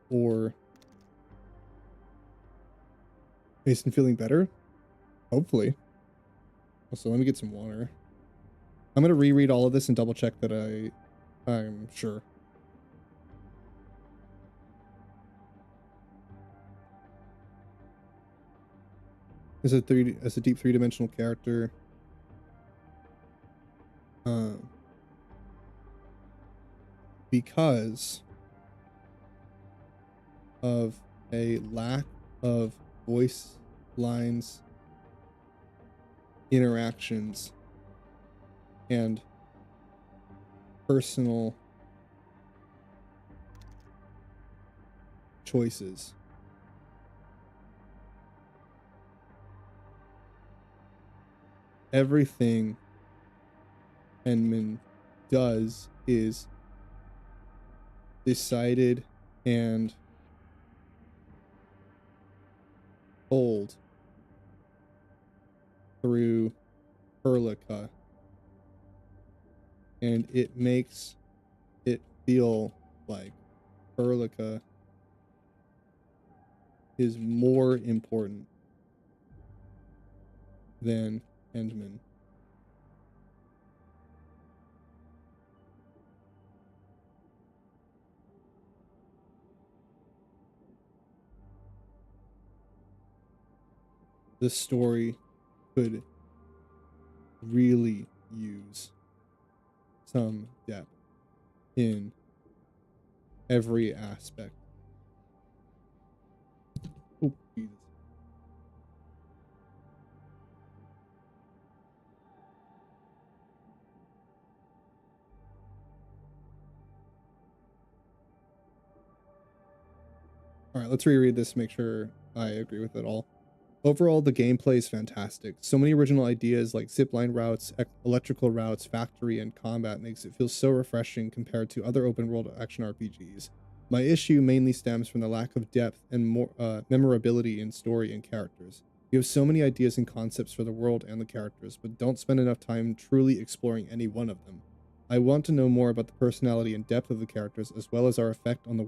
or Mason feeling better? Hopefully. Also, let me get some water. I'm gonna reread all of this and double check that I'm sure. As a deep three-dimensional character, because of a lack of voice lines, interactions, and personal choices. Everything Endman does is decided and told through Perlica, and it makes it feel like Perlica is more important than Endman. The story could really use some depth in every aspect. Oh, Jesus. All right, let's reread this to make sure I agree with it all. Overall, the gameplay is fantastic. So many original ideas like zipline routes, electrical routes, factory, and combat makes it feel so refreshing compared to other open world action RPGs. My issue mainly stems from the lack of depth and more memorability in story and characters. You have so many ideas and concepts for the world and the characters, but don't spend enough time truly exploring any one of them. I want to know more about the personality and depth of the characters, as well as our effects on the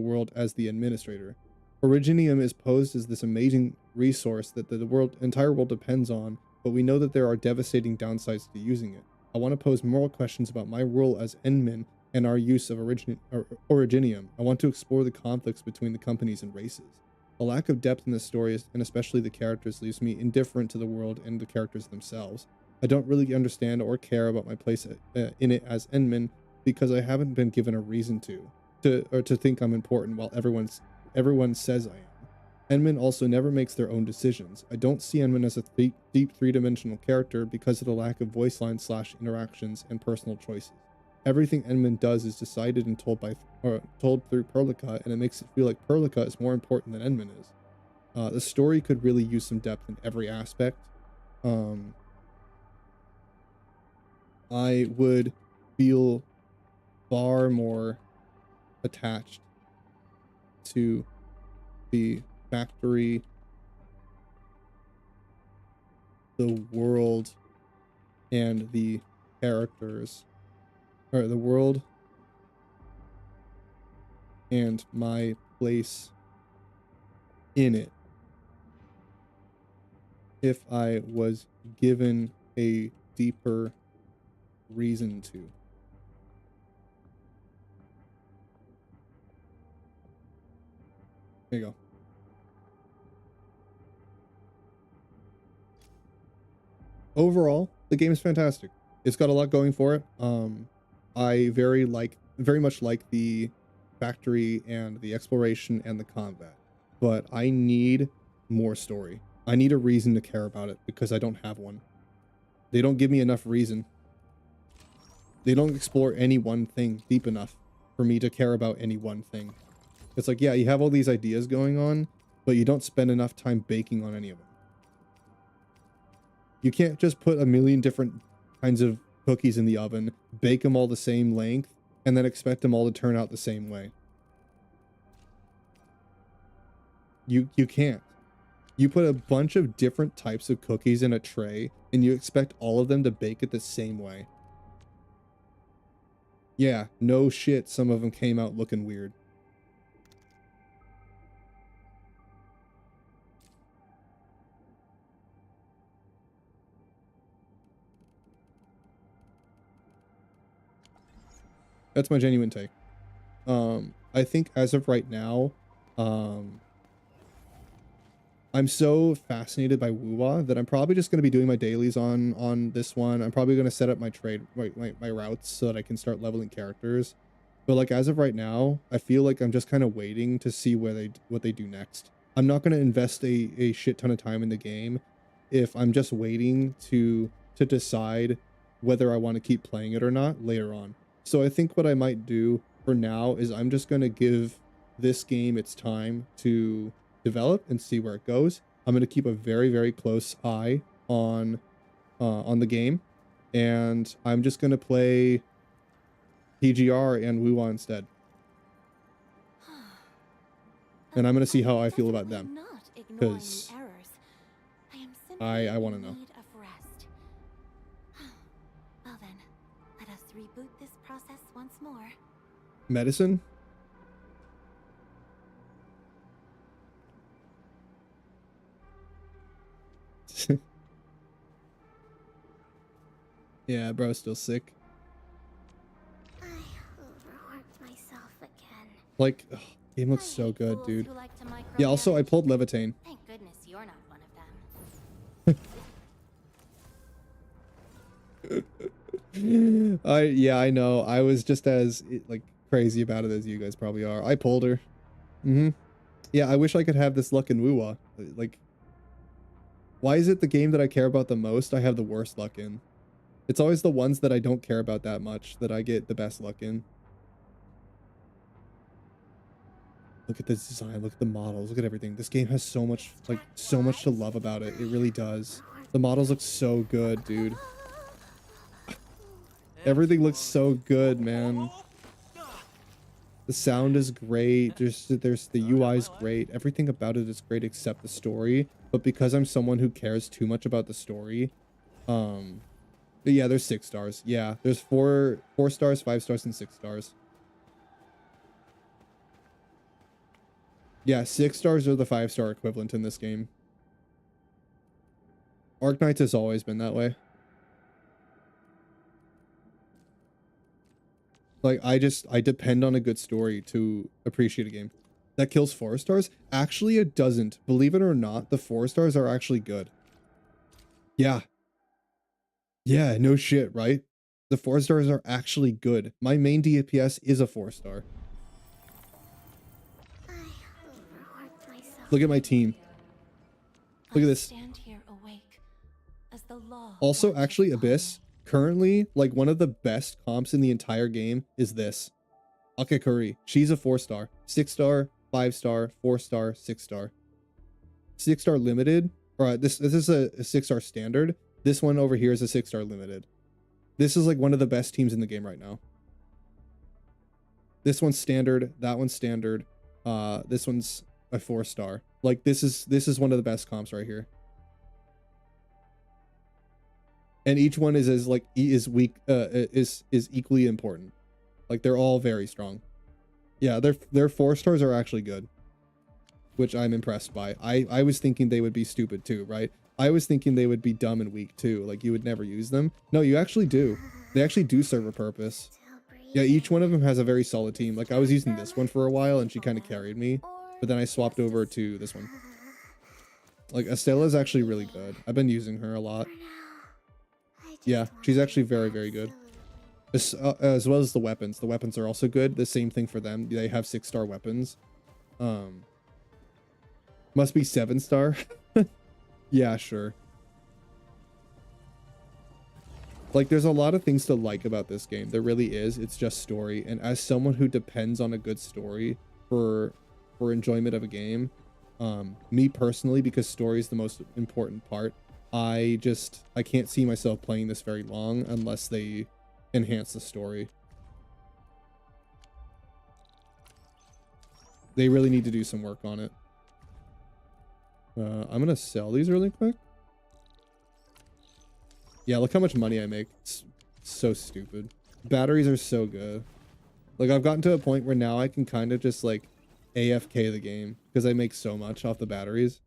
world as the administrator. Originium is posed as this amazing resource that the entire world depends on, but we know that there are devastating downsides to using it. I want to pose moral questions about my role as Endman and our use of Originium. I want to explore the conflicts between the companies and races. The lack of depth in the story, and especially the characters, leaves me indifferent to the world and the characters themselves. I don't really understand or care about my place in it as Endman because I haven't been given a reason to think I'm important while everyone says I am. Endman also never makes their own decisions. I don't see Endman as a deep three-dimensional character because of the lack of voice lines / interactions and personal choices. Everything Endman does is decided and told through Perlica, and it makes it feel like Perlica is more important than Endman is. The story could really use some depth in every aspect. I would feel far more attached to the factory, the world, and the characters, or the world and my place in it, if I was given a deeper reason to. There you go. Overall, the game is fantastic. It's got a lot going for it. I very much like the factory and the exploration and the combat, but I need more story. I need a reason to care about it because I don't have one. They don't give me enough reason. They don't explore any one thing deep enough for me to care about any one thing. It's like, yeah, you have all these ideas going on, but you don't spend enough time baking on any of them. You can't just put a million different kinds of cookies in the oven, bake them all the same length, and then expect them all to turn out the same way. You can't. You put a bunch of different types of cookies in a tray, and you expect all of them to bake it the same way. Yeah, no shit, some of them came out looking weird. That's my genuine take. I think as of right now, I'm so fascinated by Wuwa that I'm probably just going to be doing my dailies on this one. I'm probably going to set up my my routes so that I can start leveling characters. But like as of right now, I feel like I'm just kind of waiting to see what they do next. I'm not going to invest a shit ton of time in the game if I'm just waiting to decide whether I want to keep playing it or not later on. So I think what I might do for now is I'm just going to give this game its time to develop and see where it goes. I'm going to keep a very, very close eye on the game, and I'm just going to play PGR and Wuwa instead. And I'm going to see how I feel about them, because I want to know. Well then, let us reboot this process once more. Medicine? Yeah, bro's still sick. I overworked myself again. Like, ugh, game looks so good, dude. Yeah, also I pulled Levitain. Thank goodness you're not one of them. Yeah, I know. I was just as like crazy about it as you guys probably are. I pulled her. Yeah, I wish I could have this luck in Wuwa. Like, why is it the game that I care about the most I have the worst luck in? It's always the ones that I don't care about that much that I get the best luck in. Look at this design, look at the models, look at everything. This game has so much, like, so much to love about it. It really does. The models look so good, dude. Everything looks so good, man. The sound is great. There's the UI is great. Everything about it is great except the story. But because I'm someone who cares too much about the story, yeah, there's 6 stars. Yeah, there's 4 stars, 5 stars, and 6 stars. Yeah, 6 stars are the 5-star equivalent in this game. Arknights has always been that way. Like, I depend on a good story to appreciate a game. That kills 4 stars? Actually, it doesn't. Believe it or not, the 4 stars are actually good. Yeah. Yeah, no shit, right? The 4 stars are actually good. My main DPS is a 4-star. Look at my team. Look at this. Also, actually, Abyss, currently, like, one of the best comps in the entire game is this. Akakuri. She's a 4-star. 6-star, 5-star, 4-star, 6-star. 6-star limited. Or this is a 6-star standard. This one over here is a 6-star limited. This is like one of the best teams in the game right now. This one's standard. That one's standard. This one's a 4-star. Like this is one of the best comps right here. And each one is as like is equally important. Like they're all very strong. Yeah, their 4 stars are actually good, which I'm impressed by. I was thinking they would be stupid too, right? I was thinking they would be dumb and weak too, like you would never use them. No, you actually do. They actually do serve a purpose. Yeah, each one of them has a very solid team. Like I was using this one for a while and she kind of carried me, but then I swapped over to this one. Like Estella is actually really good. I've been using her a lot. Yeah, she's actually very, very good. As well as the weapons. The weapons are also good. The same thing for them. They have 6-star weapons. Must be 7-star. Yeah, sure. Like, there's a lot of things to like about this game. There really is. It's just story. And as someone who depends on a good story for enjoyment of a game, me personally, because story is the most important part, I can't see myself playing this very long unless they enhance the story. They really need to do some work on it. I'm gonna sell these really quick. Yeah, look how much money I make. It's so stupid. Batteries are so good. Like, I've gotten to a point where now I can kind of just, like, AFK the game because I make so much off the batteries.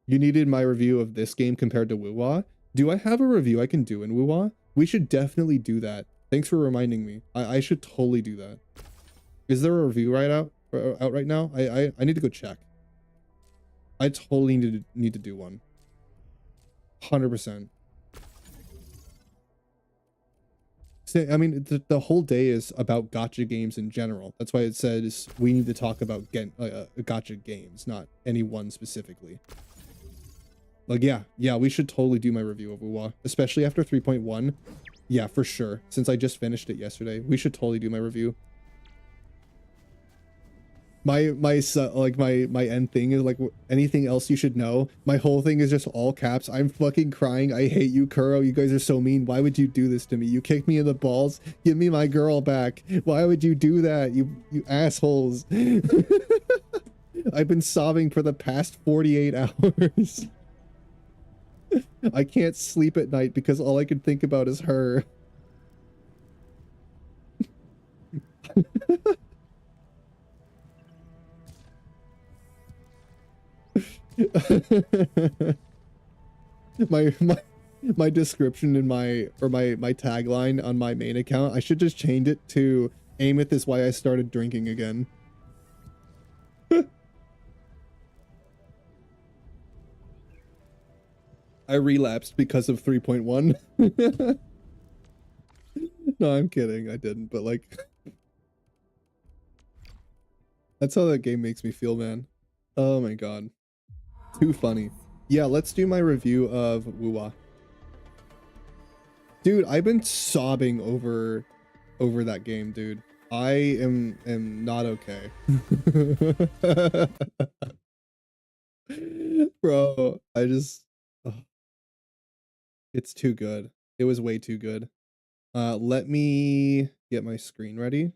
You needed my review of this game compared to Wuwa. Do I have a review I can do in Wuwa? We should definitely do that. Thanks for reminding me. I should totally do that. Is there a review out right now? I need to go check. I totally need to do one. 100%. I mean, the whole day is about gacha games in general. That's why it says we need to talk about gacha games, not any one specifically. Like, yeah, we should totally do my review of Wuwa, especially after 3.1. Yeah, for sure. Since I just finished it yesterday, we should totally do my review. My end thing is like anything else you should know. My whole thing is just all caps. I'm fucking crying. I hate you, Kuro. You guys are so mean. Why would you do this to me? You kicked me in the balls. Give me my girl back. Why would you do that? You assholes. I've been sobbing for the past 48 hours. I can't sleep at night because all I can think about is her. my description in my tagline on my main account, I should just change it to Ameth is why I started drinking again. I relapsed because of 3.1. No, I'm kidding. I didn't, but like that's how that game makes me feel, man. Oh my god. Too funny. Yeah, let's do my review of Wuwa. Dude, I've been sobbing over that game, dude. I am not okay. Bro, it's too good. It was way too good. Let me get my screen ready.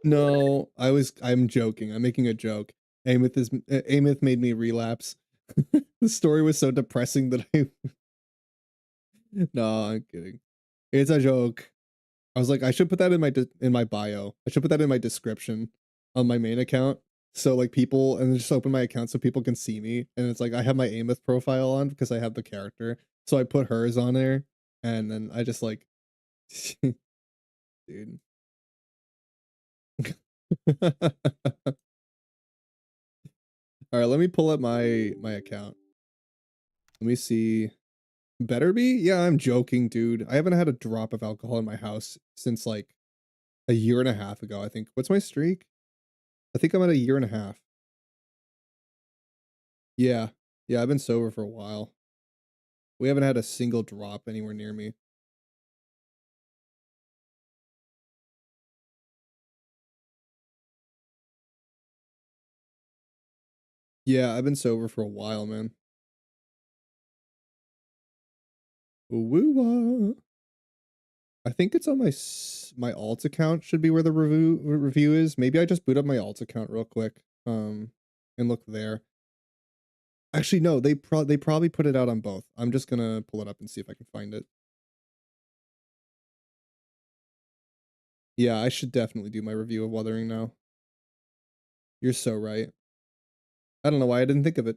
No, I'm joking. I'm making a joke. Ameth made me relapse. The story was so depressing that I No, I'm kidding. It's a joke. I was like, I should put that in my bio. I should put that in my description on my main account. So like people, and just open my account so people can see me. And it's like I have my Ameth profile on because I have the character. So I put hers on there, and then I just like, dude. All right, let me pull up my account. Let me see. Better be? Yeah, I'm joking, dude. I haven't had a drop of alcohol in my house since like a year and a half ago, I think. What's my streak? I think I'm at a year and a half. Yeah. Yeah, I've been sober for a while. We haven't had a single drop anywhere near me. Yeah, I've been sober for a while, man. Woo-wah. I think it's on my alt account should be where the review is. Maybe I just boot up my alt account real quick, and look there. Actually, no, they probably put it out on both. I'm just gonna pull it up and see if I can find it. Yeah, I should definitely do my review of Wuthering now. You're so right. I don't know why I didn't think of it.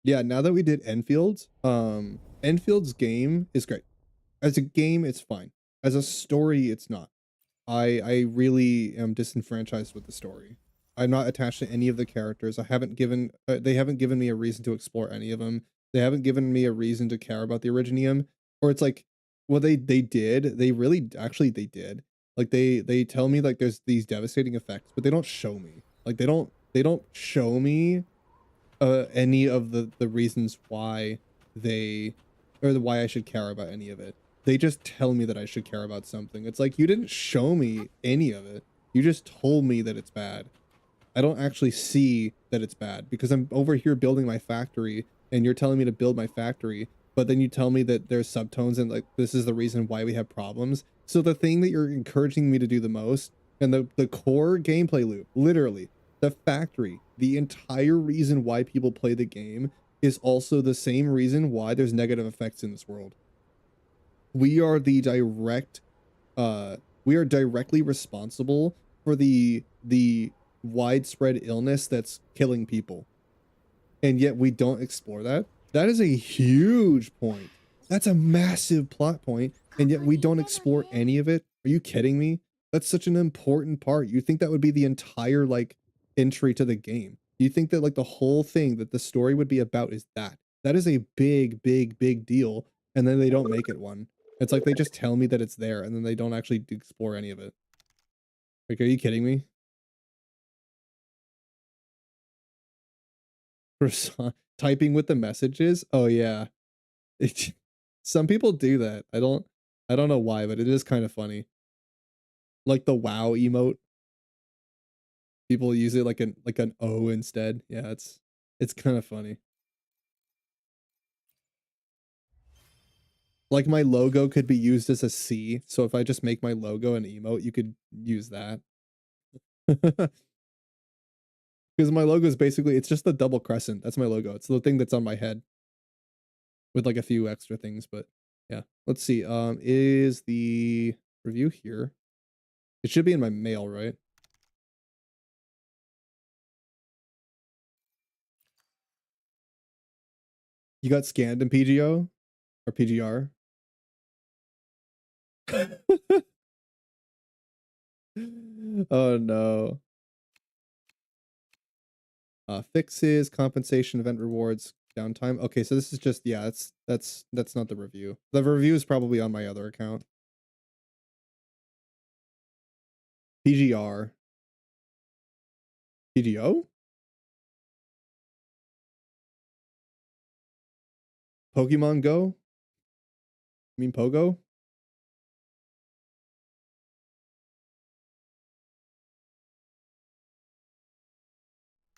Yeah, now that we did Enfield's, Enfield's game is great. As a game, it's fine. As a story, it's not. I really am disenfranchised with the story. I'm not attached to any of the characters. I haven't given they haven't given me a reason to explore any of them. They haven't given me a reason to care about the Originium. Or it's like, well, they did. They really actually they did. Like they tell me like there's these devastating effects, but they don't show me. Like they don't show me any of the reasons why they or why I should care about any of it. They just tell me that I should care about something. It's like you didn't show me any of it. You just told me that it's bad. I don't actually see that it's bad because I'm over here building my factory and you're telling me to build my factory, but then you tell me that there's subtones and like this is the reason why we have problems. So the thing that you're encouraging me to do the most and the core gameplay loop, literally, the factory, the entire reason why people play the game is also the same reason why there's negative effects in this world. We are the direct we are directly responsible for the widespread illness that's killing people. And yet we don't explore that. That is a huge point. That's a massive plot point, and yet we don't explore any of it. Are you kidding me? That's such an important part. You think that would be the entire like entry to the game. You think that like the whole thing that the story would be about is that. That is a big, big, big deal, and then they don't make it one. It's like they just tell me that it's there, and then they don't actually explore any of it. Like, are you kidding me? Typing with the messages? Oh yeah. It, some people do that. I don't know why, but it is kind of funny. Like the wow emote. People use it like an O instead. Yeah, it's kind of funny. Like my logo could be used as a C, so if I just make my logo an emote, you could use that. Because my logo is basically it's just the double crescent. That's my logo. It's the thing that's on my head with like a few extra things, but yeah. Let's see. Is the review here? It should be in my mail, right? You got scanned in PGO or PGR? Oh no. Fixes, compensation, event rewards, downtime. Okay, so this is just yeah, that's not the review. The review is probably on my other account. PGR. PGO? Pokemon Go? You mean Pogo?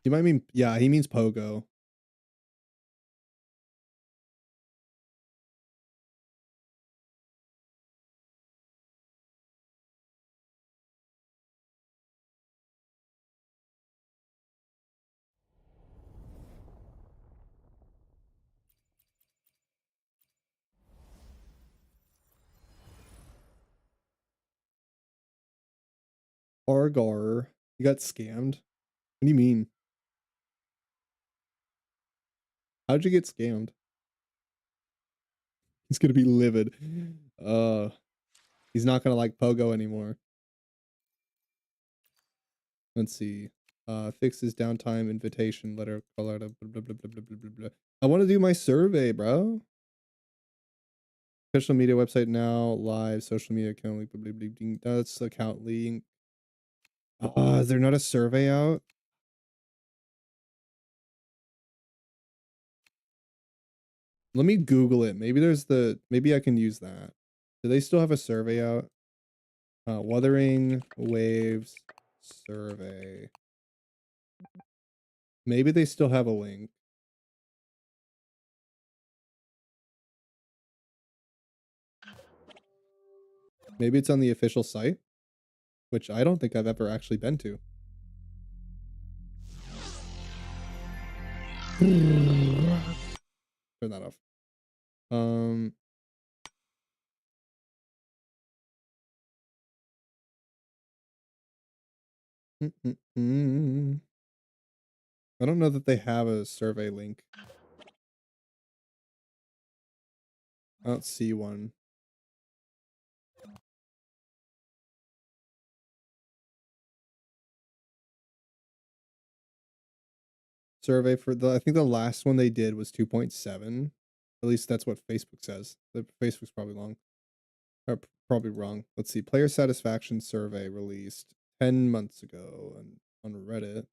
You might mean yeah, he means Pogo. Argar. You got scammed? What do you mean? How'd you get scammed? He's gonna be livid. Uh he's not gonna like Pogo anymore. Let's see. Fixes downtime, invitation, letter, color, blah, blah, blah, blah, blah, blah, blah, blah. I want to do my survey, bro. Official media website now, live, social media account link, blah, blah, blah, blah. That's account link. Is there not a survey out? Let me Google it. Maybe there's maybe I can use that. Do they still have a survey out? Wuthering Waves survey. Maybe they still have a link. Maybe it's on the official site, which I don't think I've ever actually been to. Turn that off. I don't know that they have a survey link. I don't see one. Survey for I think the last one they did was 2.7. At least that's what Facebook says. Facebook's probably long. Or probably wrong. Let's see. Player satisfaction survey released 10 months ago on Reddit.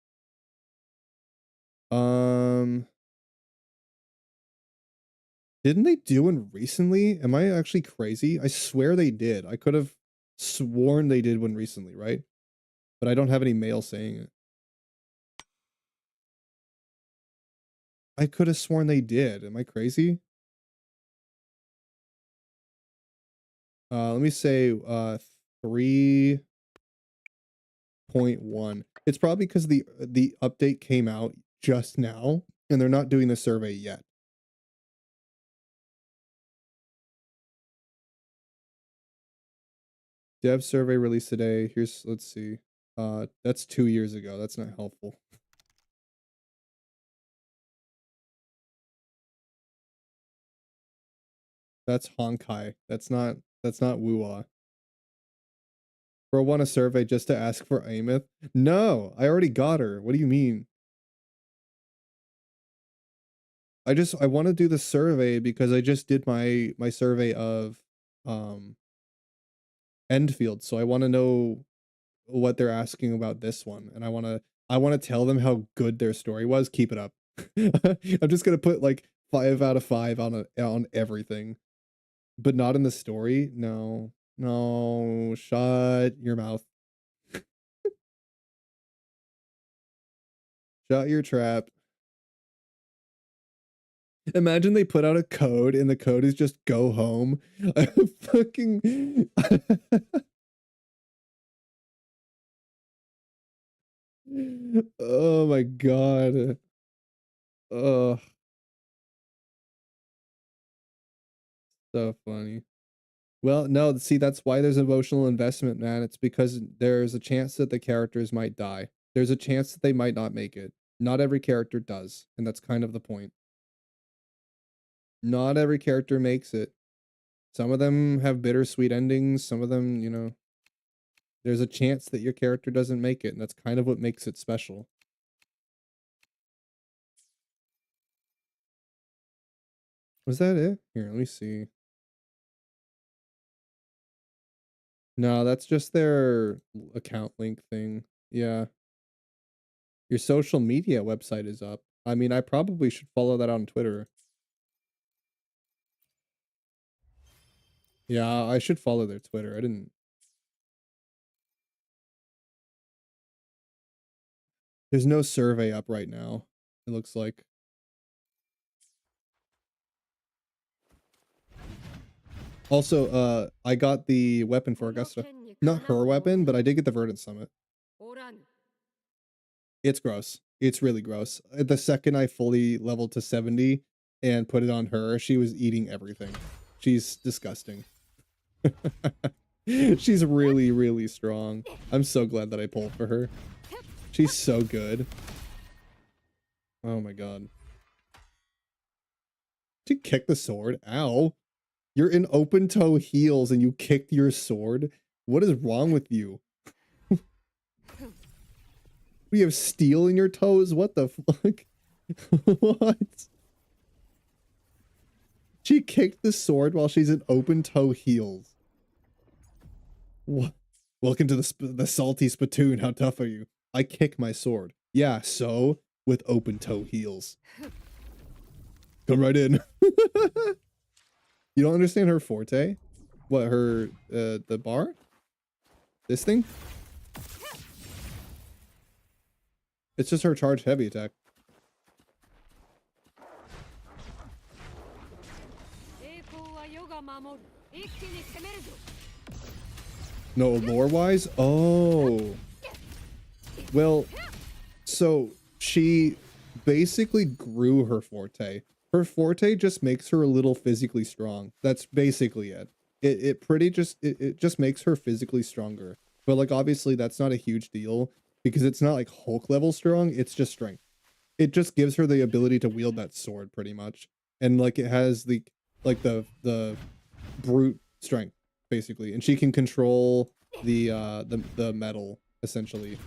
Didn't they do one recently? Am I actually crazy? I swear they did. I could have sworn they did one recently, right? But I don't have any mail saying it. I could have sworn they did. Am I crazy? Let me say 3.1. It's probably because the update came out just now and they're not doing the survey yet. Dev survey released today. Let's see. That's 2 years ago. That's not helpful. That's Honkai. That's not Wuwa. Bro, want a survey just to ask for Amith? No, I already got her. What do you mean? I want to do the survey because I just did my survey of Endfield, so I want to know what they're asking about this one, and I want to tell them how good their story was. Keep it up. I'm just gonna put like 5 out of 5 on everything, but not in the story. No, shut your mouth. Shut your trap. Imagine they put out a code and the code is just go home. I fucking oh my god. Oh, so funny. Well, no, see, that's why there's emotional investment, man. It's because there's a chance that the characters might die. There's a chance that they might not make it. Not every character does, and that's kind of the point. Not every character makes it. Some of them have bittersweet endings. Some of them, you know, there's a chance that your character doesn't make it, and that's kind of what makes it special. Was that it? Here, let me see. No, that's just their account link thing. Yeah. Your social media website is up. I mean, I probably should follow that on Twitter. Yeah, I should follow their Twitter. I didn't. There's no survey up right now, it looks like. Also, I got the weapon for Augusta. Not her weapon, but I did get the Verdant Summit. It's gross. It's really gross. The second I fully leveled to 70 and put it on her, she was eating everything. She's disgusting. She's really, really strong. I'm so glad that I pulled for her. She's so good. Oh my god. Did you kick the sword? Ow. You're in open toe heels and you kicked your sword? What is wrong with you? You have steel in your toes? What the fuck? What? She kicked the sword while she's in open toe heels. What? Welcome to the salty spittoon. How tough are you? I kick my sword. Yeah, so with open toe heels. Come right in. You don't understand her forte? What, her the bar? This thing? It's just her charged heavy attack. No, lore-wise? Oh. Well, so she basically grew her forte. Her forte just makes her a little physically strong. That's basically it. It just makes her physically stronger. But like obviously that's not a huge deal because it's not like Hulk level strong, it's just strength. It just gives her the ability to wield that sword pretty much. And like it has the like the brute strength basically. And she can control the metal essentially.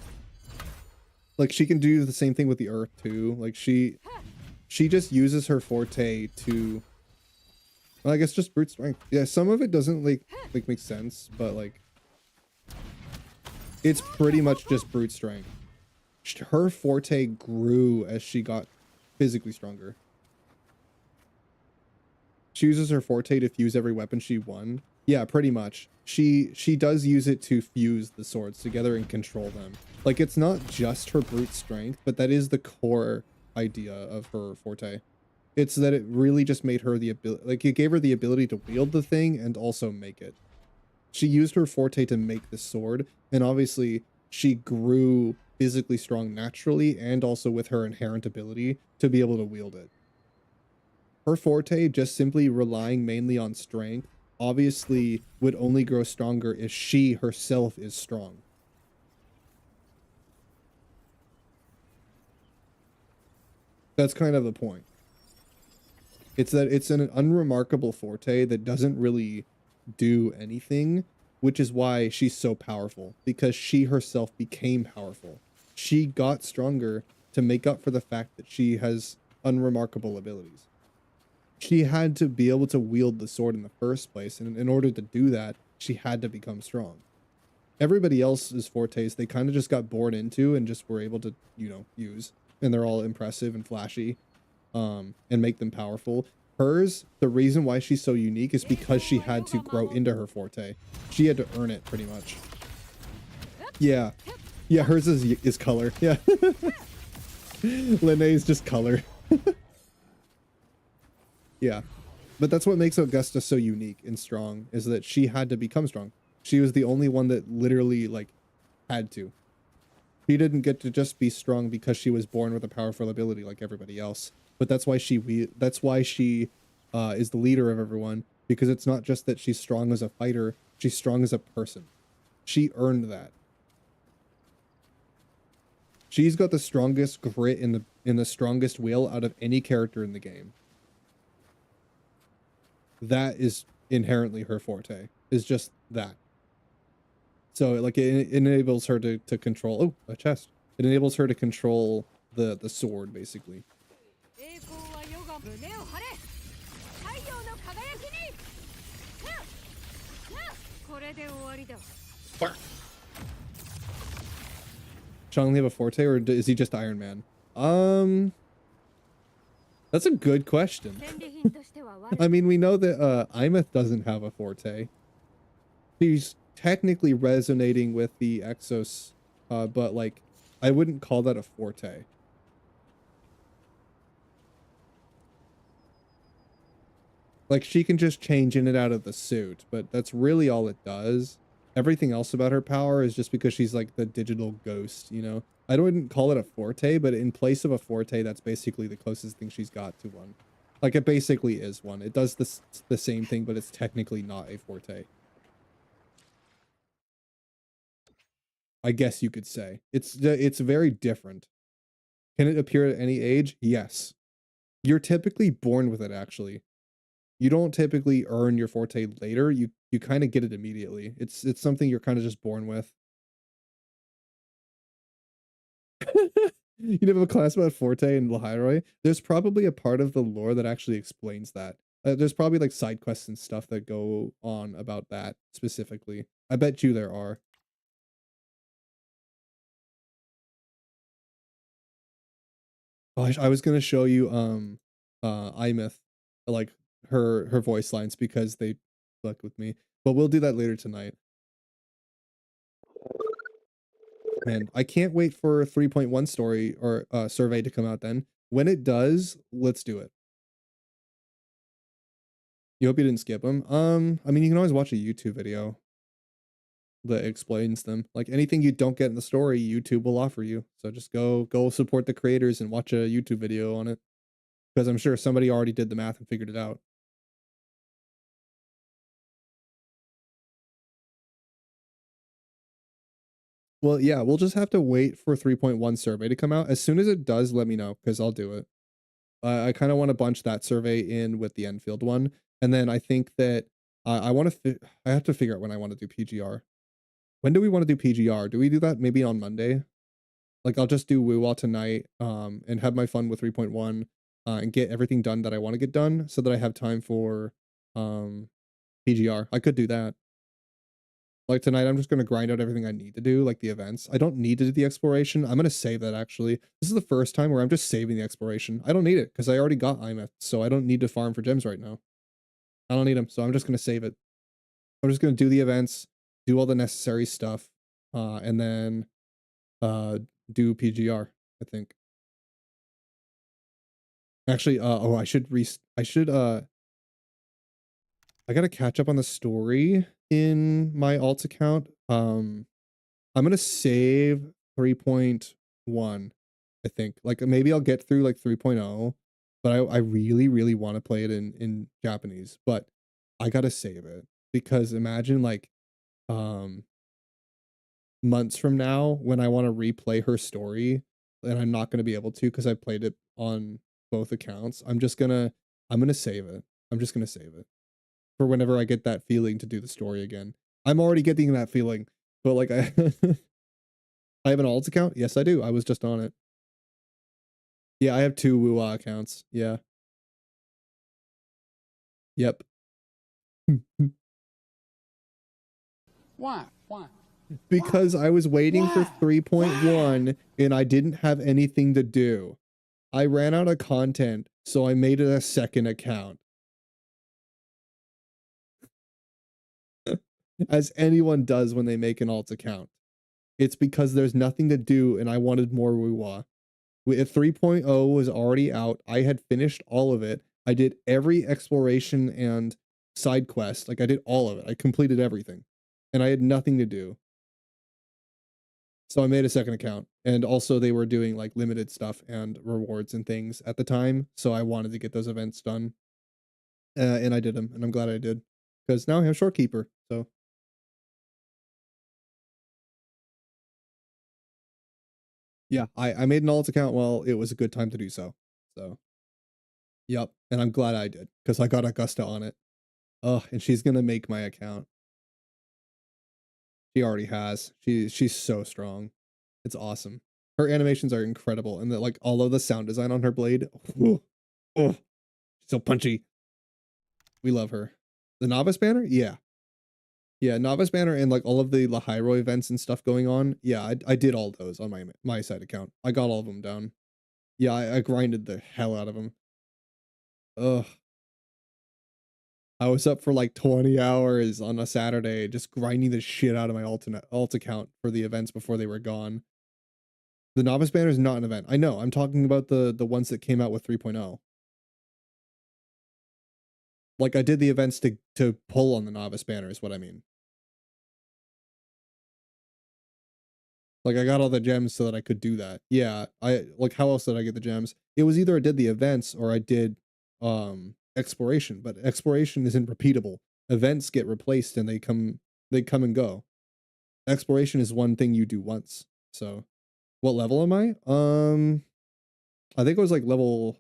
Like she can do the same thing with the earth too. Like she just uses her forte to, well, I guess just brute strength. Yeah, some of it doesn't like make sense, but like it's pretty much just brute strength. Her forte grew as she got physically stronger. She uses her forte to fuse every weapon she won. Yeah, pretty much. She does use it to fuse the swords together and control them. Like it's not just her brute strength, but that is the core idea of her forte. It's that it really just made her the ability, like it gave her the ability to wield the thing and also make it. She used her forte to make the sword, and obviously she grew physically strong naturally and also with her inherent ability to be able to wield it. Her forte, just simply relying mainly on strength, obviously would only grow stronger if she herself is strong. That's kind of the point. It's that it's an unremarkable forte that doesn't really do anything, which is why she's so powerful, because she herself became powerful. She got stronger to make up for the fact that she has unremarkable abilities. She had to be able to wield the sword in the first place, and in order to do that, she had to become strong. Everybody else's fortes, they kind of just got born into and just were able to, you know, use. And they're all impressive and flashy, and make them powerful. Hers, the reason why she's so unique is because she had to grow into her forte. She had to earn it, pretty much. Yeah. Yeah, hers is color. Yeah. Linnea's just color. Yeah. But that's what makes Augusta so unique and strong, is that she had to become strong. She was the only one that literally, like, had to. She didn't get to just be strong because she was born with a powerful ability like everybody else. But that's why she is the leader of everyone, because it's not just that she's strong as a fighter, she's strong as a person. She earned that. She's got the strongest grit in the strongest will out of any character in the game. That is inherently her forte, is just that. So like it enables her to control, oh, a chest. It enables her to control the sword basically. Chong have a forte, or is he just Iron Man? That's a good question. I mean, we know that Imeth doesn't have a forte. She's technically resonating with the Exos, but like I wouldn't call that a forte. Like she can just change in and out of the suit, but that's really all it does. Everything else about her power is just because she's like the digital ghost, you know? I wouldn't call it a forte, but in place of a forte, that's basically the closest thing she's got to one. Like it basically is one. It does the same thing, but it's technically not a forte. I guess you could say. It's very different. Can it appear at any age? Yes. You're typically born with it, actually. You don't typically earn your forte later. You kind of get it immediately. It's something you're kind of just born with. You have a class about forte and Lahiroi. There's probably a part of the lore that actually explains that. There's probably like side quests and stuff that go on about that specifically. I bet you there are. Oh, I was gonna show you Imeth, like her voice lines because they fuck with me. But we'll do that later tonight. Man, I can't wait for 3.1 story or survey to come out then. When it does, let's do it. You hope you didn't skip them. I mean, you can always watch a YouTube video that explains them. Like anything you don't get in the story, YouTube will offer you. So just go support the creators and watch a YouTube video on it. Because I'm sure somebody already did the math and figured it out. Well, yeah, we'll just have to wait for 3.1 survey to come out. As soon as it does, let me know, because I'll do it. I kind of want to bunch that survey in with the Enfield one. And then I think that I want to, I have to figure out when I want to do PGR. When do we want to do PGR? Do we do that maybe on Monday? Like I'll just do Woo-Wah tonight, and have my fun with 3.1, and get everything done that I want to get done so that I have time for, PGR. I could do that. Like tonight, I'm just going to grind out everything I need to do, like the events. I don't need to do the exploration. I'm going to save that actually. This is the first time where I'm just saving the exploration. I don't need it because I already got IMF, so I don't need to farm for gems right now. I don't need them, so I'm just going to save it. I'm just going to do the events, do all the necessary stuff, and then do PGR, I think. Actually, oh, I gotta catch up on the story in my alt account. I'm gonna save 3.1, I think. Like maybe I'll get through like 3.0, but I really, really want to play it in Japanese, but I gotta save it because imagine like months from now when I want to replay her story and I'm not gonna be able to because I played it on both accounts. I'm gonna save it. I'm just gonna save it for whenever I get that feeling to do the story again. I'm already getting that feeling, but like I I have an alt account. Yes, I do. I was just on it. Yeah, I have 2 Woo-Wah accounts. Yeah. Yep. Why? Why? Because I was waiting for Why? 3.1 and I didn't have anything to do. I ran out of content, so I made it a second account. As anyone does when they make an alt account. It's because there's nothing to do and I wanted more Woo-Wah. If 3.0 was already out, I had finished all of it. I did every exploration and side quest. Like I did all of it. I completed everything. And I had nothing to do. So I made a second account. And also they were doing like limited stuff and rewards and things at the time. So I wanted to get those events done. And I did them. And I'm glad I did. Because now I have Shorekeeper. So yeah, I made an alt account while it was a good time to do so. So yep. And I'm glad I did. Because I got Augusta on it. Oh, and she's gonna make my account. She already has. She's so strong. It's awesome. Her animations are incredible, and like all of the sound design on her blade. Oh, oh, so punchy. We love her. The novice banner, yeah, yeah, novice banner, and like all of the Lahairo events and stuff going on. Yeah, I did all those on my side account. I got all of them down. Yeah, I grinded the hell out of them. Ugh. I was up for like 20 hours on a Saturday just grinding the shit out of my alt account for the events before they were gone. The novice banner is not an event. I know. I'm talking about the ones that came out with 3.0. Like I did the events to pull on the novice banner is what I mean. Like I got all the gems so that I could do that. Yeah, I like how else did I get the gems? It was either I did the events or I did exploration, but exploration isn't repeatable. Events get replaced and they come and go. Exploration is one thing you do once. So, what level am I? I think it was like level,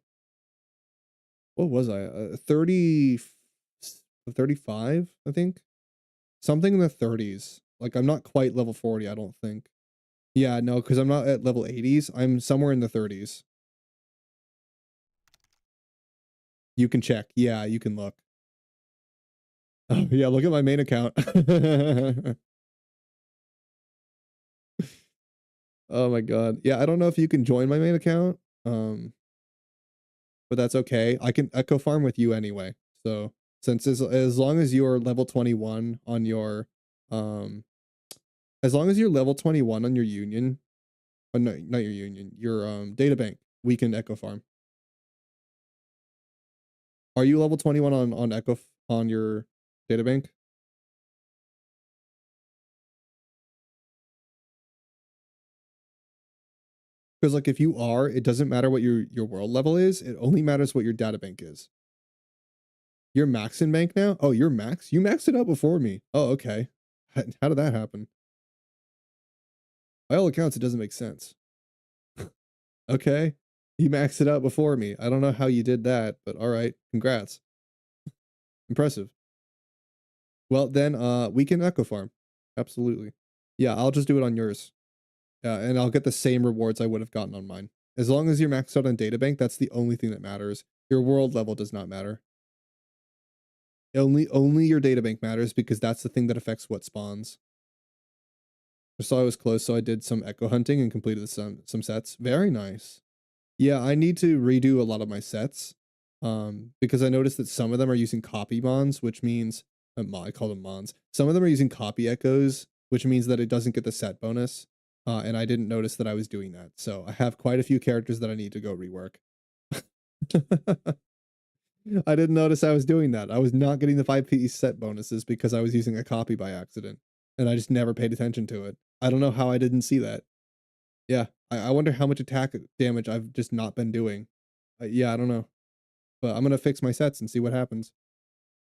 what was I? 30 35, I think. Something in the 30s. Like I'm not quite level 40, I don't think. Yeah, no, because I'm not at level 80s. I'm somewhere in the 30s. You can check. Yeah, you can look. Oh, yeah, look at my main account. Oh my god. Yeah, I don't know if you can join my main account. But that's okay. I can echo farm with you anyway. So, since as long as you're level 21 on your as long as you're level 21 on your union, no, not your union, your data bank, we can echo farm. Are you level 21 on echo on your databank? Because like if you are, it doesn't matter what your world level is. It only matters what your data bank is. You're max in bank now? Oh, you're max? You maxed it out before me. Oh, okay. How did that happen? By all accounts, it doesn't make sense. Okay. You maxed it out before me. I don't know how you did that, but all right. Congrats. Impressive. Well, then we can echo farm. Absolutely. Yeah, I'll just do it on yours. And I'll get the same rewards I would have gotten on mine. As long as you're maxed out on databank, that's the only thing that matters. Your world level does not matter. Only your databank matters because that's the thing that affects what spawns. I saw I was close, so I did some echo hunting and completed some sets. Very nice. Yeah, I need to redo a lot of my sets. Because I noticed that some of them are using copy mons, which means I call them mons. Some of them are using copy echoes, which means that it doesn't get the set bonus. And I didn't notice that I was doing that. So I have quite a few characters that I need to go rework. I didn't notice I was doing that. I was not getting the 5 piece set bonuses because I was using a copy by accident. And I just never paid attention to it. I don't know how I didn't see that. Yeah, I wonder how much attack damage I've just not been doing. Yeah, I don't know. But I'm gonna fix my sets and see what happens.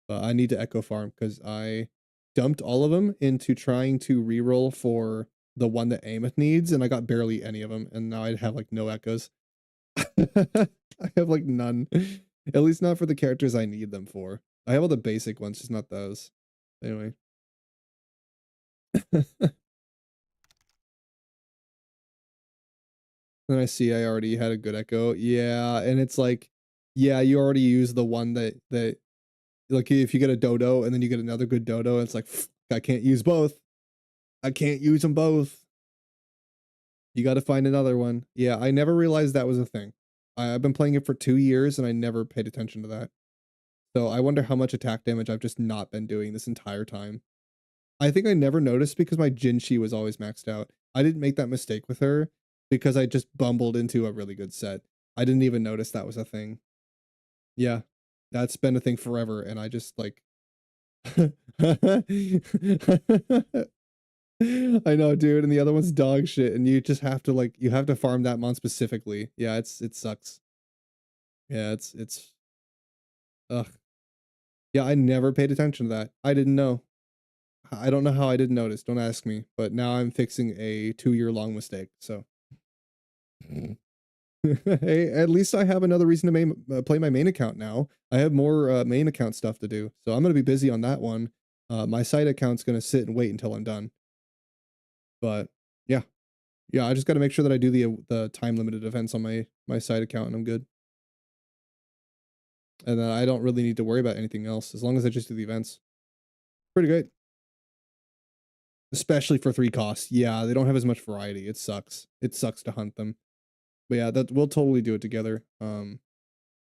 But I need to echo farm because I dumped all of them into trying to reroll for the one that Ameth needs, and I got barely any of them, and now I have like no echoes. I have like none. At least not for the characters I need them for. I have all the basic ones, just not those. Anyway. Then I see I already had a good echo. Yeah, and it's like, yeah, you already used the one that like if you get a dodo and then you get another good dodo, it's like I can't use both. I can't use them both. You got to find another one. Yeah, I never realized that was a thing. I've been playing it for 2 years and I never paid attention to that. So I wonder how much attack damage I've just not been doing this entire time. I think I never noticed because my Jinshi was always maxed out. I didn't make that mistake with her because I just bumbled into a really good set. I didn't even notice that was a thing. Yeah, that's been a thing forever, and I just like I know, dude, and the other one's dog shit, and you just have to like you have to farm that mon specifically. Yeah, it sucks. Yeah, it's ugh. Yeah, I never paid attention to that. I didn't know. I don't know how I didn't notice. Don't ask me. But now I'm fixing a 2 year long mistake. So hey, at least I have another reason to play my main account now. I have more main account stuff to do. So I'm gonna be busy on that one. My side account's gonna sit and wait until I'm done. But yeah. Yeah, I just gotta make sure that I do the time limited events on my side account and I'm good. And then I don't really need to worry about anything else as long as I just do the events. Pretty great. Especially for 3 costs. Yeah, they don't have as much variety. It sucks. It sucks to hunt them. But yeah, that we'll totally do it together.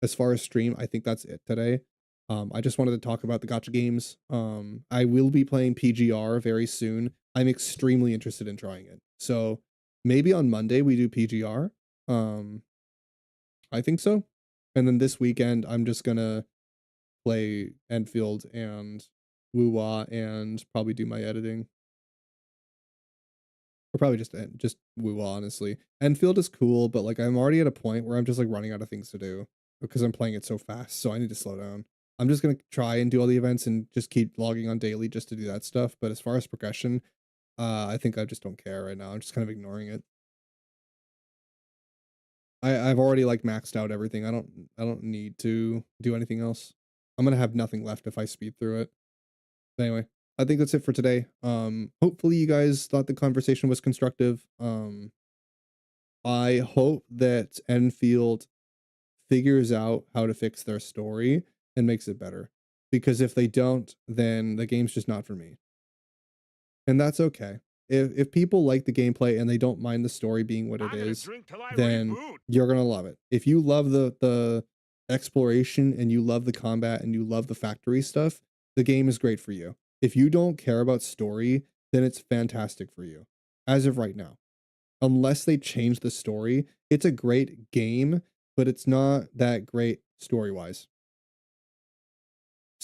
As far as stream, I think that's it today. I just wanted to talk about the Gacha games. I will be playing PGR very soon. I'm extremely interested in trying it. So maybe on Monday we do PGR. I think so. And then this weekend I'm just gonna play Enfield and Wuwa and probably do my editing. Or probably just Wuwa, honestly. Enfield is cool, but like I'm already at a point where I'm just like running out of things to do because I'm playing it so fast. So I need to slow down. I'm just gonna try and do all the events and just keep logging on daily just to do that stuff. But as far as progression, I think I just don't care right now. I'm just kind of ignoring it. I've already like maxed out everything. I don't need to do anything else. I'm gonna have nothing left if I speed through it. But anyway, I think that's it for today. Hopefully you guys thought the conversation was constructive. I hope that Enfield figures out how to fix their story and makes it better. Because if they don't, then the game's just not for me. And that's okay. If people like the gameplay and they don't mind the story being what it is, then you're gonna love it. If you love the exploration and you love the combat and you love the factory stuff, the game is great for you. If you don't care about story, then it's fantastic for you. As of right now. Unless they change the story, it's a great game, but it's not that great story-wise.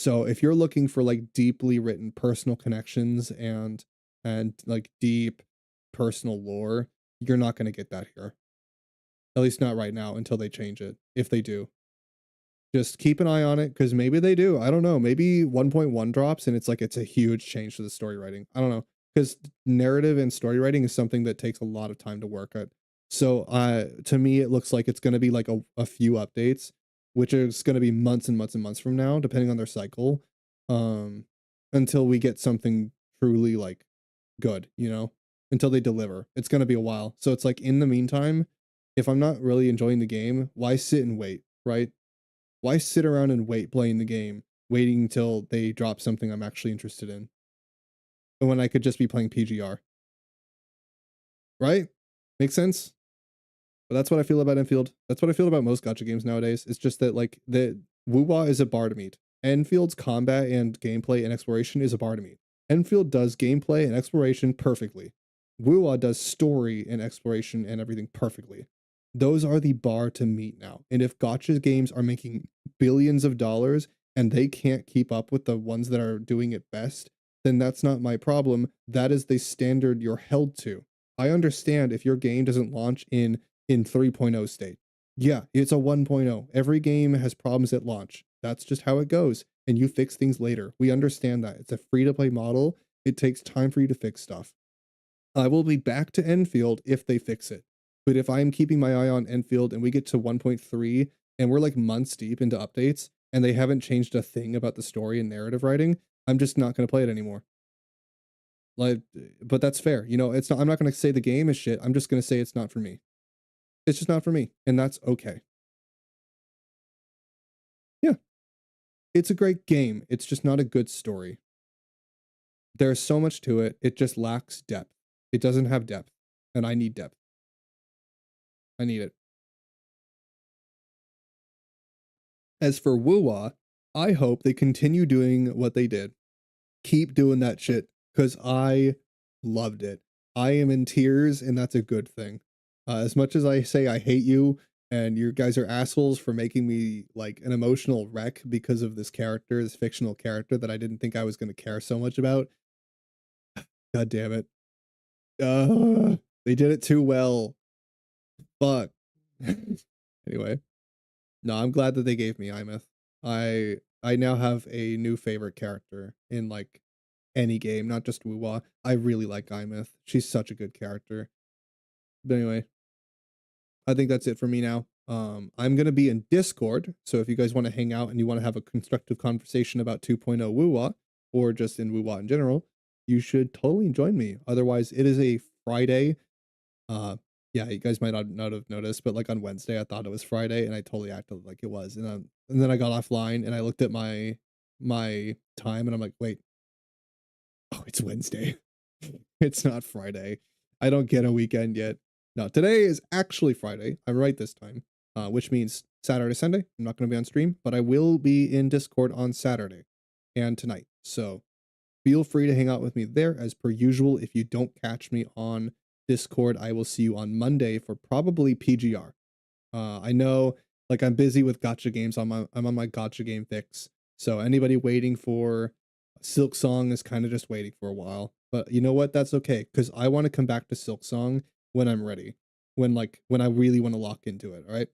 So if you're looking for like deeply written personal connections and like deep personal lore, you're not going to get that here. At least not right now until they change it. If they do, just keep an eye on it because maybe they do. I don't know. Maybe 1.1 drops and it's a huge change to the story writing. I don't know, because narrative and story writing is something that takes a lot of time to work at. So to me, it looks like it's going to be like a few updates, which is going to be months and months and months from now, depending on their cycle, um, until we get something truly like good, until they deliver. It's going to be a while. So it's like in the meantime, if I'm not really enjoying the game, why sit and wait, right? Why sit around and wait playing the game, waiting until they drop something I'm actually interested in? When I could just be playing PGR, right? Makes sense? But that's what I feel about Enfield. That's what I feel about most gacha games nowadays. It's just that like the Wuwa is a bar to meet. Enfield's combat and gameplay and exploration is a bar to meet. Enfield does gameplay and exploration perfectly. Wuwa does story and exploration and everything perfectly. Those are the bar to meet now. And if gacha games are making billions of dollars and they can't keep up with the ones that are doing it best, then that's not my problem. That is the standard you're held to. I understand if your game doesn't launch in 3.0 state. Yeah, it's a 1.0. Every game has problems at launch. That's just how it goes. And you fix things later. We understand that. It's a free to play model. It takes time for you to fix stuff. I will be back to Enfield if they fix it. But if I'm keeping my eye on Enfield and we get to 1.3 and we're like months deep into updates and they haven't changed a thing about the story and narrative writing, I'm just not going to play it anymore. Like, but that's fair. It's not, I'm not going to say the game is shit. I'm just going to say it's not for me. It's just not for me. And that's okay. Yeah. It's a great game. It's just not a good story. There's so much to it. It just lacks depth. It doesn't have depth. And I need depth. I need it. As for Wuwa, I hope they continue doing what they did. Keep doing that shit. Because I loved it. I am in tears, and that's a good thing. As much as I say I hate you, and you guys are assholes for making me like an emotional wreck because of this character, this fictional character that I didn't think I was going to care so much about. God damn it. They did it too well. Fuck. Anyway. No, I'm glad that they gave me Imeth. I now have a new favorite character in like any game, not just Wuwa. I really like Imeth. She's such a good character. But anyway, I think that's it for me now. I'm going to be in Discord. So if you guys want to hang out and you want to have a constructive conversation about 2.0 Wuwa or just in Wuwa in general, you should totally join me. Otherwise, it is a Friday. Yeah, you guys might not have noticed, but like on Wednesday, I thought it was Friday and I totally acted like it was. And then I got offline and I looked at my time and I'm like, wait, oh, it's Wednesday. It's not Friday. I don't get a weekend yet. No, today is actually Friday. I'm right this time, which means Saturday, Sunday. I'm not going to be on stream, but I will be in Discord on Saturday and tonight. So feel free to hang out with me there as per usual. If you don't catch me on Discord, I will see you on Monday for probably PGR. I know, like I'm busy with gacha games. I'm on my gacha game fix. So anybody waiting for Silk Song is kind of just waiting for a while. But you know what? That's okay because I want to come back to Silk Song when I'm ready. When I really want to lock into it. All right.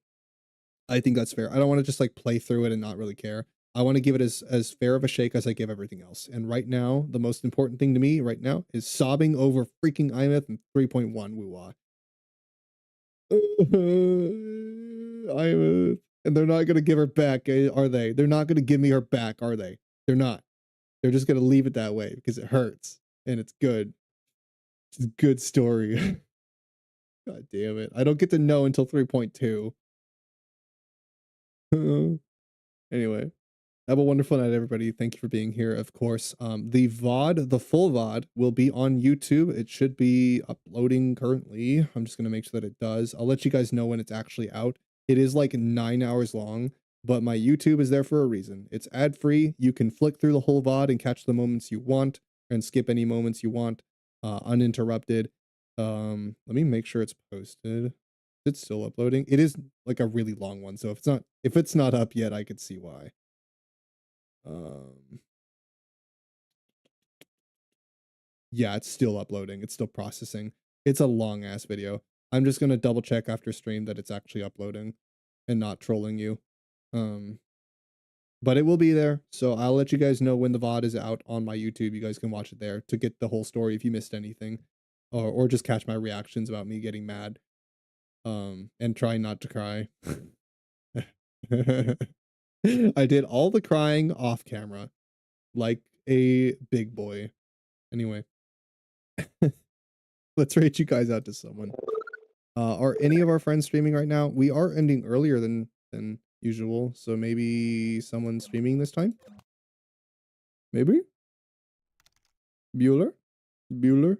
I think that's fair. I don't want to just like play through it and not really care. I want to give it as fair of a shake as I give everything else. And right now, the most important thing to me right now is sobbing over freaking Imeth and 3.1 Wuwa. Imeth. And they're not going to give her back, are they? They're not going to give me her back, are they? They're not. They're just going to leave it that way because it hurts and it's good. It's a good story. God damn it. I don't get to know until 3.2. Anyway. Have a wonderful night, everybody. Thank you for being here. Of course, the VOD, the full VOD, will be on YouTube. It should be uploading currently. I'm just going to make sure that it does. I'll let you guys know when it's actually out. It is like 9 hours long, but my YouTube is there for a reason. It's ad-free. You can flick through the whole VOD and catch the moments you want and skip any moments you want uninterrupted. Let me make sure it's posted. It's still uploading. It is like a really long one, so if it's not up yet, I could see why. Yeah, it's still uploading. It's still processing. It's a long ass video. I'm just gonna double check after stream that it's actually uploading and not trolling you. But it will be there. So I'll let you guys know when the VOD is out on my YouTube. You guys can watch it there to get the whole story if you missed anything. Or just catch my reactions about me getting mad. And try not to cry. I did all the crying off camera. Like a big boy. Anyway. Let's rate you guys out to someone. Are any of our friends streaming right now? We are ending earlier than usual, so maybe someone's streaming this time? Maybe? Bueller? Bueller?